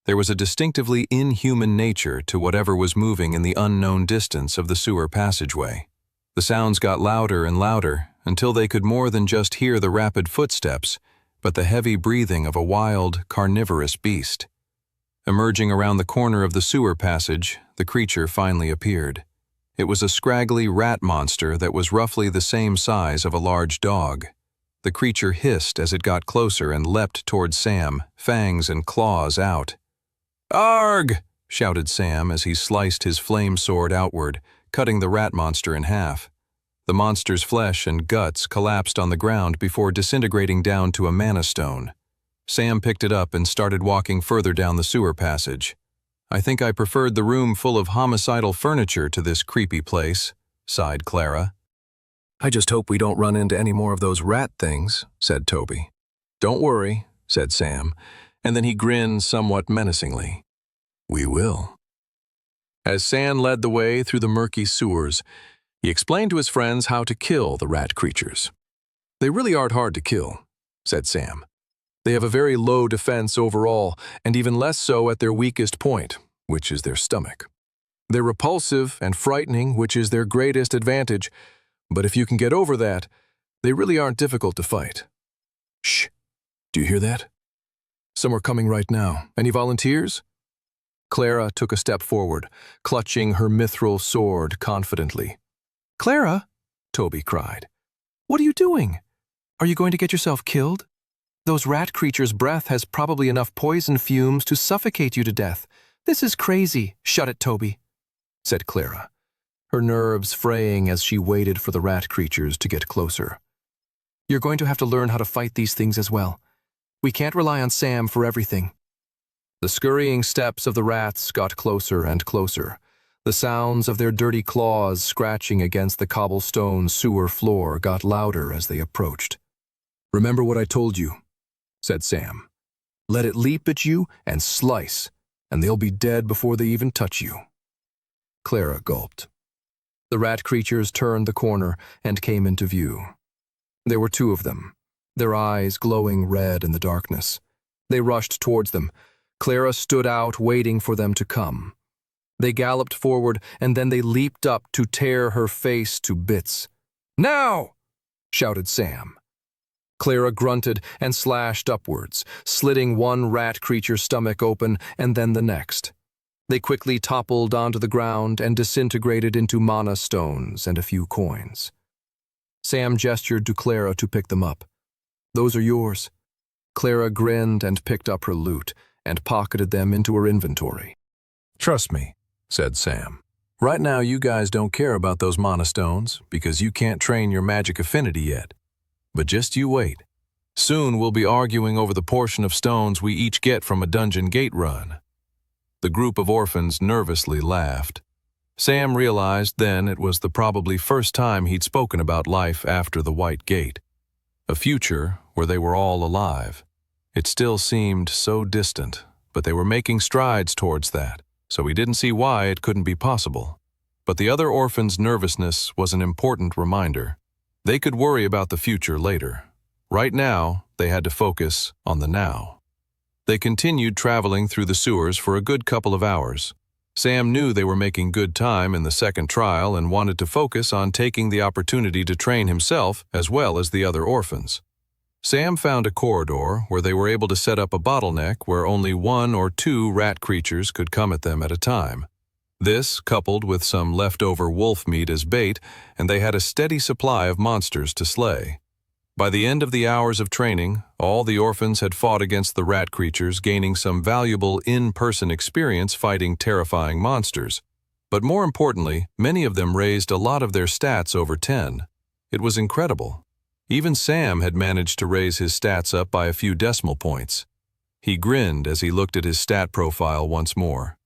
There was a distinctively inhuman nature to whatever was moving in the unknown distance of the sewer passageway. The sounds got louder and louder until they could more than just hear the rapid footsteps, but the heavy breathing of a wild, carnivorous beast. Emerging around the corner of the sewer passage, the creature finally appeared. It was a scraggly rat monster that was roughly the same size of a large dog. The creature hissed as it got closer and leapt toward Sam, fangs and claws out. "Arg!" shouted Sam as he sliced his flame sword outward, cutting the rat monster in half. The monster's flesh and guts collapsed on the ground before disintegrating down to a mana stone. Sam picked it up and started walking further down the sewer passage. "I think I preferred the room full of homicidal furniture to this creepy place," sighed Clara. "I just hope we don't run into any more of those rat things," said Toby. "Don't worry," said Sam, and then he grinned somewhat menacingly. "We will." As Sam led the way through the murky sewers, he explained to his friends how to kill the rat creatures. "They really aren't hard to kill," said Sam. "They have a very low defense overall, and even less so at their weakest point, which is their stomach. They're repulsive and frightening, which is their greatest advantage, but if you can get over that, they really aren't difficult to fight." "Shh! Do you hear that? Some are coming right now. Any volunteers?" Clara took a step forward, clutching her mithril sword confidently. "Clara," Toby cried, "what are you doing? Are you going to get yourself killed? Those rat creatures' breath has probably enough poison fumes to suffocate you to death. This is crazy." "Shut it, Toby," said Clara, her nerves fraying as she waited for the rat creatures to get closer. "You're going to have to learn how to fight these things as well. We can't rely on Sam for everything." The scurrying steps of the rats got closer and closer. The sounds of their dirty claws scratching against the cobblestone sewer floor got louder as they approached. "Remember what I told you," said Sam. "Let it leap at you and slice, and they'll be dead before they even touch you." Clara gulped. The rat creatures turned the corner and came into view. There were two of them, their eyes glowing red in the darkness. They rushed towards them. Clara stood out, waiting for them to come. They galloped forward, and then they leaped up to tear her face to bits. "Now!" shouted Sam. Clara grunted and slashed upwards, slitting one rat creature's stomach open and then the next. They quickly toppled onto the ground and disintegrated into mana stones and a few coins. Sam gestured to Clara to pick them up. "Those are yours." Clara grinned and picked up her loot and pocketed them into her inventory. "Trust me," said Sam. "Right now you guys don't care about those mana stones because you can't train your magic affinity yet. But just you wait. Soon we'll be arguing over the portion of stones we each get from a dungeon gate run." The group of orphans nervously laughed. Sam realized then it was the probably first time he'd spoken about life after the White Gate. A future where they were all alive. It still seemed so distant, but they were making strides towards that, so he didn't see why it couldn't be possible. But the other orphans' nervousness was an important reminder. They could worry about the future later. Right now, they had to focus on the now. They continued traveling through the sewers for a good couple of hours. Sam knew they were making good time in the second trial and wanted to focus on taking the opportunity to train himself as well as the other orphans. Sam found a corridor where they were able to set up a bottleneck where only 1 or 2 rat creatures could come at them at a time. This, coupled with some leftover wolf meat as bait, and they had a steady supply of monsters to slay. By the end of the hours of training, all the orphans had fought against the rat creatures, gaining some valuable in-person experience fighting terrifying monsters. But more importantly, many of them raised a lot of their stats over 10. It was incredible. Even Sam had managed to raise his stats up by a few decimal points. He grinned as he looked at his stat profile once more.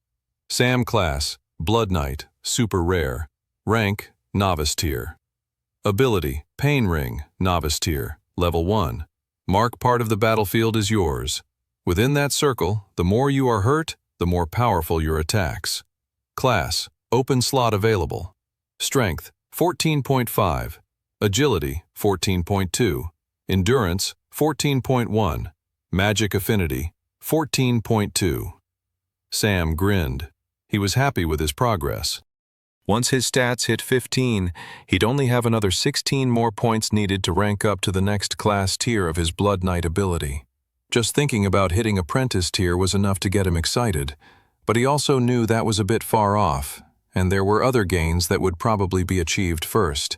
Sam class, Blood Knight, super rare. Rank, novice tier. Ability, Pain Ring, novice tier, level 1. Mark part of the battlefield is yours. Within that circle, the more you are hurt, the more powerful your attacks. Class, open slot available. Strength, 14.5. Agility, 14.2. Endurance, 14.1. Magic affinity, 14.2. Sam grinned. He was happy with his progress. Once his stats hit 15, he'd only have another 16 more points needed to rank up to the next class tier of his Blood Knight ability. Just thinking about hitting apprentice tier was enough to get him excited, but he also knew that was a bit far off, and there were other gains that would probably be achieved first.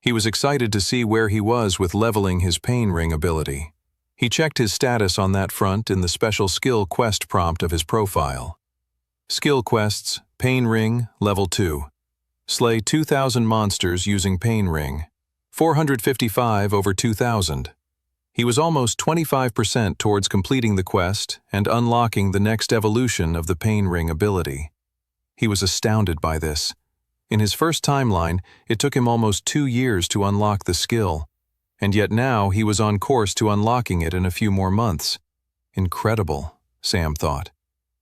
He was excited to see where he was with leveling his Pain Ring ability. He checked his status on that front in the special skill quest prompt of his profile. Skill quests, Pain Ring, level 2. Slay 2,000 monsters using Pain Ring. 455 over 2,000. He was almost 25% towards completing the quest and unlocking the next evolution of the Pain Ring ability. He was astounded by this. In his first timeline, it took him almost 2 years to unlock the skill, and yet now he was on course to unlocking it in a few more months. Incredible, Sam thought.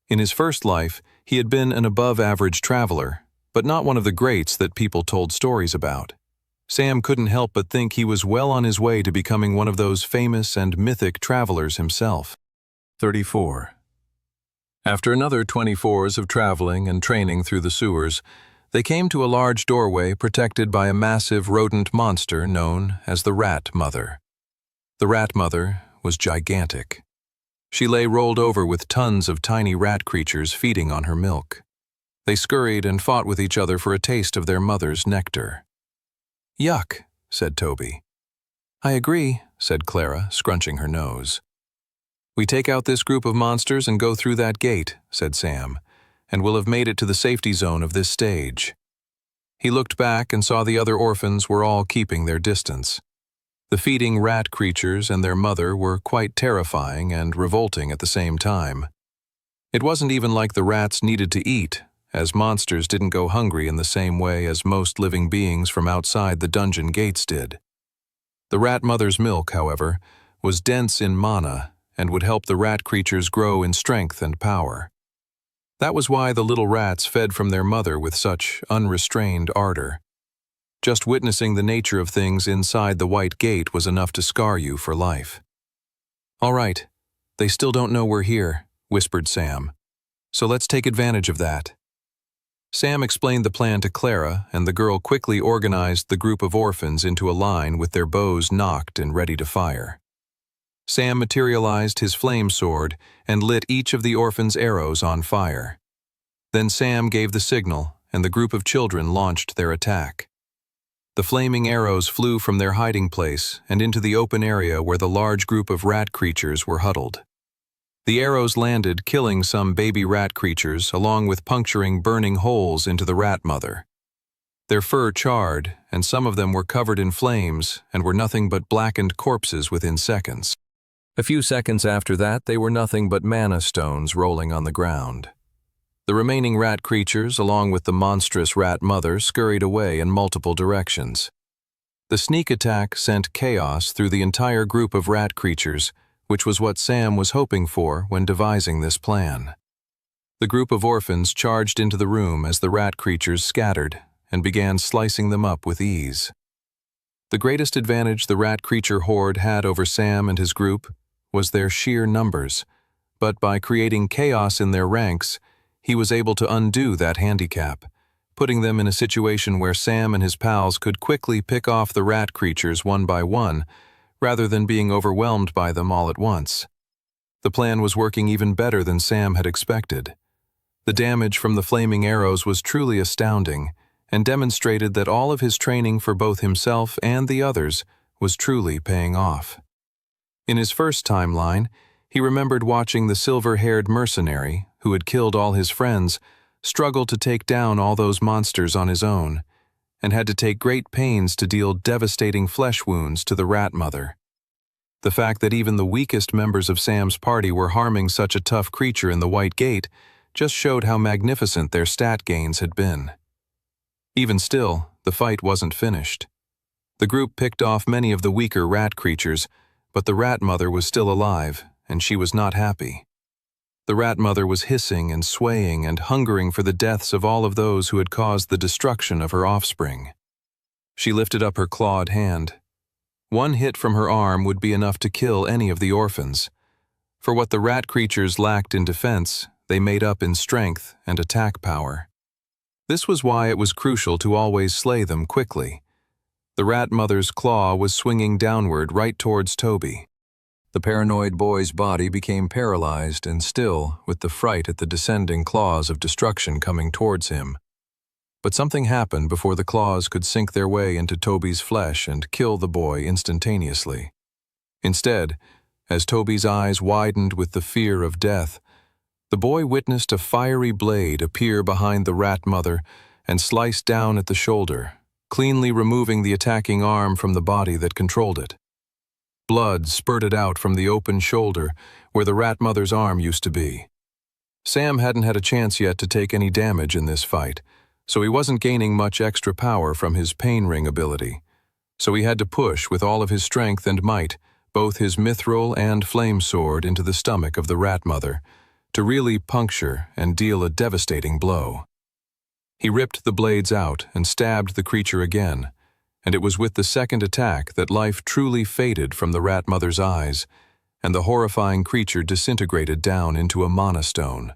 In his first life, he had been an above-average traveler, but not one of the greats that people told stories about. Sam couldn't help but think he was well on his way to becoming one of those famous and mythic travelers himself. 34. After another 24s of traveling and training through the sewers, they came to a large doorway protected by a massive rodent monster known as the Rat Mother. The Rat Mother was gigantic. She lay rolled over with tons of tiny rat creatures feeding on her milk. They scurried and fought with each other for a taste of their mother's nectar. "Yuck," said Toby. "I agree," said Clara, scrunching her nose. "We take out this group of monsters and go through that gate," said Sam, "and we'll have made it to the safety zone of this stage." He looked back and saw the other orphans were all keeping their distance. The feeding rat creatures and their mother were quite terrifying and revolting at the same time. It wasn't even like the rats needed to eat, as monsters didn't go hungry in the same way as most living beings from outside the dungeon gates did. The rat mother's milk, however, was dense in mana and would help the rat creatures grow in strength and power. That was why the little rats fed from their mother with such unrestrained ardor. Just witnessing the nature of things inside the white gate was enough to scar you for life. "All right, they still don't know we're here," whispered Sam. "So let's take advantage of that." Sam explained the plan to Clara, and the girl quickly organized the group of orphans into a line with their bows nocked and ready to fire. Sam materialized his flame sword and lit each of the orphans' arrows on fire. Then Sam gave the signal, and the group of children launched their attack. The flaming arrows flew from their hiding place and into the open area where the large group of rat creatures were huddled. The arrows landed, killing some baby rat creatures, along with puncturing burning holes into the rat mother. Their fur charred, and some of them were covered in flames and were nothing but blackened corpses within seconds. A few seconds after that, they were nothing but mana stones rolling on the ground. The remaining rat creatures, along with the monstrous rat mother, scurried away in multiple directions. The sneak attack sent chaos through the entire group of rat creatures, which was what Sam was hoping for when devising this plan. The group of orphans charged into the room as the rat creatures scattered and began slicing them up with ease. The greatest advantage the rat creature horde had over Sam and his group was their sheer numbers, but by creating chaos in their ranks, he was able to undo that handicap, putting them in a situation where Sam and his pals could quickly pick off the rat creatures one by one, rather than being overwhelmed by them all at once. The plan was working even better than Sam had expected. The damage from the flaming arrows was truly astounding, and demonstrated that all of his training for both himself and the others was truly paying off. In his first timeline, he remembered watching the silver-haired mercenary, who had killed all his friends, struggle to take down all those monsters on his own, and had to take great pains to deal devastating flesh wounds to the rat mother. The fact that even the weakest members of Sam's party were harming such a tough creature in the White Gate just showed how magnificent their stat gains had been. Even still, the fight wasn't finished. The group picked off many of the weaker rat creatures, but the rat mother was still alive, and she was not happy. The rat mother was hissing and swaying and hungering for the deaths of all of those who had caused the destruction of her offspring. She lifted up her clawed hand. One hit from her arm would be enough to kill any of the orphans. For what the rat creatures lacked in defense, they made up in strength and attack power. This was why it was crucial to always slay them quickly. The rat mother's claw was swinging downward right towards Toby. The paranoid boy's body became paralyzed and still, with the fright at the descending claws of destruction coming towards him. But something happened before the claws could sink their way into Toby's flesh and kill the boy instantaneously. Instead, as Toby's eyes widened with the fear of death, the boy witnessed a fiery blade appear behind the rat mother and slice down at the shoulder, cleanly removing the attacking arm from the body that controlled it. Blood spurted out from the open shoulder where the rat mother's arm used to be. Sam hadn't had a chance yet to take any damage in this fight, so he wasn't gaining much extra power from his pain ring ability. So he had to push with all of his strength and might, both his mithril and flame sword, into the stomach of the rat mother, to really puncture and deal a devastating blow. He ripped the blades out and stabbed the creature again, and it was with the second attack that life truly faded from the rat mother's eyes, and the horrifying creature disintegrated down into a mana stone.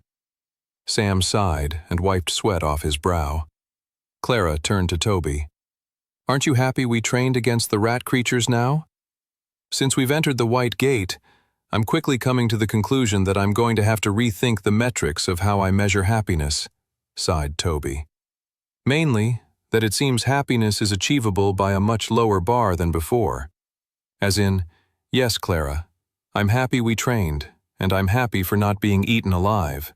Sam sighed and wiped sweat off his brow. Clara turned to Toby. "Aren't you happy we trained against the rat creatures now? Since we've entered the White Gate, I'm quickly coming to the conclusion that I'm going to have to rethink the metrics of how I measure happiness," sighed Toby. "Mainly, that it seems happiness is achievable by a much lower bar than before. As in, yes, Clara, I'm happy we trained, and I'm happy for not being eaten alive.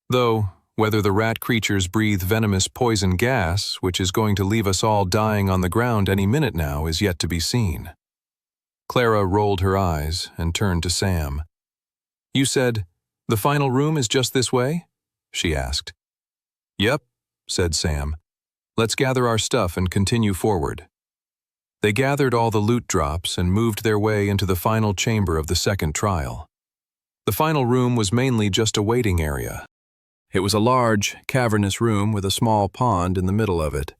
Though, whether the rat creatures breathe venomous poison gas, which is going to leave us all dying on the ground any minute now, is yet to be seen." Clara rolled her eyes and turned to Sam. "You said, the final room is just this way?" she asked. "Yep," said Sam. "Let's gather our stuff and continue forward." They gathered all the loot drops and moved their way into the final chamber of the second trial. The final room was mainly just a waiting area. It was a large, cavernous room with a small pond in the middle of it.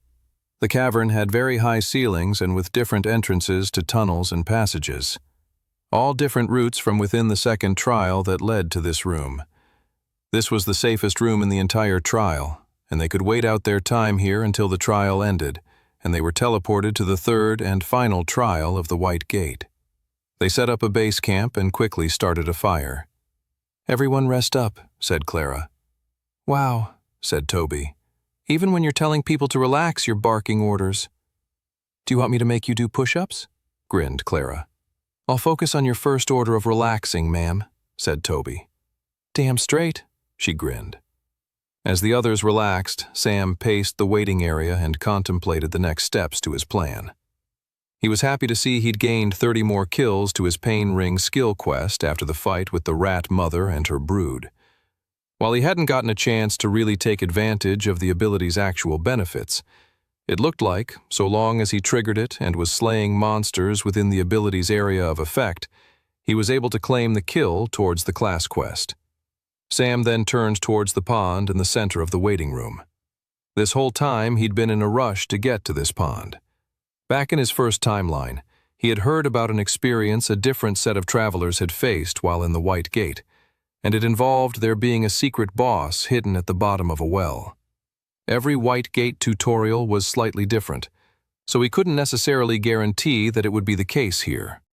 The cavern had very high ceilings and with different entrances to tunnels and passages. All different routes from within the second trial that led to this room. This was the safest room in the entire trial, and they could wait out their time here until the trial ended, and they were teleported to the third and final trial of the White Gate. They set up a base camp and quickly started a fire. "Everyone rest up," said Clara. "Wow," said Toby. "Even when you're telling people to relax, you're barking orders." "Do you want me to make you do push-ups?" grinned Clara. "I'll focus on your first order of relaxing, ma'am," said Toby. "Damn straight," she grinned. As the others relaxed, Sam paced the waiting area and contemplated the next steps to his plan. He was happy to see he'd gained 30 more kills to his Pain Ring skill quest after the fight with the Rat Mother and her brood. While he hadn't gotten a chance to really take advantage of the ability's actual benefits, it looked like, so long as he triggered it and was slaying monsters within the ability's area of effect, he was able to claim the kill towards the class quest. Sam then turned towards the pond in the center of the waiting room. This whole time he'd been in a rush to get to this pond. Back in his first timeline, he had heard about an experience a different set of travelers had faced while in the White Gate, and it involved there being a secret boss hidden at the bottom of a well. Every White Gate tutorial was slightly different, so he couldn't necessarily guarantee that it would be the case here.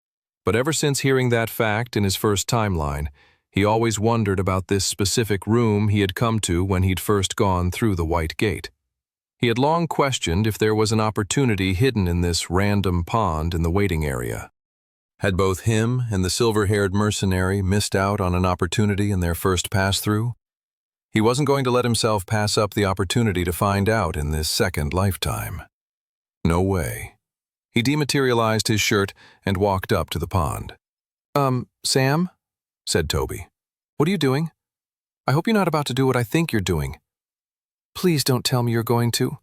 But ever since hearing that fact in his first timeline, he always wondered about this specific room he had come to when he'd first gone through the White Gate. He had long questioned if there was an opportunity hidden in this random pond in the waiting area. Had both him and the silver-haired mercenary missed out on an opportunity in their first pass-through? He wasn't going to let himself pass up the opportunity to find out in this second lifetime. No way. He dematerialized his shirt and walked up to the pond. Sam?" said Toby. "What are you doing? I hope you're not about to do what I think you're doing. Please don't tell me you're going to."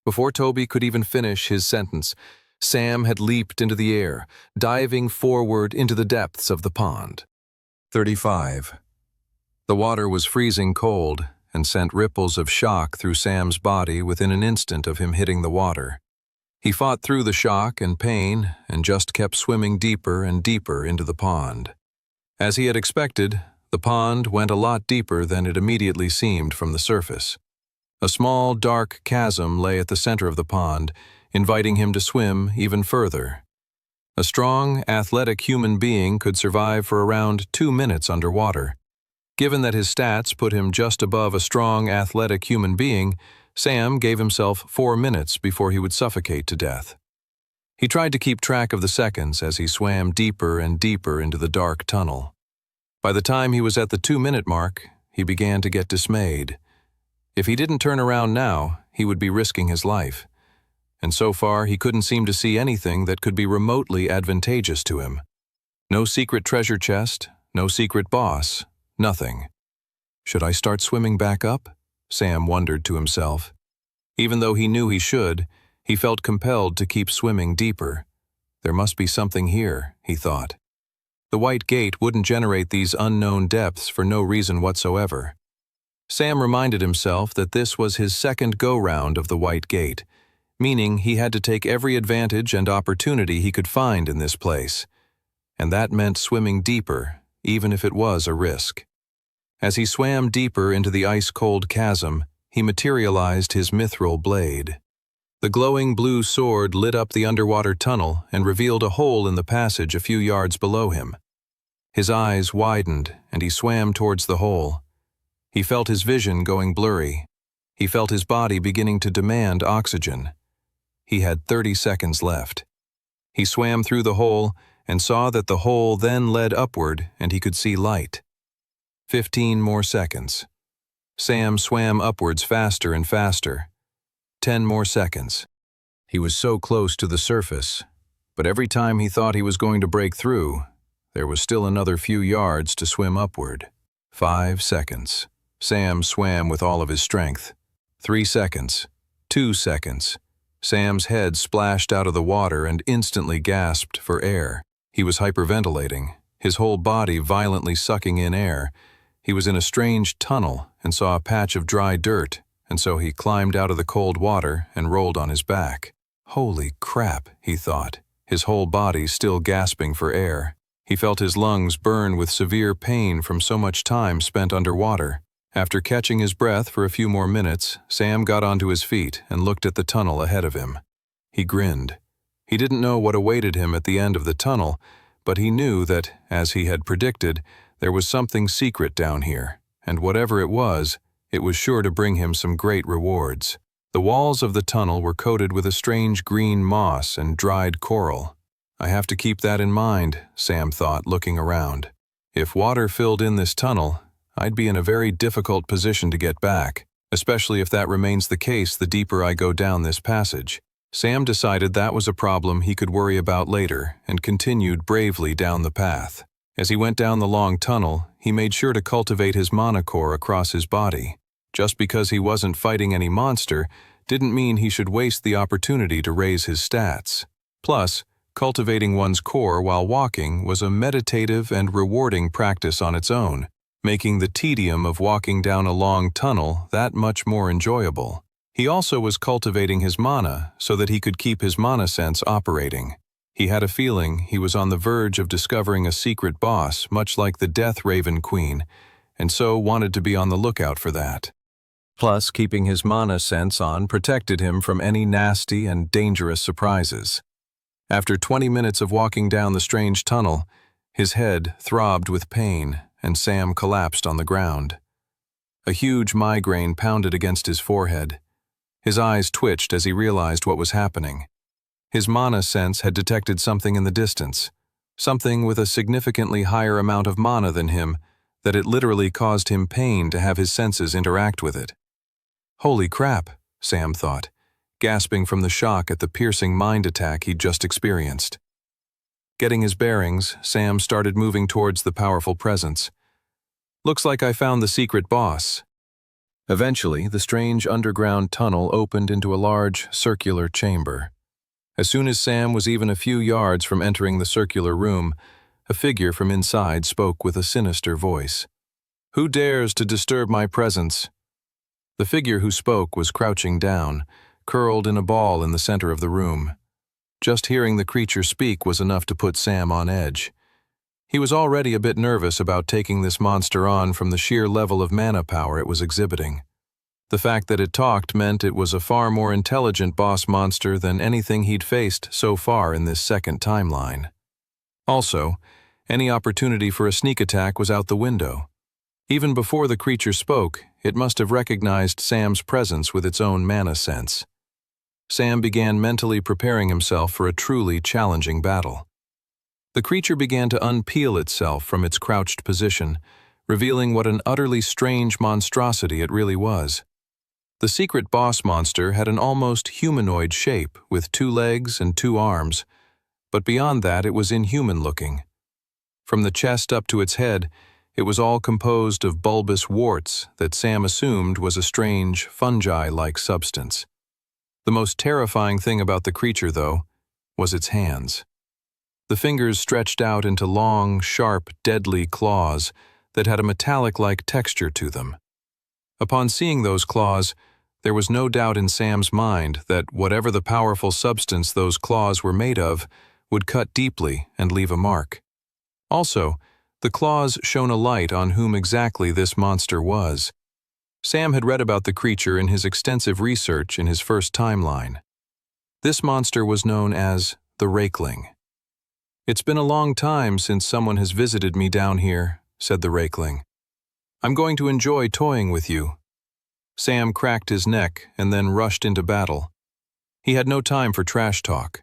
Before Toby could even finish his sentence, Sam had leaped into the air, diving forward into the depths of the pond. 35. The water was freezing cold and sent ripples of shock through Sam's body within an instant of him hitting the water. He fought through the shock and pain and just kept swimming deeper and deeper into the pond. As he had expected, the pond went a lot deeper than it immediately seemed from the surface. A small, dark chasm lay at the center of the pond, inviting him to swim even further. A strong, athletic human being could survive for around 2 minutes underwater. Given that his stats put him just above a strong, athletic human being, Sam gave himself 4 minutes before he would suffocate to death. He tried to keep track of the seconds as he swam deeper and deeper into the dark tunnel. By the time he was at the 2-minute mark, he began to get dismayed. If he didn't turn around now, he would be risking his life. And so far, he couldn't seem to see anything that could be remotely advantageous to him. No secret treasure chest, no secret boss, nothing. Should I start swimming back up? Sam wondered to himself. Even though he knew he should, he felt compelled to keep swimming deeper. There must be something here, he thought. The White Gate wouldn't generate these unknown depths for no reason whatsoever. Sam reminded himself that this was his second go-round of the White Gate, meaning he had to take every advantage and opportunity he could find in this place. And that meant swimming deeper, even if it was a risk. As he swam deeper into the ice-cold chasm, he materialized his mithril blade. The glowing blue sword lit up the underwater tunnel and revealed a hole in the passage a few yards below him. His eyes widened, and he swam towards the hole. He felt his vision going blurry. He felt his body beginning to demand oxygen. He had 30 seconds left. He swam through the hole and saw that the hole then led upward and he could see light. 15 more seconds. Sam swam upwards faster and faster. 10 more seconds. He was so close to the surface, but every time he thought he was going to break through, there was still another few yards to swim upward. 5 seconds. Sam swam with all of his strength. 3 seconds. 2 seconds. Sam's head splashed out of the water and instantly gasped for air. He was hyperventilating, his whole body violently sucking in air. He was in a strange tunnel and saw a patch of dry dirt and so he climbed out of the cold water and rolled on his back. Holy crap, he thought, his whole body still gasping for air. He felt his lungs burn with severe pain from so much time spent underwater. After catching his breath for a few more minutes, Sam got onto his feet and looked at the tunnel ahead of him. He grinned. He didn't know what awaited him at the end of the tunnel, but he knew that, as he had predicted, there was something secret down here, and whatever it was sure to bring him some great rewards. The walls of the tunnel were coated with a strange green moss and dried coral. I have to keep that in mind, Sam thought, looking around. If water filled in this tunnel, I'd be in a very difficult position to get back, especially if that remains the case the deeper I go down this passage. Sam decided that was a problem he could worry about later and continued bravely down the path. As he went down the long tunnel, he made sure to cultivate his mana core across his body. Just because he wasn't fighting any monster didn't mean he should waste the opportunity to raise his stats. Plus, cultivating one's core while walking was a meditative and rewarding practice on its own, making the tedium of walking down a long tunnel that much more enjoyable. He also was cultivating his mana so that he could keep his mana sense operating. He had a feeling he was on the verge of discovering a secret boss, much like the Death Raven Queen, and so wanted to be on the lookout for that. Plus, keeping his mana sense on protected him from any nasty and dangerous surprises. After 20 minutes of walking down the strange tunnel, his head throbbed with pain, and Sam collapsed on the ground. A huge migraine pounded against his forehead. His eyes twitched as he realized what was happening. His mana sense had detected something in the distance, something with a significantly higher amount of mana than him, that it literally caused him pain to have his senses interact with it. Holy crap, Sam thought, gasping from the shock at the piercing mind attack he'd just experienced. Getting his bearings, Sam started moving towards the powerful presence. Looks like I found the secret boss. Eventually, the strange underground tunnel opened into a large, circular chamber. As soon as Sam was even a few yards from entering the circular room, a figure from inside spoke with a sinister voice. "Who dares to disturb my presence?" The figure who spoke was crouching down, curled in a ball in the center of the room. Just hearing the creature speak was enough to put Sam on edge. He was already a bit nervous about taking this monster on from the sheer level of mana power it was exhibiting. The fact that it talked meant it was a far more intelligent boss monster than anything he'd faced so far in this second timeline. Also, any opportunity for a sneak attack was out the window. Even before the creature spoke, it must have recognized Sam's presence with its own mana sense. Sam began mentally preparing himself for a truly challenging battle. The creature began to unpeel itself from its crouched position, revealing what an utterly strange monstrosity it really was. The secret boss monster had an almost humanoid shape with 2 legs and 2 arms, but beyond that it was inhuman-looking. From the chest up to its head, it was all composed of bulbous warts that Sam assumed was a strange, fungi-like substance. The most terrifying thing about the creature, though, was its hands. The fingers stretched out into long, sharp, deadly claws that had a metallic-like texture to them. Upon seeing those claws, there was no doubt in Sam's mind that whatever the powerful substance those claws were made of would cut deeply and leave a mark. Also, the claws shone a light on whom exactly this monster was. Sam had read about the creature in his extensive research in his first timeline. This monster was known as the Rakeling. "It's been a long time since someone has visited me down here," said the Rakeling. "I'm going to enjoy toying with you." Sam cracked his neck and then rushed into battle. He had no time for trash talk.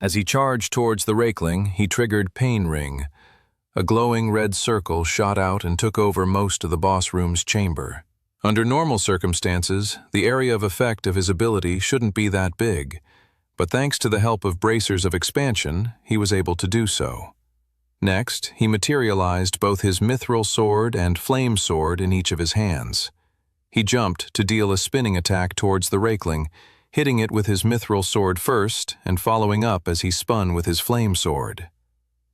As he charged towards the Rakeling, he triggered Pain Ring. A glowing red circle shot out and took over most of the boss room's chamber. Under normal circumstances, the area of effect of his ability shouldn't be that big, but thanks to the help of bracers of expansion, he was able to do so. Next, he materialized both his mithril sword and flame sword in each of his hands. He jumped to deal a spinning attack towards the Rakeling, hitting it with his mithril sword first and following up as he spun with his flame sword.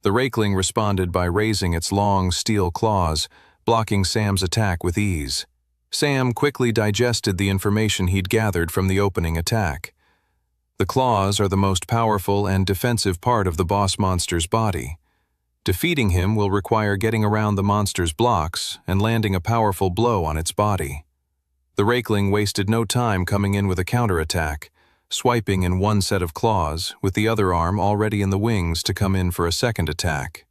The Rakeling responded by raising its long steel claws, blocking Sam's attack with ease. Sam quickly digested the information he'd gathered from the opening attack. The claws are the most powerful and defensive part of the boss monster's body. Defeating him will require getting around the monster's blocks and landing a powerful blow on its body. The Rakeling wasted no time coming in with a counterattack, swiping in one set of claws, with the other arm already in the wings to come in for a second attack.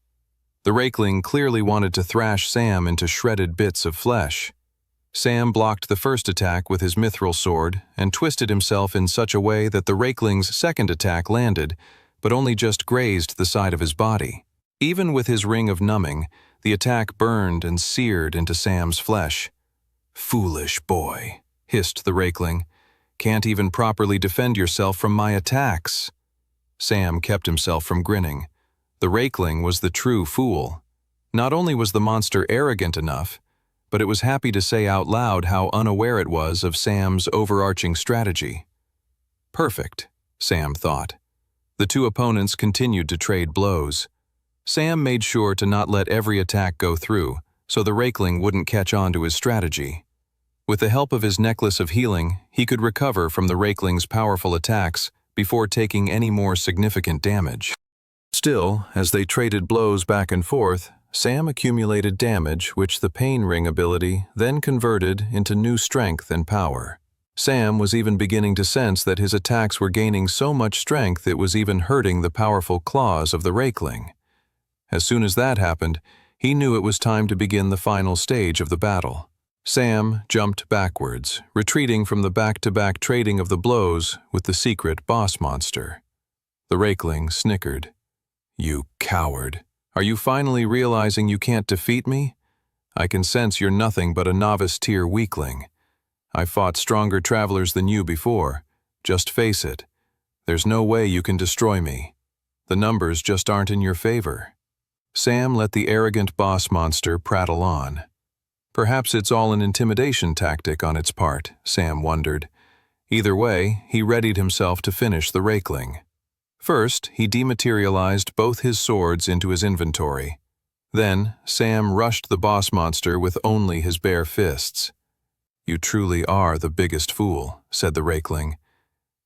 The Rakeling clearly wanted to thrash Sam into shredded bits of flesh. Sam blocked the first attack with his mithril sword and twisted himself in such a way that the Rakeling's second attack landed, but only just grazed the side of his body. Even with his ring of numbing, the attack burned and seared into Sam's flesh. "Foolish boy," hissed the Rakeling. "Can't even properly defend yourself from my attacks." Sam kept himself from grinning. The Rakeling was the true fool. Not only was the monster arrogant enough, but it was happy to say out loud how unaware it was of Sam's overarching strategy. Perfect, Sam thought. The two opponents continued to trade blows. Sam made sure to not let every attack go through, so the Rakeling wouldn't catch on to his strategy. With the help of his necklace of healing, he could recover from the Rakeling's powerful attacks before taking any more significant damage. Still, as they traded blows back and forth, Sam accumulated damage which the Pain Ring ability then converted into new strength and power. Sam was even beginning to sense that his attacks were gaining so much strength it was even hurting the powerful claws of the Rakeling. As soon as that happened, he knew it was time to begin the final stage of the battle. Sam jumped backwards, retreating from the back-to-back trading of the blows with the secret boss monster. The Rakeling snickered. "You coward. Are you finally realizing you can't defeat me? I can sense you're nothing but a novice-tier weakling. I've fought stronger travelers than you before. Just face it. There's no way you can destroy me. The numbers just aren't in your favor." Sam let the arrogant boss monster prattle on. Perhaps it's all an intimidation tactic on its part, Sam wondered. Either way, he readied himself to finish the Rakeling. First, he dematerialized both his swords into his inventory. Then, Sam rushed the boss monster with only his bare fists. "You truly are the biggest fool," said the Rakeling.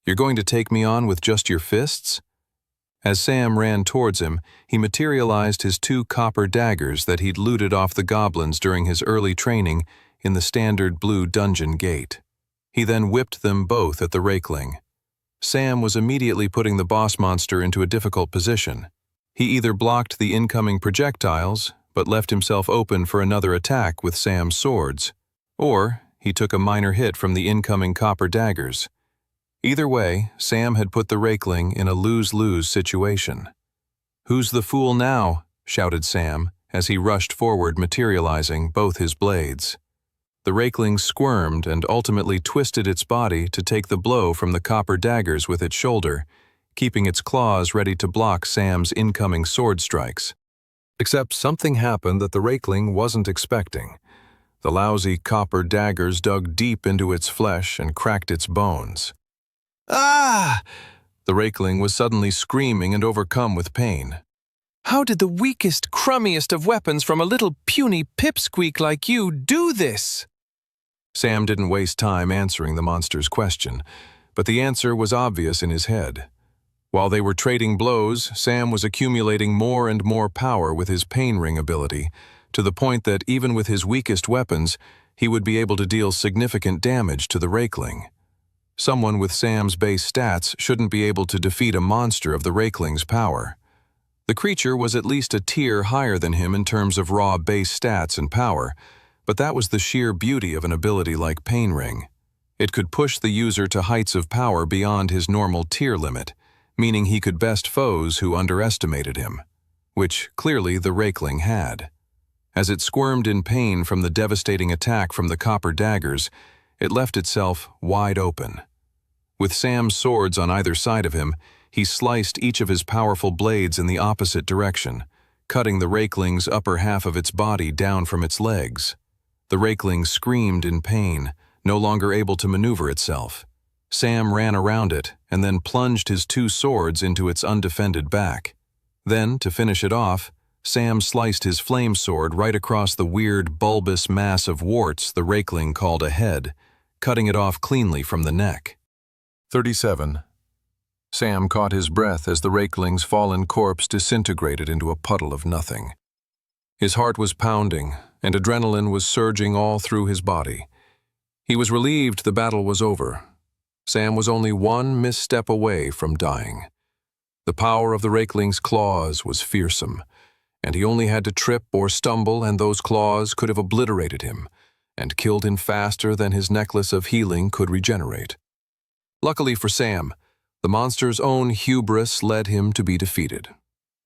"You're going to take me on with just your fists?" As Sam ran towards him, he materialized his two copper daggers that he'd looted off the goblins during his early training in the standard blue dungeon gate. He then whipped them both at the Rakeling. Sam was immediately putting the boss monster into a difficult position. He either blocked the incoming projectiles, but left himself open for another attack with Sam's swords, or he took a minor hit from the incoming copper daggers. Either way, Sam had put the Rakeling in a lose-lose situation. "Who's the fool now?" shouted Sam, as he rushed forward, materializing both his blades. The Rakeling squirmed and ultimately twisted its body to take the blow from the copper daggers with its shoulder, keeping its claws ready to block Sam's incoming sword strikes. Except something happened that the Rakeling wasn't expecting. The lousy copper daggers dug deep into its flesh and cracked its bones. "Ah!" The Rakeling was suddenly screaming and overcome with pain. "How did the weakest, crummiest of weapons from a little puny pipsqueak like you do this?" Sam didn't waste time answering the monster's question, but the answer was obvious in his head. While they were trading blows, Sam was accumulating more and more power with his Pain Ring ability, to the point that even with his weakest weapons, he would be able to deal significant damage to the Rakeling. Someone with Sam's base stats shouldn't be able to defeat a monster of the Rakeling's power. The creature was at least a tier higher than him in terms of raw base stats and power, but that was the sheer beauty of an ability like Pain Ring. It could push the user to heights of power beyond his normal tier limit, meaning he could best foes who underestimated him, which clearly the Rakeling had. As it squirmed in pain from the devastating attack from the copper daggers, it left itself wide open. With Sam's swords on either side of him, he sliced each of his powerful blades in the opposite direction, cutting the Rakeling's upper half of its body down from its legs. The Rakeling screamed in pain, no longer able to maneuver itself. Sam ran around it and then plunged his two swords into its undefended back. Then, to finish it off, Sam sliced his flame sword right across the weird, bulbous mass of warts the rakeling called a head, cutting it off cleanly from the neck. 37. Sam caught his breath as the rakeling's fallen corpse disintegrated into a puddle of nothing. His heart was pounding, and adrenaline was surging all through his body. He was relieved the battle was over. Sam was only one misstep away from dying. The power of the rakeling's claws was fearsome, and he only had to trip or stumble and those claws could have obliterated him and killed him faster than his necklace of healing could regenerate. Luckily for Sam, the monster's own hubris led him to be defeated.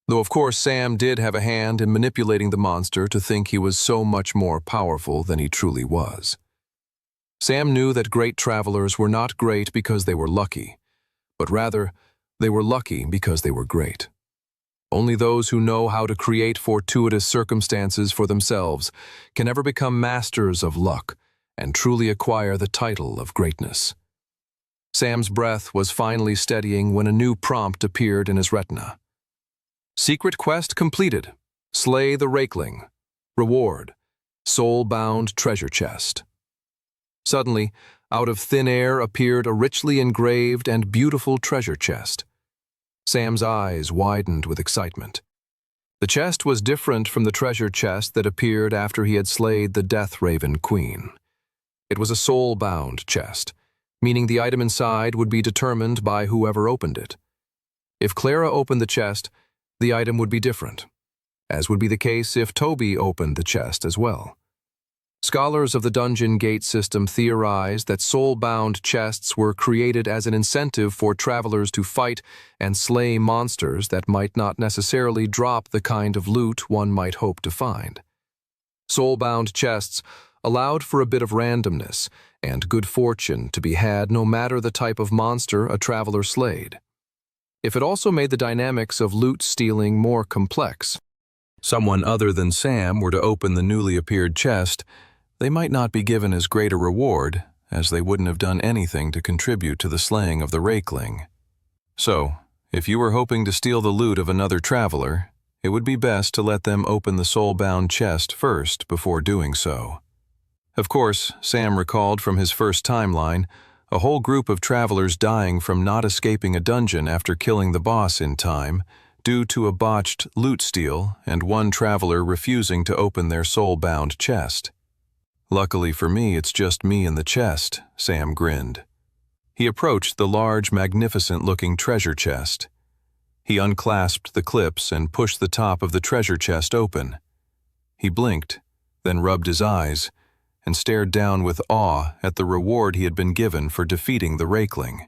Though of course Sam did have a hand in manipulating the monster to think he was so much more powerful than he truly was. Sam knew that great travelers were not great because they were lucky, but rather they were lucky because they were great. Only those who know how to create fortuitous circumstances for themselves can ever become masters of luck and truly acquire the title of greatness. Sam's breath was finally steadying when a new prompt appeared in his retina. Secret quest completed. Slay the rakeling. Reward. Soul-bound treasure chest. Suddenly, out of thin air appeared a richly engraved and beautiful treasure chest. Sam's eyes widened with excitement. The chest was different from the treasure chest that appeared after he had slayed the Death Raven Queen. It was a soul-bound chest, meaning the item inside would be determined by whoever opened it. If Clara opened the chest, the item would be different, as would be the case if Toby opened the chest as well. Scholars of the Dungeon Gate system theorized that soul-bound chests were created as an incentive for travelers to fight and slay monsters that might not necessarily drop the kind of loot one might hope to find. Soul-bound chests allowed for a bit of randomness and good fortune to be had no matter the type of monster a traveler slayed. If it also made the dynamics of loot stealing more complex, someone other than Sam were to open the newly appeared chest, they might not be given as great a reward, as they wouldn't have done anything to contribute to the slaying of the rakeling. So, if you were hoping to steal the loot of another traveler, it would be best to let them open the soul-bound chest first before doing so. Of course, Sam recalled from his first timeline a whole group of travelers dying from not escaping a dungeon after killing the boss in time, due to a botched loot steal and one traveler refusing to open their soul-bound chest. Luckily for me, it's just me and the chest, Sam grinned. He approached the large, magnificent-looking treasure chest. He unclasped the clips and pushed the top of the treasure chest open. He blinked, then rubbed his eyes, and stared down with awe at the reward he had been given for defeating the rakeling.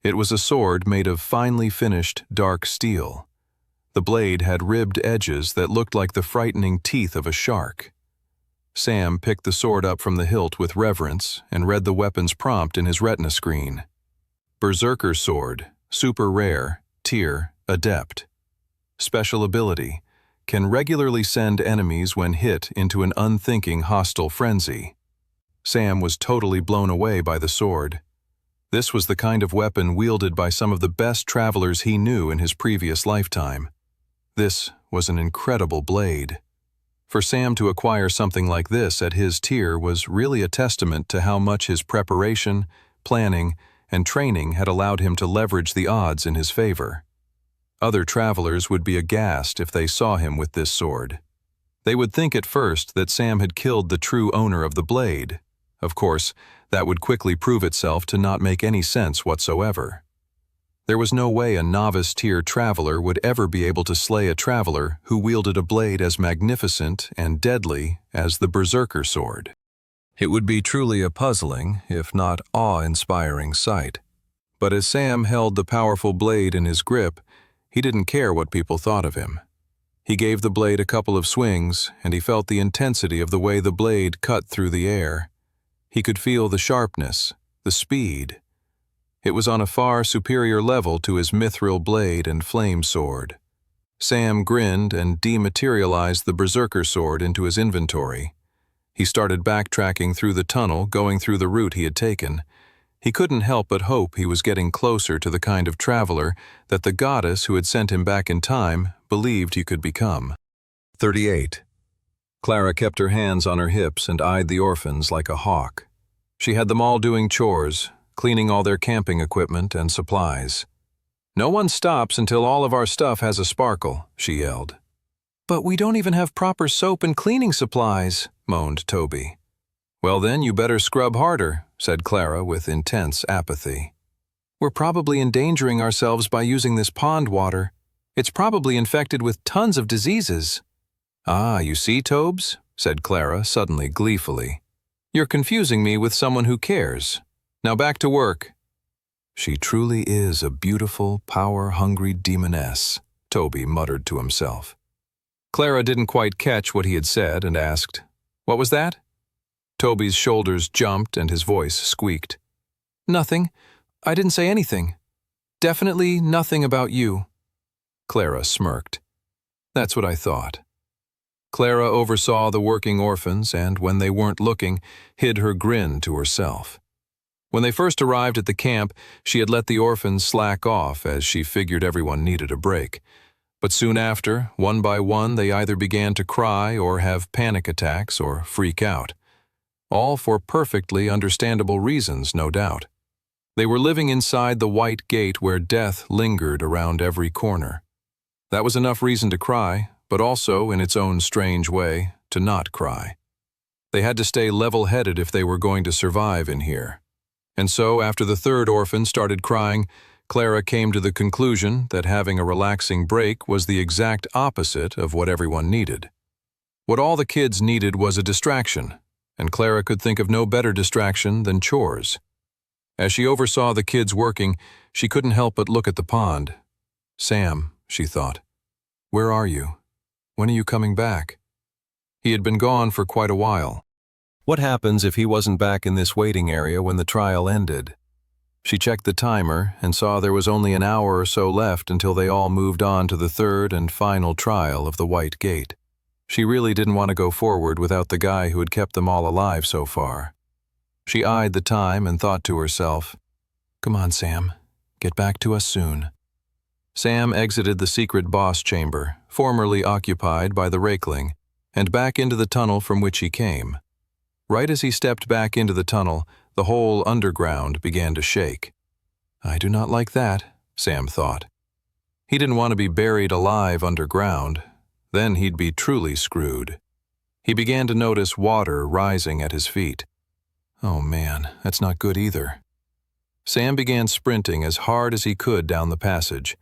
It was a sword made of finely finished, dark steel. The blade had ribbed edges that looked like the frightening teeth of a shark. Sam picked the sword up from the hilt with reverence and read the weapon's prompt in his retina screen. Berserker Sword, super rare, tier, adept. Special ability, can regularly send enemies when hit into an unthinking hostile frenzy. Sam was totally blown away by the sword. This was the kind of weapon wielded by some of the best travelers he knew in his previous lifetime. This was an incredible blade. For Sam to acquire something like this at his tier was really a testament to how much his preparation, planning, and training had allowed him to leverage the odds in his favor. Other travelers would be aghast if they saw him with this sword. They would think at first that Sam had killed the true owner of the blade. Of course, that would quickly prove itself to not make any sense whatsoever. There was no way a novice-tier traveler would ever be able to slay a traveler who wielded a blade as magnificent and deadly as the Berserker Sword. It would be truly a puzzling, if not awe-inspiring sight. But as Sam held the powerful blade in his grip, he didn't care what people thought of him. He gave the blade a couple of swings, and he felt the intensity of the way the blade cut through the air. He could feel the sharpness, the speed. It was on a far superior level to his mithril blade and flame sword. Sam grinned and dematerialized the Berserker Sword into his inventory. He started backtracking through the tunnel, going through the route he had taken. He couldn't help but hope he was getting closer to the kind of traveler that the goddess who had sent him back in time believed he could become. 38. Clara kept her hands on her hips and eyed the orphans like a hawk. She had them all doing chores, cleaning all their camping equipment and supplies. "No one stops until all of our stuff has a sparkle," she yelled. "But we don't even have proper soap and cleaning supplies," moaned Toby. "Well then, you better scrub harder," said Clara with intense apathy. "We're probably endangering ourselves by using this pond water. It's probably infected with tons of diseases." "Ah, you see, Tobes," said Clara suddenly gleefully. "You're confusing me with someone who cares. Now back to work." "She truly is a beautiful, power-hungry demoness," Toby muttered to himself. Clara didn't quite catch what he had said and asked, "What was that?" Toby's shoulders jumped and his voice squeaked. "Nothing. I didn't say anything. Definitely nothing about you." Clara smirked. "That's what I thought." Clara oversaw the working orphans and, when they weren't looking, hid her grin to herself. When they first arrived at the camp, she had let the orphans slack off as she figured everyone needed a break. But soon after, one by one, they either began to cry or have panic attacks or freak out. All for perfectly understandable reasons, no doubt. They were living inside the white gate where death lingered around every corner. That was enough reason to cry, but also, in its own strange way, to not cry. They had to stay level-headed if they were going to survive in here. And so, after the third orphan started crying, Clara came to the conclusion that having a relaxing break was the exact opposite of what everyone needed. What all the kids needed was a distraction, and Clara could think of no better distraction than chores. As she oversaw the kids working, she couldn't help but look at the pond. "Sam," she thought, "where are you? When are you coming back?" He had been gone for quite a while. What happens if he wasn't back in this waiting area when the trial ended? She checked the timer and saw there was only an hour or so left until they all moved on to the third and final trial of the White Gate. She really didn't want to go forward without the guy who had kept them all alive so far. She eyed the time and thought to herself, "Come on, Sam. Get back to us soon." Sam exited the secret boss chamber, formerly occupied by the rakeling, and back into the tunnel from which he came. Right as he stepped back into the tunnel, the whole underground began to shake. "I do not like that," Sam thought. He didn't want to be buried alive underground. Then he'd be truly screwed. He began to notice water rising at his feet. Oh man, that's not good either. Sam began sprinting as hard as he could down the passage.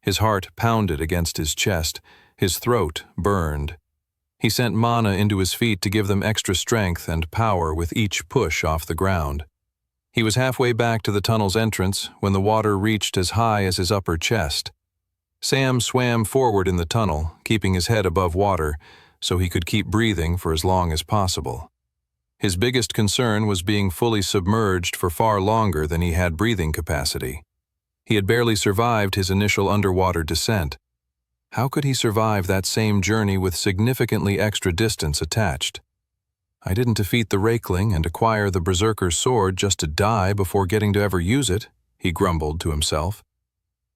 His heart pounded against his chest. His throat burned. He sent mana into his feet to give them extra strength and power with each push off the ground. He was halfway back to the tunnel's entrance when the water reached as high as his upper chest. Sam swam forward in the tunnel, keeping his head above water, so he could keep breathing for as long as possible. His biggest concern was being fully submerged for far longer than he had breathing capacity. He had barely survived his initial underwater descent. How could he survive that same journey with significantly extra distance attached? "I didn't defeat the rakeling and acquire the berserker's sword just to die before getting to ever use it," he grumbled to himself.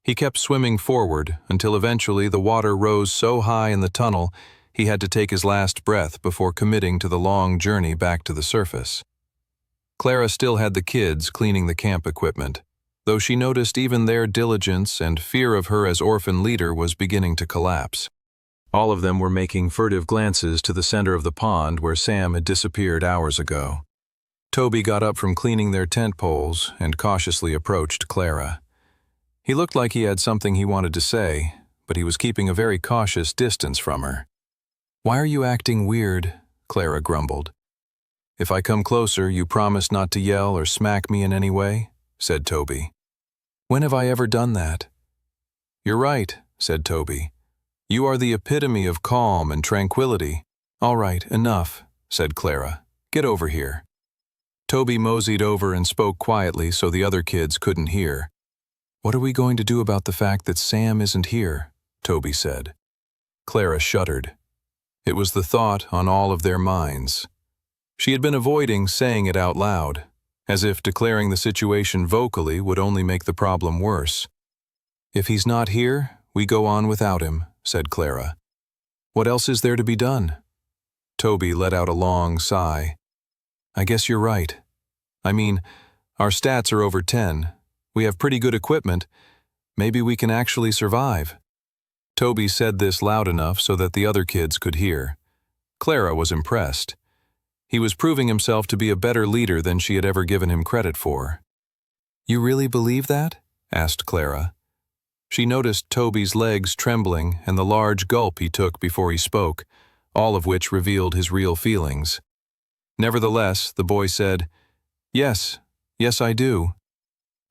He kept swimming forward until eventually the water rose so high in the tunnel he had to take his last breath before committing to the long journey back to the surface. Clara still had the kids cleaning the camp equipment, though she noticed even their diligence and fear of her as orphan leader was beginning to collapse. All of them were making furtive glances to the center of the pond where Sam had disappeared hours ago. Toby got up from cleaning their tent poles and cautiously approached Clara. He looked like he had something he wanted to say, but he was keeping a very cautious distance from her. "Why are you acting weird?" Clara grumbled. "If I come closer, you promise not to yell or smack me in any way?" said Toby. "When have I ever done that?" "You're right," said Toby. "You are the epitome of calm and tranquility." "All right, enough," said Clara. "Get over here." Toby moseyed over and spoke quietly so the other kids couldn't hear. "What are we going to do about the fact that Sam isn't here?" Toby said. Clara shuddered. It was the thought on all of their minds. She had been avoiding saying it out loud, as if declaring the situation vocally would only make the problem worse. "If he's not here, we go on without him," said Clara. What else is there to be done? Toby let out a long sigh. I guess you're right. I mean, our stats are over 10. We have pretty good equipment. Maybe we can actually survive. Toby said this loud enough so that the other kids could hear. Clara was impressed. He was proving himself to be a better leader than she had ever given him credit for. You really believe that? Asked Clara. She noticed Toby's legs trembling and the large gulp he took before he spoke, all of which revealed his real feelings. Nevertheless, the boy said, Yes, I do.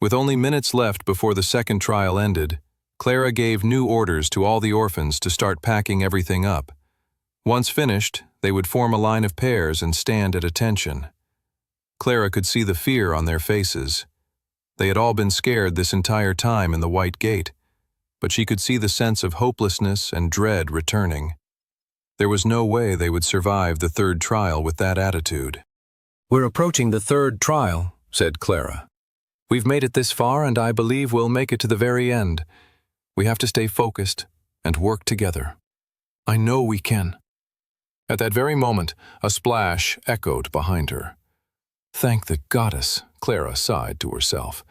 With only minutes left before the second trial ended, Clara gave new orders to all the orphans to start packing everything up. Once finished, they would form a line of pairs and stand at attention. Clara could see the fear on their faces. They had all been scared this entire time in the White Gate, but she could see the sense of hopelessness and dread returning. There was no way they would survive the third trial with that attitude. We're approaching the third trial, said Clara. We've made it this far, and I believe we'll make it to the very end. We have to stay focused and work together. I know we can. At that very moment, a splash echoed behind her. Thank the goddess, Clara sighed to herself.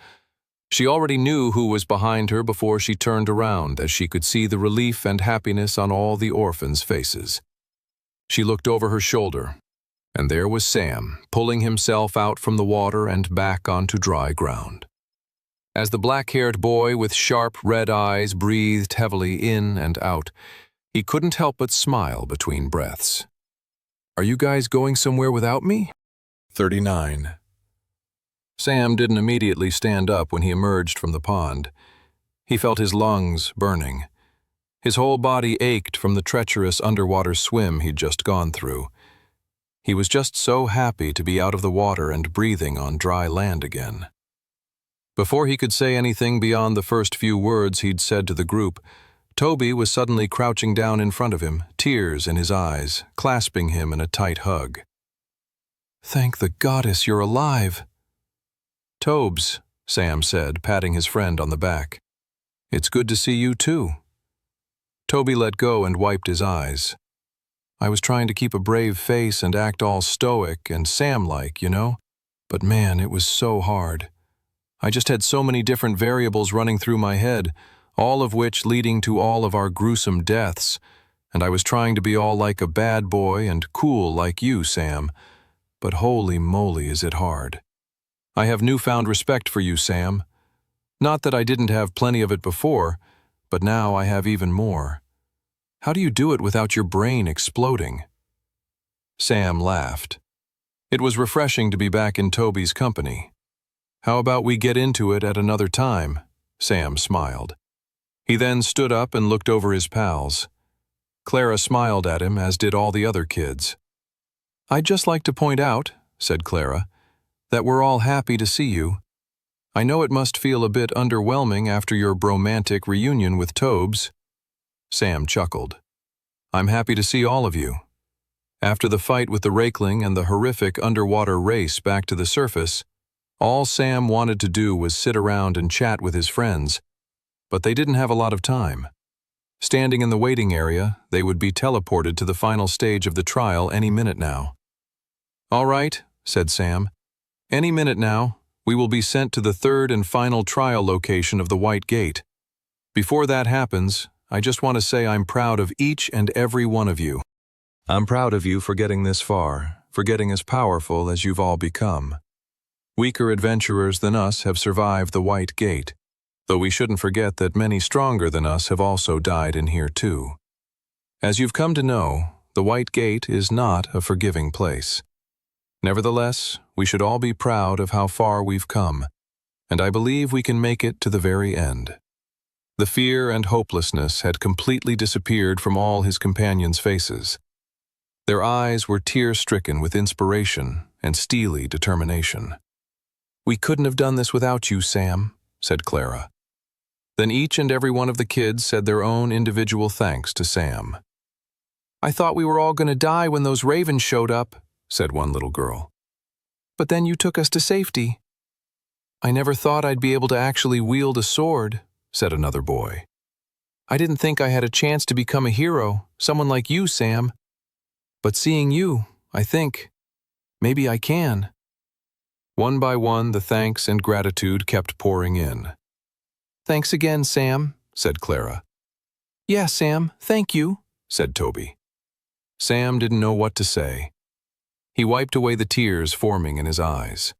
She already knew who was behind her before she turned around, as she could see the relief and happiness on all the orphans' faces. She looked over her shoulder, and there was Sam, pulling himself out from the water and back onto dry ground. As the black-haired boy with sharp red eyes breathed heavily in and out, he couldn't help but smile between breaths. Are you guys going somewhere without me? 39. Sam didn't immediately stand up when he emerged from the pond. He felt his lungs burning. His whole body ached from the treacherous underwater swim he'd just gone through. He was just so happy to be out of the water and breathing on dry land again. Before he could say anything beyond the first few words he'd said to the group, Toby was suddenly crouching down in front of him, tears in his eyes, clasping him in a tight hug. Thank the goddess you're alive. Tobes, Sam said, patting his friend on the back. It's good to see you too. Toby let go and wiped his eyes. I was trying to keep a brave face and act all stoic and Sam-like, you know? But man, it was so hard. I just had so many different variables running through my head, all of which leading to all of our gruesome deaths, and I was trying to be all like a bad boy and cool like you, Sam. But holy moly is it hard. I have newfound respect for you, Sam. Not that I didn't have plenty of it before, but now I have even more. How do you do it without your brain exploding? Sam laughed. It was refreshing to be back in Toby's company. How about we get into it at another time? Sam smiled. He then stood up and looked over his pals. Clara smiled at him, as did all the other kids. I'd just like to point out, said Clara, that we're all happy to see you. I know it must feel a bit underwhelming after your bromantic reunion with Tobes. Sam chuckled. I'm happy to see all of you. After the fight with the rakeling and the horrific underwater race back to the surface, all Sam wanted to do was sit around and chat with his friends, but they didn't have a lot of time. Standing in the waiting area, they would be teleported to the final stage of the trial any minute now. All right, said Sam. Any minute now, we will be sent to the third and final trial location of the White Gate. Before that happens, I just want to say I'm proud of each and every one of you. I'm proud of you for getting this far, for getting as powerful as you've all become. Weaker adventurers than us have survived the White Gate, though we shouldn't forget that many stronger than us have also died in here too. As you've come to know, the White Gate is not a forgiving place. Nevertheless, we should all be proud of how far we've come, and I believe we can make it to the very end. The fear and hopelessness had completely disappeared from all his companions' faces. Their eyes were tear-stricken with inspiration and steely determination. We couldn't have done this without you, Sam, said Clara. Then each and every one of the kids said their own individual thanks to Sam. I thought we were all going to die when those ravens showed up, said one little girl. But then you took us to safety. I never thought I'd be able to actually wield a sword, said another boy. I didn't think I had a chance to become a hero, someone like you, Sam. But seeing you, I think, maybe I can." One by one, the thanks and gratitude kept pouring in. "Thanks again, Sam," said Clara. "Yeah, Sam, thank you," said Toby. Sam didn't know what to say. He wiped away the tears forming in his eyes.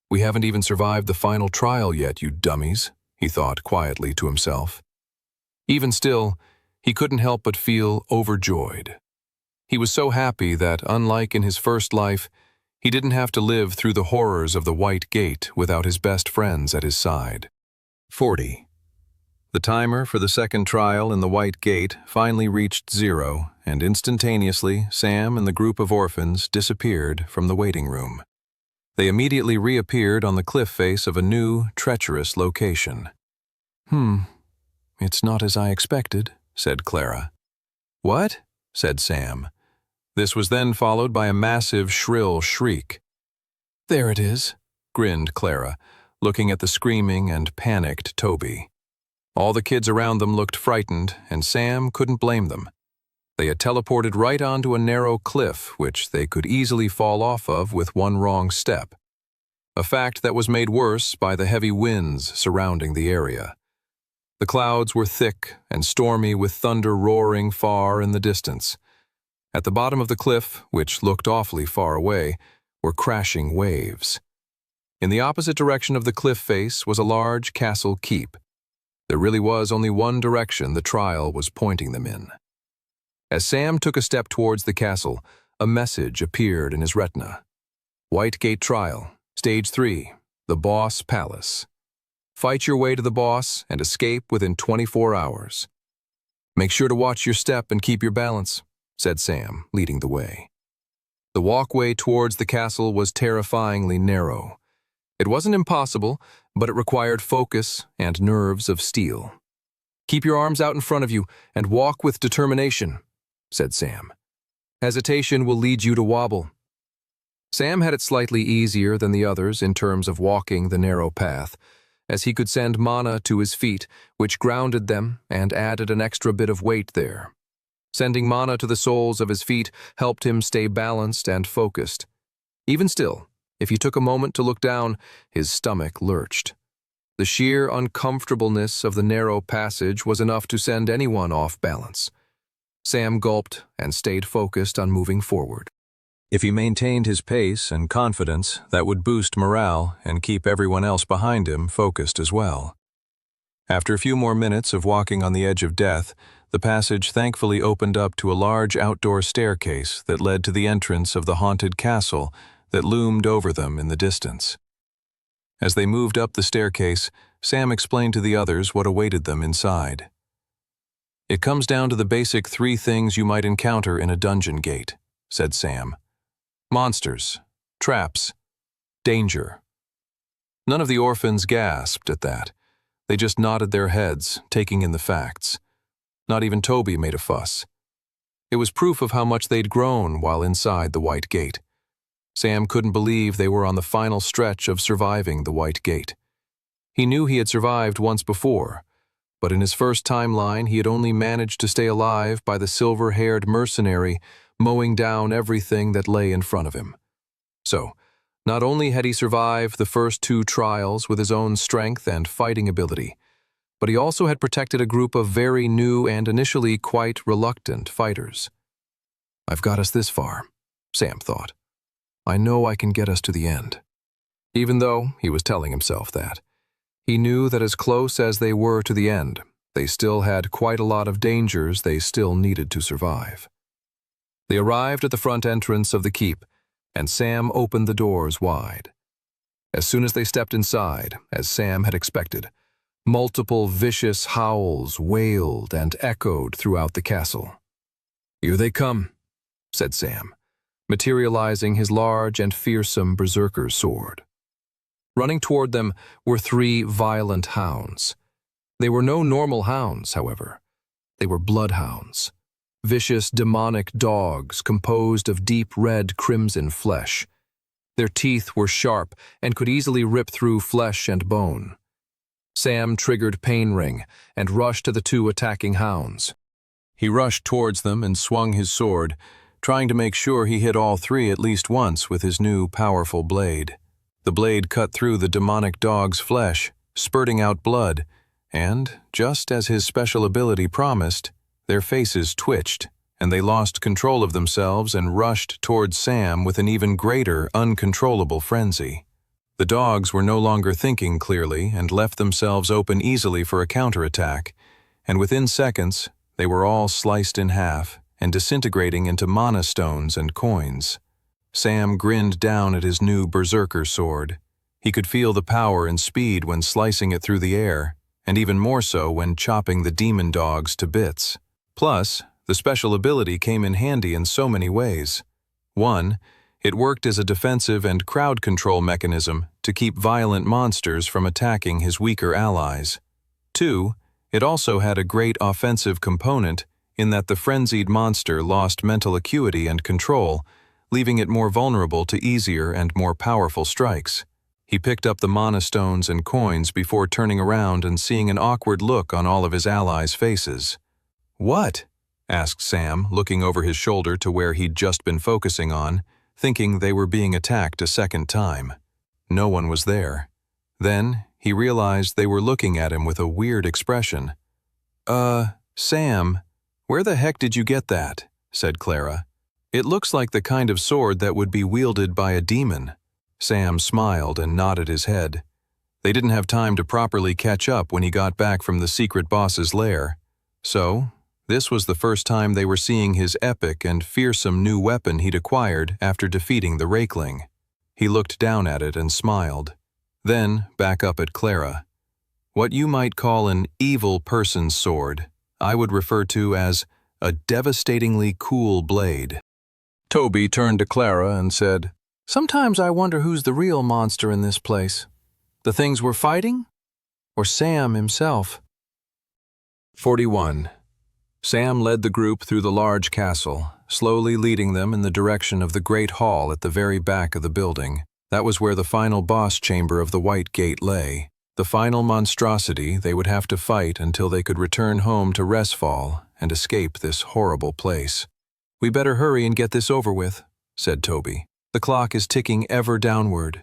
"We haven't even survived the final trial yet, you dummies," he thought quietly to himself. Even still, he couldn't help but feel overjoyed. He was so happy that, unlike in his first life, he didn't have to live through the horrors of the White Gate without his best friends at his side. 40. The timer for the second trial in the White Gate finally reached 0, and instantaneously, Sam and the group of orphans disappeared from the waiting room. They immediately reappeared on the cliff face of a new, treacherous location. It's not as I expected," said Clara. "What?" said Sam. This was then followed by a massive, shrill shriek. "There it is," grinned Clara, looking at the screaming and panicked Toby. All the kids around them looked frightened, and Sam couldn't blame them. They had teleported right onto a narrow cliff which they could easily fall off of with one wrong step, a fact that was made worse by the heavy winds surrounding the area. The clouds were thick and stormy with thunder roaring far in the distance. At the bottom of the cliff, which looked awfully far away, were crashing waves. In the opposite direction of the cliff face was a large castle keep. There really was only one direction the trial was pointing them in. As Sam took a step towards the castle, a message appeared in his retina. White Gate Trial, Stage 3, the Boss Palace. Fight your way to the boss and escape within 24 hours. Make sure to watch your step and keep your balance, said Sam, leading the way. The walkway towards the castle was terrifyingly narrow. It wasn't impossible, but it required focus and nerves of steel. Keep your arms out in front of you and walk with determination, said Sam. Hesitation will lead you to wobble. Sam had it slightly easier than the others in terms of walking the narrow path, as he could send mana to his feet, which grounded them and added an extra bit of weight there. Sending mana to the soles of his feet helped him stay balanced and focused. Even still, if he took a moment to look down, his stomach lurched. The sheer uncomfortableness of the narrow passage was enough to send anyone off balance. Sam gulped and stayed focused on moving forward. If he maintained his pace and confidence, that would boost morale and keep everyone else behind him focused as well. After a few more minutes of walking on the edge of death, the passage thankfully opened up to a large outdoor staircase that led to the entrance of the haunted castle that loomed over them in the distance. As they moved up the staircase, Sam explained to the others what awaited them inside. It comes down to the basic 3 things you might encounter in a dungeon gate, said Sam. Monsters, traps, danger. None of the orphans gasped at that. They just nodded their heads, taking in the facts. Not even Toby made a fuss. It was proof of how much they'd grown while inside the White Gate. Sam couldn't believe they were on the final stretch of surviving the White Gate. He knew he had survived once before, but in his first timeline he had only managed to stay alive by the silver-haired mercenary mowing down everything that lay in front of him. So, not only had he survived the first 2 trials with his own strength and fighting ability, but he also had protected a group of very new and initially quite reluctant fighters. I've got us this far, Sam thought. I know I can get us to the end. Even though he was telling himself that, he knew that as close as they were to the end, they still had quite a lot of dangers they still needed to survive. They arrived at the front entrance of the keep, and Sam opened the doors wide. As soon as they stepped inside, as Sam had expected, multiple vicious howls wailed and echoed throughout the castle. Here they come, said Sam, materializing his large and fearsome berserker's sword. Running toward them were 3 violent hounds. They were no normal hounds, however. They were bloodhounds. Vicious demonic dogs composed of deep red crimson flesh. Their teeth were sharp and could easily rip through flesh and bone. Sam triggered Pain Ring and rushed to the two attacking hounds. He rushed towards them and swung his sword, trying to make sure he hit all three at least once with his new powerful blade. The blade cut through the demonic dog's flesh, spurting out blood, and, just as his special ability promised, their faces twitched, and they lost control of themselves and rushed towards Sam with an even greater, uncontrollable frenzy. The dogs were no longer thinking clearly and left themselves open easily for a counterattack, and within seconds, they were all sliced in half and disintegrating into mana stones and coins. Sam grinned down at his new berserker sword. He could feel the power and speed when slicing it through the air, and even more so when chopping the demon dogs to bits. Plus, the special ability came in handy in so many ways. 1. It worked as a defensive and crowd control mechanism to keep violent monsters from attacking his weaker allies. 2. It also had a great offensive component in that the frenzied monster lost mental acuity and control, leaving it more vulnerable to easier and more powerful strikes. He picked up the mana stones and coins before turning around and seeing an awkward look on all of his allies' faces. "What?" asked Sam, looking over his shoulder to where he'd just been focusing on, thinking they were being attacked a second time. No one was there. Then, he realized they were looking at him with a weird expression. Sam, where the heck did you get that?" said Clara. "It looks like the kind of sword that would be wielded by a demon." Sam smiled and nodded his head. They didn't have time to properly catch up when he got back from the secret boss's lair. So, this was the first time they were seeing his epic and fearsome new weapon he'd acquired after defeating the Rakeling. He looked down at it and smiled. Then, back up at Clara. "What you might call an evil person's sword, I would refer to as a devastatingly cool blade." Toby turned to Clara and said, "Sometimes I wonder who's the real monster in this place. The things we're fighting? Or Sam himself?" 41. Sam led the group through the large castle, slowly leading them in the direction of the great hall at the very back of the building. That was where the final boss chamber of the White Gate lay, the final monstrosity they would have to fight until they could return home to Resfall and escape this horrible place. "We better hurry and get this over with," said Toby. "The clock is ticking ever downward."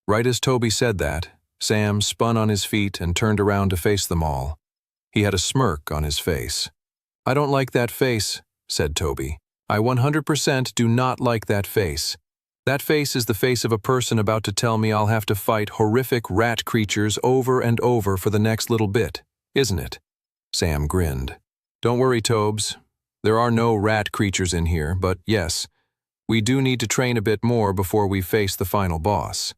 Right as Toby said that, Sam spun on his feet and turned around to face them all. He had a smirk on his face. "I don't like that face," said Toby. "I 100% do not like that face. That face is the face of a person about to tell me I'll have to fight horrific rat creatures over and over for the next little bit, isn't it?" Sam grinned. "Don't worry, Tobes. There are no rat creatures in here, but yes, we do need to train a bit more before we face the final boss."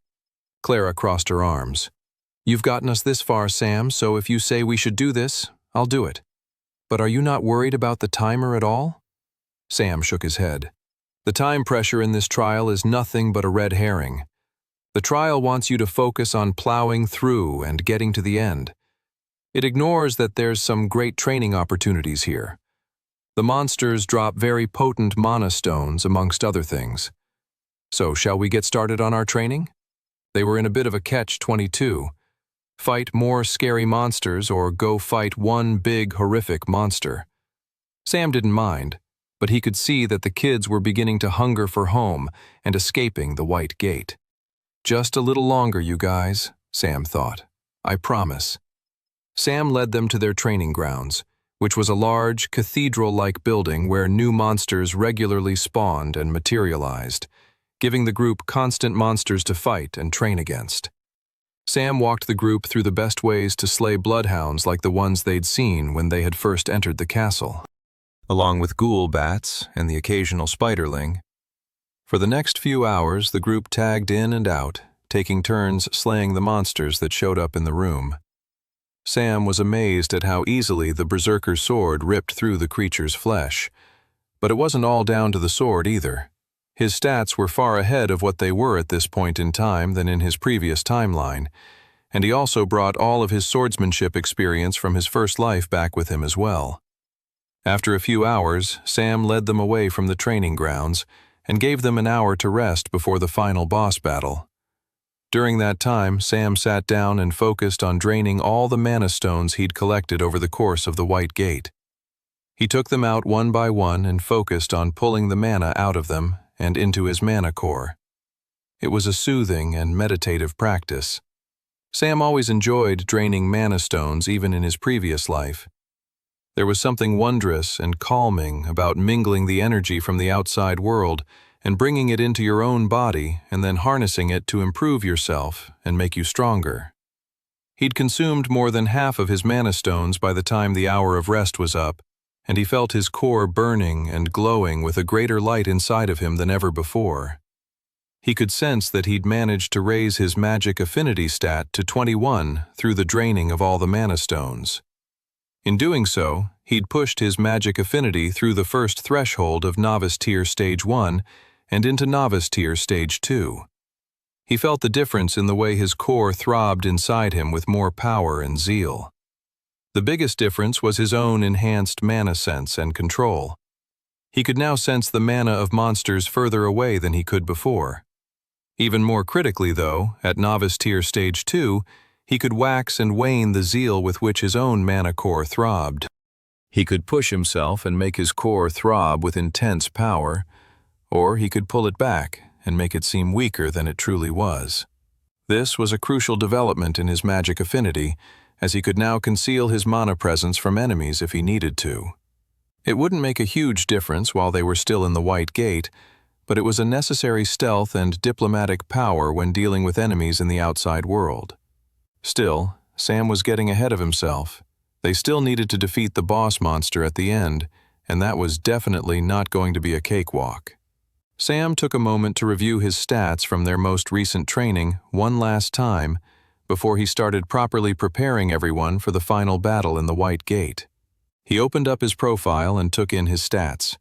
Clara crossed her arms. "You've gotten us this far, Sam, so if you say we should do this, I'll do it. But are you not worried about the timer at all?" Sam shook his head. "The time pressure in this trial is nothing but a red herring. The trial wants you to focus on plowing through and getting to the end. It ignores that there's some great training opportunities here. The monsters drop very potent mana stones, amongst other things. So shall we get started on our training?" They were in a bit of a catch-22. Fight more scary monsters or go fight one big, horrific monster. Sam didn't mind, but he could see that the kids were beginning to hunger for home and escaping the White Gate. "Just a little longer, you guys," Sam thought. "I promise." Sam led them to their training grounds, which was a large, cathedral-like building where new monsters regularly spawned and materialized, giving the group constant monsters to fight and train against. Sam walked the group through the best ways to slay bloodhounds like the ones they'd seen when they had first entered the castle, along with ghoul bats and the occasional spiderling. For the next few hours, the group tagged in and out, taking turns slaying the monsters that showed up in the room. Sam was amazed at how easily the berserker's sword ripped through the creature's flesh. But it wasn't all down to the sword either. His stats were far ahead of what they were at this point in time than in his previous timeline, and he also brought all of his swordsmanship experience from his first life back with him as well. After a few hours, Sam led them away from the training grounds and gave them an hour to rest before the final boss battle. During that time, Sam sat down and focused on draining all the mana stones he'd collected over the course of the White Gate. He took them out one by one and focused on pulling the mana out of them and into his mana core. It was a soothing and meditative practice. Sam always enjoyed draining mana stones even in his previous life. There was something wondrous and calming about mingling the energy from the outside world and bringing it into your own body and then harnessing it to improve yourself and make you stronger. He'd consumed more than half of his mana stones by the time the hour of rest was up, and he felt his core burning and glowing with a greater light inside of him than ever before. He could sense that he'd managed to raise his magic affinity stat to 21 through the draining of all the mana stones. In doing so, he'd pushed his magic affinity through the first threshold of Novice Tier Stage 1 and into Novice Tier Stage 2. He felt the difference in the way his core throbbed inside him with more power and zeal. The biggest difference was his own enhanced mana sense and control. He could now sense the mana of monsters further away than he could before. Even more critically, though, at Novice Tier Stage 2, he could wax and wane the zeal with which his own mana core throbbed. He could push himself and make his core throb with intense power, or he could pull it back and make it seem weaker than it truly was. This was a crucial development in his magic affinity, as he could now conceal his mana presence from enemies if he needed to. It wouldn't make a huge difference while they were still in the White Gate, but it was a necessary stealth and diplomatic power when dealing with enemies in the outside world. Still, Sam was getting ahead of himself. They still needed to defeat the boss monster at the end, and that was definitely not going to be a cakewalk. Sam took a moment to review his stats from their most recent training one last time before he started properly preparing everyone for the final battle in the White Gate. He opened up his profile and took in his stats.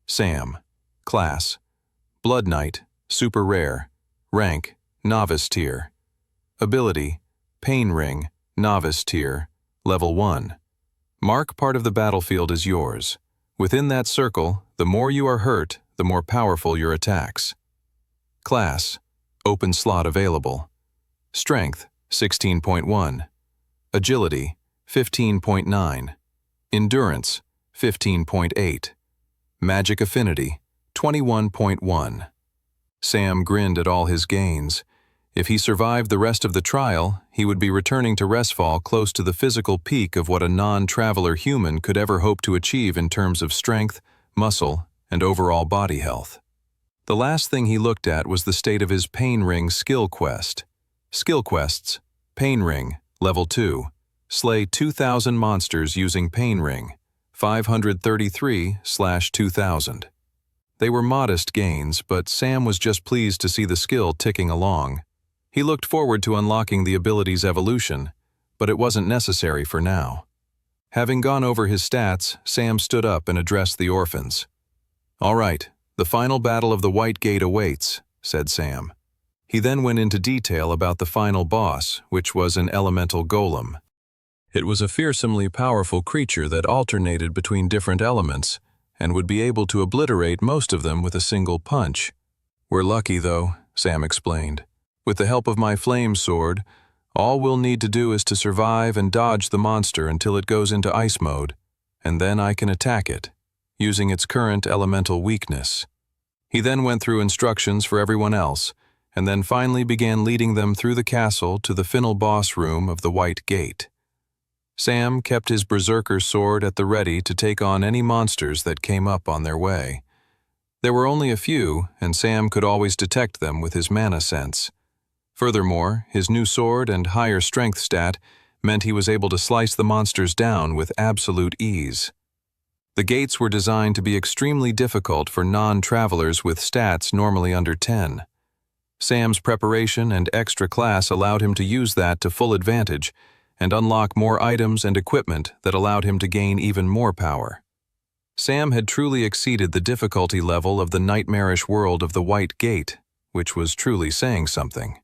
Sam. Class. Blood Knight. Super Rare. Rank. Novice Tier. Ability. Pain Ring. Novice Tier. Level 1. Mark part of the battlefield as yours. Within that circle, the more you are hurt, the more powerful your attacks. Class. Open slot available. Strength. 16.1. Agility. 15.9. Endurance. 15.8. Magic Affinity. 21.1. Sam grinned at all his gains. If he survived the rest of the trial, he would be returning to Restfall close to the physical peak of what a non-traveler human could ever hope to achieve in terms of strength, muscle, and overall body health. The last thing he looked at was the state of his Pain Ring skill quest. Skill quests. Pain Ring, Level 2. Slay 2,000 monsters using Pain Ring. 533/2000. They were modest gains, but Sam was just pleased to see the skill ticking along. He looked forward to unlocking the ability's evolution, but it wasn't necessary for now. Having gone over his stats, Sam stood up and addressed the orphans. "All right, the final battle of the White Gate awaits," said Sam. He then went into detail about the final boss, which was an elemental golem. It was a fearsomely powerful creature that alternated between different elements and would be able to obliterate most of them with a single punch. "We're lucky, though," Sam explained. "With the help of my flame sword, all we'll need to do is to survive and dodge the monster until it goes into ice mode, and then I can attack it, using its current elemental weakness." He then went through instructions for everyone else, and then finally began leading them through the castle to the final boss room of the White Gate. Sam kept his berserker sword at the ready to take on any monsters that came up on their way. There were only a few, and Sam could always detect them with his mana sense. Furthermore, his new sword and higher strength stat meant he was able to slice the monsters down with absolute ease. The gates were designed to be extremely difficult for non-travelers with stats normally under 10. Sam's preparation and extra class allowed him to use that to full advantage and unlock more items and equipment that allowed him to gain even more power. Sam had truly exceeded the difficulty level of the nightmarish world of the White Gate, which was truly saying something.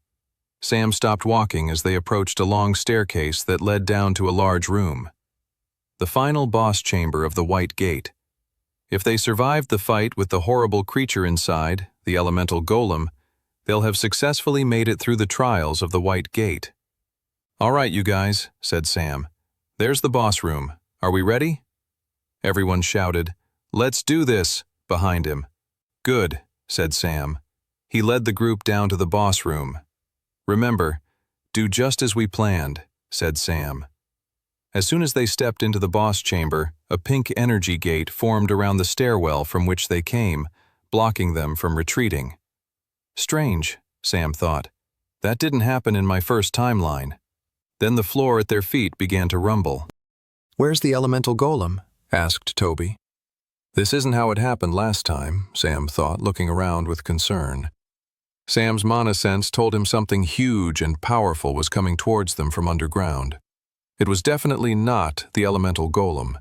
Sam stopped walking as they approached a long staircase that led down to a large room. The final boss chamber of the White Gate. If they survived the fight with the horrible creature inside, the elemental golem, They'll have successfully made it through the trials of the White Gate. "All right, you guys," said Sam. "There's the boss room. Are we ready?" Everyone shouted, "Let's do this," behind him. "Good," said Sam. He led the group down to the boss room. "Remember, do just as we planned," said Sam. As soon as they stepped into the boss chamber, a pink energy gate formed around the stairwell from which they came, blocking them from retreating. Strange, Sam thought. That didn't happen in my first timeline. Then the floor at their feet began to rumble. "Where's the elemental golem?" asked Toby. This isn't how it happened last time, Sam thought, looking around with concern. Sam's mana sense told him something huge and powerful was coming towards them from underground. It was definitely not the elemental golem.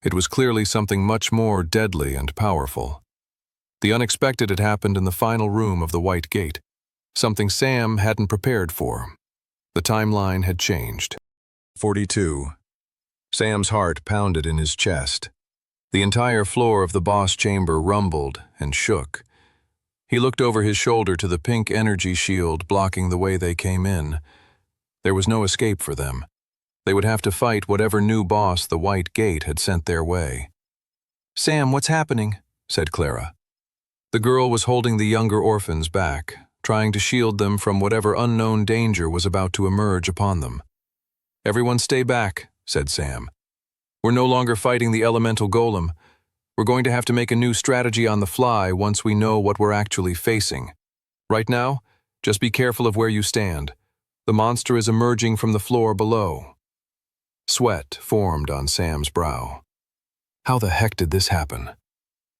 It was clearly something much more deadly and powerful. The unexpected had happened in the final room of the White Gate, something Sam hadn't prepared for. The timeline had changed. 42. Sam's heart pounded in his chest. The entire floor of the boss chamber rumbled and shook. He looked over his shoulder to the pink energy shield blocking the way they came in. There was no escape for them. They would have to fight whatever new boss the White Gate had sent their way. "Sam, what's happening?" said Clara. The girl was holding the younger orphans back, trying to shield them from whatever unknown danger was about to emerge upon them. "Everyone stay back," said Sam. "We're no longer fighting the elemental golem. We're going to have to make a new strategy on the fly once we know what we're actually facing. Right now, just be careful of where you stand. The monster is emerging from the floor below." Sweat formed on Sam's brow. How the heck did this happen?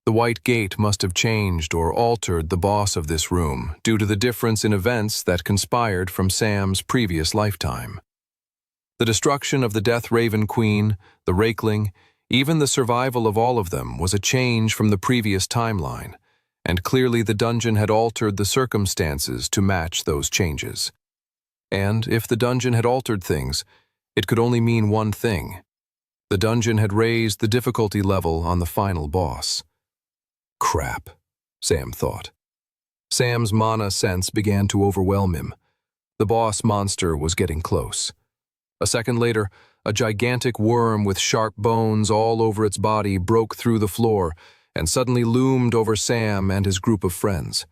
The White Gate must have changed or altered the boss of this room due to the difference in events that conspired from Sam's previous lifetime. The destruction of the Death Raven Queen, the Rakeling, even the survival of all of them was a change from the previous timeline, and clearly the dungeon had altered the circumstances to match those changes. And if the dungeon had altered things, it could only mean one thing. The dungeon had raised the difficulty level on the final boss. Crap, Sam thought. Sam's mana sense began to overwhelm him. The boss monster was getting close. A second later, a gigantic worm with sharp bones all over its body broke through the floor and suddenly loomed over Sam and his group of friends.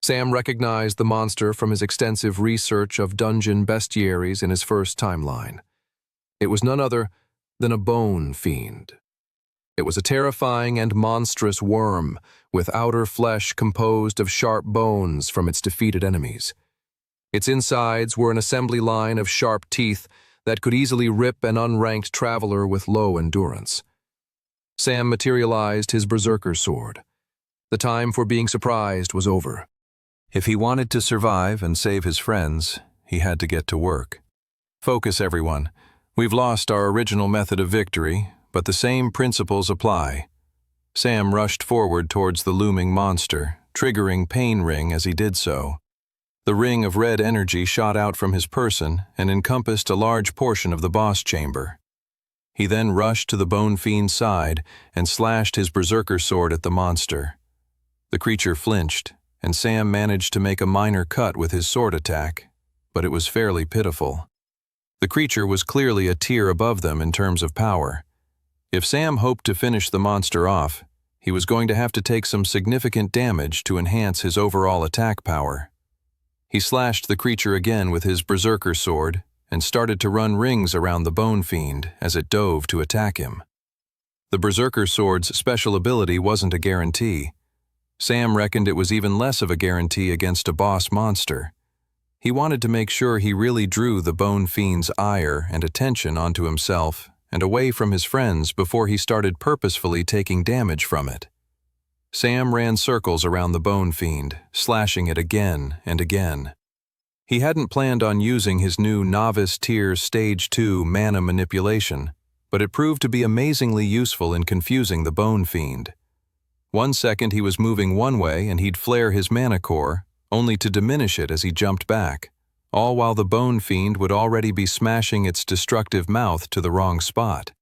Sam recognized the monster from his extensive research of dungeon bestiaries in his first timeline. It was none other than a bone fiend. It was a terrifying and monstrous worm with outer flesh composed of sharp bones from its defeated enemies. Its insides were an assembly line of sharp teeth that could easily rip an unranked traveler with low endurance. Sam materialized his berserker sword. The time for being surprised was over. If he wanted to survive and save his friends, he had to get to work. Focus, everyone. We've lost our original method of victory, but the same principles apply. Sam rushed forward towards the looming monster, triggering Pain Ring as he did so. The ring of red energy shot out from his person and encompassed a large portion of the boss chamber. He then rushed to the bone fiend's side and slashed his berserker sword at the monster. The creature flinched, and Sam managed to make a minor cut with his sword attack, but it was fairly pitiful. The creature was clearly a tier above them in terms of power. If Sam hoped to finish the monster off, he was going to have to take some significant damage to enhance his overall attack power. He slashed the creature again with his berserker sword and started to run rings around the bone fiend as it dove to attack him. The berserker sword's special ability wasn't a guarantee. Sam reckoned it was even less of a guarantee against a boss monster. He wanted to make sure he really drew the bone fiend's ire and attention onto himself and away from his friends before he started purposefully taking damage from it. Sam ran circles around the bone fiend, slashing it again and again. He hadn't planned on using his new Novice Tier Stage 2 mana manipulation, but it proved to be amazingly useful in confusing the bone fiend. 1 second he was moving one way and he'd flare his mana core, only to diminish it as he jumped back, all while the bone fiend would already be smashing its destructive mouth to the wrong spot.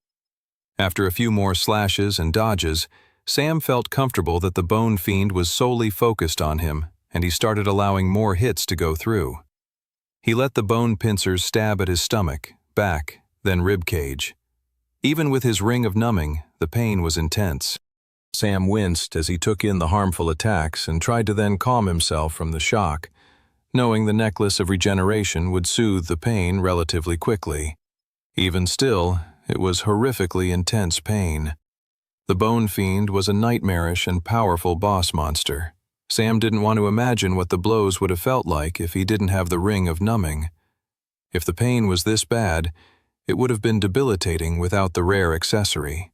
After a few more slashes and dodges, Sam felt comfortable that the bone fiend was solely focused on him and he started allowing more hits to go through. He let the bone pincers stab at his stomach, back, then rib cage. Even with his ring of numbing, the pain was intense. Sam winced as he took in the harmful attacks and tried to then calm himself from the shock, knowing the necklace of regeneration would soothe the pain relatively quickly. Even still, it was horrifically intense pain. The Bone Fiend was a nightmarish and powerful boss monster. Sam didn't want to imagine what the blows would have felt like if he didn't have the ring of numbing. If the pain was this bad, it would have been debilitating without the rare accessory.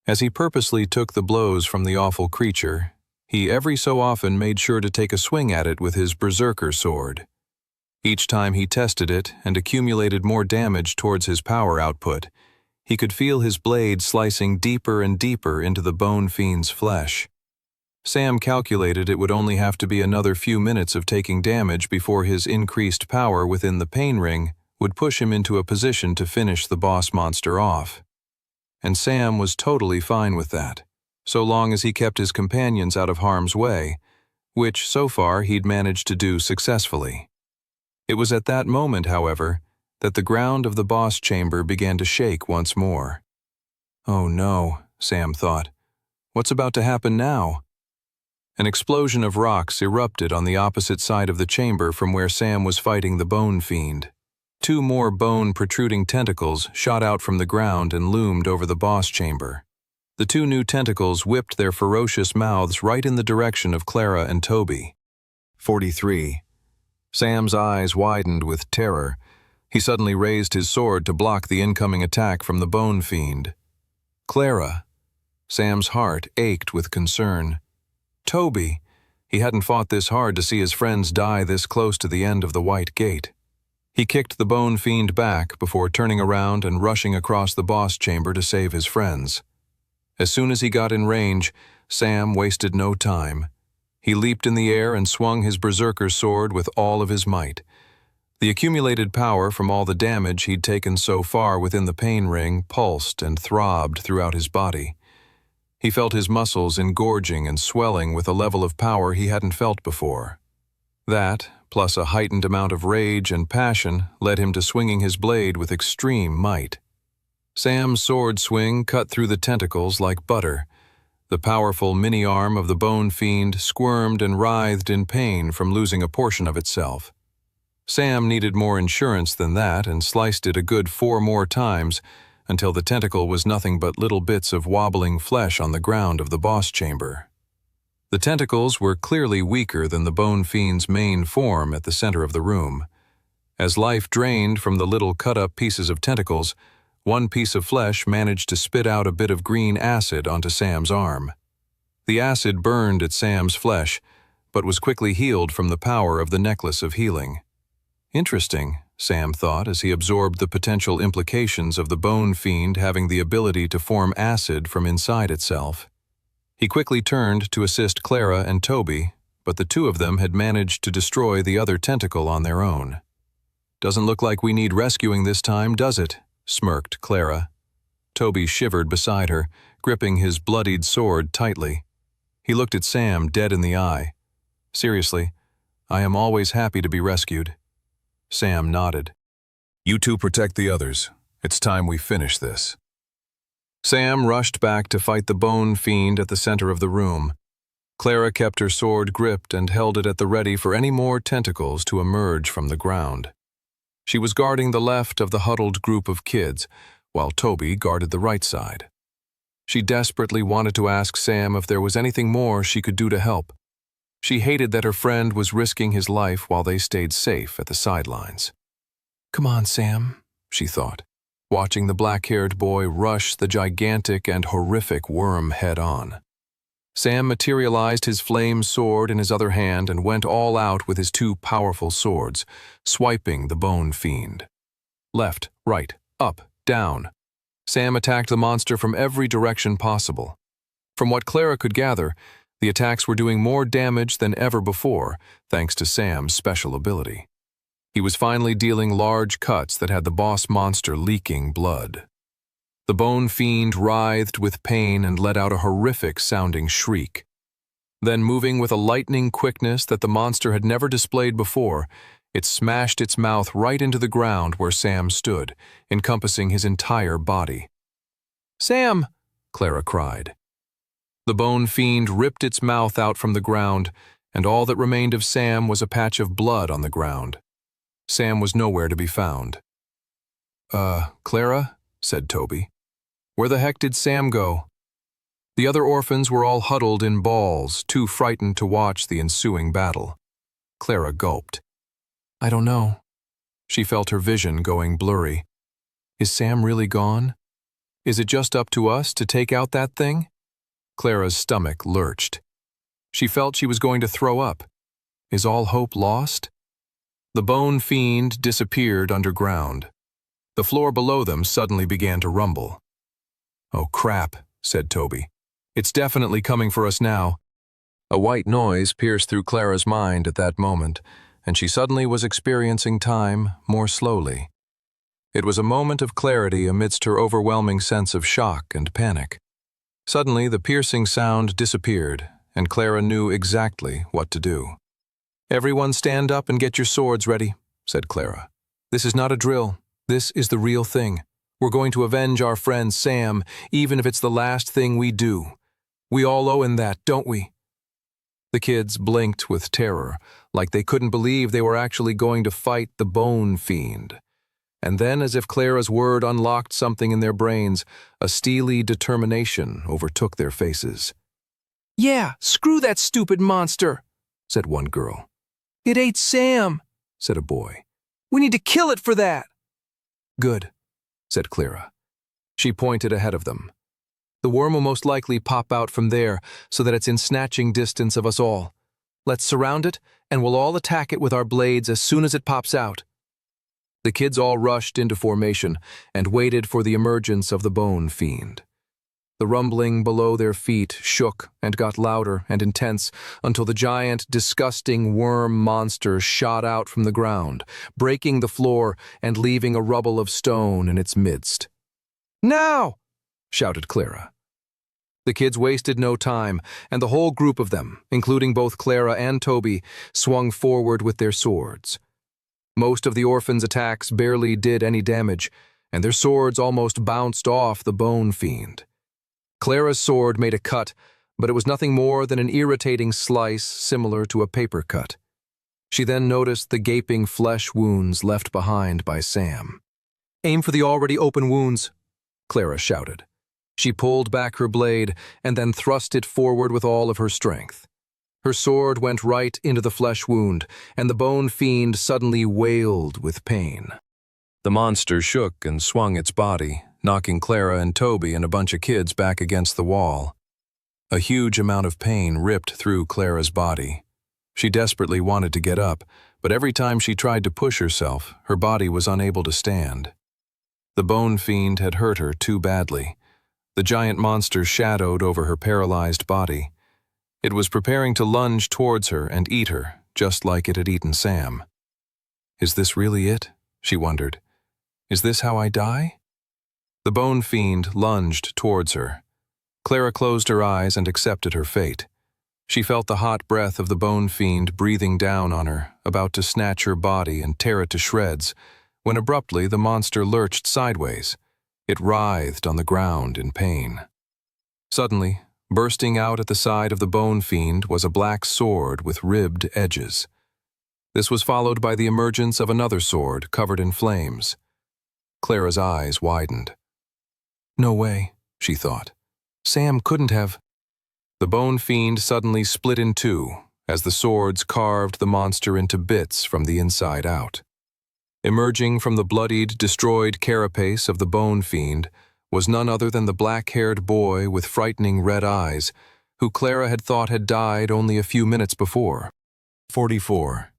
As he purposely took the blows from the awful creature, he every so often made sure to take a swing at it with his berserker sword. Each time he tested it and accumulated more damage towards his power output, he could feel his blade slicing deeper and deeper into the Bone Fiend's flesh. Sam calculated it would only have to be another few minutes of taking damage before his increased power within the pain ring would push him into a position to finish the boss monster off. And Sam was totally fine with that, so long as he kept his companions out of harm's way, which so far he'd managed to do successfully. It was at that moment, however, that the ground of the boss chamber began to shake once more. Oh no, Sam thought. What's about to happen now? An explosion of rocks erupted on the opposite side of the chamber from where Sam was fighting the Bone Fiend. 2 more bone protruding tentacles shot out from the ground and loomed over the boss chamber. The 2 new tentacles whipped their ferocious mouths right in the direction of Clara and Toby. 43. Sam's eyes widened with terror. He suddenly raised his sword to block the incoming attack from the Bone Fiend. Clara. Sam's heart ached with concern. Toby. He hadn't fought this hard to see his friends die this close to the end of the White Gate. He kicked the Bone Fiend back before turning around and rushing across the boss chamber to save his friends. As soon as he got in range, Sam wasted no time. He leaped in the air and swung his berserker sword with all of his might. The accumulated power from all the damage he'd taken so far within the pain ring pulsed and throbbed throughout his body. He felt his muscles engorging and swelling with a level of power he hadn't felt before. That, plus a heightened amount of rage and passion, led him to swinging his blade with extreme might. Sam's sword swing cut through the tentacles like butter. The powerful mini-arm of the Bone Fiend squirmed and writhed in pain from losing a portion of itself. Sam needed more insurance than that and sliced it a good 4 more times until the tentacle was nothing but little bits of wobbling flesh on the ground of the boss chamber. The tentacles were clearly weaker than the Bone Fiend's main form at the center of the room. As life drained from the little cut-up pieces of tentacles, one piece of flesh managed to spit out a bit of green acid onto Sam's arm. The acid burned at Sam's flesh, but was quickly healed from the power of the necklace of healing. Interesting, Sam thought as he absorbed the potential implications of the Bone Fiend having the ability to form acid from inside itself. He quickly turned to assist Clara and Toby, but the 2 of them had managed to destroy the other tentacle on their own. Doesn't look like we need rescuing this time, does it? Smirked Clara. Toby shivered beside her, gripping his bloodied sword tightly. He looked at Sam dead in the eye. Seriously, I am always happy to be rescued. Sam nodded. You 2 protect the others. It's time we finish this. Sam rushed back to fight the Bone Fiend at the center of the room. Clara kept her sword gripped and held it at the ready for any more tentacles to emerge from the ground. She was guarding the left of the huddled group of kids, while Toby guarded the right side. She desperately wanted to ask Sam if there was anything more she could do to help. She hated that her friend was risking his life while they stayed safe at the sidelines. Come on, Sam, she thought, watching the black-haired boy rush the gigantic and horrific worm head-on. Sam materialized his flame sword in his other hand and went all out with his 2 powerful swords, swiping the Bone Fiend. Left, right, up, down. Sam attacked the monster from every direction possible. From what Clara could gather, the attacks were doing more damage than ever before, thanks to Sam's special ability. He was finally dealing large cuts that had the boss monster leaking blood. The Bone Fiend writhed with pain and let out a horrific-sounding shriek. Then, moving with a lightning quickness that the monster had never displayed before, it smashed its mouth right into the ground where Sam stood, encompassing his entire body. "Sam!" Clara cried. The bone fiend ripped its mouth out from the ground, and all that remained of Sam was a patch of blood on the ground. Sam was nowhere to be found. Clara?" said Toby. "Where the heck did Sam go?" The other orphans were all huddled in balls, too frightened to watch the ensuing battle. Clara gulped. "I don't know." She felt her vision going blurry. "Is Sam really gone? Is it just up to us to take out that thing?" Clara's stomach lurched. She felt she was going to throw up. Is all hope lost? The bone fiend disappeared underground. The floor below them suddenly began to rumble. "Oh crap," said Toby. "It's definitely coming for us now." A white noise pierced through Clara's mind at that moment, and she suddenly was experiencing time more slowly. It was a moment of clarity amidst her overwhelming sense of shock and panic. Suddenly, the piercing sound disappeared, and Clara knew exactly what to do. "Everyone stand up and get your swords ready," said Clara. "This is not a drill. This is the real thing. We're going to avenge our friend Sam, even if it's the last thing we do. We all owe him that, don't we?" The kids blinked with terror, like they couldn't believe they were actually going to fight the bone fiend. And then, as if Clara's word unlocked something in their brains, a steely determination overtook their faces. "Yeah, screw that stupid monster," said one girl. "It ate Sam," said a boy. "We need to kill it for that." "Good," said Clara. She pointed ahead of them. "The worm will most likely pop out from there so that it's in snatching distance of us all. Let's surround it, and we'll all attack it with our blades as soon as it pops out." The kids all rushed into formation and waited for the emergence of the bone fiend. The rumbling below their feet shook and got louder and intense until the giant, disgusting worm monster shot out from the ground, breaking the floor and leaving a rubble of stone in its midst. "Now!" shouted Clara. The kids wasted no time, and the whole group of them, including both Clara and Toby, swung forward with their swords. Most of the orphans' attacks barely did any damage, and their swords almost bounced off the bone fiend. Clara's sword made a cut, but it was nothing more than an irritating slice similar to a paper cut. She then noticed the gaping flesh wounds left behind by Sam. "Aim for the already open wounds," Clara shouted. She pulled back her blade and then thrust it forward with all of her strength. Her sword went right into the flesh wound, and the bone fiend suddenly wailed with pain. The monster shook and swung its body, knocking Clara and Toby and a bunch of kids back against the wall. A huge amount of pain ripped through Clara's body. She desperately wanted to get up, but every time she tried to push herself, her body was unable to stand. The bone fiend had hurt her too badly. The giant monster shadowed over her paralyzed body. It was preparing to lunge towards her and eat her, just like it had eaten Sam. "Is this really it?" she wondered. "Is this how I die?" The bone fiend lunged towards her. Clara closed her eyes and accepted her fate. She felt the hot breath of the bone fiend breathing down on her, about to snatch her body and tear it to shreds, when abruptly the monster lurched sideways. It writhed on the ground in pain. Suddenly, bursting out at the side of the bone fiend was a black sword with ribbed edges. This was followed by the emergence of another sword covered in flames. Clara's eyes widened. "No way," she thought. "Sam couldn't have." The bone fiend suddenly split in two as the swords carved the monster into bits from the inside out. Emerging from the bloodied, destroyed carapace of the bone fiend was none other than the black-haired boy with frightening red eyes, who Clara had thought had died only a few minutes before. 44.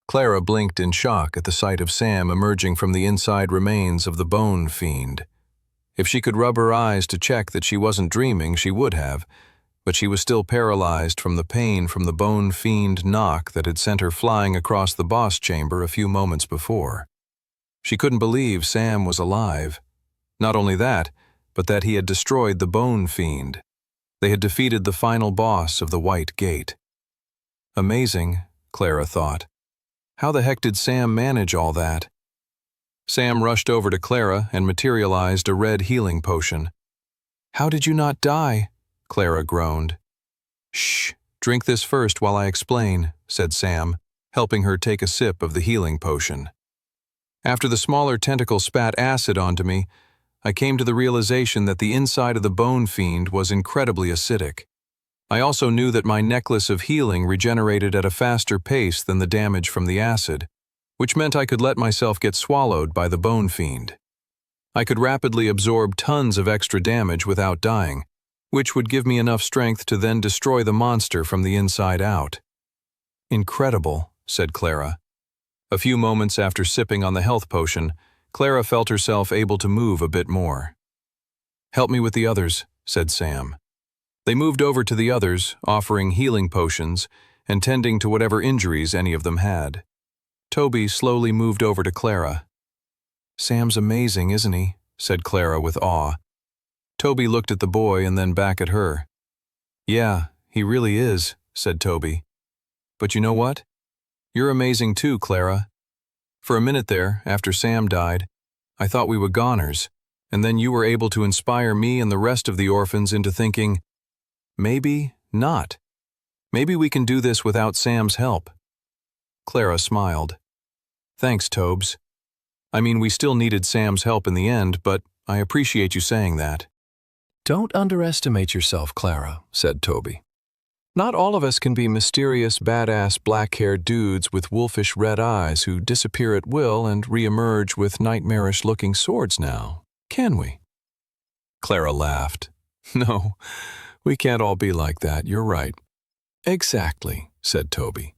Clara blinked in shock at the sight of Sam emerging from the inside remains of the bone fiend. If she could rub her eyes to check that she wasn't dreaming, she would have, but she was still paralyzed from the pain from the bone fiend knock that had sent her flying across the boss chamber a few moments before. She couldn't believe Sam was alive. Not only that, but that he had destroyed the bone fiend. They had defeated the final boss of the White Gate. Amazing, Clara thought. How the heck did Sam manage all that? Sam rushed over to Clara and materialized a red healing potion. How did you not die? Clara groaned. Shh, drink this first while I explain, said Sam, helping her take a sip of the healing potion. After the smaller tentacle spat acid onto me, I came to the realization that the inside of the bone fiend was incredibly acidic. I also knew that my necklace of healing regenerated at a faster pace than the damage from the acid, which meant I could let myself get swallowed by the bone fiend. I could rapidly absorb tons of extra damage without dying, which would give me enough strength to then destroy the monster from the inside out. Incredible, said Clara. A few moments after sipping on the health potion, Clara felt herself able to move a bit more. Help me with the others, said Sam. They moved over to the others, offering healing potions and tending to whatever injuries any of them had. Toby slowly moved over to Clara. Sam's amazing, isn't he? Said Clara with awe. Toby looked at the boy and then back at her. Yeah, he really is, said Toby. But you know what? You're amazing too, Clara. For a minute there, after Sam died, I thought we were goners, and then you were able to inspire me and the rest of the orphans into thinking, maybe not. Maybe we can do this without Sam's help. Clara smiled. Thanks, Tobes. I mean, we still needed Sam's help in the end, but I appreciate you saying that. Don't underestimate yourself, Clara, said Toby. Not all of us can be mysterious, badass, black-haired dudes with wolfish red eyes who disappear at will and re-emerge with nightmarish-looking swords now, can we? Clara laughed. No, we can't all be like that, you're right. Exactly, said Toby.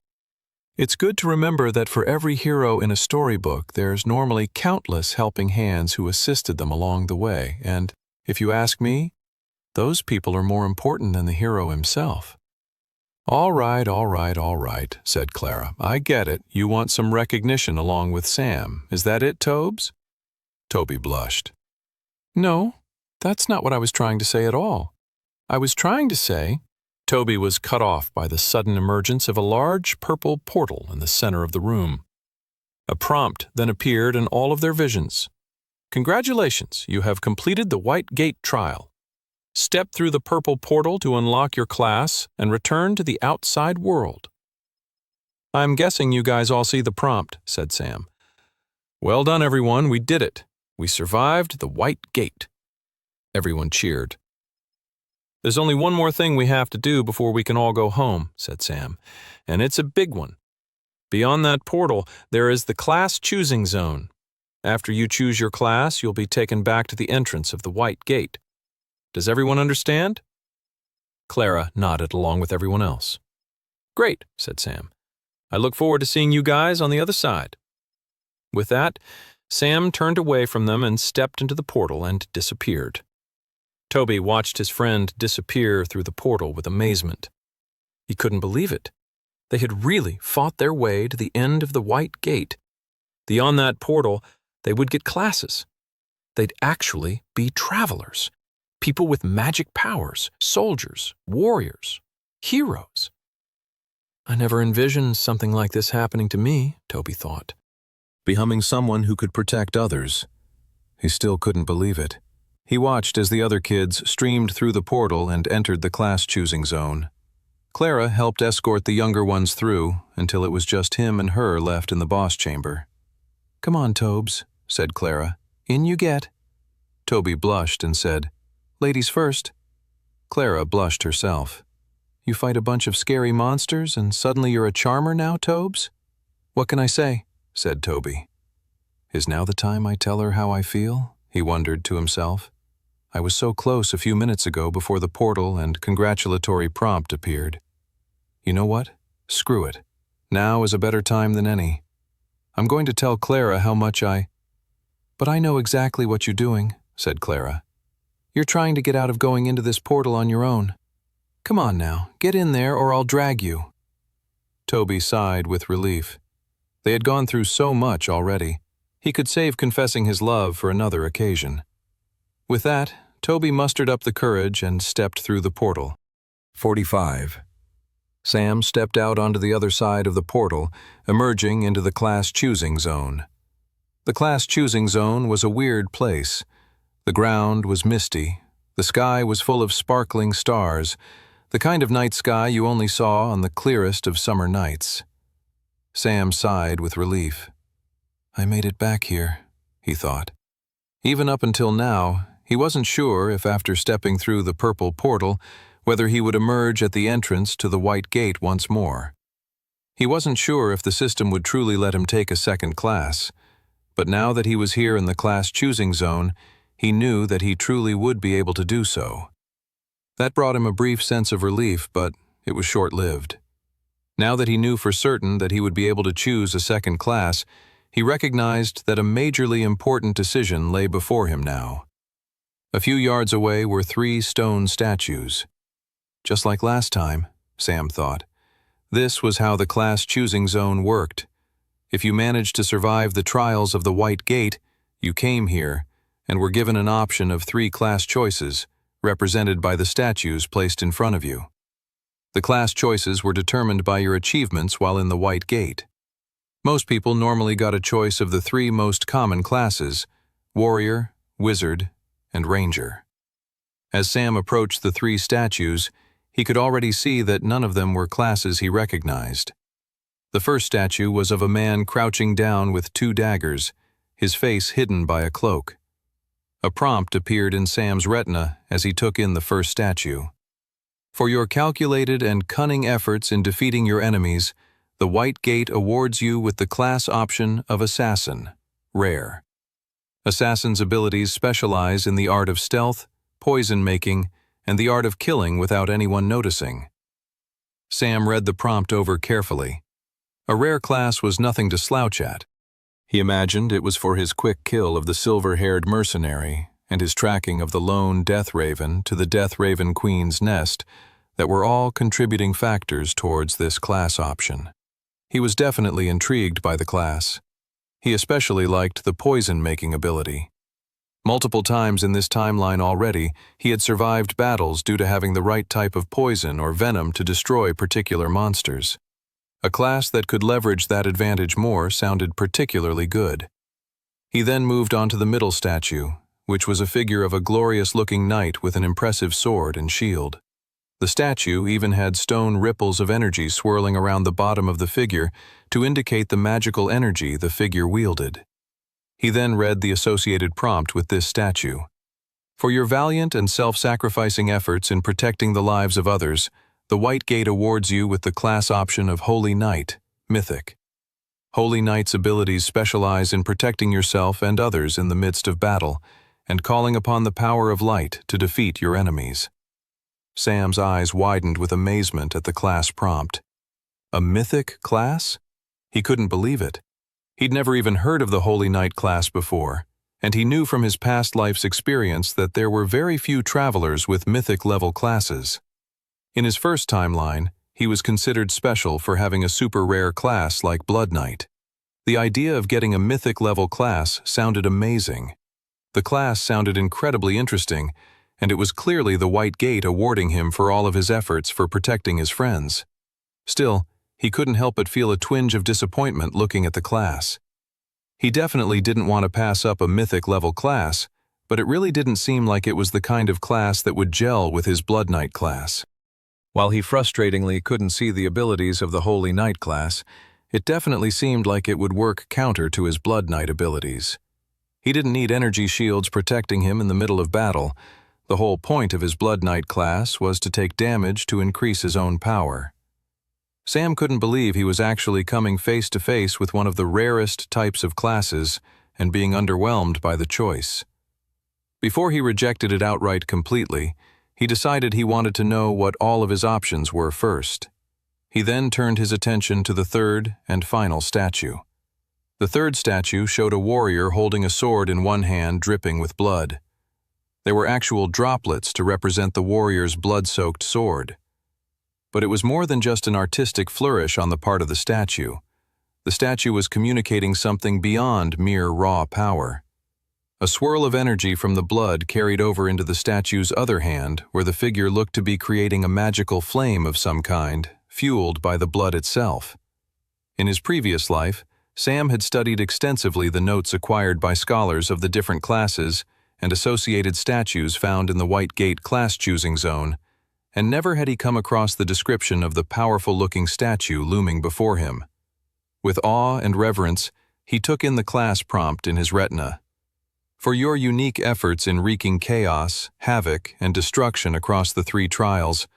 It's good to remember that for every hero in a storybook, there's normally countless helping hands who assisted them along the way, and, if you ask me, those people are more important than the hero himself. All right, said Clara. I get it. You want some recognition along with Sam. Is that it, Tobes? Toby blushed. No, that's not what I was trying to say at all. I was trying to say... Toby was cut off by the sudden emergence of a large purple portal in the center of the room. A prompt then appeared in all of their visions. Congratulations, you have completed the White Gate trial. Step through the purple portal to unlock your class and return to the outside world. I'm guessing you guys all see the prompt, said Sam. Well done, everyone, we did it. We survived the White Gate. Everyone cheered. There's only one more thing we have to do before we can all go home, said Sam, and it's a big one. Beyond that portal, there is the class choosing zone. After you choose your class, you'll be taken back to the entrance of the White Gate. Does everyone understand? Clara nodded along with everyone else. Great, said Sam. I look forward to seeing you guys on the other side. With that, Sam turned away from them and stepped into the portal and disappeared. Toby watched his friend disappear through the portal with amazement. He couldn't believe it. They had really fought their way to the end of the White Gate. Beyond that portal, they would get classes. They'd actually be travelers, people with magic powers, soldiers, warriors, heroes. I never envisioned something like this happening to me, Toby thought. Becoming someone who could protect others. He still couldn't believe it. He watched as the other kids streamed through the portal and entered the class-choosing zone. Clara helped escort the younger ones through until it was just him and her left in the boss chamber. Come on, Tobes, said Clara. In you get. Toby blushed and said, Ladies first. Clara blushed herself. You fight a bunch of scary monsters and suddenly you're a charmer now, Tobes? What can I say? Said Toby. Is now the time I tell her how I feel? He wondered to himself. I was so close a few minutes ago before the portal and congratulatory prompt appeared. You know what? Screw it. Now is a better time than any. I'm going to tell Clara how much But I know exactly what you're doing, said Clara. You're trying to get out of going into this portal on your own. Come on now, get in there or I'll drag you. Toby sighed with relief. They had gone through so much already. He could save confessing his love for another occasion. With that, Toby mustered up the courage and stepped through the portal. 45. Sam stepped out onto the other side of the portal, emerging into the class choosing zone. The class choosing zone was a weird place. The ground was misty. The sky was full of sparkling stars, the kind of night sky you only saw on the clearest of summer nights. Sam sighed with relief. I made it back here, he thought. Even up until now, he wasn't sure if after stepping through the purple portal, whether he would emerge at the entrance to the white gate once more. He wasn't sure if the system would truly let him take a second class, but now that he was here in the class choosing zone, he knew that he truly would be able to do so. That brought him a brief sense of relief, but it was short-lived. Now that he knew for certain that he would be able to choose a second class, he recognized that a majorly important decision lay before him now. A few yards away were 3 stone statues. Just like last time, Sam thought. This was how the class choosing zone worked. If you managed to survive the trials of the White Gate, you came here and were given an option of 3 class choices, represented by the statues placed in front of you. The class choices were determined by your achievements while in the White Gate. Most people normally got a choice of the 3 most common classes: Warrior, Wizard, and Ranger. As Sam approached the 3 statues, he could already see that none of them were classes he recognized. The first statue was of a man crouching down with 2 daggers, his face hidden by a cloak. A prompt appeared in Sam's retina as he took in the first statue. For your calculated and cunning efforts in defeating your enemies, the White Gate awards you with the class option of Assassin, Rare. Assassin's abilities specialize in the art of stealth, poison-making, and the art of killing without anyone noticing. Sam read the prompt over carefully. A rare class was nothing to slouch at. He imagined it was for his quick kill of the silver-haired mercenary and his tracking of the lone Death Raven to the Death Raven Queen's nest that were all contributing factors towards this class option. He was definitely intrigued by the class. He especially liked the poison-making ability. Multiple times in this timeline already, he had survived battles due to having the right type of poison or venom to destroy particular monsters. A class that could leverage that advantage more sounded particularly good. He then moved on to the middle statue, which was a figure of a glorious-looking knight with an impressive sword and shield. The statue even had stone ripples of energy swirling around the bottom of the figure to indicate the magical energy the figure wielded. He then read the associated prompt with this statue. For your valiant and self-sacrificing efforts in protecting the lives of others, the White Gate awards you with the class option of Holy Knight, Mythic. Holy Knight's abilities specialize in protecting yourself and others in the midst of battle, and calling upon the power of light to defeat your enemies. Sam's eyes widened with amazement at the class prompt. A mythic class? He couldn't believe it. He'd never even heard of the Holy Knight class before, and he knew from his past life's experience that there were very few travelers with mythic-level classes. In his first timeline, he was considered special for having a super-rare class like Blood Knight. The idea of getting a mythic-level class sounded amazing. The class sounded incredibly interesting, and it was clearly the White Gate awarding him for all of his efforts for protecting his friends. Still, he couldn't help but feel a twinge of disappointment looking at the class. He definitely didn't want to pass up a mythic-level class, but it really didn't seem like it was the kind of class that would gel with his Blood Knight class. While he frustratingly couldn't see the abilities of the Holy Knight class, it definitely seemed like it would work counter to his Blood Knight abilities. He didn't need energy shields protecting him in the middle of battle. The whole point of his Blood Knight class was to take damage to increase his own power. Sam couldn't believe he was actually coming face to face with one of the rarest types of classes and being underwhelmed by the choice. Before he rejected it outright completely, he decided he wanted to know what all of his options were first. He then turned his attention to the third and final statue. The third statue showed a warrior holding a sword in one hand dripping with blood. There were actual droplets to represent the warrior's blood-soaked sword. But it was more than just an artistic flourish on the part of the statue. The statue was communicating something beyond mere raw power. A swirl of energy from the blood carried over into the statue's other hand, where the figure looked to be creating a magical flame of some kind, fueled by the blood itself. In his previous life, Sam had studied extensively the notes acquired by scholars of the different classes and associated statues found in the White Gate class-choosing zone, and never had he come across the description of the powerful-looking statue looming before him. With awe and reverence, he took in the class prompt in his retina. For your unique efforts in wreaking chaos, havoc, and destruction across the 3 trials,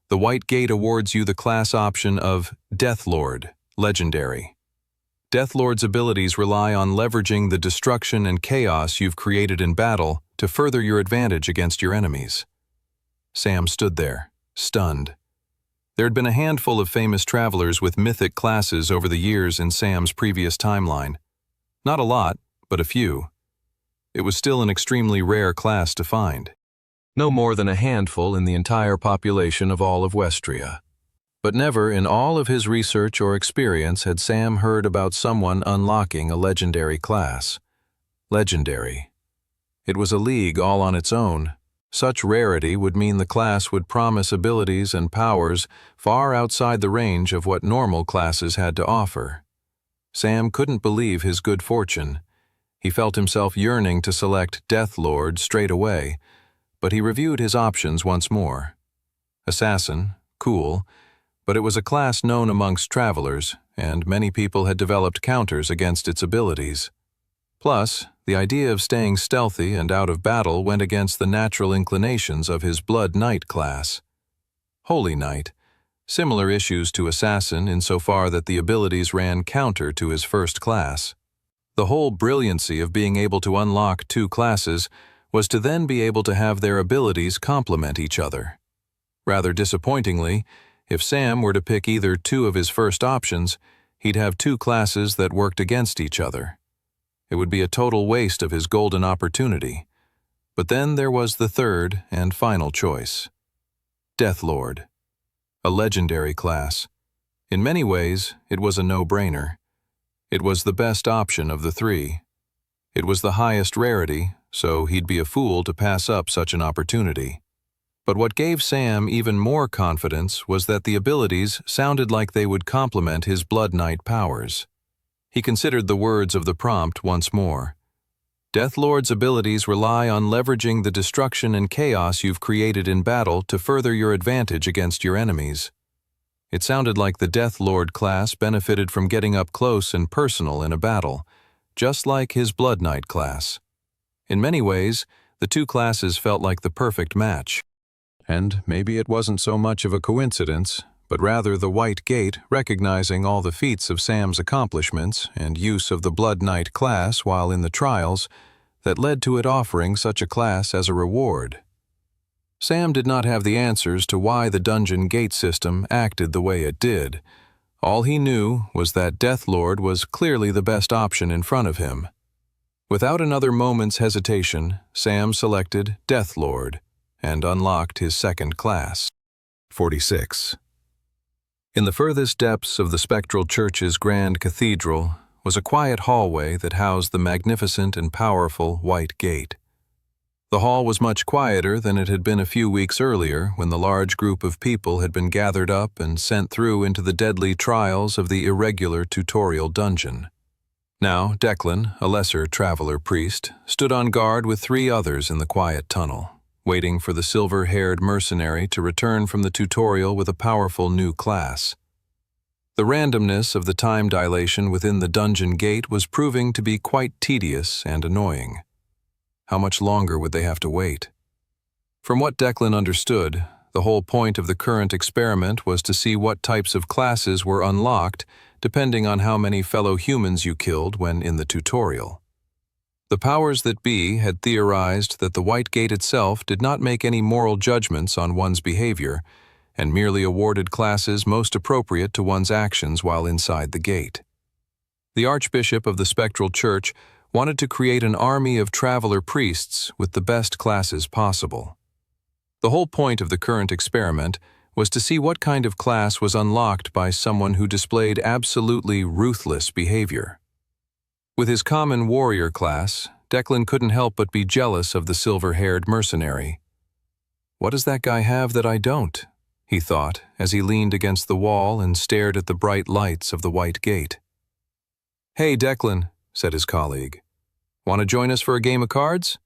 the White Gate awards you the class option of Death Lord, Legendary. Death Lord's abilities rely on leveraging the destruction and chaos you've created in battle to further your advantage against your enemies. Sam stood there, stunned. There had been a handful of famous travelers with mythic classes over the years in Sam's previous timeline. Not a lot, but a few. It was still an extremely rare class to find. No more than a handful in the entire population of all of Westria. But never in all of his research or experience had Sam heard about someone unlocking a legendary class. Legendary. It was a league all on its own. Such rarity would mean the class would promise abilities and powers far outside the range of what normal classes had to offer. Sam couldn't believe his good fortune. He felt himself yearning to select Death Lord straight away, but he reviewed his options once more. Assassin, cool, but it was a class known amongst travelers, and many people had developed counters against its abilities. Plus, the idea of staying stealthy and out of battle went against the natural inclinations of his Blood Knight class. Holy Knight, similar issues to Assassin insofar that the abilities ran counter to his first class. The whole brilliancy of being able to unlock 2 classes was to then be able to have their abilities complement each other. Rather disappointingly, if Sam were to pick either 2 of his first options, he'd have 2 classes that worked against each other. It would be a total waste of his golden opportunity. But then there was the third and final choice. Death Lord. A legendary class. In many ways, it was a no-brainer. It was the best option of the 3. It was the highest rarity, so he'd be a fool to pass up such an opportunity. But what gave Sam even more confidence was that the abilities sounded like they would complement his Blood Knight powers. He considered the words of the prompt once more. Death Lord's abilities rely on leveraging the destruction and chaos you've created in battle to further your advantage against your enemies. It sounded like the Death Lord class benefited from getting up close and personal in a battle, just like his Blood Knight class. In many ways, the 2 classes felt like the perfect match. And maybe it wasn't so much of a coincidence, but rather the White Gate recognizing all the feats of Sam's accomplishments and use of the Blood Knight class while in the trials that led to it offering such a class as a reward. Sam did not have the answers to why the dungeon gate system acted the way it did. All he knew was that Death Lord was clearly the best option in front of him. Without another moment's hesitation, Sam selected Death Lord and unlocked his second class. 46. In the furthest depths of the Spectral Church's grand cathedral was a quiet hallway that housed the magnificent and powerful White Gate. The hall was much quieter than it had been a few weeks earlier when the large group of people had been gathered up and sent through into the deadly trials of the irregular tutorial dungeon. Now, Declan, a lesser traveler priest, stood on guard with 3 others in the quiet tunnel, waiting for the silver-haired mercenary to return from the tutorial with a powerful new class. The randomness of the time dilation within the dungeon gate was proving to be quite tedious and annoying. How much longer would they have to wait? From what Declan understood, the whole point of the current experiment was to see what types of classes were unlocked depending on how many fellow humans you killed when in the tutorial. The powers that be had theorized that the White Gate itself did not make any moral judgments on one's behavior and merely awarded classes most appropriate to one's actions while inside the gate. The Archbishop of the Spectral Church wanted to create an army of traveler priests with the best classes possible. The whole point of the current experiment was to see what kind of class was unlocked by someone who displayed absolutely ruthless behavior. With his common warrior class, Declan couldn't help but be jealous of the silver-haired mercenary. "What does that guy have that I don't?" he thought as he leaned against the wall and stared at the bright lights of the white gate. "Hey, Declan," said his colleague. "Want to join us for a game of cards?"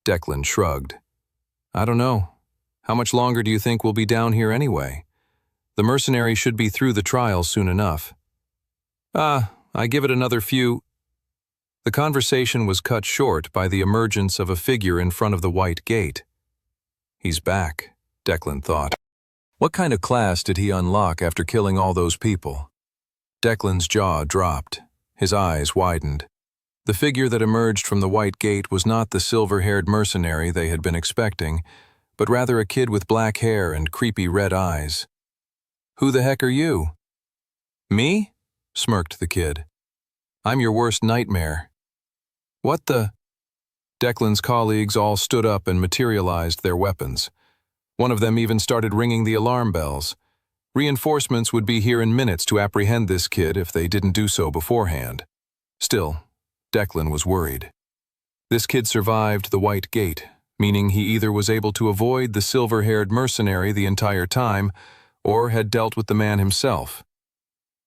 Declan shrugged. "I don't know. How much longer do you think we'll be down here anyway? The mercenary should be through the trial soon enough." I give it another few—" The conversation was cut short by the emergence of a figure in front of the white gate. "He's back," Declan thought. What kind of class did he unlock after killing all those people? Declan's jaw dropped. His eyes widened. The figure that emerged from the white gate was not the silver-haired mercenary they had been expecting, but rather a kid with black hair and creepy red eyes. "Who the heck are you?" "Me?" smirked the kid. "I'm your worst nightmare." "What the—" Declan's colleagues all stood up and materialized their weapons. One of them even started ringing the alarm bells. Reinforcements would be here in minutes to apprehend this kid if they didn't do so beforehand. Still, Declan was worried. This kid survived the white gate, meaning he either was able to avoid the silver-haired mercenary the entire time or had dealt with the man himself.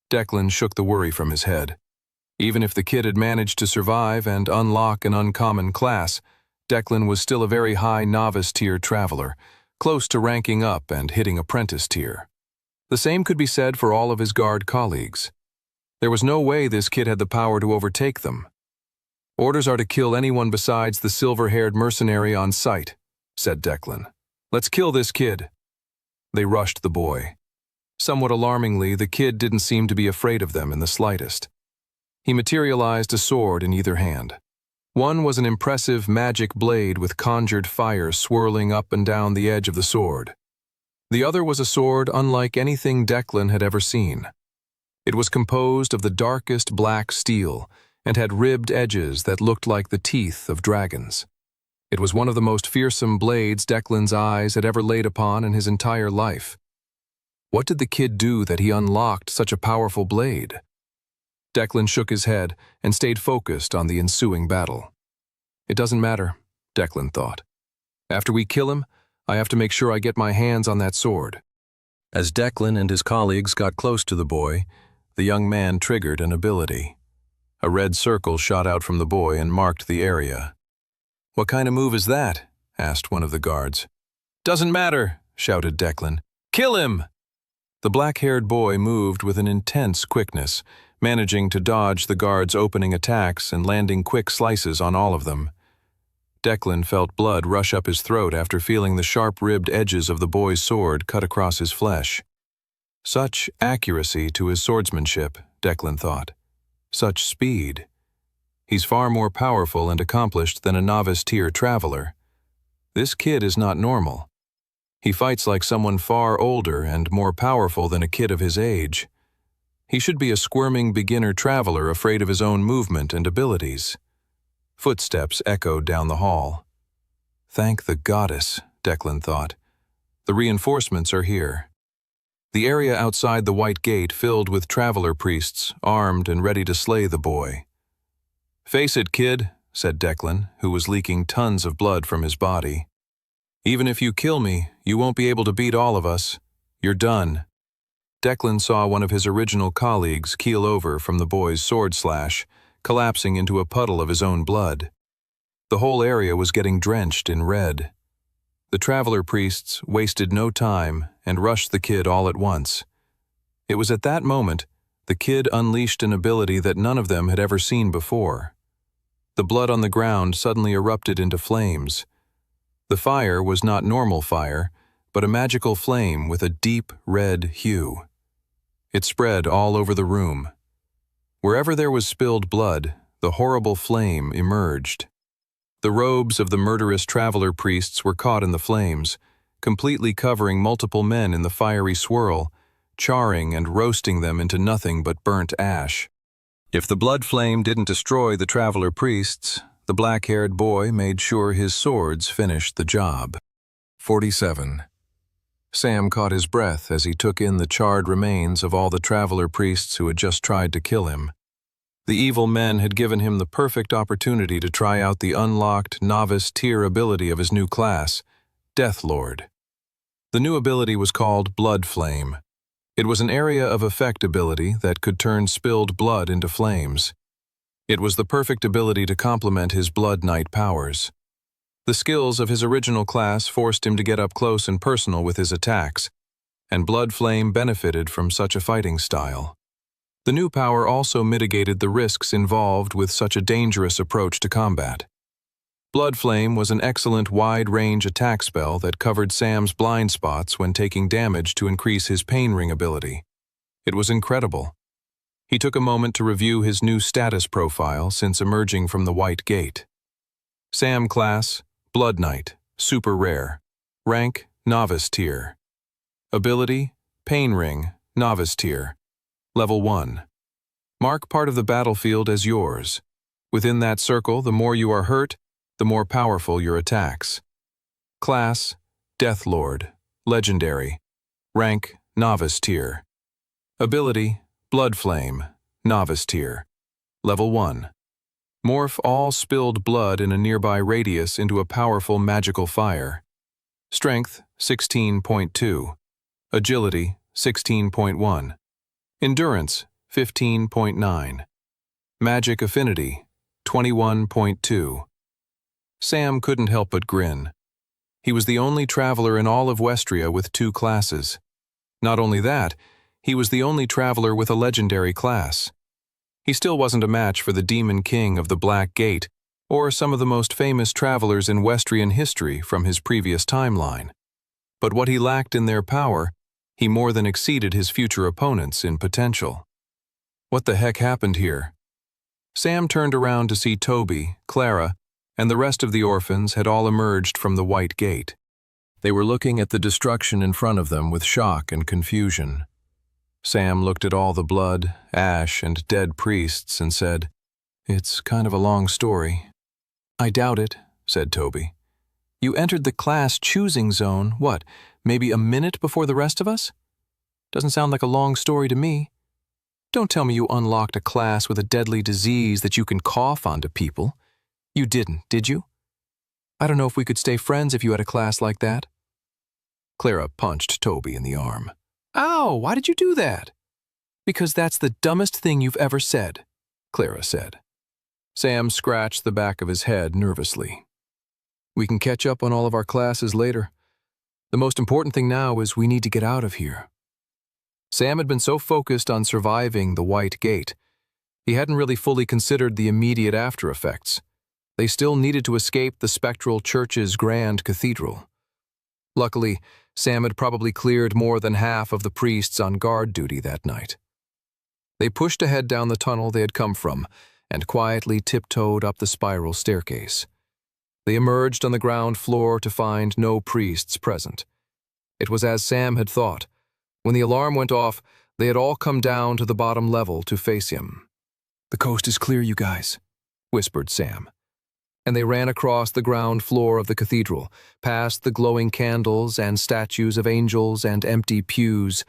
Declan shook the worry from his head. Even if the kid had managed to survive and unlock an uncommon class, Declan was still a very high novice-tier traveler, close to ranking up and hitting apprentice tier. The same could be said for all of his guard colleagues. There was no way this kid had the power to overtake them. "Orders are to kill anyone besides the silver-haired mercenary on sight," said Declan. "Let's kill this kid." They rushed the boy. Somewhat alarmingly, the kid didn't seem to be afraid of them in the slightest. He materialized a sword in either hand. One was an impressive magic blade with conjured fire swirling up and down the edge of the sword. The other was a sword unlike anything Declan had ever seen. It was composed of the darkest black steel and had ribbed edges that looked like the teeth of dragons. It was one of the most fearsome blades Declan's eyes had ever laid upon in his entire life. What did the kid do that he unlocked such a powerful blade? Declan shook his head and stayed focused on the ensuing battle. It doesn't matter, Declan thought. After we kill him, I have to make sure I get my hands on that sword. As Declan and his colleagues got close to the boy, the young man triggered an ability. A red circle shot out from the boy and marked the area. "What kind of move is that?" asked one of the guards. "Doesn't matter," shouted Declan. "Kill him!" The black-haired boy moved with an intense quickness, managing to dodge the guards' opening attacks and landing quick slices on all of them. Declan felt blood rush up his throat after feeling the sharp-ribbed edges of the boy's sword cut across his flesh. Such accuracy to his swordsmanship, Declan thought. Such speed. He's far more powerful and accomplished than a novice-tier traveler. This kid is not normal. He fights like someone far older and more powerful than a kid of his age. He should be a squirming beginner traveler afraid of his own movement and abilities. Footsteps echoed down the hall. Thank the goddess, Declan thought. The reinforcements are here. The area outside the white gate filled with traveler priests, armed and ready to slay the boy. "Face it, kid," said Declan, who was leaking tons of blood from his body. "Even if you kill me, you won't be able to beat all of us. You're done." Declan saw one of his original colleagues keel over from the boy's sword slash, collapsing into a puddle of his own blood. The whole area was getting drenched in red. The traveler priests wasted no time and rushed the kid all at once. It was at that moment the kid unleashed an ability that none of them had ever seen before. The blood on the ground suddenly erupted into flames. The fire was not normal fire, but a magical flame with a deep red hue. It spread all over the room. Wherever there was spilled blood, the horrible flame emerged. The robes of the murderous traveler priests were caught in the flames, completely covering multiple men in the fiery swirl, charring and roasting them into nothing but burnt ash. If the blood flame didn't destroy the traveler priests, the black-haired boy made sure his swords finished the job. 47. Sam caught his breath as he took in the charred remains of all the traveler priests who had just tried to kill him. The evil men had given him the perfect opportunity to try out the unlocked novice tier ability of his new class, Death Lord. The new ability was called Blood Flame. It was an area of effect ability that could turn spilled blood into flames. It was the perfect ability to complement his Blood Knight powers. The skills of his original class forced him to get up close and personal with his attacks, and Blood Flame benefited from such a fighting style. The new power also mitigated the risks involved with such a dangerous approach to combat. Blood Flame was an excellent wide-range attack spell that covered Sam's blind spots when taking damage to increase his Pain Ring ability. It was incredible. He took a moment to review his new status profile since emerging from the White Gate. Sam class, Blood Knight, super rare. Rank, Novice tier. Ability, Pain Ring, Novice tier. Level 1. Mark part of the battlefield as yours. Within that circle, the more you are hurt, the more powerful your attacks. Class, Death Lord, Legendary. Rank, Novice tier. Ability, Blood Flame, Novice tier. Level 1. Morph all spilled blood in a nearby radius into a powerful magical fire. Strength, 16.2. Agility, 16.1. Endurance, 15.9. Magic Affinity, 21.2. Sam couldn't help but grin. He was the only traveler in all of Westria with 2 classes. Not only that, he was the only traveler with a legendary class. He still wasn't a match for the Demon King of the Black Gate or some of the most famous travelers in Westrian history from his previous timeline. But what he lacked in their power, he more than exceeded his future opponents in potential. What the heck happened here? Sam turned around to see Toby, Clara, and the rest of the orphans had all emerged from the White Gate. They were looking at the destruction in front of them with shock and confusion. Sam looked at all the blood, ash, and dead priests and said, "It's kind of a long story." "I doubt it," said Toby. "You entered the class choosing zone, what, maybe a minute before the rest of us? Doesn't sound like a long story to me. Don't tell me you unlocked a class with a deadly disease that you can cough onto people. You didn't, did you? I don't know if we could stay friends if you had a class like that." Clara punched Toby in the arm. "Ow, why did you do that?" "Because that's the dumbest thing you've ever said," Clara said. Sam scratched the back of his head nervously. "We can catch up on all of our classes later. The most important thing now is we need to get out of here." Sam had been so focused on surviving the White Gate, he hadn't really fully considered the immediate after effects. They still needed to escape the spectral church's grand cathedral. Luckily, Sam had probably cleared more than half of the priests on guard duty that night. They pushed ahead down the tunnel they had come from and quietly tiptoed up the spiral staircase. They emerged on the ground floor to find no priests present. It was as Sam had thought. When the alarm went off, they had all come down to the bottom level to face him. "The coast is clear, you guys," whispered Sam. And they ran across the ground floor of the cathedral, past the glowing candles and statues of angels and empty pews,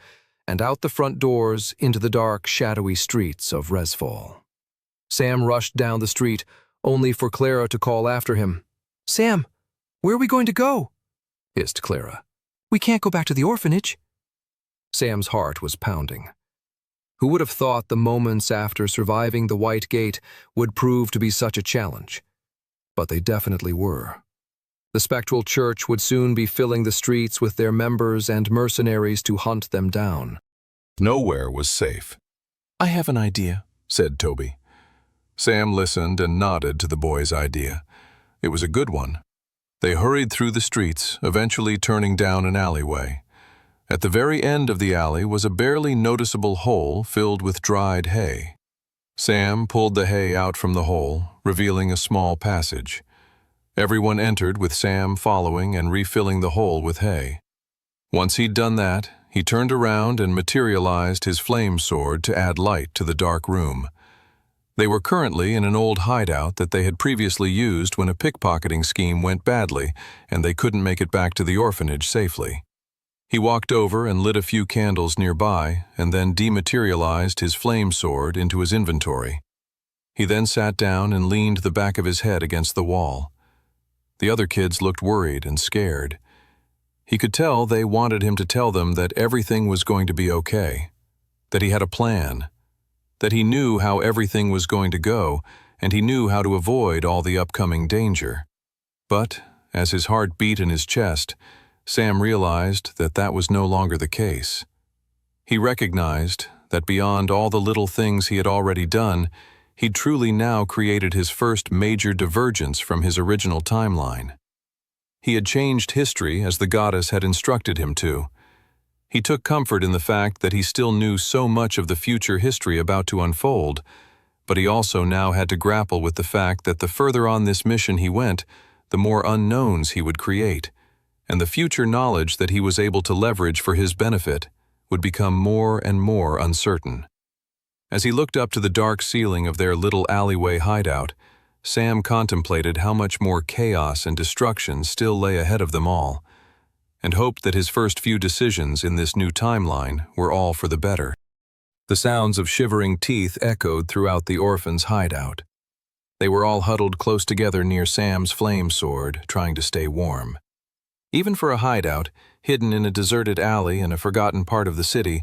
and out the front doors into the dark, shadowy streets of Resfall. Sam rushed down the street, only for Clara to call after him. "Sam, where are we going to go?" hissed Clara. "We can't go back to the orphanage." Sam's heart was pounding. Who would have thought the moments after surviving the White Gate would prove to be such a challenge? But they definitely were. The spectral church would soon be filling the streets with their members and mercenaries to hunt them down. Nowhere was safe. "I have an idea," said Toby. Sam listened and nodded to the boy's idea. It was a good one. They hurried through the streets, eventually turning down an alleyway. At the very end of the alley was a barely noticeable hole filled with dried hay. Sam pulled the hay out from the hole, revealing a small passage. Everyone entered with Sam following and refilling the hole with hay. Once he'd done that, he turned around and materialized his flame sword to add light to the dark room. They were currently in an old hideout that they had previously used when a pickpocketing scheme went badly and they couldn't make it back to the orphanage safely. He walked over and lit a few candles nearby and then dematerialized his flame sword into his inventory. He then sat down and leaned the back of his head against the wall. The other kids looked worried and scared. He could tell they wanted him to tell them that everything was going to be okay, that he had a plan, that he knew how everything was going to go, and he knew how to avoid all the upcoming danger. But, as his heart beat in his chest, Sam realized that that was no longer the case. He recognized that beyond all the little things he had already done, he'd truly now created his first major divergence from his original timeline. He had changed history as the goddess had instructed him to. He took comfort in the fact that he still knew so much of the future history about to unfold, but he also now had to grapple with the fact that the further on this mission he went, the more unknowns he would create, and the future knowledge that he was able to leverage for his benefit would become more and more uncertain. As he looked up to the dark ceiling of their little alleyway hideout, Sam contemplated how much more chaos and destruction still lay ahead of them all, and hoped that his first few decisions in this new timeline were all for the better. The sounds of shivering teeth echoed throughout the orphans' hideout. They were all huddled close together near Sam's flame sword, trying to stay warm. Even for a hideout, hidden in a deserted alley in a forgotten part of the city,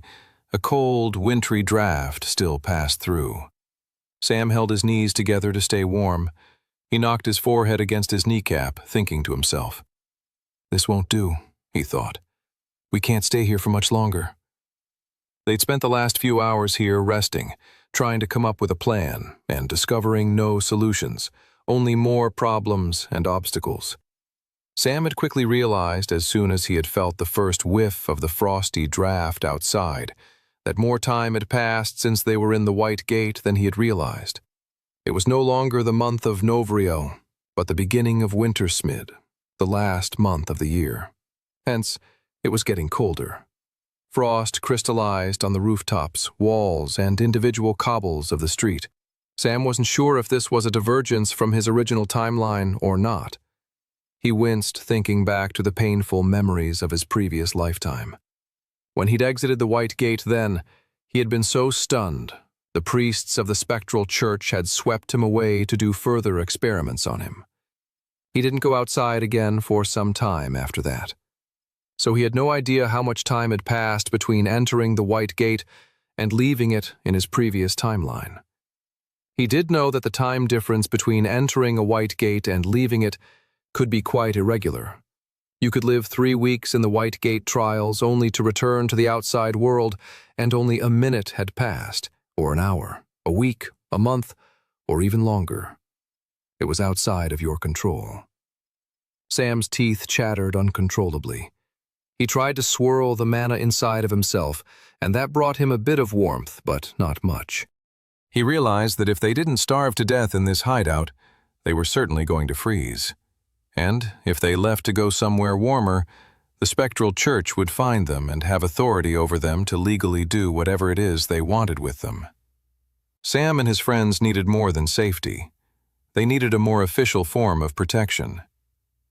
a cold, wintry draft still passed through. Sam held his knees together to stay warm. He knocked his forehead against his kneecap, thinking to himself. "This won't do," he thought. "We can't stay here for much longer." They'd spent the last few hours here resting, trying to come up with a plan, and discovering no solutions, only more problems and obstacles. Sam had quickly realized, as soon as he had felt the first whiff of the frosty draft outside, that more time had passed since they were in the White Gate than he had realized. It was no longer the month of Novrio, but the beginning of Wintersmid, the last month of the year. Hence, it was getting colder. Frost crystallized on the rooftops, walls, and individual cobbles of the street. Sam wasn't sure if this was a divergence from his original timeline or not. He winced thinking back to the painful memories of his previous lifetime. When he'd exited the White Gate then, he had been so stunned, the priests of the spectral church had swept him away to do further experiments on him. He didn't go outside again for some time after that. So he had no idea how much time had passed between entering the White Gate and leaving it in his previous timeline. He did know that the time difference between entering a White Gate and leaving it could be quite irregular. You could live 3 weeks in the White Gate trials only to return to the outside world, and only a minute had passed, or an hour, a week, a month, or even longer. It was outside of your control. Sam's teeth chattered uncontrollably. He tried to swirl the mana inside of himself, and that brought him a bit of warmth, but not much. He realized that if they didn't starve to death in this hideout, they were certainly going to freeze. And if they left to go somewhere warmer, the spectral church would find them and have authority over them to legally do whatever it is they wanted with them. Sam and his friends needed more than safety. They needed a more official form of protection.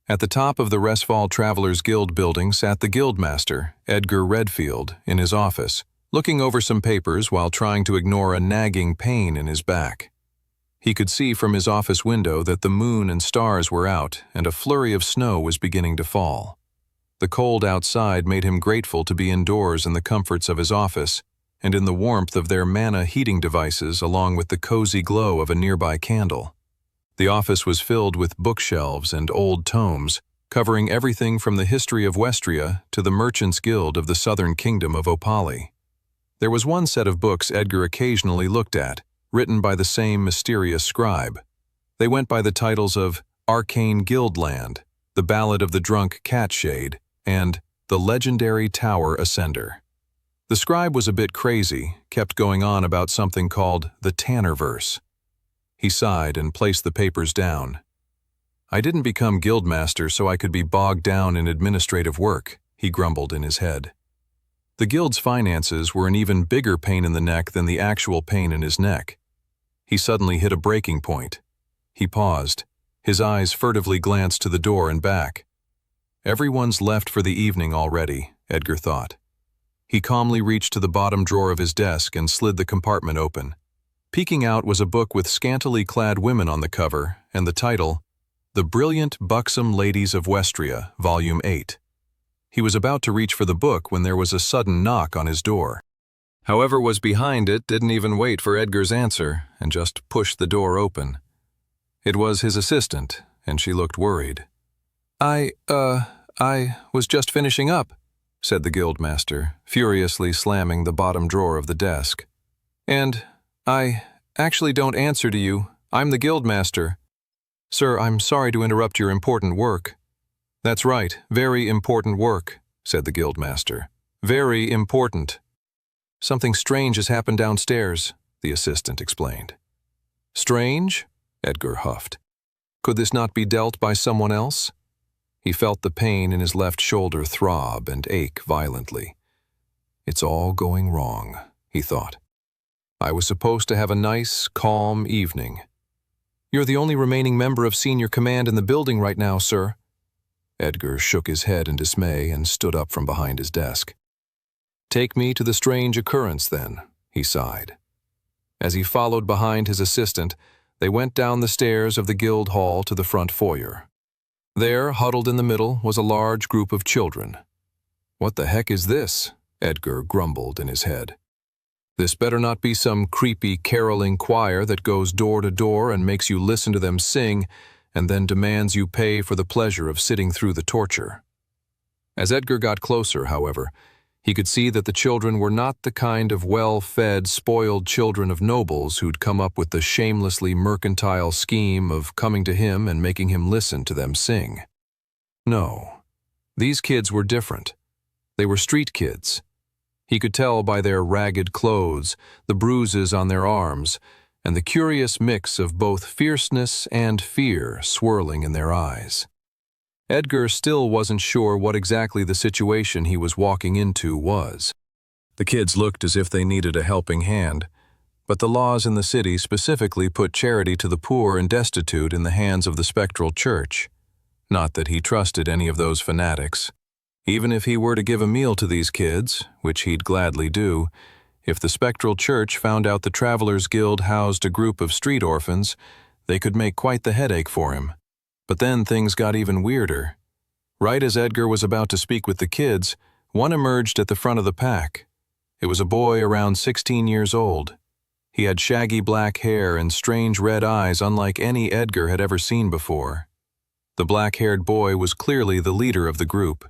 At the top of the Resfall Travelers Guild building sat the Guildmaster, Edgar Redfield, in his office, looking over some papers while trying to ignore a nagging pain in his back. He could see from his office window that the moon and stars were out and a flurry of snow was beginning to fall. The cold outside made him grateful to be indoors in the comforts of his office and in the warmth of their mana heating devices along with the cozy glow of a nearby candle. The office was filled with bookshelves and old tomes, covering everything from the history of Westria to the Merchants' Guild of the Southern Kingdom of Opali. There was one set of books Edgar occasionally looked at, written by the same mysterious scribe. They went by the titles of Arcane Guildland, The Ballad of the Drunk Catshade, and The Legendary Tower Ascender. The scribe was a bit crazy, kept going on about something called the Tannerverse. He sighed and placed the papers down. "I didn't become guildmaster so I could be bogged down in administrative work," he grumbled in his head. The guild's finances were an even bigger pain in the neck than the actual pain in his neck. He suddenly hit a breaking point. He paused. His eyes furtively glanced to the door and back. Everyone's left for the evening already, Edgar thought. He calmly reached to the bottom drawer of his desk and slid the compartment open. Peeking out was a book with scantily clad women on the cover and the title, The Brilliant Buxom Ladies of Westria, Volume 8. He was about to reach for the book when there was a sudden knock on his door. Whoever was behind it didn't even wait for Edgar's answer and just pushed the door open. It was his assistant, and she looked worried. I was just finishing up," said the guildmaster, furiously slamming the bottom drawer of the desk. "And I actually don't answer to you. I'm the guildmaster. Sir, I'm sorry to interrupt your important work." "That's right, very important work," said the guildmaster. "Very important." "Something strange has happened downstairs," the assistant explained. "Strange?" Edgar huffed. Could this not be dealt by someone else? He felt the pain in his left shoulder throb and ache violently. It's all going wrong, he thought. I was supposed to have a nice, calm evening. "You're the only remaining member of senior command in the building right now, sir." Edgar shook his head in dismay and stood up from behind his desk. "Take me to the strange occurrence, then," he sighed. As he followed behind his assistant, they went down the stairs of the guild hall to the front foyer. There, huddled in the middle, was a large group of children. "What the heck is this?" Edgar grumbled in his head. "This better not be some creepy caroling choir that goes door to door and makes you listen to them sing and then demands you pay for the pleasure of sitting through the torture." As Edgar got closer, however, he could see that the children were not the kind of well-fed, spoiled children of nobles who'd come up with the shamelessly mercantile scheme of coming to him and making him listen to them sing. No, these kids were different. They were street kids. He could tell by their ragged clothes, the bruises on their arms, and the curious mix of both fierceness and fear swirling in their eyes. Edgar still wasn't sure what exactly the situation he was walking into was. The kids looked as if they needed a helping hand, but the laws in the city specifically put charity to the poor and destitute in the hands of the spectral church. Not that he trusted any of those fanatics. Even if he were to give a meal to these kids, which he'd gladly do, if the spectral church found out the Travelers Guild housed a group of street orphans, they could make quite the headache for him. But then things got even weirder. Right as Edgar was about to speak with the kids, one emerged at the front of the pack. It was a boy around 16 years old. He had shaggy black hair and strange red eyes unlike any Edgar had ever seen before. The black-haired boy was clearly the leader of the group.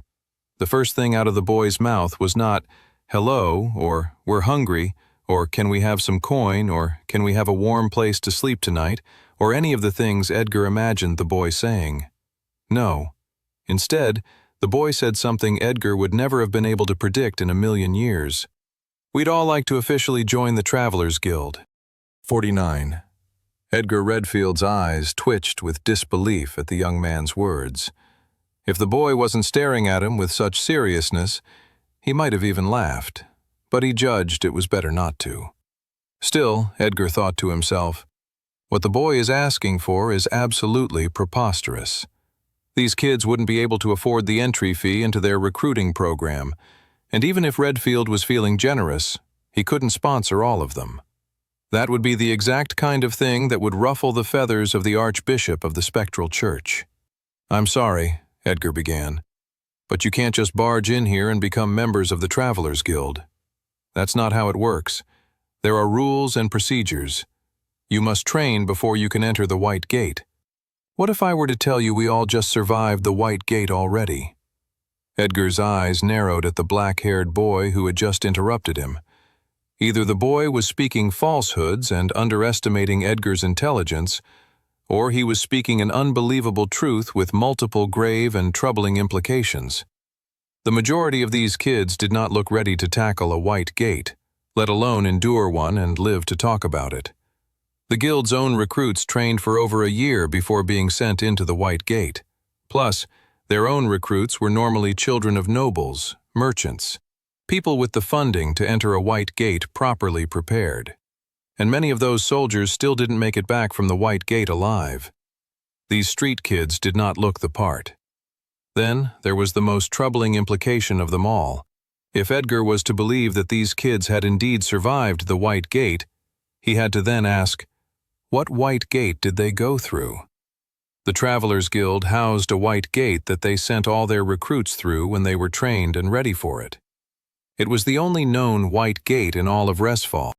The first thing out of the boy's mouth was not, "Hello," or "We're hungry," or "Can we have some coin," or "Can we have a warm place to sleep tonight," or any of the things Edgar imagined the boy saying. No. Instead, the boy said something Edgar would never have been able to predict in a million years. "We'd all like to officially join the Travelers Guild." 49. Edgar Redfield's eyes twitched with disbelief at the young man's words. If the boy wasn't staring at him with such seriousness, he might have even laughed, but he judged it was better not to. Still, Edgar thought to himself, what the boy is asking for is absolutely preposterous. These kids wouldn't be able to afford the entry fee into their recruiting program, and even if Redfield was feeling generous, he couldn't sponsor all of them. That would be the exact kind of thing that would ruffle the feathers of the Archbishop of the Spectral Church. "I'm sorry," Edgar began, "but you can't just barge in here and become members of the Travelers Guild. That's not how it works. There are rules and procedures. You must train before you can enter the White Gate. What if I were to tell you we all just survived the White Gate already?" Edgar's eyes narrowed at the black-haired boy who had just interrupted him. Either the boy was speaking falsehoods and underestimating Edgar's intelligence, or he was speaking an unbelievable truth with multiple grave and troubling implications. The majority of these kids did not look ready to tackle a White Gate, let alone endure one and live to talk about it. The Guild's own recruits trained for over a year before being sent into the White Gate. Plus, their own recruits were normally children of nobles, merchants, people with the funding to enter a White Gate properly prepared. And many of those soldiers still didn't make it back from the White Gate alive. These street kids did not look the part. Then, there was the most troubling implication of them all. If Edgar was to believe that these kids had indeed survived the White Gate, He had to then ask, what white gate did they go through? The Travelers Guild housed a white gate that they sent all their recruits through when they were trained and ready for it. It was the only known white gate in all of Resfall.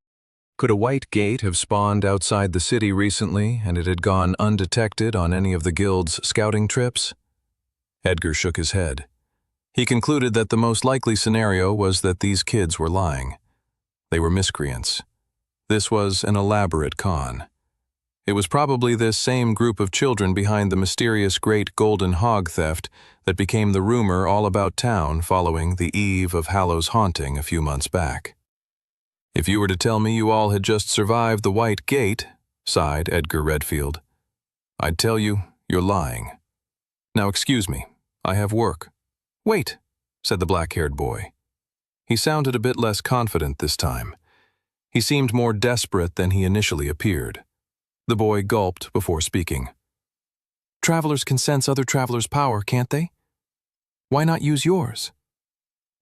Could a white gate have spawned outside the city recently and it had gone undetected on any of the guild's scouting trips? Edgar shook his head. He concluded that the most likely scenario was that these kids were lying. They were miscreants. This was an elaborate con. It was probably this same group of children behind the mysterious Great Golden Hog theft that became the rumor all about town following the eve of Hallow's haunting a few months back. If you were to tell me you all had just survived the White Gate, sighed Edgar Redfield, I'd tell you you're lying. Now excuse me, I have work. Wait, said the black-haired boy. He sounded a bit less confident this time. He seemed more desperate than he initially appeared. The boy gulped before speaking. Travelers can sense other travelers' power, can't they? Why not use yours?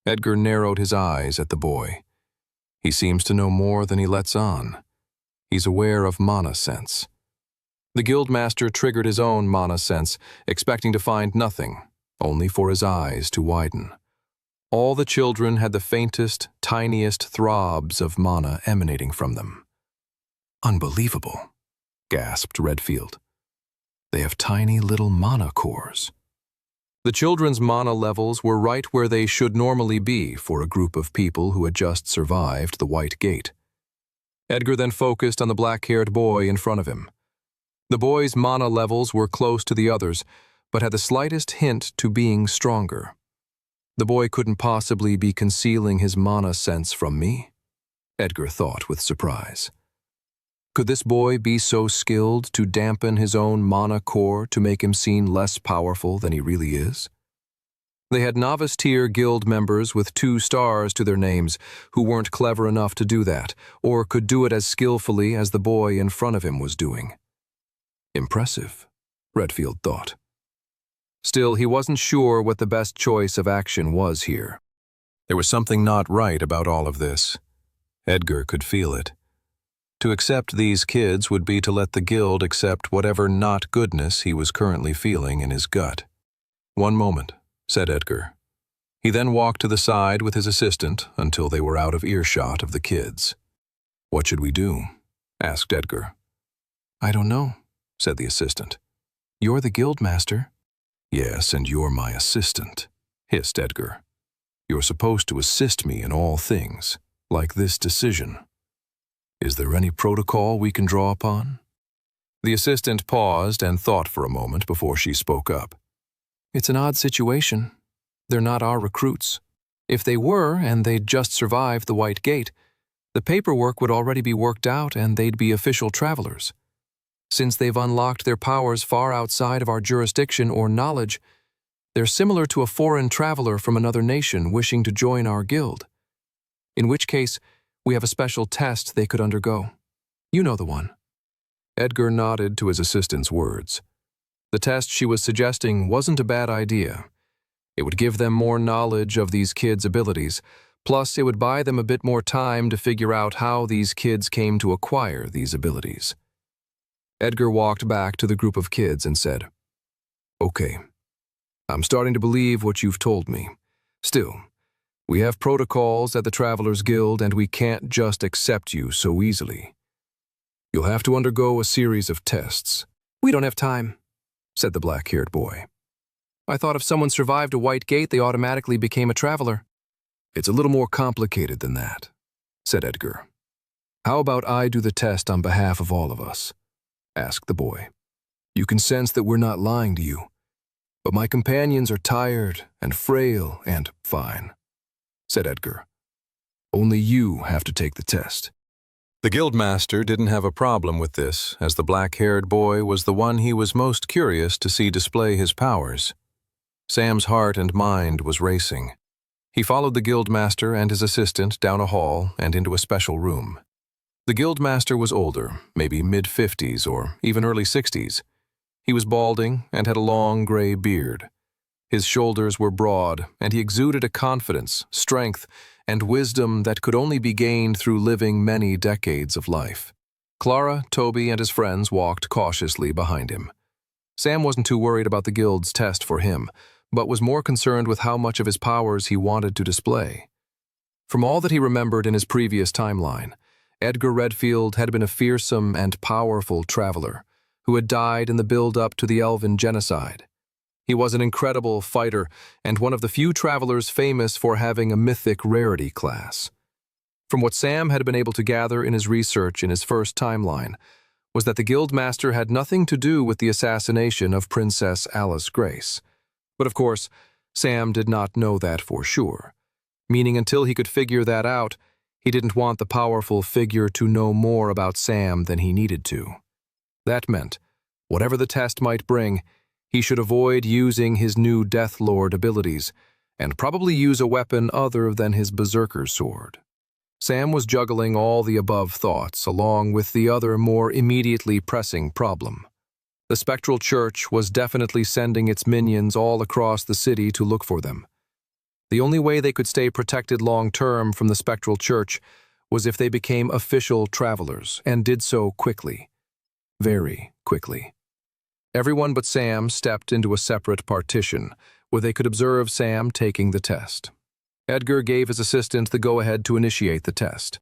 Edgar narrowed his eyes at the boy. He seems to know more than he lets on. He's aware of mana sense. The guildmaster triggered his own mana sense, expecting to find nothing, only for his eyes to widen. All the children had the faintest, tiniest throbs of mana emanating from them. Unbelievable, gasped Redfield. They have tiny little mana cores. The children's mana levels were right where they should normally be for a group of people who had just survived the White Gate. Edgar then focused on the black-haired boy in front of him. The boy's mana levels were close to the others, but had the slightest hint to being stronger. The boy couldn't possibly be concealing his mana sense from me, Edgar thought with surprise. Could this boy be so skilled to dampen his own mana core to make him seem less powerful than he really is? They had novice-tier guild members with 2 stars to their names who weren't clever enough to do that, or could do it as skillfully as the boy in front of him was doing. Impressive, Redfield thought. Still, he wasn't sure what the best choice of action was here. There was something not right about all of this. Edgar could feel it. To accept these kids would be to let the guild accept whatever not goodness he was currently feeling in his gut. One moment, said Edgar. He then walked to the side with his assistant until they were out of earshot of the kids. What should we do? Asked Edgar. I don't know, said the assistant. You're the guildmaster. Yes, and you're my assistant, hissed Edgar. You're supposed to assist me in all things, like this decision. Is there any protocol we can draw upon? The assistant paused and thought for a moment before she spoke up. It's an odd situation. They're not our recruits. If they were, and they'd just survived the White Gate, the paperwork would already be worked out and they'd be official travelers. Since they've unlocked their powers far outside of our jurisdiction or knowledge, they're similar to a foreign traveler from another nation wishing to join our guild. In which case, we have a special test they could undergo. You know the one. Edgar nodded to his assistant's words. The test she was suggesting wasn't a bad idea. It would give them more knowledge of these kids' abilities, plus it would buy them a bit more time to figure out how these kids came to acquire these abilities. Edgar walked back to the group of kids and said, Okay, I'm starting to believe what you've told me. Still, we have protocols at the Travelers Guild and we can't just accept you so easily. You'll have to undergo a series of tests. We don't have time, said the black-haired boy. I thought if someone survived a White Gate, they automatically became a traveler. It's a little more complicated than that, said Edgar. How about I do the test on behalf of all of us? Asked the boy. You can sense that we're not lying to you, but my companions are tired and frail and fine, said Edgar. Only you have to take the test. The guildmaster didn't have a problem with this, as the black-haired boy was the one he was most curious to see display his powers. Sam's heart and mind was racing. He followed the guildmaster and his assistant down a hall and into a special room. The guildmaster was older, maybe mid-50s or even early 60s. He was balding and had a long gray beard. His shoulders were broad, and he exuded a confidence, strength, and wisdom that could only be gained through living many decades of life. Clara, Toby, and his friends walked cautiously behind him. Sam wasn't too worried about the guild's test for him, but was more concerned with how much of his powers he wanted to display. From all that he remembered in his previous timeline, Edgar Redfield had been a fearsome and powerful traveler who had died in the build-up to the Elven genocide. He was an incredible fighter and one of the few travelers famous for having a mythic rarity class. From what Sam had been able to gather in his research in his first timeline, was that the Guildmaster had nothing to do with the assassination of Princess Alice Grace. But of course, Sam did not know that for sure, meaning until he could figure that out, he didn't want the powerful figure to know more about Sam than he needed to. That meant, whatever the test might bring, he should avoid using his new Death Lord abilities, and probably use a weapon other than his Berserker sword. Sam was juggling all the above thoughts along with the other more immediately pressing problem. The Spectral Church was definitely sending its minions all across the city to look for them. The only way they could stay protected long-term from the Spectral Church was if they became official travelers, and did so quickly. Very quickly. Everyone but Sam stepped into a separate partition, where they could observe Sam taking the test. Edgar gave his assistant the go-ahead to initiate the test.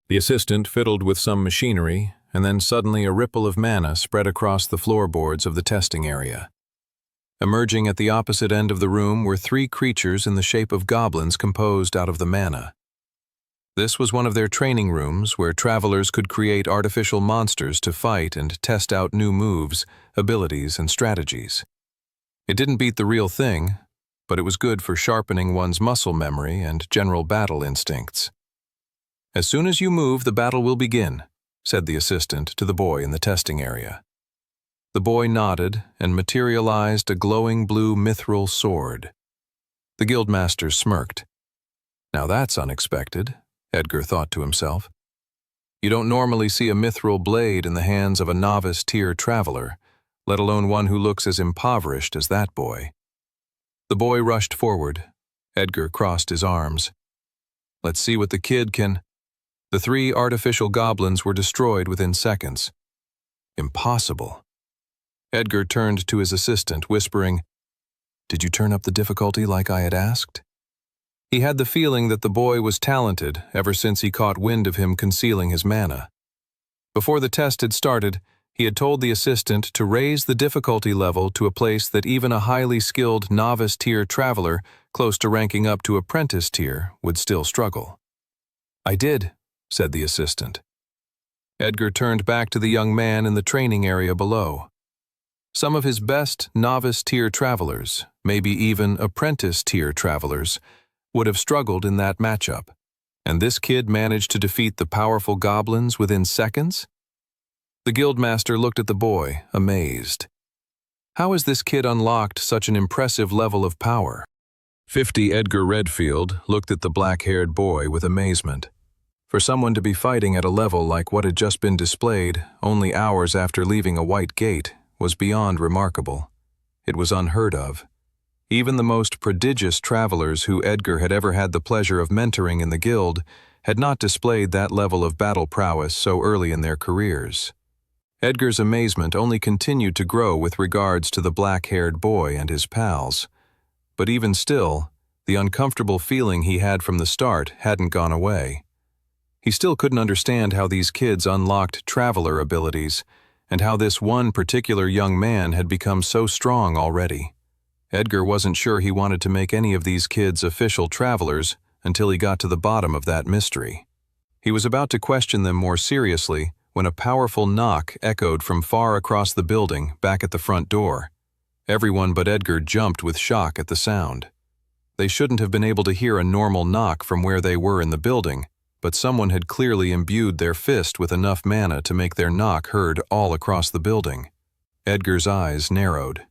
The assistant fiddled with some machinery, and then suddenly a ripple of mana spread across the floorboards of the testing area. Emerging at the opposite end of the room were 3 creatures in the shape of goblins composed out of the mana. This was one of their training rooms where travelers could create artificial monsters to fight and test out new moves, abilities, and strategies. It didn't beat the real thing, but it was good for sharpening one's muscle memory and general battle instincts. "As soon as you move, the battle will begin," said the assistant to the boy in the testing area. The boy nodded and materialized a glowing blue mithril sword. The Guildmaster smirked. "Now that's unexpected," Edgar thought to himself. "You don't normally see a mithril blade in the hands of a novice-tier traveler, let alone one who looks as impoverished as that boy." The boy rushed forward. Edgar crossed his arms. "Let's see what the kid can—" The 3 artificial goblins were destroyed within seconds. Impossible. Edgar turned to his assistant, whispering, "Did you turn up the difficulty like I had asked?" He had the feeling that the boy was talented ever since he caught wind of him concealing his mana. Before the test had started, he had told the assistant to raise the difficulty level to a place that even a highly skilled novice-tier traveler, close to ranking up to apprentice tier, would still struggle. "I did," said the assistant. Edgar turned back to the young man in the training area below. Some of his best novice-tier travelers, maybe even apprentice-tier travelers, would have struggled in that matchup. And this kid managed to defeat the powerful goblins within seconds? The Guildmaster looked at the boy, amazed. How has this kid unlocked such an impressive level of power? 50 Edgar Redfield looked at the black-haired boy with amazement. For someone to be fighting at a level like what had just been displayed only hours after leaving a white gate was beyond remarkable. It was unheard of. Even the most prodigious travelers who Edgar had ever had the pleasure of mentoring in the guild had not displayed that level of battle prowess so early in their careers. Edgar's amazement only continued to grow with regards to the black-haired boy and his pals. But even still, the uncomfortable feeling he had from the start hadn't gone away. He still couldn't understand how these kids unlocked traveler abilities, and how this one particular young man had become so strong already. Edgar wasn't sure he wanted to make any of these kids official travelers until he got to the bottom of that mystery. He was about to question them more seriously when a powerful knock echoed from far across the building back at the front door. Everyone but Edgar jumped with shock at the sound. They shouldn't have been able to hear a normal knock from where they were in the building, but someone had clearly imbued their fist with enough mana to make their knock heard all across the building. Edgar's eyes narrowed.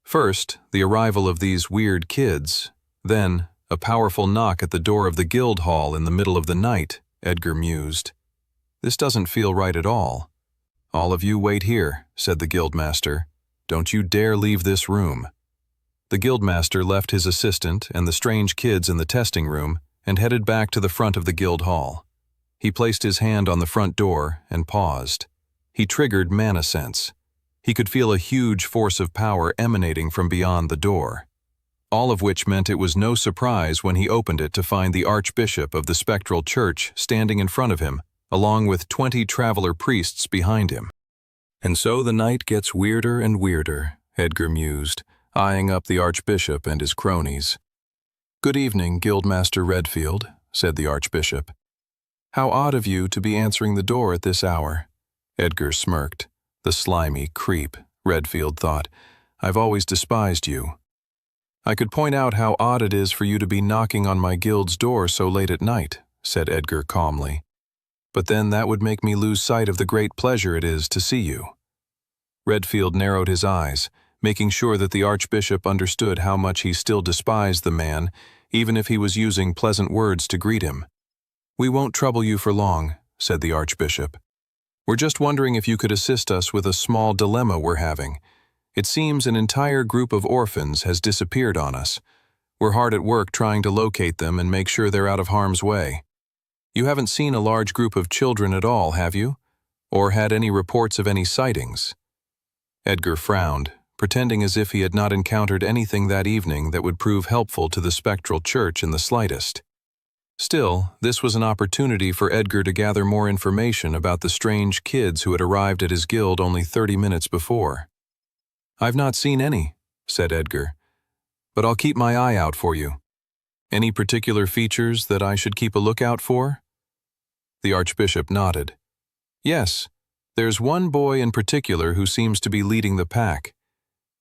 First, the arrival of these weird kids, then a powerful knock at the door of the guild hall in the middle of the night, Edgar mused. This doesn't feel right at all. "All of you wait here," said the Guildmaster. "Don't you dare leave this room." The Guildmaster left his assistant and the strange kids in the testing room and headed back to the front of the guild hall. He placed his hand on the front door and paused. He triggered mana sense. He could feel a huge force of power emanating from beyond the door. All of which meant it was no surprise when he opened it to find the Archbishop of the Spectral Church standing in front of him, along with 20 traveler priests behind him. And so the night gets weirder and weirder, Edgar mused, eyeing up the Archbishop and his cronies. "Good evening, Guildmaster Redfield," said the Archbishop. "How odd of you to be answering the door at this hour." Edgar smirked. The slimy creep, Redfield thought. "I've always despised you." "I could point out how odd it is for you to be knocking on my guild's door so late at night," said Edgar calmly. "But then that would make me lose sight of the great pleasure it is to see you." Redfield narrowed his eyes, making sure that the Archbishop understood how much he still despised the man, even if he was using pleasant words to greet him. "We won't trouble you for long," said the Archbishop. "We're just wondering if you could assist us with a small dilemma we're having. It seems an entire group of orphans has disappeared on us. We're hard at work trying to locate them and make sure they're out of harm's way. You haven't seen a large group of children at all, have you? Or had any reports of any sightings?" Edgar frowned, pretending as if he had not encountered anything that evening that would prove helpful to the Spectral Church in the slightest. Still, this was an opportunity for Edgar to gather more information about the strange kids who had arrived at his guild only 30 minutes before. "I've not seen any," said Edgar, "but I'll keep my eye out for you. Any particular features that I should keep a lookout for?" The Archbishop nodded. "Yes, there's one boy in particular who seems to be leading the pack.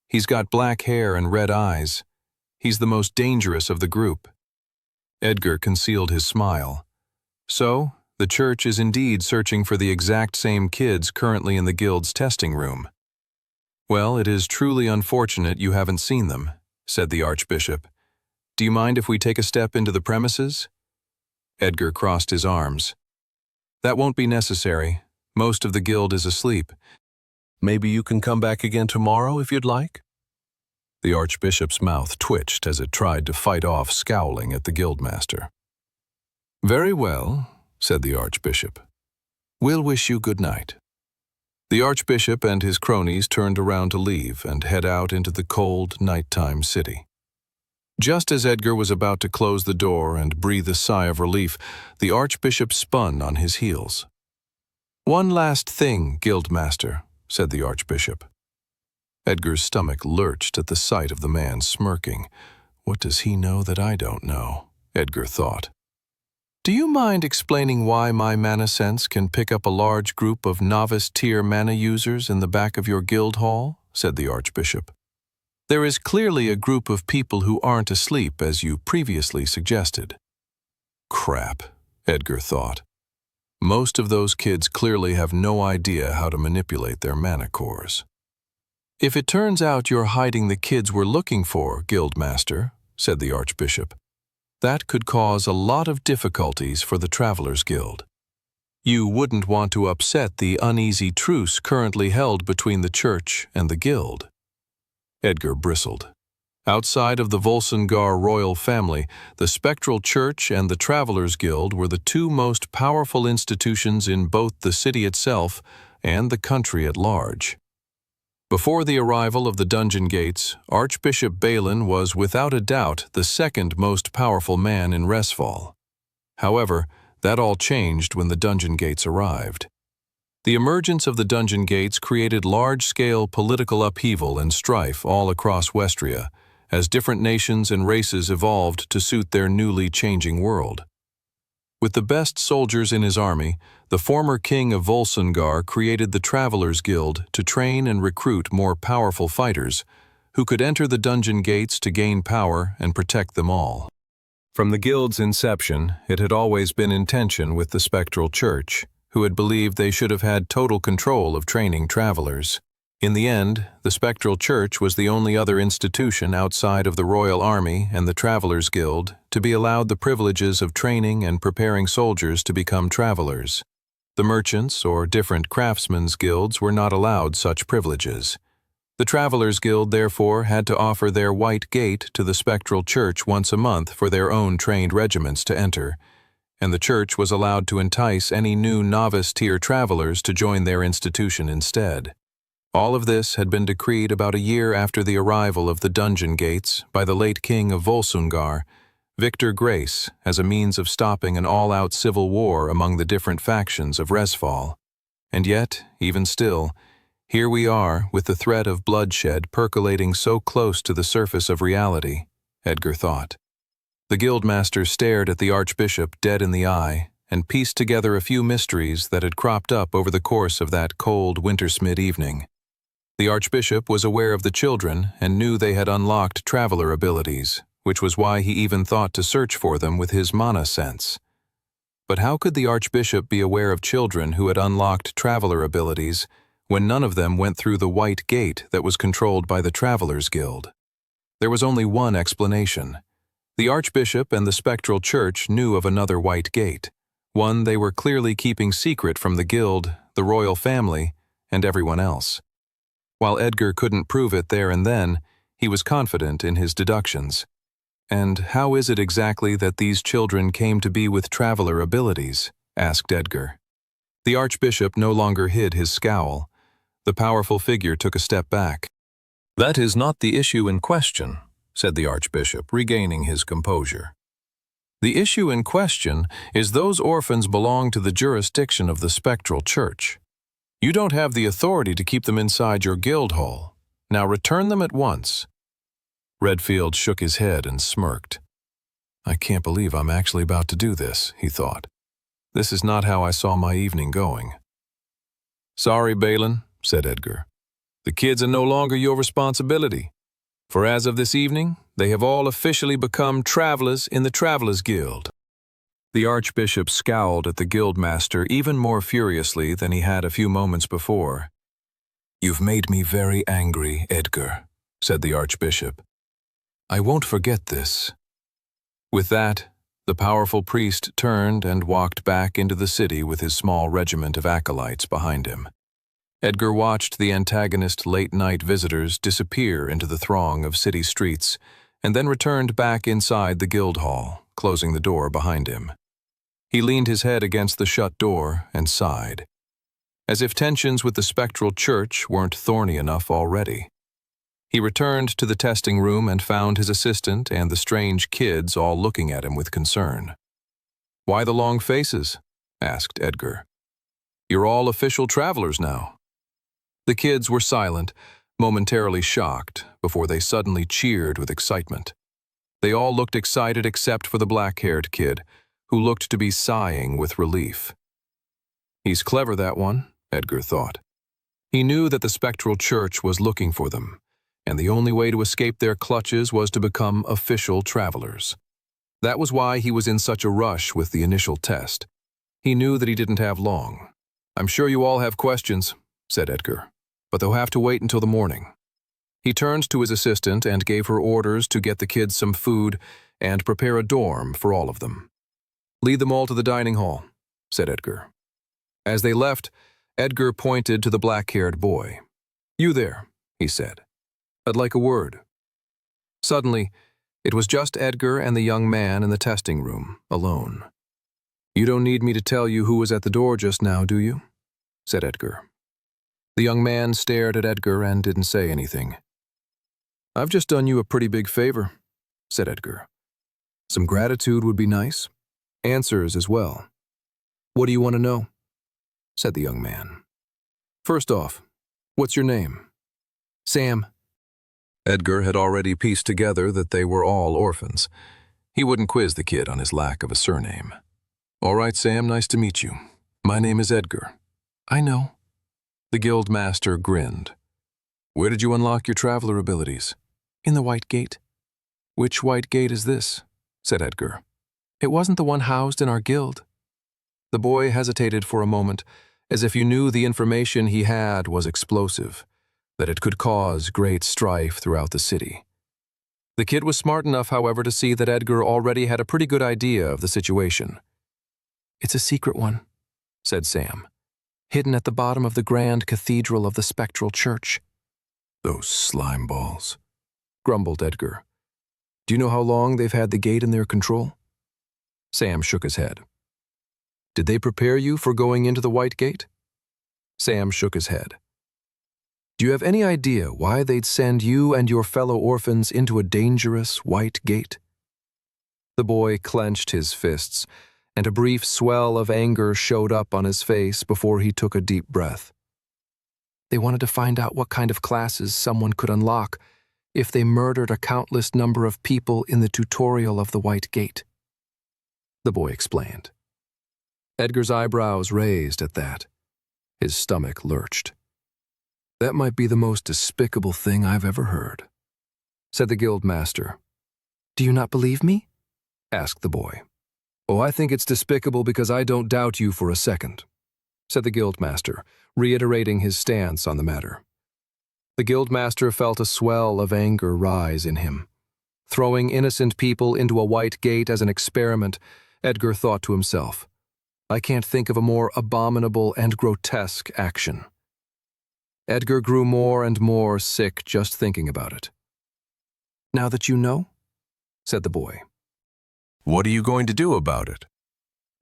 He's got black hair and red eyes. He's the most dangerous of the group." Edgar concealed his smile. "So, the church is indeed searching for the exact same kids currently in the guild's testing room." "Well, it is truly unfortunate you haven't seen them," said the Archbishop. "Do you mind if we take a step into the premises?" Edgar crossed his arms. "That won't be necessary. Most of the guild is asleep. Maybe you can come back again tomorrow if you'd like?" The Archbishop's mouth twitched as it tried to fight off scowling at the guildmaster. "Very well," said the Archbishop. "We'll wish you good night." The Archbishop and his cronies turned around to leave and head out into the cold, nighttime city. Just as Edgar was about to close the door and breathe a sigh of relief, the Archbishop spun on his heels. "One last thing, Guildmaster," said the Archbishop. Edgar's stomach lurched at the sight of the man smirking. What does he know that I don't know? Edgar thought. "Do you mind explaining why my mana sense can pick up a large group of novice-tier mana users in the back of your guild hall?" said the Archbishop. "There is clearly a group of people who aren't asleep, as you previously suggested." Crap, Edgar thought. Most of those kids clearly have no idea how to manipulate their mana cores. "If it turns out you're hiding the kids we're looking for, Guildmaster," said the Archbishop, "that could cause a lot of difficulties for the Travelers Guild. You wouldn't want to upset the uneasy truce currently held between the Church and the Guild." Edgar bristled. Outside of the Volsungar royal family, the Spectral Church and the Travelers Guild were the two most powerful institutions in both the city itself and the country at large. Before the arrival of the Dungeon Gates, Archbishop Balin was without a doubt the second most powerful man in Resfall. However, that all changed when the Dungeon Gates arrived. The emergence of the Dungeon Gates created large-scale political upheaval and strife all across Westria, as different nations and races evolved to suit their newly changing world. With the best soldiers in his army, the former king of Volsungar created the Travelers Guild to train and recruit more powerful fighters, who could enter the Dungeon Gates to gain power and protect them all. From the Guild's inception, it had always been in tension with the Spectral Church, who had believed they should have had total control of training travelers. In the end, the Spectral Church was the only other institution outside of the Royal Army and the Travelers Guild to be allowed the privileges of training and preparing soldiers to become travelers. The merchants or different craftsmen's guilds were not allowed such privileges. The Travelers Guild, therefore, had to offer their white gate to the Spectral Church once a month for their own trained regiments to enter, and the church was allowed to entice any new novice-tier travelers to join their institution instead. All of this had been decreed about a year after the arrival of the dungeon gates by the late king of Volsungar, Victor Grace, as a means of stopping an all-out civil war among the different factions of Resfall. And yet, even still, here we are with the threat of bloodshed percolating so close to the surface of reality, Edgar thought. The guildmaster stared at the archbishop dead in the eye and pieced together a few mysteries that had cropped up over the course of that cold wintersmid evening. The archbishop was aware of the children and knew they had unlocked traveler abilities, which was why he even thought to search for them with his mana sense. But how could the archbishop be aware of children who had unlocked traveler abilities when none of them went through the white gate that was controlled by the Travelers Guild? There was only one explanation. The archbishop and the spectral church knew of another white gate, one they were clearly keeping secret from the guild, the royal family, and everyone else. While Edgar couldn't prove it there and then, he was confident in his deductions. And how is it exactly that these children came to be with traveler abilities? Asked Edgar. The archbishop no longer hid his scowl. The powerful figure took a step back. "That is not the issue in question," said the archbishop, regaining his composure. "The issue in question is those orphans belong to the jurisdiction of the spectral church. You don't have the authority to keep them inside your guild hall. Now return them at once." Redfield shook his head and smirked. "I can't believe I'm actually about to do this," he thought. "This is not how I saw my evening going." "Sorry, Balin," said Edgar. "The kids are no longer your responsibility. For as of this evening, they have all officially become travelers in the Travelers Guild." The archbishop scowled at the guildmaster even more furiously than he had a few moments before. "You've made me very angry, Edgar," said the archbishop. "I won't forget this." With that, the powerful priest turned and walked back into the city with his small regiment of acolytes behind him. Edgar watched the antagonist late-night visitors disappear into the throng of city streets and then returned back inside the guild hall, closing the door behind him. He leaned his head against the shut door and sighed, as if tensions with the spectral church weren't thorny enough already. He returned to the testing room and found his assistant and the strange kids all looking at him with concern. "Why the long faces?" asked Edgar. "You're all official travelers now." The kids were silent, momentarily shocked, before they suddenly cheered with excitement. They all looked excited except for the black-haired kid, who looked to be sighing with relief. "He's clever, that one," Edgar thought. He knew that the spectral church was looking for them, and the only way to escape their clutches was to become official travelers. That was why he was in such a rush with the initial test. He knew that he didn't have long. "I'm sure you all have questions," said Edgar, "but they'll have to wait until the morning." He turned to his assistant and gave her orders to get the kids some food and prepare a dorm for all of them. "Lead them all to the dining hall," said Edgar. As they left, Edgar pointed to the black-haired boy. "You there," he said. "I'd like a word." Suddenly, it was just Edgar and the young man in the testing room, alone. "You don't need me to tell you who was at the door just now, do you?" said Edgar. The young man stared at Edgar and didn't say anything. "I've just done you a pretty big favor," said Edgar. "Some gratitude would be nice. Answers as well." "What do you want to know?" said the young man. "First off, what's your name?" "Sam." Edgar had already pieced together that they were all orphans. He wouldn't quiz the kid on his lack of a surname. "All right, Sam, nice to meet you. My name is Edgar." "I know." The guildmaster grinned. "Where did you unlock your traveler abilities?" "In the White Gate." "Which White Gate is this?" said Edgar. "It wasn't the one housed in our guild." The boy hesitated for a moment, as if he knew the information he had was explosive, that it could cause great strife throughout the city. The kid was smart enough, however, to see that Edgar already had a pretty good idea of the situation. "It's a secret one," said Sam, "hidden at the bottom of the grand cathedral of the spectral church." "Those slime balls," grumbled Edgar. "Do you know how long they've had the gate in their control?" Sam shook his head. Did they prepare you for going into the White Gate? Sam shook his head. Do you have any idea why they'd send you and your fellow orphans into a dangerous White Gate? The boy clenched his fists, and a brief swell of anger showed up on his face before he took a deep breath. They wanted to find out what kind of classes someone could unlock if they murdered a countless number of people in the tutorial of the White Gate. The boy explained. Edgar's eyebrows raised at that. His stomach lurched. That might be the most despicable thing I've ever heard, said the Guildmaster. Do you not believe me? Asked the boy. Oh, I think it's despicable because I don't doubt you for a second, said the Guildmaster, reiterating his stance on the matter. The Guildmaster felt a swell of anger rise in him. Throwing innocent people into a White Gate as an experiment, Edgar thought to himself, I can't think of a more abominable and grotesque action. Edgar grew more and more sick just thinking about it. Now that you know, said the boy. What are you going to do about it?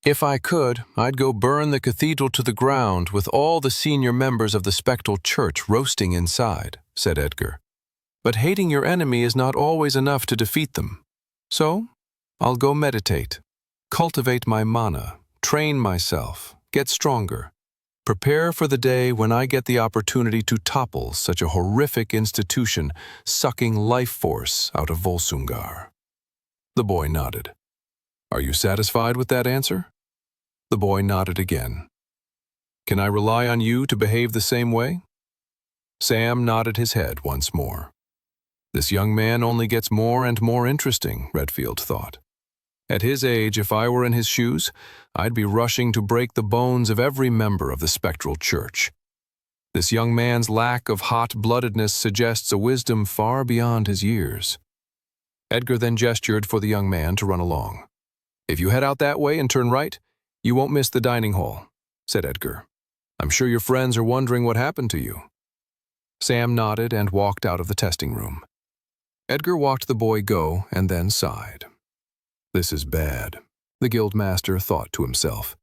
If I could, I'd go burn the cathedral to the ground with all the senior members of the spectral church roasting inside, said Edgar. But hating your enemy is not always enough to defeat them. So, I'll go meditate, cultivate my mana, train myself, get stronger. Prepare for the day when I get the opportunity to topple such a horrific institution sucking life force out of Volsungar. The boy nodded. Are you satisfied with that answer? The boy nodded again. Can I rely on you to behave the same way? Sam nodded his head once more. This young man only gets more and more interesting, Redfield thought. At his age, if I were in his shoes, I'd be rushing to break the bones of every member of the spectral church. This young man's lack of hot-bloodedness suggests a wisdom far beyond his years. Edgar then gestured for the young man to run along. If you head out that way and turn right, you won't miss the dining hall, said Edgar. I'm sure your friends are wondering what happened to you. Sam nodded and walked out of the testing room. Edgar watched the boy go and then sighed. This is bad, the Guildmaster thought to himself.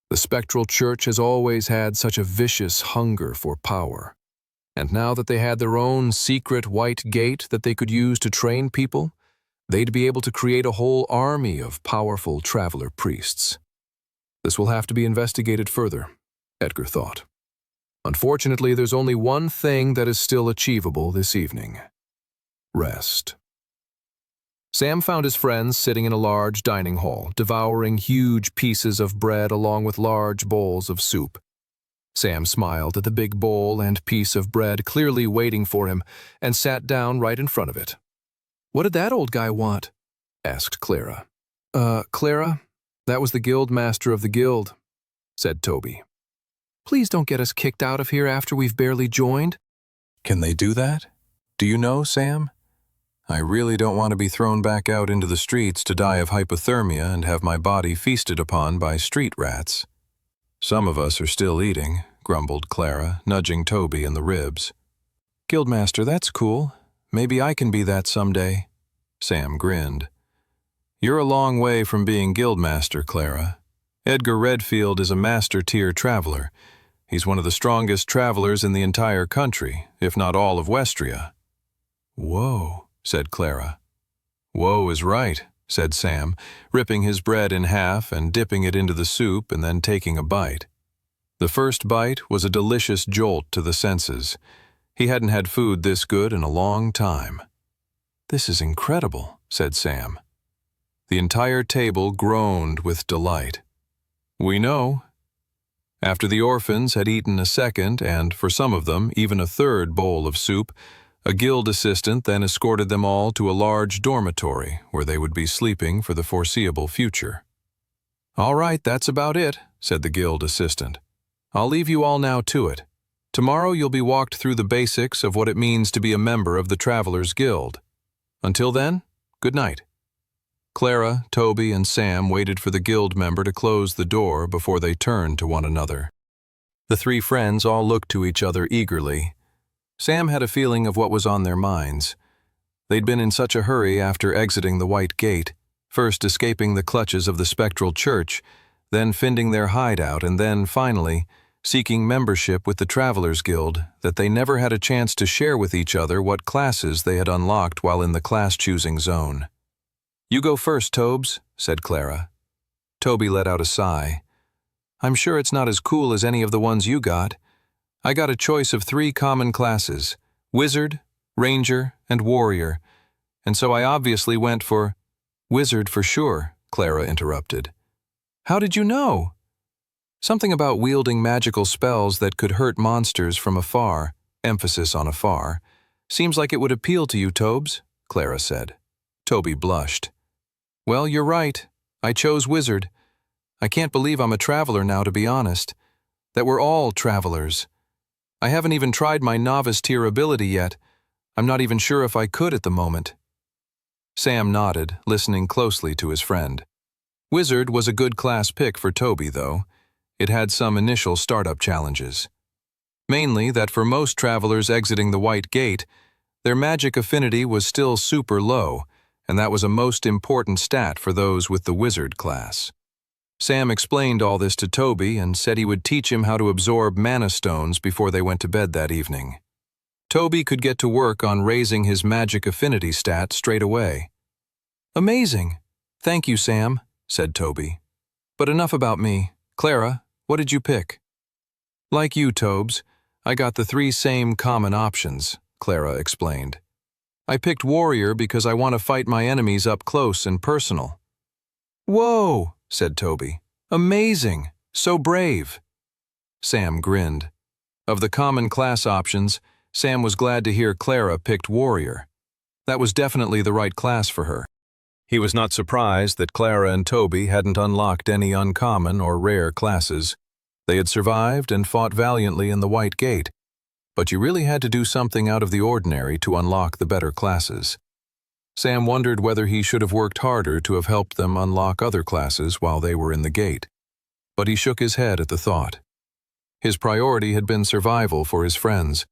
The spectral church has always had such a vicious hunger for power. And now that they had their own secret White Gate that they could use to train people, they'd be able to create a whole army of powerful traveler priests. This will have to be investigated further, Edgar thought. Unfortunately, there's only one thing that is still achievable this evening. Rest. Sam found his friends sitting in a large dining hall, devouring huge pieces of bread along with large bowls of soup. Sam smiled at the big bowl and piece of bread clearly waiting for him and sat down right in front of it. What did that old guy want? Asked Clara. Clara, that was the Guildmaster of the guild, said Toby. Please don't get us kicked out of here after we've barely joined. Can they do that? Do you know, Sam? I really don't want to be thrown back out into the streets to die of hypothermia and have my body feasted upon by street rats. Some of us are still eating, grumbled Clara, nudging Toby in the ribs. Guildmaster, that's cool. Maybe I can be that someday. Sam grinned. You're a long way from being Guildmaster, Clara. Edgar Redfield is a master-tier traveler. He's one of the strongest travelers in the entire country, if not all of Westria. Whoa, said Clara. Whoa is right, said Sam, ripping his bread in half and dipping it into the soup and then taking a bite. The first bite was a delicious jolt to the senses. He hadn't had food this good in a long time. This is incredible, said Sam. The entire table groaned with delight. We know. After the orphans had eaten a second and, for some of them, even a third bowl of soup, a guild assistant then escorted them all to a large dormitory where they would be sleeping for the foreseeable future. All right, that's about it, said the guild assistant. I'll leave you all now to it. Tomorrow you'll be walked through the basics of what it means to be a member of the Travelers Guild. Until then, good night. Clara, Toby, and Sam waited for the guild member to close the door before they turned to one another. The three friends all looked to each other eagerly. Sam had a feeling of what was on their minds. They'd been in such a hurry after exiting the White Gate, first escaping the clutches of the spectral church, then finding their hideout, and then, finally, seeking membership with the Travelers Guild, that they never had a chance to share with each other what classes they had unlocked while in the class-choosing zone. "You go first, Tobes," said Clara. Toby let out a sigh. "I'm sure it's not as cool as any of the ones you got. I got a choice of 3 common classes, Wizard, Ranger, and Warrior, and so I obviously went for—" "Wizard for sure," Clara interrupted. "How did you know?" "Something about wielding magical spells that could hurt monsters from afar, emphasis on afar. Seems like it would appeal to you, Tobes," Clara said. Toby blushed. "Well, you're right. I chose Wizard. I can't believe I'm a traveler now, to be honest. That we're all travelers. I haven't even tried my novice tier ability yet. I'm not even sure if I could at the moment." Sam nodded, listening closely to his friend. Wizard was a good class pick for Toby, though. It had some initial startup challenges. Mainly that for most travelers exiting the White Gate, their magic affinity was still super low, and that was a most important stat for those with the Wizard class. Sam explained all this to Toby and said he would teach him how to absorb mana stones before they went to bed that evening. Toby could get to work on raising his magic affinity stat straight away. "Amazing! Thank you, Sam," said Toby. "But enough about me. Clara, what did you pick?" "Like you, Tobes, I got the 3 same common options," Clara explained. "I picked Warrior because I want to fight my enemies up close and personal." "Whoa!" said Toby. "Amazing! So brave!" Sam grinned. Of the common class options, Sam was glad to hear Clara picked Warrior. That was definitely the right class for her. He was not surprised that Clara and Toby hadn't unlocked any uncommon or rare classes. They had survived and fought valiantly in the White Gate, but you really had to do something out of the ordinary to unlock the better classes. Sam wondered whether he should have worked harder to have helped them unlock other classes while they were in the gate. But he shook his head at the thought. His priority had been survival for his friends,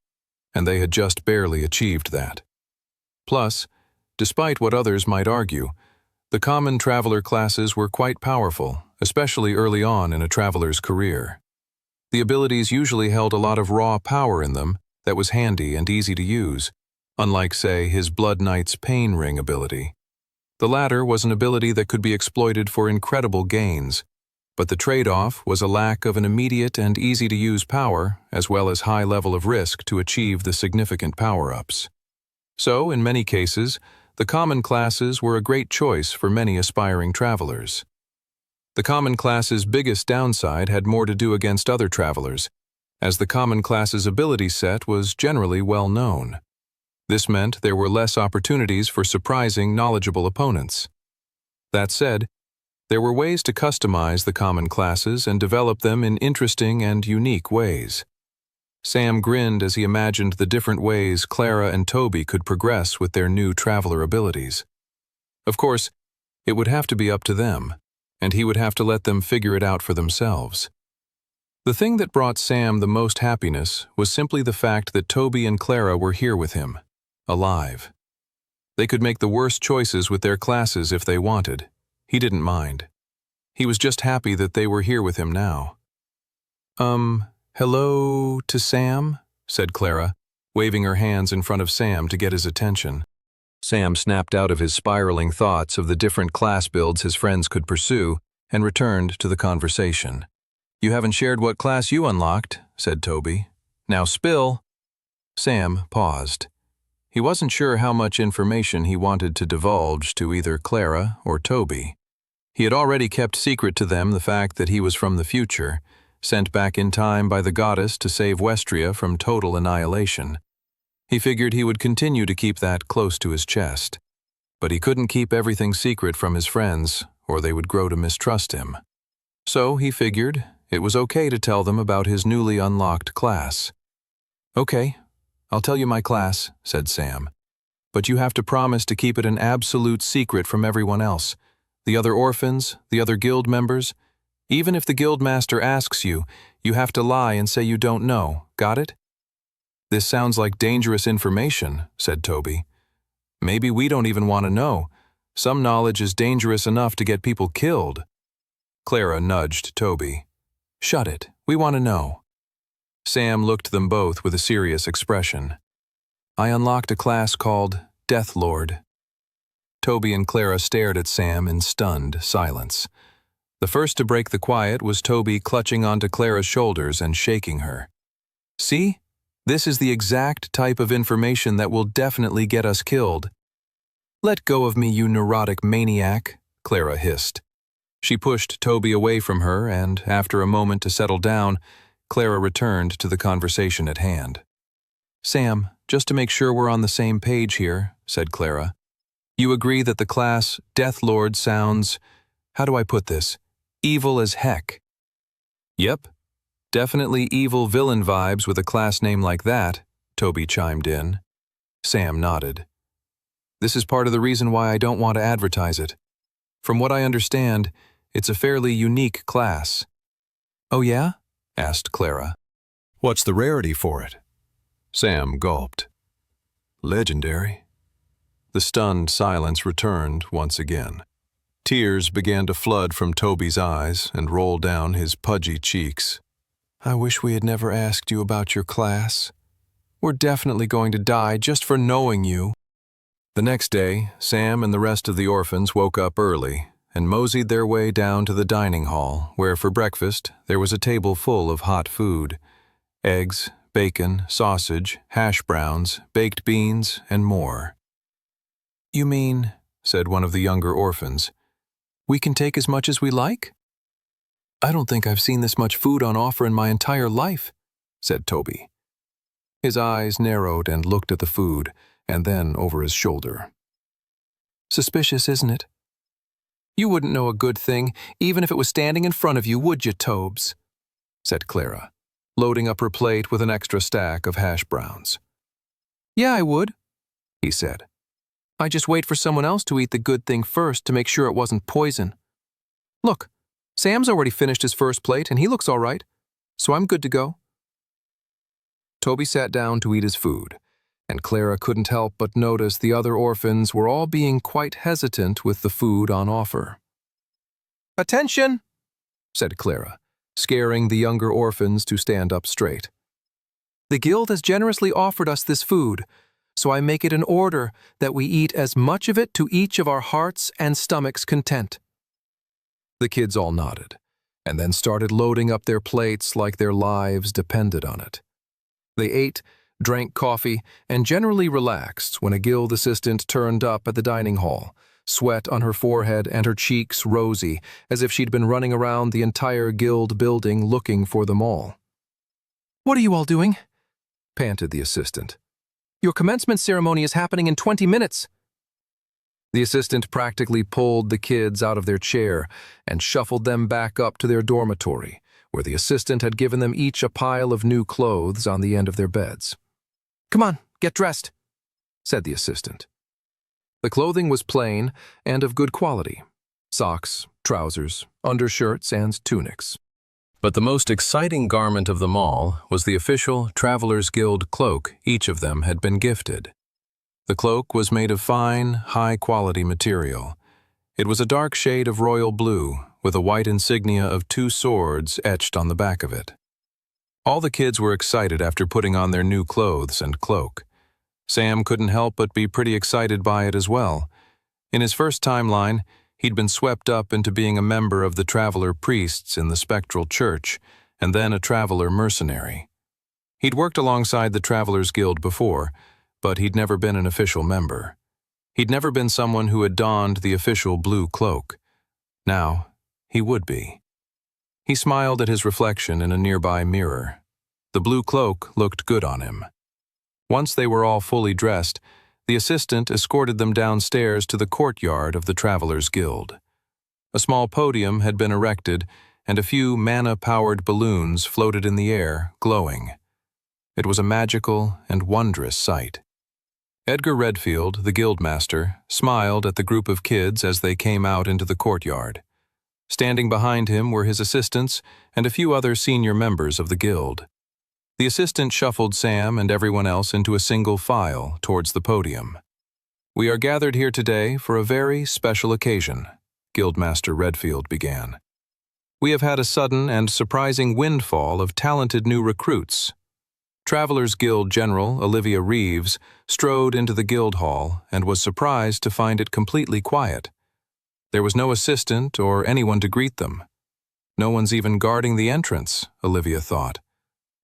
and they had just barely achieved that. Plus, despite what others might argue, the common traveler classes were quite powerful, especially early on in a traveler's career. The abilities usually held a lot of raw power in them that was handy and easy to use, unlike, say, his Blood Knight's Pain Ring ability. The latter was an ability that could be exploited for incredible gains, but the trade-off was a lack of an immediate and easy-to-use power, as well as high level of risk to achieve the significant power-ups. So, in many cases, the common classes were a great choice for many aspiring travelers. The common class's biggest downside had more to do against other travelers, as the common class's ability set was generally well known. This meant there were less opportunities for surprising, knowledgeable opponents. That said, there were ways to customize the common classes and develop them in interesting and unique ways. Sam grinned as he imagined the different ways Clara and Toby could progress with their new traveler abilities. Of course, it would have to be up to them, and he would have to let them figure it out for themselves. The thing that brought Sam the most happiness was simply the fact that Toby and Clara were here with him, alive. They could make the worst choices with their classes if they wanted. He didn't mind. He was just happy that they were here with him now. Hello to Sam?" said Clara, waving her hands in front of Sam to get his attention. Sam snapped out of his spiraling thoughts of the different class builds his friends could pursue and returned to the conversation. "You haven't shared what class you unlocked," said Toby. "Now spill." Sam paused. He wasn't sure how much information he wanted to divulge to either Clara or Toby. He had already kept secret to them the fact that he was from the future, sent back in time by the goddess to save Westria from total annihilation. He figured he would continue to keep that close to his chest. But he couldn't keep everything secret from his friends, or they would grow to mistrust him. So he figured it was okay to tell them about his newly unlocked class. "Okay, I'll tell you my class," said Sam. "But you have to promise to keep it an absolute secret from everyone else. The other orphans, the other guild members. Even if the guildmaster asks you, you have to lie and say you don't know. Got it?" "This sounds like dangerous information," said Toby. "Maybe we don't even want to know. Some knowledge is dangerous enough to get people killed." Clara nudged Toby. "Shut it. We want to know." Sam looked them both with a serious expression. "I unlocked a class called Death Lord." Toby and Clara stared at Sam in stunned silence. The first to break the quiet was Toby, clutching onto Clara's shoulders and shaking her. "See? This is the exact type of information that will definitely get us killed." "Let go of me, you neurotic maniac," Clara hissed. She pushed Toby away from her, and after a moment to settle down, Clara returned to the conversation at hand. "Sam, just to make sure we're on the same page here," said Clara, "you agree that the class Death Lord sounds, how do I put this, evil as heck?" "Yep. Definitely evil villain vibes with a class name like that," Toby chimed in. Sam nodded. "This is part of the reason why I don't want to advertise it. From what I understand, it's a fairly unique class." "Oh yeah?" asked Clara. "What's the rarity for it?" Sam gulped. "Legendary." The stunned silence returned once again. Tears began to flood from Toby's eyes and roll down his pudgy cheeks. "I wish we had never asked you about your class. We're definitely going to die just for knowing you." The next day, Sam and the rest of the orphans woke up early and moseyed their way down to the dining hall, where for breakfast there was a table full of hot food: eggs, bacon, sausage, hash browns, baked beans, and more. "You mean," said one of the younger orphans, "we can take as much as we like?" "I don't think I've seen this much food on offer in my entire life," said Toby. His eyes narrowed and looked at the food, and then over his shoulder. "Suspicious, isn't it? You wouldn't know a good thing, even if it was standing in front of you, would you, Tobes?" said Clara, loading up her plate with an extra stack of hash browns. "Yeah, I would," he said. "I just wait for someone else to eat the good thing first to make sure it wasn't poison. Look, Sam's already finished his first plate and he looks all right, so I'm good to go." Toby sat down to eat his food, and Clara couldn't help but notice the other orphans were all being quite hesitant with the food on offer. "Attention!" said Clara, scaring the younger orphans to stand up straight. "The guild has generously offered us this food, so I make it an order that we eat as much of it to each of our hearts and stomachs' content." The kids all nodded, and then started loading up their plates like their lives depended on it. They ate, drank coffee, and generally relaxed when a guild assistant turned up at the dining hall, sweat on her forehead and her cheeks rosy, as if she'd been running around the entire guild building looking for them all. "What are you all doing?" panted the assistant. "Your commencement ceremony is happening in 20 minutes. The assistant practically pulled the kids out of their chair and shuffled them back up to their dormitory, where the assistant had given them each a pile of new clothes on the end of their beds. "Come on, get dressed," said the assistant. The clothing was plain and of good quality: socks, trousers, undershirts, and tunics. But the most exciting garment of them all was the official Travelers Guild cloak each of them had been gifted. The cloak was made of fine, high-quality material. It was a dark shade of royal blue, with a white insignia of 2 swords etched on the back of it. All the kids were excited after putting on their new clothes and cloak. Sam couldn't help but be pretty excited by it as well. In his first timeline, he'd been swept up into being a member of the Traveler Priests in the Spectral Church, and then a Traveler Mercenary. He'd worked alongside the Travelers Guild before, but he'd never been an official member. He'd never been someone who had donned the official blue cloak. Now, he would be. He smiled at his reflection in a nearby mirror. The blue cloak looked good on him. Once they were all fully dressed, the assistant escorted them downstairs to the courtyard of the Travelers Guild. A small podium had been erected, and a few mana-powered balloons floated in the air, glowing. It was a magical and wondrous sight. Edgar Redfield, the guildmaster, smiled at the group of kids as they came out into the courtyard. Standing behind him were his assistants and a few other senior members of the guild. The assistant shuffled Sam and everyone else into a single file towards the podium. "We are gathered here today for a very special occasion," Guildmaster Redfield began. We have had a sudden and surprising windfall of talented new recruits. Travelers Guild General Olivia Reeves strode into the guild hall and was surprised to find it completely quiet. There was no assistant or anyone to greet them. No one's even guarding the entrance, Olivia thought.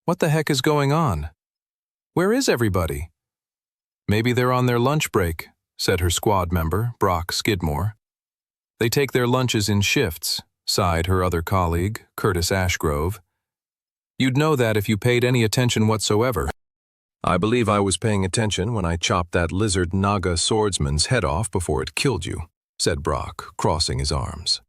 What the heck is going on? Where is everybody? Maybe they're on their lunch break, said her squad member, Brock Skidmore. They take their lunches in shifts, sighed her other colleague, Curtis Ashgrove. You'd know that if you paid any attention whatsoever. I believe I was paying attention when I chopped that lizard Naga swordsman's head off before it killed you, said Brock, crossing his arms.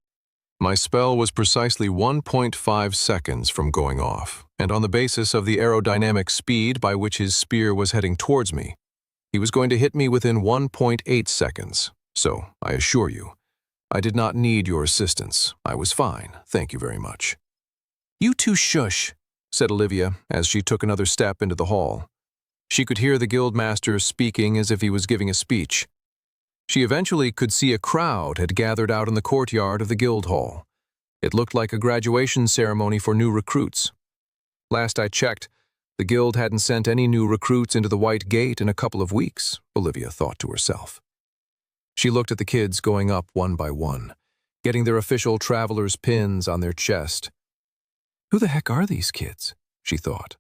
My spell was precisely 1.5 seconds from going off, and on the basis of the aerodynamic speed by which his spear was heading towards me, he was going to hit me within 1.8 seconds, so I assure you, I did not need your assistance. I was fine, thank you very much. You two shush, said Olivia as she took another step into the hall. She could hear the guildmaster speaking as if he was giving a speech. She eventually could see a crowd had gathered out in the courtyard of the guild hall. It looked like a graduation ceremony for new recruits. Last I checked, the guild hadn't sent any new recruits into the White Gate in a couple of weeks, Olivia thought to herself. She looked at the kids going up one by one, getting their official traveler's pins on their chest. Who the heck are these kids? She thought.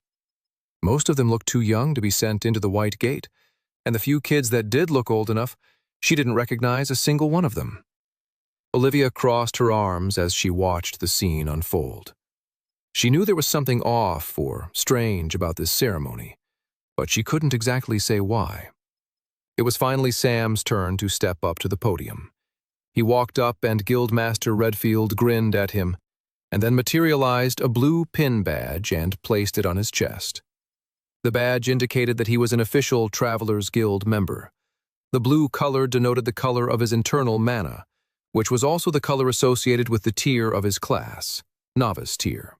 Most of them looked too young to be sent into the White Gate, and the few kids that did look old enough, she didn't recognize a single one of them. Olivia crossed her arms as she watched the scene unfold. She knew there was something off or strange about this ceremony, but she couldn't exactly say why. It was finally Sam's turn to step up to the podium. He walked up and Guildmaster Redfield grinned at him, and then materialized a blue pin badge and placed it on his chest. The badge indicated that he was an official Travelers Guild member. The blue color denoted the color of his internal mana, which was also the color associated with the tier of his class, Novice tier.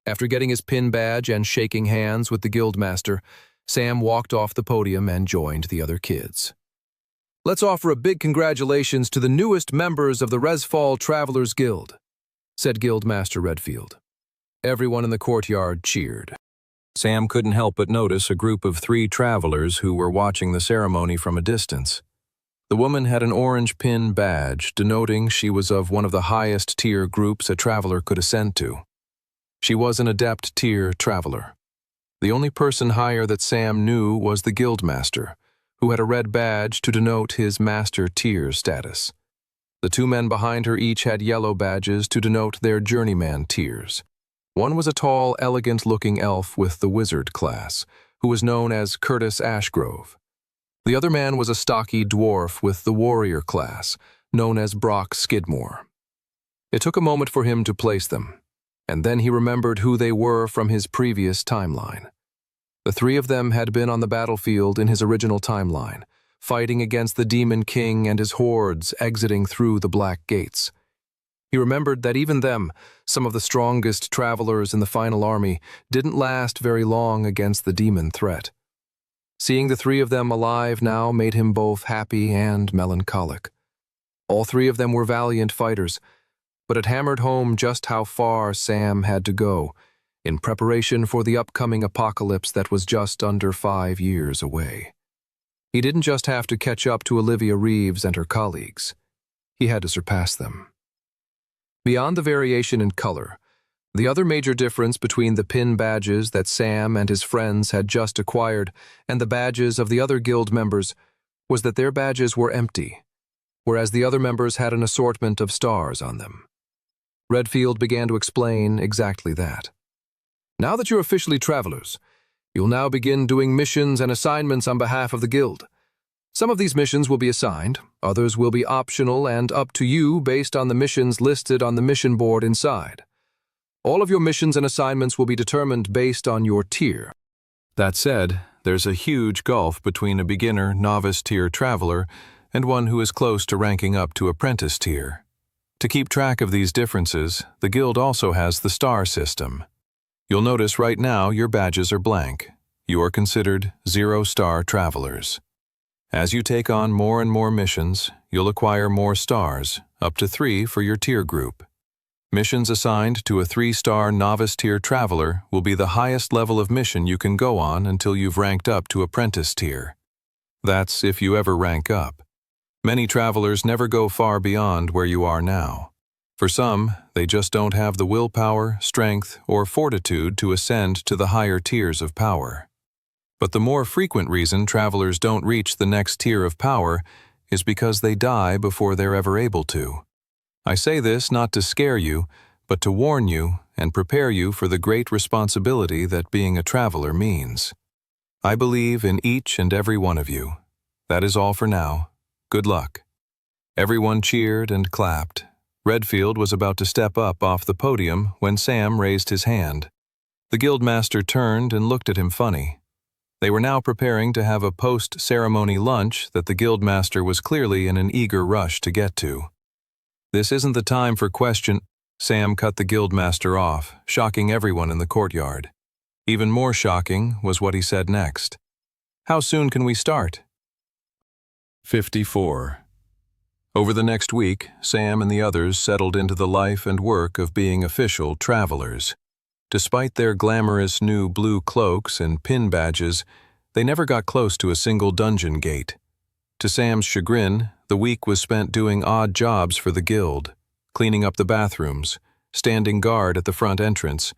After getting his pin badge and shaking hands with the Guildmaster, Sam walked off the podium and joined the other kids. Let's offer a big congratulations to the newest members of the Resfall Travelers Guild, said Guildmaster Redfield. Everyone in the courtyard cheered. Sam couldn't help but notice a group of 3 travelers who were watching the ceremony from a distance. The woman had an orange pin badge denoting she was of one of the highest tier groups a traveler could ascend to. She was an adept tier traveler. The only person higher that Sam knew was the Guildmaster, who had a red badge to denote his master tier status. The 2 men behind her each had yellow badges to denote their journeyman tiers. One was a tall, elegant-looking elf with the wizard class, who was known as Curtis Ashgrove. The other man was a stocky dwarf with the warrior class, known as Brock Skidmore. It took a moment for him to place them, and then he remembered who they were from his previous timeline. The 3 of them had been on the battlefield in his original timeline, fighting against the Demon King and his hordes exiting through the Black Gates. He remembered that even them, some of the strongest travelers in the final army, didn't last very long against the demon threat. Seeing the 3 of them alive now made him both happy and melancholic. All 3 of them were valiant fighters, but it hammered home just how far Sam had to go in preparation for the upcoming apocalypse that was just under 5 years away. He didn't just have to catch up to Olivia Reeves and her colleagues. He had to surpass them. Beyond the variation in color, the other major difference between the pin badges that Sam and his friends had just acquired and the badges of the other guild members was that their badges were empty, whereas the other members had an assortment of stars on them. Redfield began to explain exactly that. Now that you're officially travelers, you'll now begin doing missions and assignments on behalf of the guild. Some of these missions will be assigned, others will be optional and up to you based on the missions listed on the mission board inside. All of your missions and assignments will be determined based on your tier. That said, there's a huge gulf between a beginner, novice tier traveler and one who is close to ranking up to apprentice tier. To keep track of these differences, the guild also has the star system. You'll notice right now your badges are blank. You are considered 0-star travelers. As you take on more and more missions, you'll acquire more stars, up to 3 for your tier group. Missions assigned to a 3-star novice-tier traveler will be the highest level of mission you can go on until you've ranked up to apprentice tier. That's if you ever rank up. Many travelers never go far beyond where you are now. For some, they just don't have the willpower, strength, or fortitude to ascend to the higher tiers of power. But the more frequent reason travelers don't reach the next tier of power is because they die before they're ever able to. I say this not to scare you, but to warn you and prepare you for the great responsibility that being a traveler means. I believe in each and every one of you. That is all for now. Good luck. Everyone cheered and clapped. Redfield was about to step up off the podium when Sam raised his hand. The guildmaster turned and looked at him funny. They were now preparing to have a post-ceremony lunch that the guildmaster was clearly in an eager rush to get to. This isn't the time for question. Sam cut the guildmaster off, shocking everyone in the courtyard. Even more shocking was what he said next. How soon can we start? 54. Over the next week, Sam and the others settled into the life and work of being official travelers. Despite their glamorous new blue cloaks and pin badges, they never got close to a single dungeon gate. To Sam's chagrin, the week was spent doing odd jobs for the guild, cleaning up the bathrooms, standing guard at the front entrance,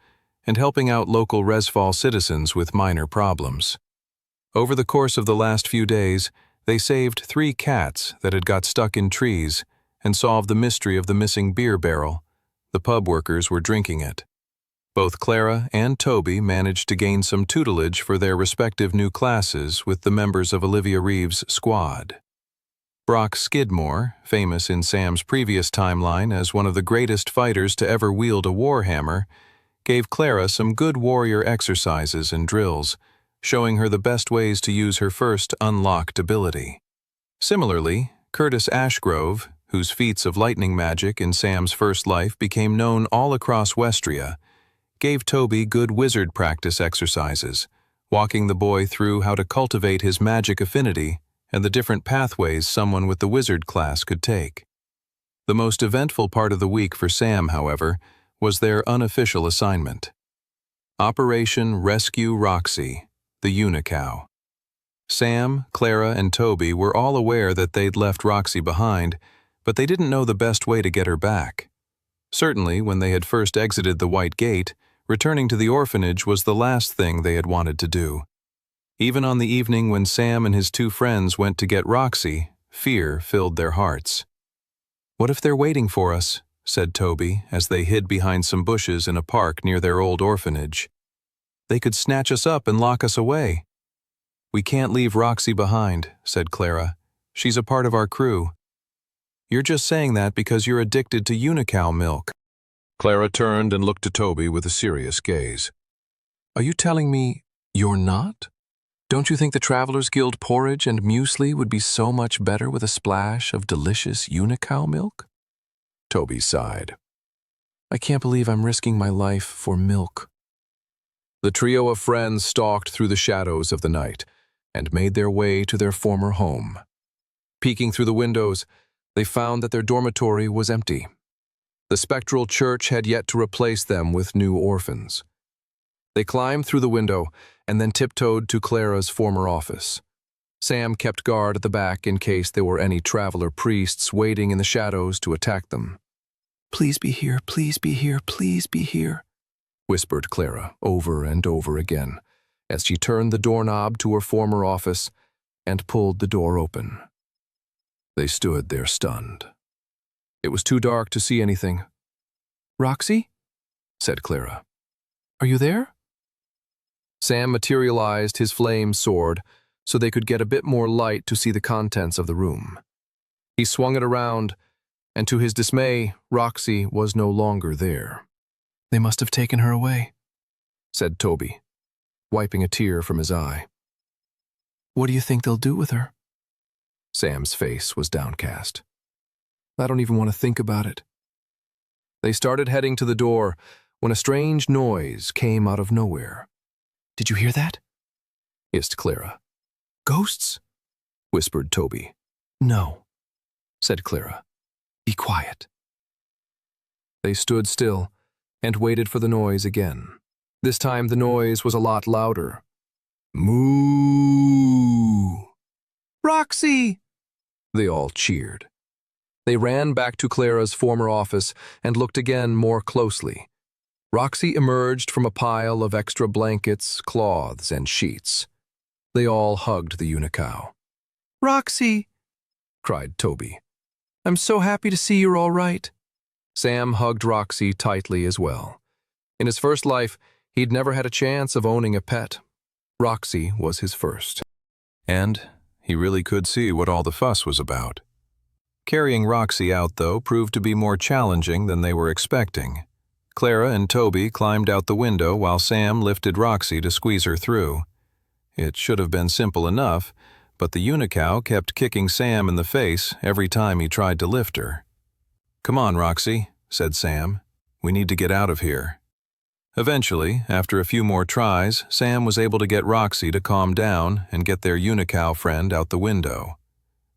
and helping out local Resfall citizens with minor problems. Over the course of the last few days, they saved 3 cats that had got stuck in trees and solved the mystery of the missing beer barrel. The pub workers were drinking it. Both Clara and Toby managed to gain some tutelage for their respective new classes with the members of Olivia Reeves' squad. Brock Skidmore, famous in Sam's previous timeline as one of the greatest fighters to ever wield a warhammer, gave Clara some good warrior exercises and drills, showing her the best ways to use her first unlocked ability. Similarly, Curtis Ashgrove, whose feats of lightning magic in Sam's first life became known all across Westria, gave Toby good wizard practice exercises, walking the boy through how to cultivate his magic affinity and the different pathways someone with the wizard class could take. The most eventful part of the week for Sam, however, was their unofficial assignment. Operation Rescue Roxy, the Unicow. Sam, Clara, and Toby were all aware that they'd left Roxy behind, but they didn't know the best way to get her back. Certainly, when they had first exited the White Gate, returning to the orphanage was the last thing they had wanted to do. Even on the evening when Sam and his 2 friends went to get Roxy, fear filled their hearts. "What if they're waiting for us?" said Toby as they hid behind some bushes in a park near their old orphanage. "They could snatch us up and lock us away." "We can't leave Roxy behind," said Clara. "She's a part of our crew." "You're just saying that because you're addicted to Unicow milk." Clara turned and looked to Toby with a serious gaze. "Are you telling me you're not? Don't you think the Travelers Guild porridge and muesli would be so much better with a splash of delicious Unicow milk?" Toby sighed. "I can't believe I'm risking my life for milk." The trio of friends stalked through the shadows of the night and made their way to their former home. Peeking through the windows, they found that their dormitory was empty. The spectral church had yet to replace them with new orphans. They climbed through the window and then tiptoed to Clara's former office. Sam kept guard at the back in case there were any traveler priests waiting in the shadows to attack them. "Please be here, please be here, please be here," whispered Clara over and over again as she turned the doorknob to her former office and pulled the door open. They stood there stunned. It was too dark to see anything. "Roxy?" said Clara. "Are you there?" Sam materialized his flame sword so they could get a bit more light to see the contents of the room. He swung it around, and to his dismay, Roxy was no longer there. "They must have taken her away," said Toby, wiping a tear from his eye. "What do you think they'll do with her?" Sam's face was downcast. "I don't even want to think about it." They started heading to the door when a strange noise came out of nowhere. "Did you hear that?" hissed Clara. "Ghosts?" whispered Toby. "No," said Clara. "Be quiet." They stood still and waited for the noise again. This time the noise was a lot louder. Moo! Roxy! They all cheered. They ran back to Clara's former office and looked again more closely. Roxy emerged from a pile of extra blankets, cloths, and sheets. They all hugged the unicow. "Roxy!" cried Toby. "I'm so happy to see you're all right." Sam hugged Roxy tightly as well. In his first life, he'd never had a chance of owning a pet. Roxy was his first. And he really could see what all the fuss was about. Carrying Roxy out, though, proved to be more challenging than they were expecting. Clara and Toby climbed out the window while Sam lifted Roxy to squeeze her through. It should have been simple enough, but the unicow kept kicking Sam in the face every time he tried to lift her. "Come on, Roxy," said Sam. "We need to get out of here." Eventually, after a few more tries, Sam was able to get Roxy to calm down and get their unicow friend out the window.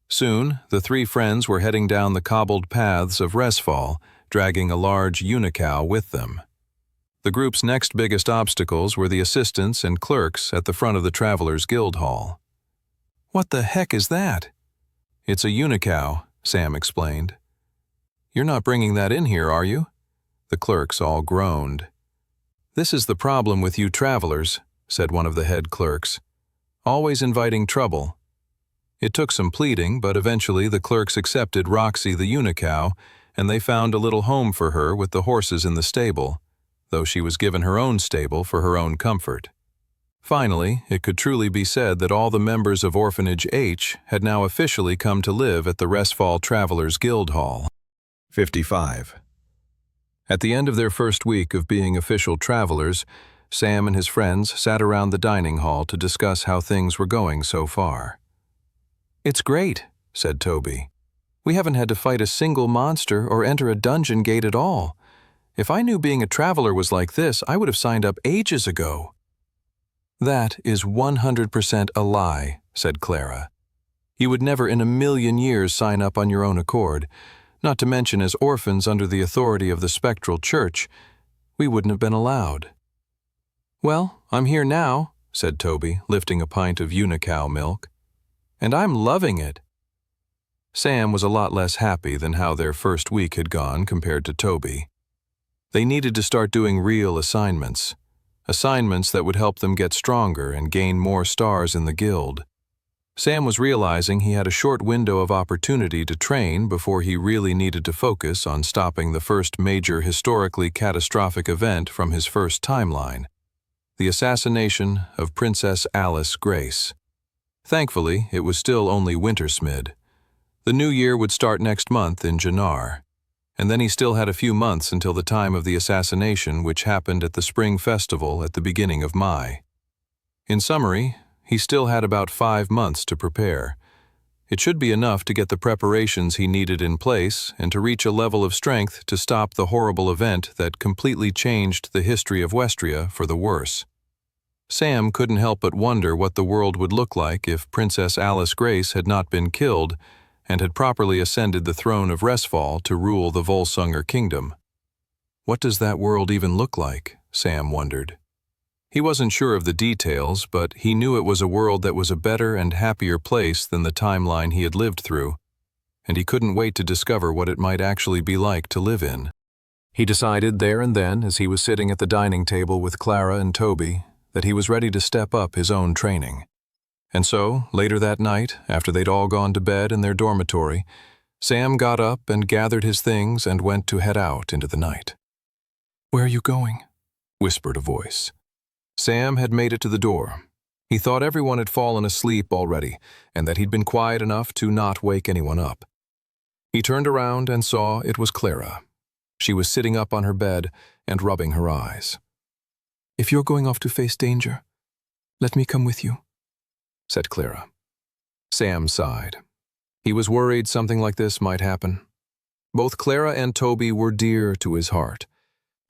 Soon, the three friends were heading down the cobbled paths of Resfall, dragging a large unicow with them. The group's next biggest obstacles were the assistants and clerks at the front of the Travelers' Guild Hall. "What the heck is that?" "It's a unicow," Sam explained. "You're not bringing that in here, are you?" The clerks all groaned. "This is the problem with you travelers," said one of the head clerks. "Always inviting trouble." It took some pleading, but eventually the clerks accepted Roxy the unicow, and they found a little home for her with the horses in the stable, though she was given her own stable for her own comfort. Finally, it could truly be said that all the members of Orphanage H had now officially come to live at the Resfall Travelers' Guild Hall. 55. At the end of their first week of being official travelers, Sam and his friends sat around the dining hall to discuss how things were going so far. "It's great," said Toby. "We haven't had to fight a single monster or enter a dungeon gate at all. If I knew being a traveler was like this, I would have signed up ages ago." "That is 100% a lie," said Clara. "You would never in a million years sign up on your own accord, not to mention as orphans under the authority of the Spectral Church. We wouldn't have been allowed." "Well, I'm here now," said Toby, lifting a pint of unicow milk. "And I'm loving it." Sam was a lot less happy than how their first week had gone compared to Toby. They needed to start doing real assignments that would help them get stronger and gain more stars in the guild. Sam was realizing he had a short window of opportunity to train before he really needed to focus on stopping the first major historically catastrophic event from his first timeline, the assassination of Princess Alice Grace. Thankfully, it was still only Wintersmid. The new year would start next month in Jannar, and then he still had a few months until the time of the assassination, which happened at the Spring Festival at the beginning of Mai. In summary, he still had about 5 months to prepare. It should be enough to get the preparations he needed in place and to reach a level of strength to stop the horrible event that completely changed the history of Westria for the worse. Sam couldn't help but wonder what the world would look like if Princess Alice Grace had not been killed and had properly ascended the throne of Resfall to rule the Volsunger kingdom. What does that world even look like? Sam wondered. He wasn't sure of the details, but he knew it was a world that was a better and happier place than the timeline he had lived through, and he couldn't wait to discover what it might actually be like to live in. He decided there and then, as he was sitting at the dining table with Clara and Toby, that he was ready to step up his own training. And so, later that night, after they'd all gone to bed in their dormitory, Sam got up and gathered his things and went to head out into the night. "Where are you going?" whispered a voice. Sam had made it to the door. He thought everyone had fallen asleep already, and that he'd been quiet enough to not wake anyone up. He turned around and saw it was Clara. She was sitting up on her bed and rubbing her eyes. "If you're going off to face danger, let me come with you," said Clara. Sam sighed. He was worried something like this might happen. Both Clara and Toby were dear to his heart,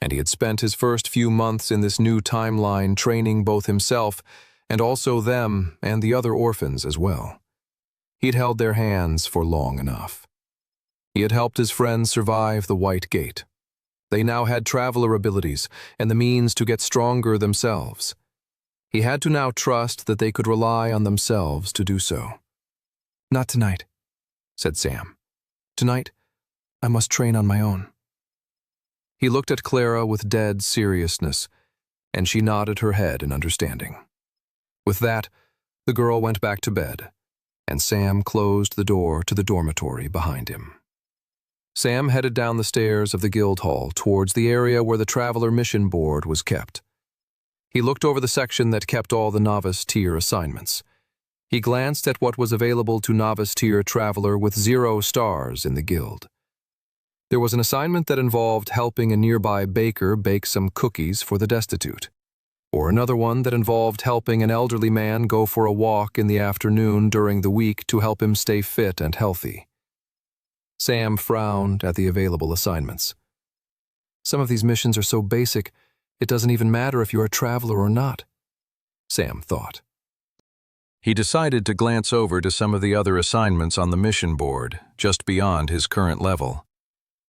and he had spent his first few months in this new timeline training both himself and also them and the other orphans as well. He'd held their hands for long enough. He had helped his friends survive the White Gate. They now had traveler abilities and the means to get stronger themselves. He had to now trust that they could rely on themselves to do so. "Not tonight," said Sam. "Tonight, I must train on my own." He looked at Clara with dead seriousness, and she nodded her head in understanding. With that, the girl went back to bed, and Sam closed the door to the dormitory behind him. Sam headed down the stairs of the guild hall towards the area where the Traveler Mission Board was kept. He looked over the section that kept all the novice tier assignments. He glanced at what was available to novice tier traveler with 0 stars in the guild. There was an assignment that involved helping a nearby baker bake some cookies for the destitute, or another one that involved helping an elderly man go for a walk in the afternoon during the week to help him stay fit and healthy. Sam frowned at the available assignments. Some of these missions are so basic, it doesn't even matter if you're a traveler or not, Sam thought. He decided to glance over to some of the other assignments on the mission board, just beyond his current level.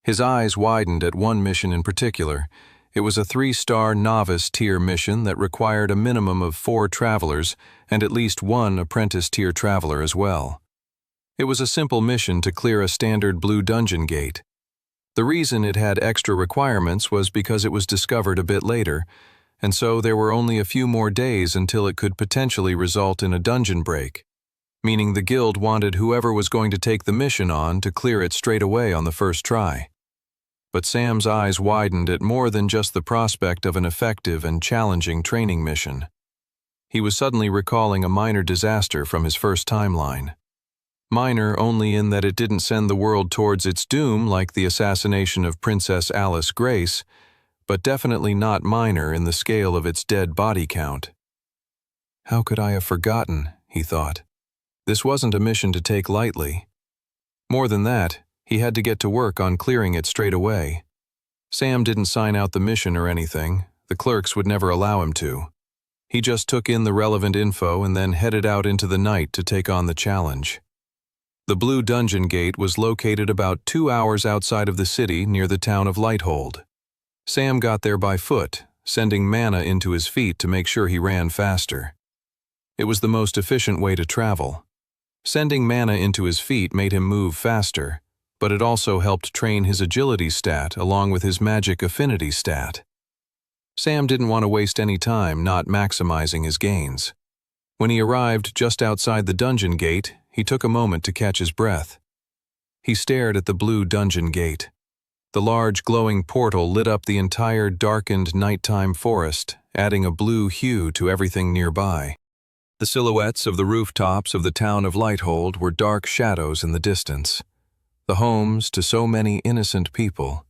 His eyes widened at one mission in particular. It was a 3-star novice tier mission that required a minimum of 4 travelers and at least 1 apprentice tier traveler as well. It was a simple mission to clear a standard blue dungeon gate. The reason it had extra requirements was because it was discovered a bit later, and so there were only a few more days until it could potentially result in a dungeon break, meaning the guild wanted whoever was going to take the mission on to clear it straight away on the first try. But Sam's eyes widened at more than just the prospect of an effective and challenging training mission. He was suddenly recalling a minor disaster from his first timeline. Minor only in that it didn't send the world towards its doom like the assassination of Princess Alice Grace, but definitely not minor in the scale of its dead body count. How could I have forgotten, he thought. This wasn't a mission to take lightly. More than that, he had to get to work on clearing it straight away. Sam didn't sign out the mission or anything. The clerks would never allow him to. He just took in the relevant info and then headed out into the night to take on the challenge. The Blue Dungeon Gate was located about 2 hours outside of the city near the town of Lighthold. Sam got there by foot, sending mana into his feet to make sure he ran faster. It was the most efficient way to travel. Sending mana into his feet made him move faster, but it also helped train his agility stat along with his magic affinity stat. Sam didn't want to waste any time not maximizing his gains. When he arrived just outside the dungeon gate, he took a moment to catch his breath. He stared at the Blue Dungeon Gate. The large glowing portal lit up the entire darkened nighttime forest, adding a blue hue to everything nearby. The silhouettes of the rooftops of the town of Lighthold were dark shadows in the distance. The homes to so many innocent people,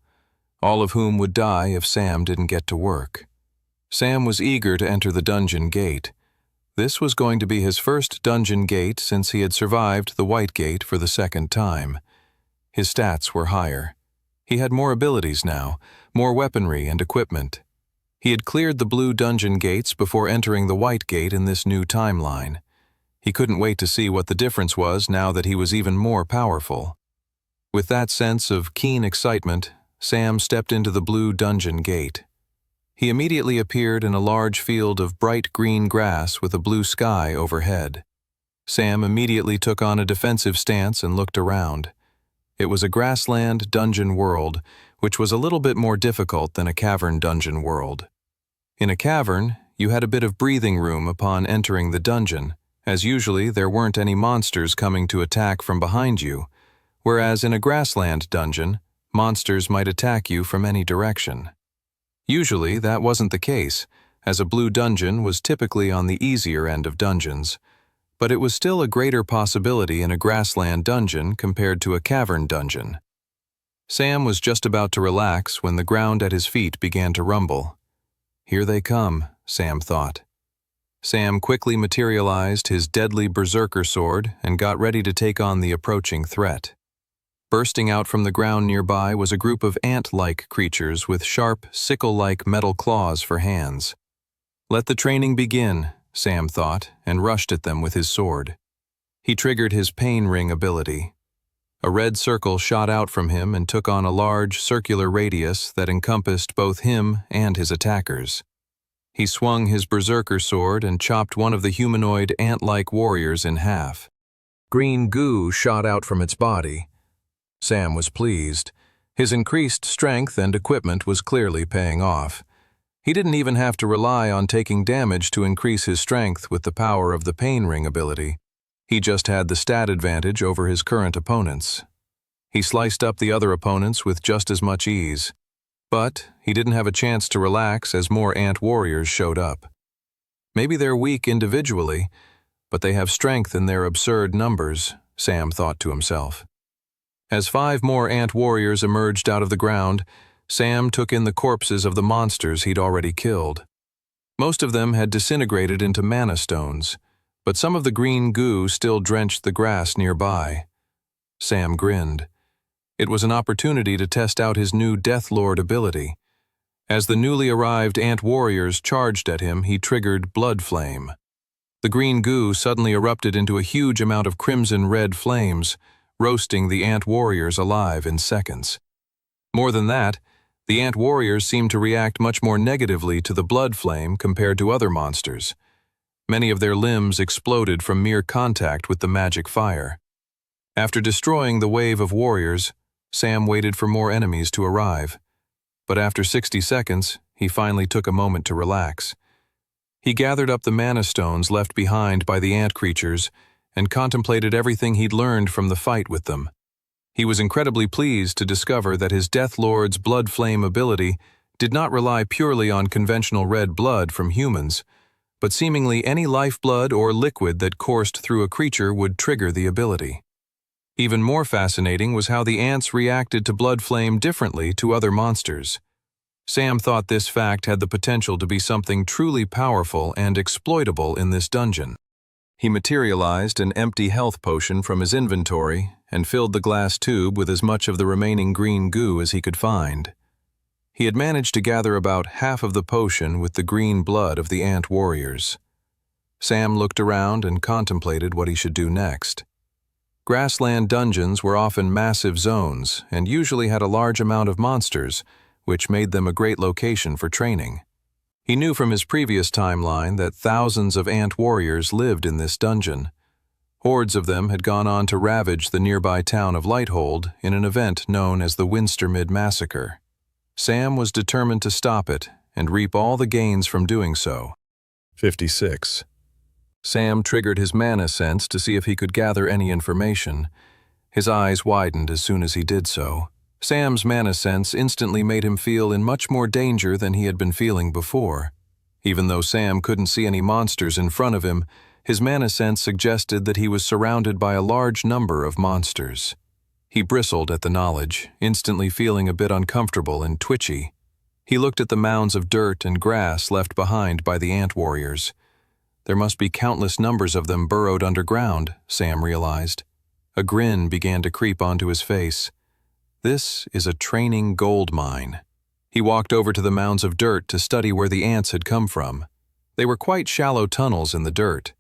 all of whom would die if Sam didn't get to work. Sam was eager to enter the dungeon gate. This was going to be his first dungeon gate since he had survived the White Gate for the second time. His stats were higher. He had more abilities now, more weaponry and equipment. He had cleared the Blue Dungeon Gates before entering the White Gate in this new timeline. He couldn't wait to see what the difference was now that he was even more powerful. With that sense of keen excitement, Sam stepped into the Blue Dungeon Gate. He immediately appeared in a large field of bright green grass with a blue sky overhead. Sam immediately took on a defensive stance and looked around. It was a grassland dungeon world, which was a little bit more difficult than a cavern dungeon world. In a cavern, you had a bit of breathing room upon entering the dungeon, as usually there weren't any monsters coming to attack from behind you, whereas in a grassland dungeon, monsters might attack you from any direction. Usually, that wasn't the case, as a blue dungeon was typically on the easier end of dungeons, but it was still a greater possibility in a grassland dungeon compared to a cavern dungeon. Sam was just about to relax when the ground at his feet began to rumble. Here they come, Sam thought. Sam quickly materialized his deadly berserker sword and got ready to take on the approaching threat. Bursting out from the ground nearby was a group of ant-like creatures with sharp, sickle-like metal claws for hands. Let the training begin, Sam thought, and rushed at them with his sword. He triggered his pain ring ability. A red circle shot out from him and took on a large, circular radius that encompassed both him and his attackers. He swung his berserker sword and chopped one of the humanoid ant-like warriors in half. Green goo shot out from its body. Sam was pleased. His increased strength and equipment was clearly paying off. He didn't even have to rely on taking damage to increase his strength with the power of the pain ring ability. He just had the stat advantage over his current opponents. He sliced up the other opponents with just as much ease. But he didn't have a chance to relax as more ant warriors showed up. Maybe they're weak individually, but they have strength in their absurd numbers, Sam thought to himself. As 5 more ant warriors emerged out of the ground, Sam took in the corpses of the monsters he'd already killed. Most of them had disintegrated into mana stones, but some of the green goo still drenched the grass nearby. Sam grinned. It was an opportunity to test out his new Death Lord ability. As the newly arrived ant warriors charged at him, he triggered Blood Flame. The green goo suddenly erupted into a huge amount of crimson-red flames, roasting the ant warriors alive in seconds. More than that, the ant warriors seemed to react much more negatively to the blood flame compared to other monsters. Many of their limbs exploded from mere contact with the magic fire. After destroying the wave of warriors, Sam waited for more enemies to arrive. But after 60 seconds, he finally took a moment to relax. He gathered up the mana stones left behind by the ant creatures and contemplated everything he'd learned from the fight with them. He was incredibly pleased to discover that his Death Lord's blood flame ability did not rely purely on conventional red blood from humans, but seemingly any lifeblood or liquid that coursed through a creature would trigger the ability. Even more fascinating was how the ants reacted to blood flame differently to other monsters. Sam thought this fact had the potential to be something truly powerful and exploitable in this dungeon. He materialized an empty health potion from his inventory and filled the glass tube with as much of the remaining green goo as he could find. He had managed to gather about half of the potion with the green blood of the ant warriors. Sam looked around and contemplated what he should do next. Grassland dungeons were often massive zones and usually had a large amount of monsters, which made them a great location for training. He knew from his previous timeline that thousands of ant warriors lived in this dungeon. Hordes of them had gone on to ravage the nearby town of Lighthold in an event known as the Winstermid Massacre. Sam was determined to stop it and reap all the gains from doing so. 56. Sam triggered his mana sense to see if he could gather any information. His eyes widened as soon as he did so. Sam's mana sense instantly made him feel in much more danger than he had been feeling before. Even though Sam couldn't see any monsters in front of him, his mana sense suggested that he was surrounded by a large number of monsters. He bristled at the knowledge, instantly feeling a bit uncomfortable and twitchy. He looked at the mounds of dirt and grass left behind by the ant warriors. There must be countless numbers of them burrowed underground, Sam realized. A grin began to creep onto his face. This is a training gold mine. He walked over to the mounds of dirt to study where the ants had come from. They were quite shallow tunnels in the dirt.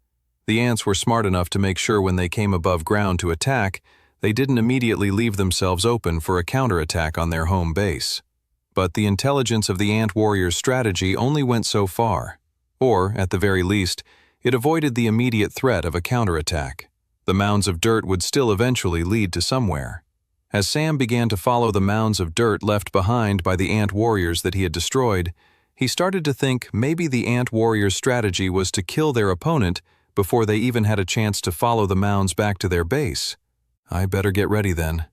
The ants were smart enough to make sure when they came above ground to attack, they didn't immediately leave themselves open for a counterattack on their home base. But the intelligence of the ant warrior's strategy only went so far. Or, at the very least, it avoided the immediate threat of a counterattack. The mounds of dirt would still eventually lead to somewhere. As Sam began to follow the mounds of dirt left behind by the ant warriors that he had destroyed, he started to think maybe the ant warrior's strategy was to kill their opponent before they even had a chance to follow the mounds back to their base. I better get ready then.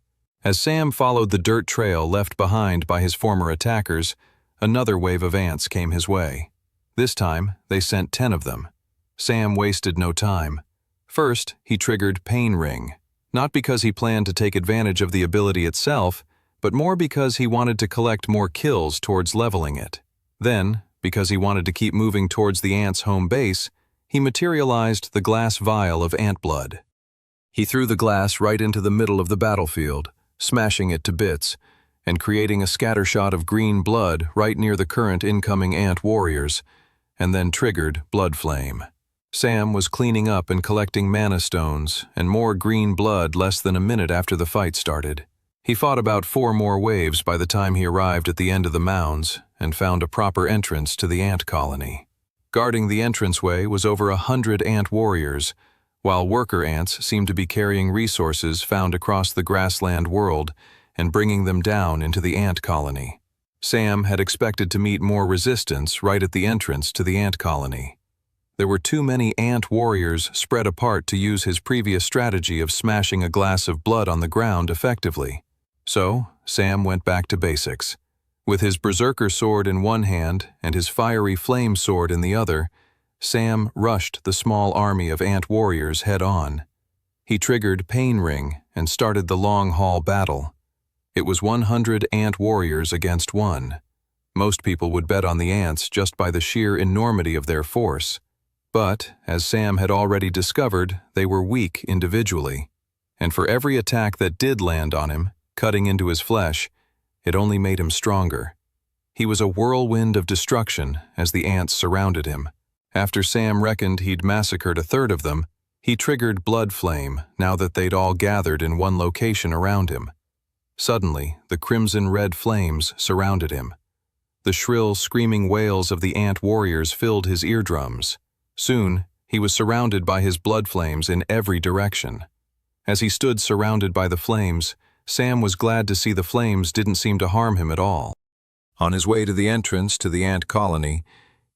As Sam followed the dirt trail left behind by his former attackers, another wave of ants came his way. This time, they sent 10 of them. Sam wasted no time. First, he triggered Pain Ring, not because he planned to take advantage of the ability itself, but more because he wanted to collect more kills towards leveling it. Then, because he wanted to keep moving towards the ants' home base, he materialized the glass vial of ant blood. He threw the glass right into the middle of the battlefield, smashing it to bits, and creating a scattershot of green blood right near the current incoming ant warriors, and then triggered Blood Flame. Sam was cleaning up and collecting mana stones and more green blood less than a minute after the fight started. He fought about 4 more waves by the time he arrived at the end of the mounds and found a proper entrance to the ant colony. Guarding the entranceway was over 100 ant warriors, while worker ants seemed to be carrying resources found across the grassland world and bringing them down into the ant colony. Sam had expected to meet more resistance right at the entrance to the ant colony. There were too many ant warriors spread apart to use his previous strategy of smashing a glass of blood on the ground effectively. So, Sam went back to basics. With his berserker sword in one hand and his fiery flame sword in the other, Sam rushed the small army of ant warriors head-on. He triggered Pain Ring and started the long-haul battle. It was 100 ant warriors against 1. Most people would bet on the ants just by the sheer enormity of their force. But, as Sam had already discovered, they were weak individually. And for every attack that did land on him, cutting into his flesh, it only made him stronger. He was a whirlwind of destruction as the ants surrounded him. After Sam reckoned he'd massacred a third of them, he triggered Blood Flame now that they'd all gathered in one location around him. Suddenly, the crimson-red flames surrounded him. The shrill, screaming wails of the ant warriors filled his eardrums. Soon, he was surrounded by his blood flames in every direction. As he stood surrounded by the flames, Sam was glad to see the flames didn't seem to harm him at all. On his way to the entrance to the ant colony,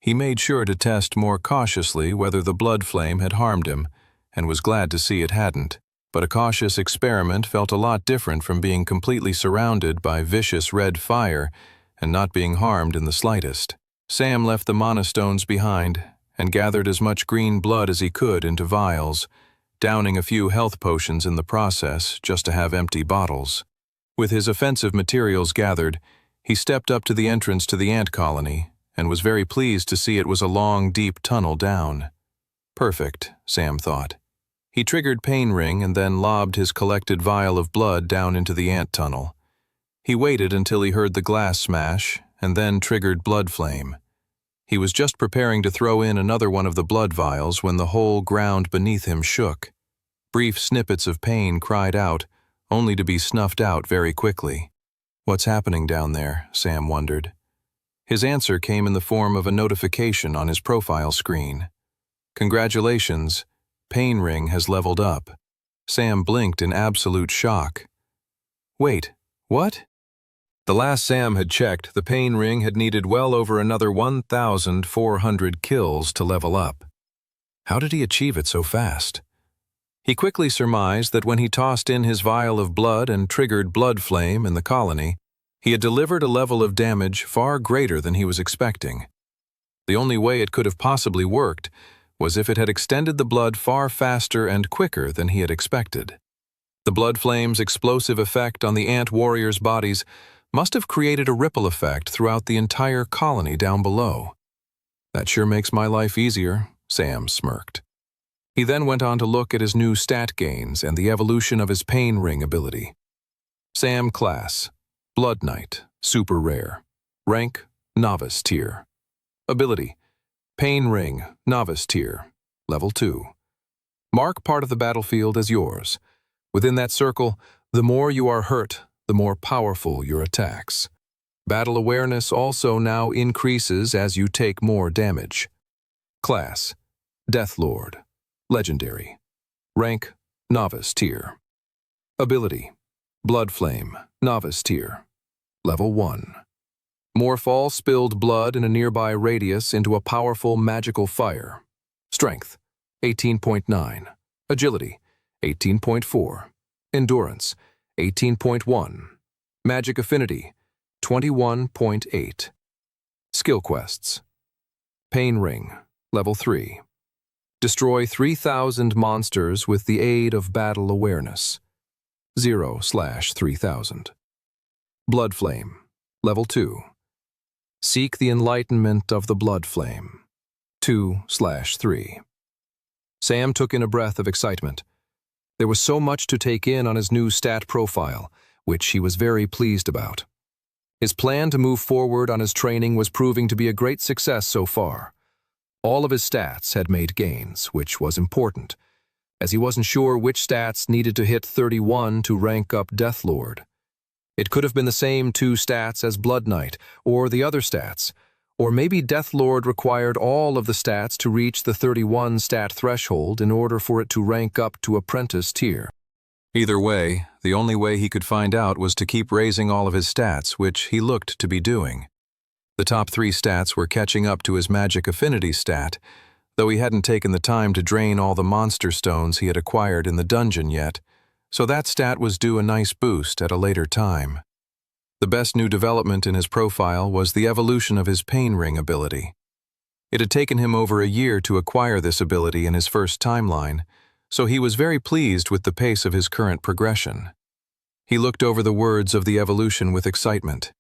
he made sure to test more cautiously whether the blood flame had harmed him, and was glad to see it hadn't. But a cautious experiment felt a lot different from being completely surrounded by vicious red fire and not being harmed in the slightest. Sam left the mana stones behind and gathered as much green blood as he could into vials, downing a few health potions in the process just to have empty bottles. With his offensive materials gathered, he stepped up to the entrance to the ant colony and was very pleased to see it was a long, deep tunnel down. Perfect, Sam thought. He triggered Pain Ring and then lobbed his collected vial of blood down into the ant tunnel. He waited until he heard the glass smash and then triggered Blood Flame. He was just preparing to throw in another one of the blood vials when the whole ground beneath him shook. Brief snippets of pain cried out, only to be snuffed out very quickly. What's happening down there? Sam wondered. His answer came in the form of a notification on his profile screen. Congratulations, Pain Ring has leveled up. Sam blinked in absolute shock. Wait, what? The last Sam had checked, the Pain Ring had needed well over another 1,400 kills to level up. How did he achieve it so fast? He quickly surmised that when he tossed in his vial of blood and triggered Blood Flame in the colony, he had delivered a level of damage far greater than he was expecting. The only way it could have possibly worked was if it had extended the blood far faster and quicker than he had expected. The Blood Flame's explosive effect on the ant warriors' bodies must have created a ripple effect throughout the entire colony down below. That sure makes my life easier, Sam smirked. He then went on to look at his new stat gains and the evolution of his Pain Ring ability. Sam class, Blood Knight, super rare. Rank, Novice tier. Ability, Pain Ring, Novice tier, level 2. Mark part of the battlefield as yours. Within that circle, the more you are hurt, the more powerful your attacks. Battle awareness also now increases as you take more damage. Class, Deathlord, Legendary. Rank, Novice tier. Ability, Blood Flame, Novice tier, level 1. Morph all spilled blood in a nearby radius into a powerful magical fire. Strength, 18.9. Agility, 18.4. Endurance, 18.1. Magic Affinity, 21.8. Skill Quests. Pain Ring, level 3. Destroy 3,000 monsters with the aid of battle awareness. 0/3000. Blood Flame, level 2. Seek the enlightenment of the Blood Flame. 2/3. Sam took in a breath of excitement. There was so much to take in on his new stat profile, which he was very pleased about. His plan to move forward on his training was proving to be a great success so far. All of his stats had made gains, which was important, as he wasn't sure which stats needed to hit 31 to rank up Deathlord. It could have been the same 2 stats as Blood Knight, or the other stats, or maybe Deathlord required all of the stats to reach the 31 stat threshold in order for it to rank up to Apprentice tier. Either way, the only way he could find out was to keep raising all of his stats, which he looked to be doing. The top 3 stats were catching up to his magic affinity stat, though he hadn't taken the time to drain all the monster stones he had acquired in the dungeon yet, so that stat was due a nice boost at a later time. The best new development in his profile was the evolution of his pain ring ability. It had taken him over a year to acquire this ability in his first timeline, so he was very pleased with the pace of his current progression. He looked over the words of the evolution with excitement.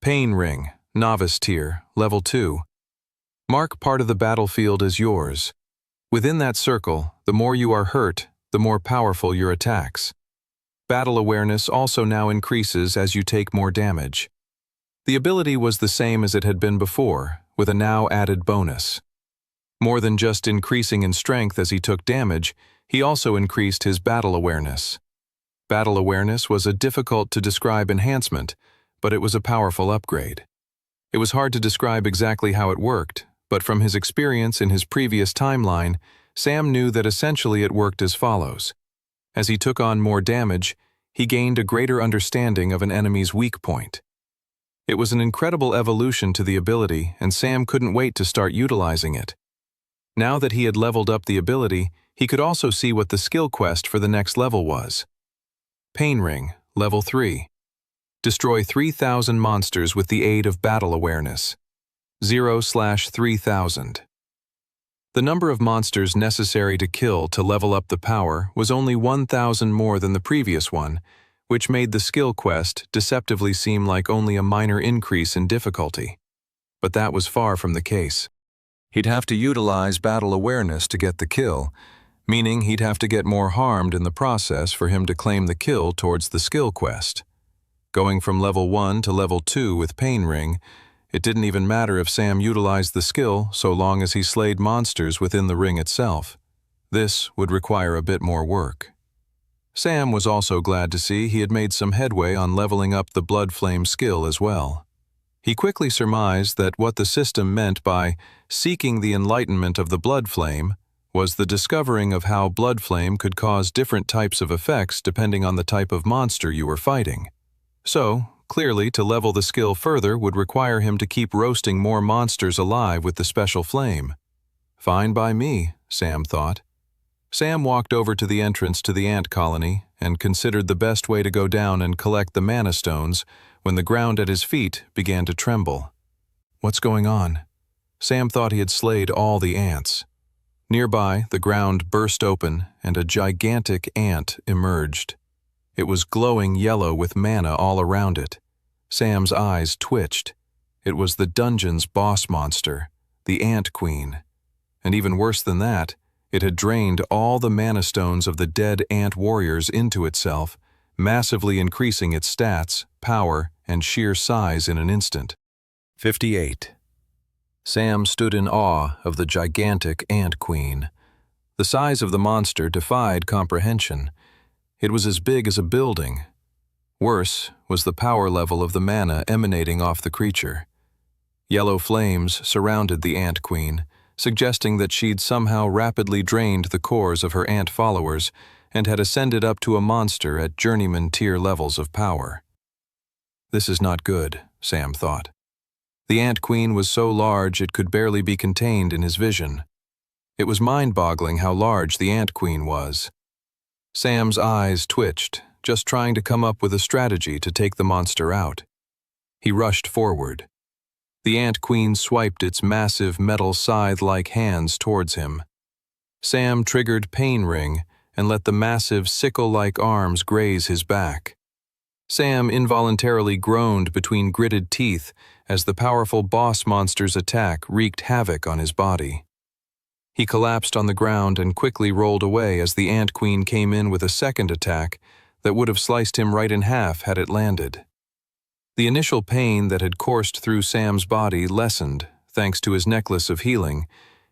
Pain ring, novice tier, level 2. Mark part of the battlefield as yours. Within that circle, the more you are hurt, the more powerful your attacks. Battle awareness also now increases as you take more damage. The ability was the same as it had been before, with a now added bonus. More than just increasing in strength as he took damage, he also increased his battle awareness. Battle awareness was a difficult-to-describe enhancement, but it was a powerful upgrade. It was hard to describe exactly how it worked, but from his experience in his previous timeline, Sam knew that essentially it worked as follows. As he took on more damage, he gained a greater understanding of an enemy's weak point. It was an incredible evolution to the ability, and Sam couldn't wait to start utilizing it. Now that he had leveled up the ability, he could also see what the skill quest for the next level was. Pain Ring, level 3. Destroy 3,000 monsters with the aid of battle awareness. 0/3000. The number of monsters necessary to kill to level up the power was only 1,000 more than the previous one, which made the skill quest deceptively seem like only a minor increase in difficulty. But that was far from the case. He'd have to utilize battle awareness to get the kill, meaning he'd have to get more harmed in the process for him to claim the kill towards the skill quest. Going from level 1 to level 2 with Pain Ring, it didn't even matter if Sam utilized the skill so long as he slayed monsters within the ring itself. This would require a bit more work. Sam was also glad to see he had made some headway on leveling up the Blood Flame skill as well. He quickly surmised that what the system meant by seeking the enlightenment of the Blood Flame was the discovering of how Blood Flame could cause different types of effects depending on the type of monster you were fighting. So, clearly, to level the skill further would require him to keep roasting more monsters alive with the special flame. Fine by me, Sam thought. Sam walked over to the entrance to the ant colony and considered the best way to go down and collect the mana stones when the ground at his feet began to tremble. What's going on? Sam thought he had slayed all the ants. Nearby, the ground burst open and a gigantic ant emerged. It was glowing yellow with mana all around it. Sam's eyes twitched. It was the dungeon's boss monster, the Ant Queen. And even worse than that, it had drained all the mana stones of the dead ant warriors into itself, massively increasing its stats, power, and sheer size in an instant. 58. Sam stood in awe of the gigantic Ant Queen. The size of the monster defied comprehension. It was as big as a building. Worse was the power level of the mana emanating off the creature. Yellow flames surrounded the Ant Queen, suggesting that she'd somehow rapidly drained the cores of her ant followers and had ascended up to a monster at journeyman tier levels of power. This is not good, Sam thought. The Ant Queen was so large it could barely be contained in his vision. It was mind-boggling how large the Ant Queen was. Sam's eyes twitched, just trying to come up with a strategy to take the monster out. He rushed forward. The Ant Queen swiped its massive metal scythe-like hands towards him. Sam triggered Pain Ring and let the massive sickle-like arms graze his back. Sam involuntarily groaned between gritted teeth as the powerful boss monster's attack wreaked havoc on his body. He collapsed on the ground and quickly rolled away as the Ant Queen came in with a second attack that would have sliced him right in half had it landed. The initial pain that had coursed through Sam's body lessened thanks to his necklace of healing,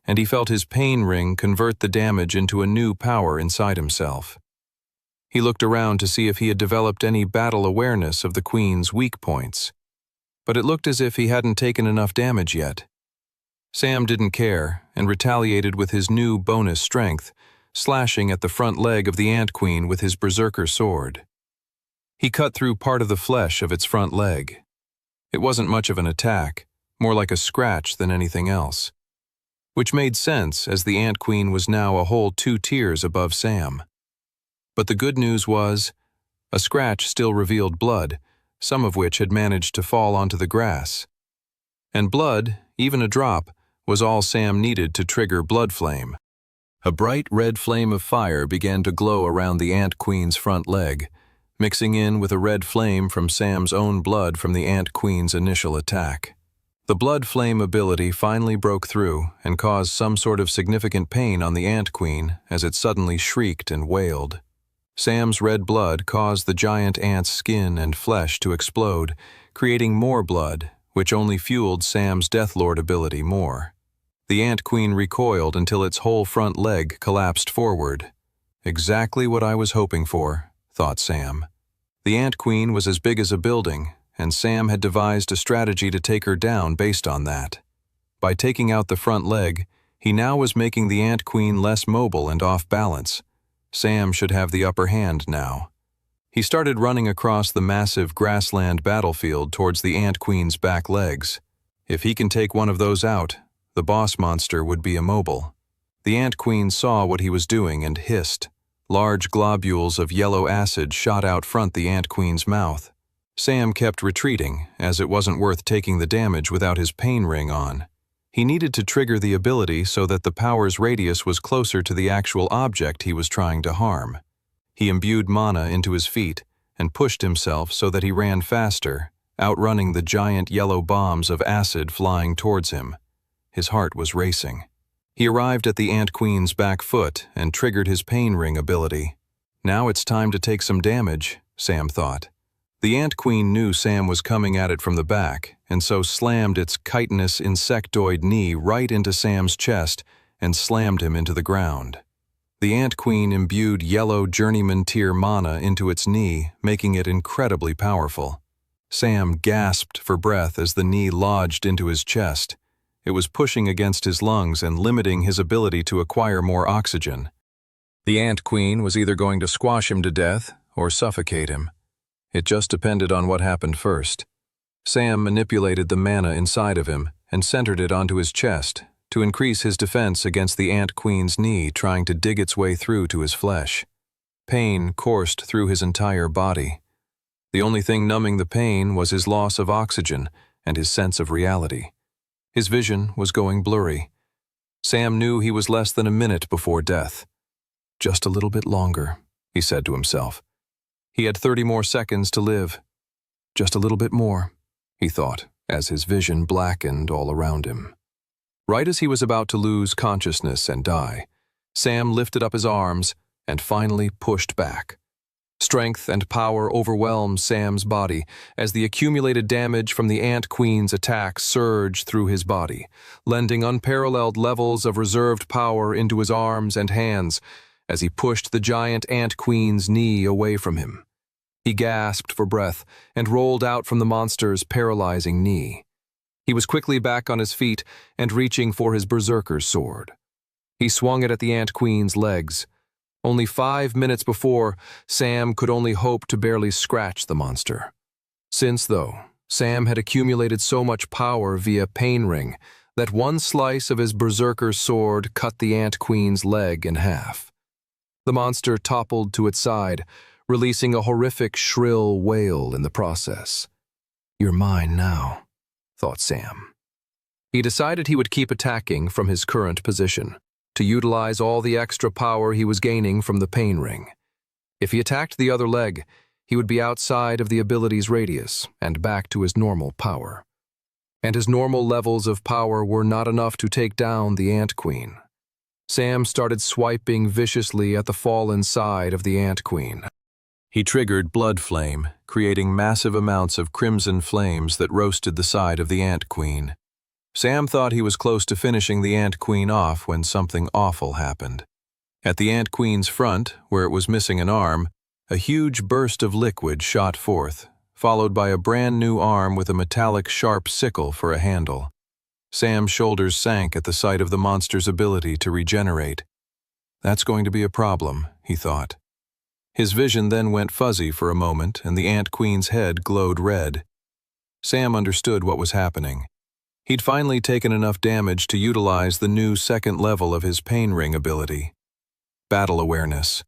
and he felt his pain ring convert the damage into a new power inside himself. He looked around to see if he had developed any battle awareness of the Queen's weak points, but it looked as if he hadn't taken enough damage yet. Sam didn't care and retaliated with his new bonus strength, slashing at the front leg of the Ant Queen with his berserker sword. He cut through part of the flesh of its front leg. It wasn't much of an attack, more like a scratch than anything else, which made sense as the Ant Queen was now a whole 2 tiers above Sam. But the good news was, a scratch still revealed blood, some of which had managed to fall onto the grass. And blood, even a drop, was all Sam needed to trigger Blood Flame. A bright red flame of fire began to glow around the Ant Queen's front leg, mixing in with a red flame from Sam's own blood from the Ant Queen's initial attack. The Blood Flame ability finally broke through and caused some sort of significant pain on the Ant Queen as it suddenly shrieked and wailed. Sam's red blood caused the giant ant's skin and flesh to explode, creating more blood, which only fueled Sam's Deathlord ability more. The Ant Queen recoiled until its whole front leg collapsed forward. Exactly what I was hoping for, thought Sam. The Ant Queen was as big as a building, and Sam had devised a strategy to take her down based on that. By taking out the front leg, he now was making the Ant Queen less mobile and off balance. Sam should have the upper hand now. He started running across the massive grassland battlefield towards the Ant Queen's back legs. If he can take one of those out, the boss monster would be immobile. The Ant Queen saw what he was doing and hissed. Large globules of yellow acid shot out front the Ant Queen's mouth. Sam kept retreating, as it wasn't worth taking the damage without his pain ring on. He needed to trigger the ability so that the power's radius was closer to the actual object he was trying to harm. He imbued mana into his feet and pushed himself so that he ran faster, outrunning the giant yellow bombs of acid flying towards him. His heart was racing. He arrived at the Ant Queen's back foot and triggered his pain ring ability. Now it's time to take some damage, Sam thought. The Ant Queen knew Sam was coming at it from the back, and so slammed its chitinous insectoid knee right into Sam's chest and slammed him into the ground. The Ant Queen imbued yellow journeyman tier mana into its knee, making it incredibly powerful. Sam gasped for breath as the knee lodged into his chest. It was pushing against his lungs and limiting his ability to acquire more oxygen. The Ant Queen was either going to squash him to death or suffocate him. It just depended on what happened first. Sam manipulated the mana inside of him and centered it onto his chest to increase his defense against the Ant Queen's knee trying to dig its way through to his flesh. Pain coursed through his entire body. The only thing numbing the pain was his loss of oxygen and his sense of reality. His vision was going blurry. Sam knew he was less than a minute before death. Just a little bit longer, he said to himself. He had 30 more seconds to live. Just a little bit more, he thought, as his vision blackened all around him. Right as he was about to lose consciousness and die, Sam lifted up his arms and finally pushed back. Strength and power overwhelmed Sam's body as the accumulated damage from the Ant Queen's attack surged through his body, lending unparalleled levels of reserved power into his arms and hands as he pushed the giant Ant Queen's knee away from him. He gasped for breath and rolled out from the monster's paralyzing knee. He was quickly back on his feet and reaching for his berserker's sword. He swung it at the Ant Queen's legs. Only 5 minutes before, Sam could only hope to barely scratch the monster. Since, though, Sam had accumulated so much power via pain ring that one slice of his berserker's sword cut the Ant Queen's leg in half. The monster toppled to its side, releasing a horrific shrill wail in the process. "You're mine now," thought Sam. He decided he would keep attacking from his current position, to utilize all the extra power he was gaining from the pain ring. If he attacked the other leg, he would be outside of the ability's radius and back to his normal power. And his normal levels of power were not enough to take down the Ant Queen. Sam started swiping viciously at the fallen side of the Ant Queen. He triggered Blood Flame, creating massive amounts of crimson flames that roasted the side of the Ant Queen. Sam thought he was close to finishing the Ant Queen off when something awful happened. At the Ant Queen's front, where it was missing an arm, a huge burst of liquid shot forth, followed by a brand new arm with a metallic sharp sickle for a handle. Sam's shoulders sank at the sight of the monster's ability to regenerate. That's going to be a problem, he thought. His vision then went fuzzy for a moment, and the Ant Queen's head glowed red. Sam understood what was happening. He'd finally taken enough damage to utilize the new second level of his pain ring ability. Battle awareness.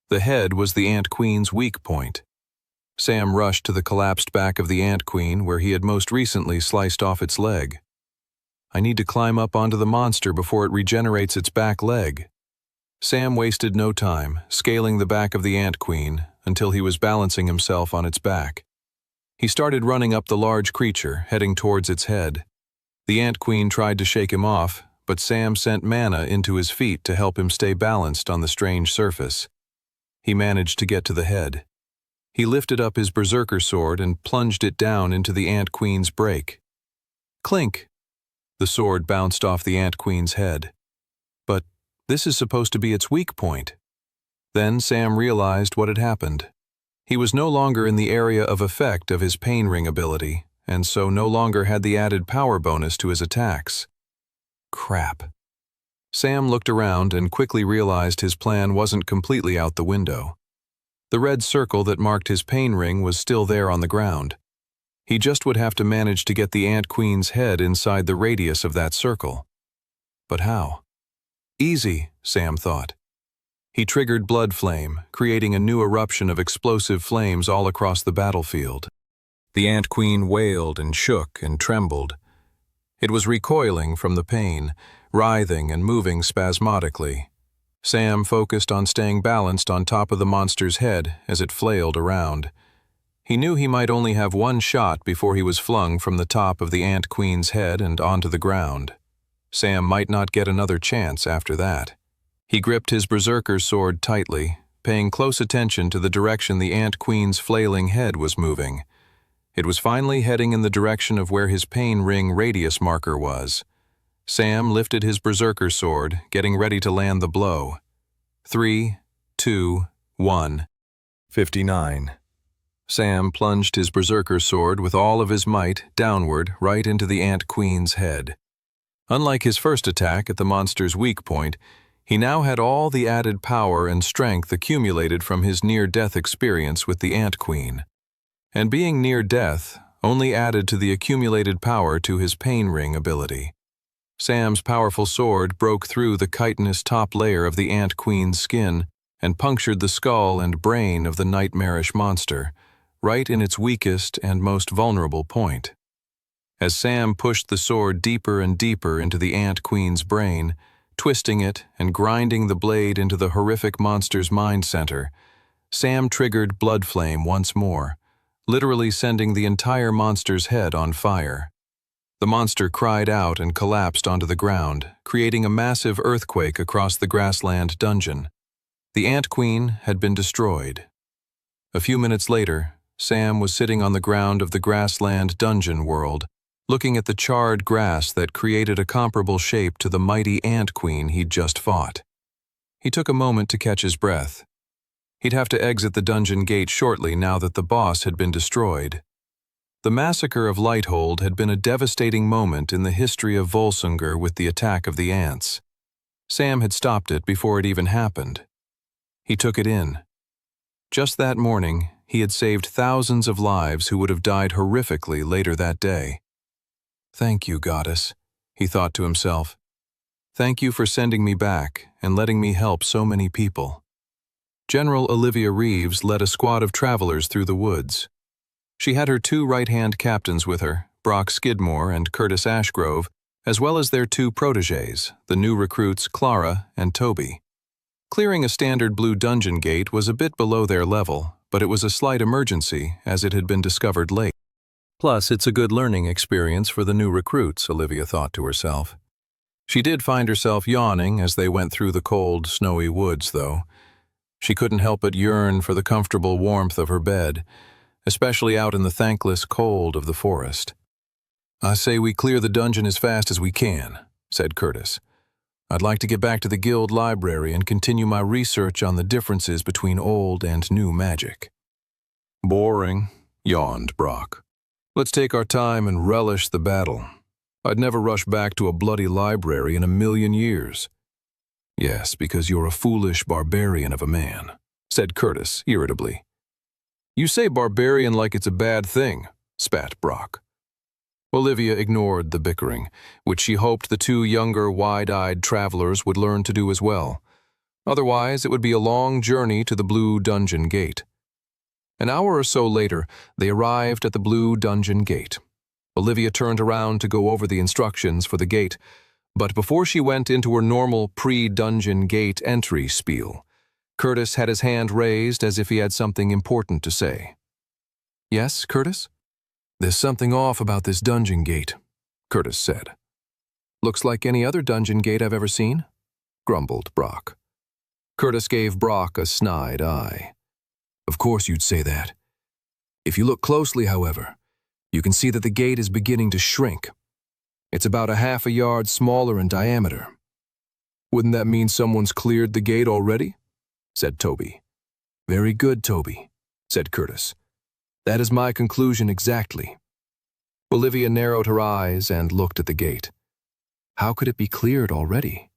The head was the Ant Queen's weak point. Sam rushed to the collapsed back of the Ant Queen where he had most recently sliced off its leg. I need to climb up onto the monster before it regenerates its back leg. Sam wasted no time, scaling the back of the Ant Queen until he was balancing himself on its back. He started running up the large creature, heading towards its head. The Ant Queen tried to shake him off, but Sam sent mana into his feet to help him stay balanced on the strange surface. He managed to get to the head. He lifted up his berserker sword and plunged it down into the Ant Queen's break. Clink! The sword bounced off the Ant Queen's head. But this is supposed to be its weak point. Then Sam realized what had happened. He was no longer in the area of effect of his pain ring ability, and so no longer had the added power bonus to his attacks. Crap. Sam looked around and quickly realized his plan wasn't completely out the window. The red circle that marked his pain ring was still there on the ground. He just would have to manage to get the Ant Queen's head inside the radius of that circle. But how? Easy, Sam thought. He triggered Blood Flame, creating a new eruption of explosive flames all across the battlefield. The Ant Queen wailed and shook and trembled. It was recoiling from the pain, writhing and moving spasmodically. Sam focused on staying balanced on top of the monster's head as it flailed around. He knew he might only have one shot before he was flung from the top of the Ant Queen's head and onto the ground. Sam might not get another chance after that. He gripped his berserker sword tightly, paying close attention to the direction the Ant Queen's flailing head was moving. It was finally heading in the direction of where his pain ring radius marker was. Sam lifted his berserker sword, getting ready to land the blow. 3, 2, 1. 59. Sam plunged his berserker sword with all of his might downward right into the Ant Queen's head. Unlike his first attack at the monster's weak point, he now had all the added power and strength accumulated from his near-death experience with the Ant Queen. And being near death only added to the accumulated power to his pain ring ability. Sam's powerful sword broke through the chitinous top layer of the Ant Queen's skin and punctured the skull and brain of the nightmarish monster, right in its weakest and most vulnerable point. As Sam pushed the sword deeper and deeper into the Ant Queen's brain, twisting it and grinding the blade into the horrific monster's mind center, Sam triggered Blood Flame once more, literally sending the entire monster's head on fire. The monster cried out and collapsed onto the ground, creating a massive earthquake across the grassland dungeon. The Ant Queen had been destroyed. A few minutes later, Sam was sitting on the ground of the grassland dungeon world, looking at the charred grass that created a comparable shape to the mighty Ant Queen he'd just fought. He took a moment to catch his breath. He'd have to exit the dungeon gate shortly now that the boss had been destroyed. The massacre of Lighthold had been a devastating moment in the history of Volsungur with the attack of the ants. Sam had stopped it before it even happened. He took it in. Just that morning, he had saved thousands of lives who would have died horrifically later that day. Thank you, goddess, he thought to himself. Thank you for sending me back and letting me help so many people. General Olivia Reeves led a squad of travelers through the woods. She had her 2 right-hand captains with her, Brock Skidmore and Curtis Ashgrove, as well as their 2 protégés, the new recruits Clara and Toby. Clearing a standard blue dungeon gate was a bit below their level, but it was a slight emergency as it had been discovered late. Plus, it's a good learning experience for the new recruits, Olivia thought to herself. She did find herself yawning as they went through the cold, snowy woods, though. She couldn't help but yearn for the comfortable warmth of her bed, especially out in the thankless cold of the forest. "I say we clear the dungeon as fast as we can," said Curtis. "I'd like to get back to the guild library and continue my research on the differences between old and new magic." "Boring," yawned Brock. "Let's take our time and relish the battle. I'd never rush back to a bloody library in a million years." "Yes, because you're a foolish barbarian of a man," said Curtis irritably. "You say barbarian like it's a bad thing," spat Brock. Olivia ignored the bickering, which she hoped the two younger, wide-eyed travelers would learn to do as well. Otherwise, it would be a long journey to the Blue Dungeon Gate. An hour or so later, they arrived at the Blue Dungeon Gate. Olivia turned around to go over the instructions for the gate, but before she went into her normal pre-dungeon gate entry spiel, Curtis had his hand raised as if he had something important to say. "Yes, Curtis?" "There's something off about this dungeon gate," Curtis said. "Looks like any other dungeon gate I've ever seen," grumbled Brock. Curtis gave Brock a snide eye. "Of course you'd say that. If you look closely, however, you can see that the gate is beginning to shrink. It's about a half a yard smaller in diameter." "Wouldn't that mean someone's cleared the gate already?" said Toby. "Very good, Toby," said Curtis. "That is my conclusion exactly." Olivia narrowed her eyes and looked at the gate. How could it be cleared already?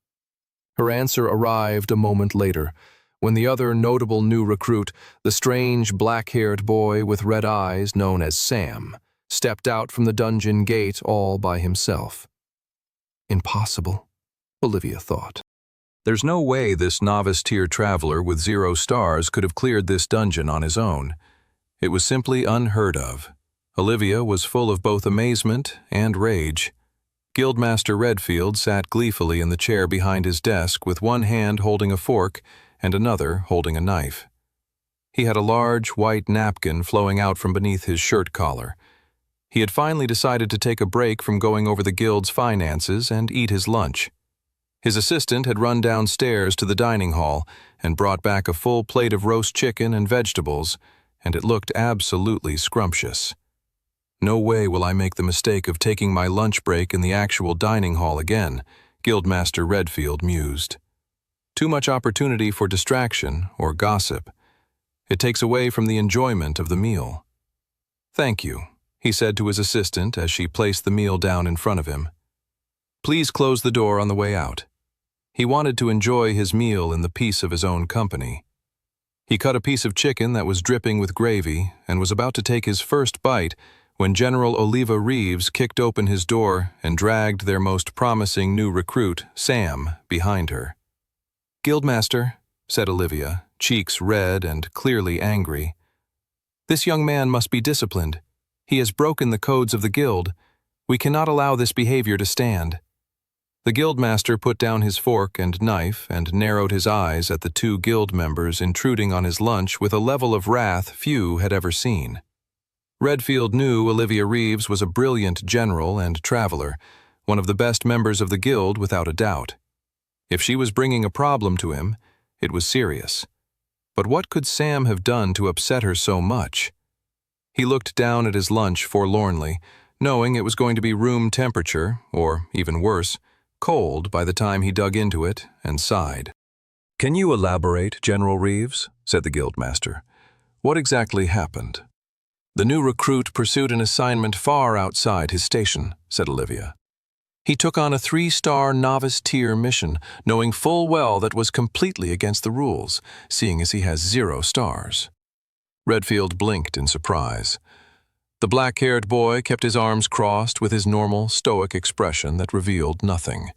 Her answer arrived a moment later, when the other notable new recruit, the strange black-haired boy with red eyes known as Sam, stepped out from the dungeon gate all by himself. Impossible, Olivia thought. There's no way this novice-tier traveler with 0 stars could have cleared this dungeon on his own. It was simply unheard of. Olivia was full of both amazement and rage. Guildmaster Redfield sat gleefully in the chair behind his desk with one hand holding a fork and another holding a knife. He had a large white napkin flowing out from beneath his shirt collar. He had finally decided to take a break from going over the guild's finances and eat his lunch. His assistant had run downstairs to the dining hall and brought back a full plate of roast chicken and vegetables, and it looked absolutely scrumptious. "No way will I make the mistake of taking my lunch break in the actual dining hall again," Guildmaster Redfield mused. "Too much opportunity for distraction or gossip. It takes away from the enjoyment of the meal." "Thank you," he said to his assistant as she placed the meal down in front of him. "Please close the door on the way out." He wanted to enjoy his meal in the peace of his own company. He cut a piece of chicken that was dripping with gravy and was about to take his first bite when General Oliva Reeves kicked open his door and dragged their most promising new recruit, Sam, behind her. "Guildmaster," said Olivia, cheeks red and clearly angry, "this young man must be disciplined. He has broken the codes of the guild. We cannot allow this behavior to stand." The guildmaster put down his fork and knife and narrowed his eyes at the two guild members intruding on his lunch with a level of wrath few had ever seen. Redfield knew Olivia Reeves was a brilliant general and traveler, one of the best members of the guild without a doubt. If she was bringing a problem to him, it was serious. But what could Sam have done to upset her so much? He looked down at his lunch forlornly, knowing it was going to be room temperature, or, even worse, cold by the time he dug into it, and sighed. "Can you elaborate, General Reeves?" said the guildmaster. "What exactly happened?" "The new recruit pursued an assignment far outside his station," said Olivia. "He took on a 3-star novice-tier mission, knowing full well that was completely against the rules, seeing as he has 0 stars. Redfield blinked in surprise. The black-haired boy kept his arms crossed with his normal, stoic expression that revealed nothing.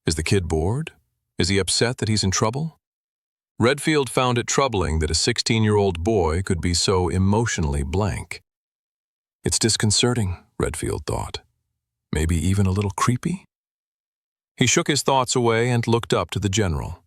Is the kid bored? Is he upset that he's in trouble? Redfield found it troubling that a 16-year-old boy could be so emotionally blank. It's disconcerting, Redfield thought. Maybe even a little creepy? He shook his thoughts away and looked up to the general.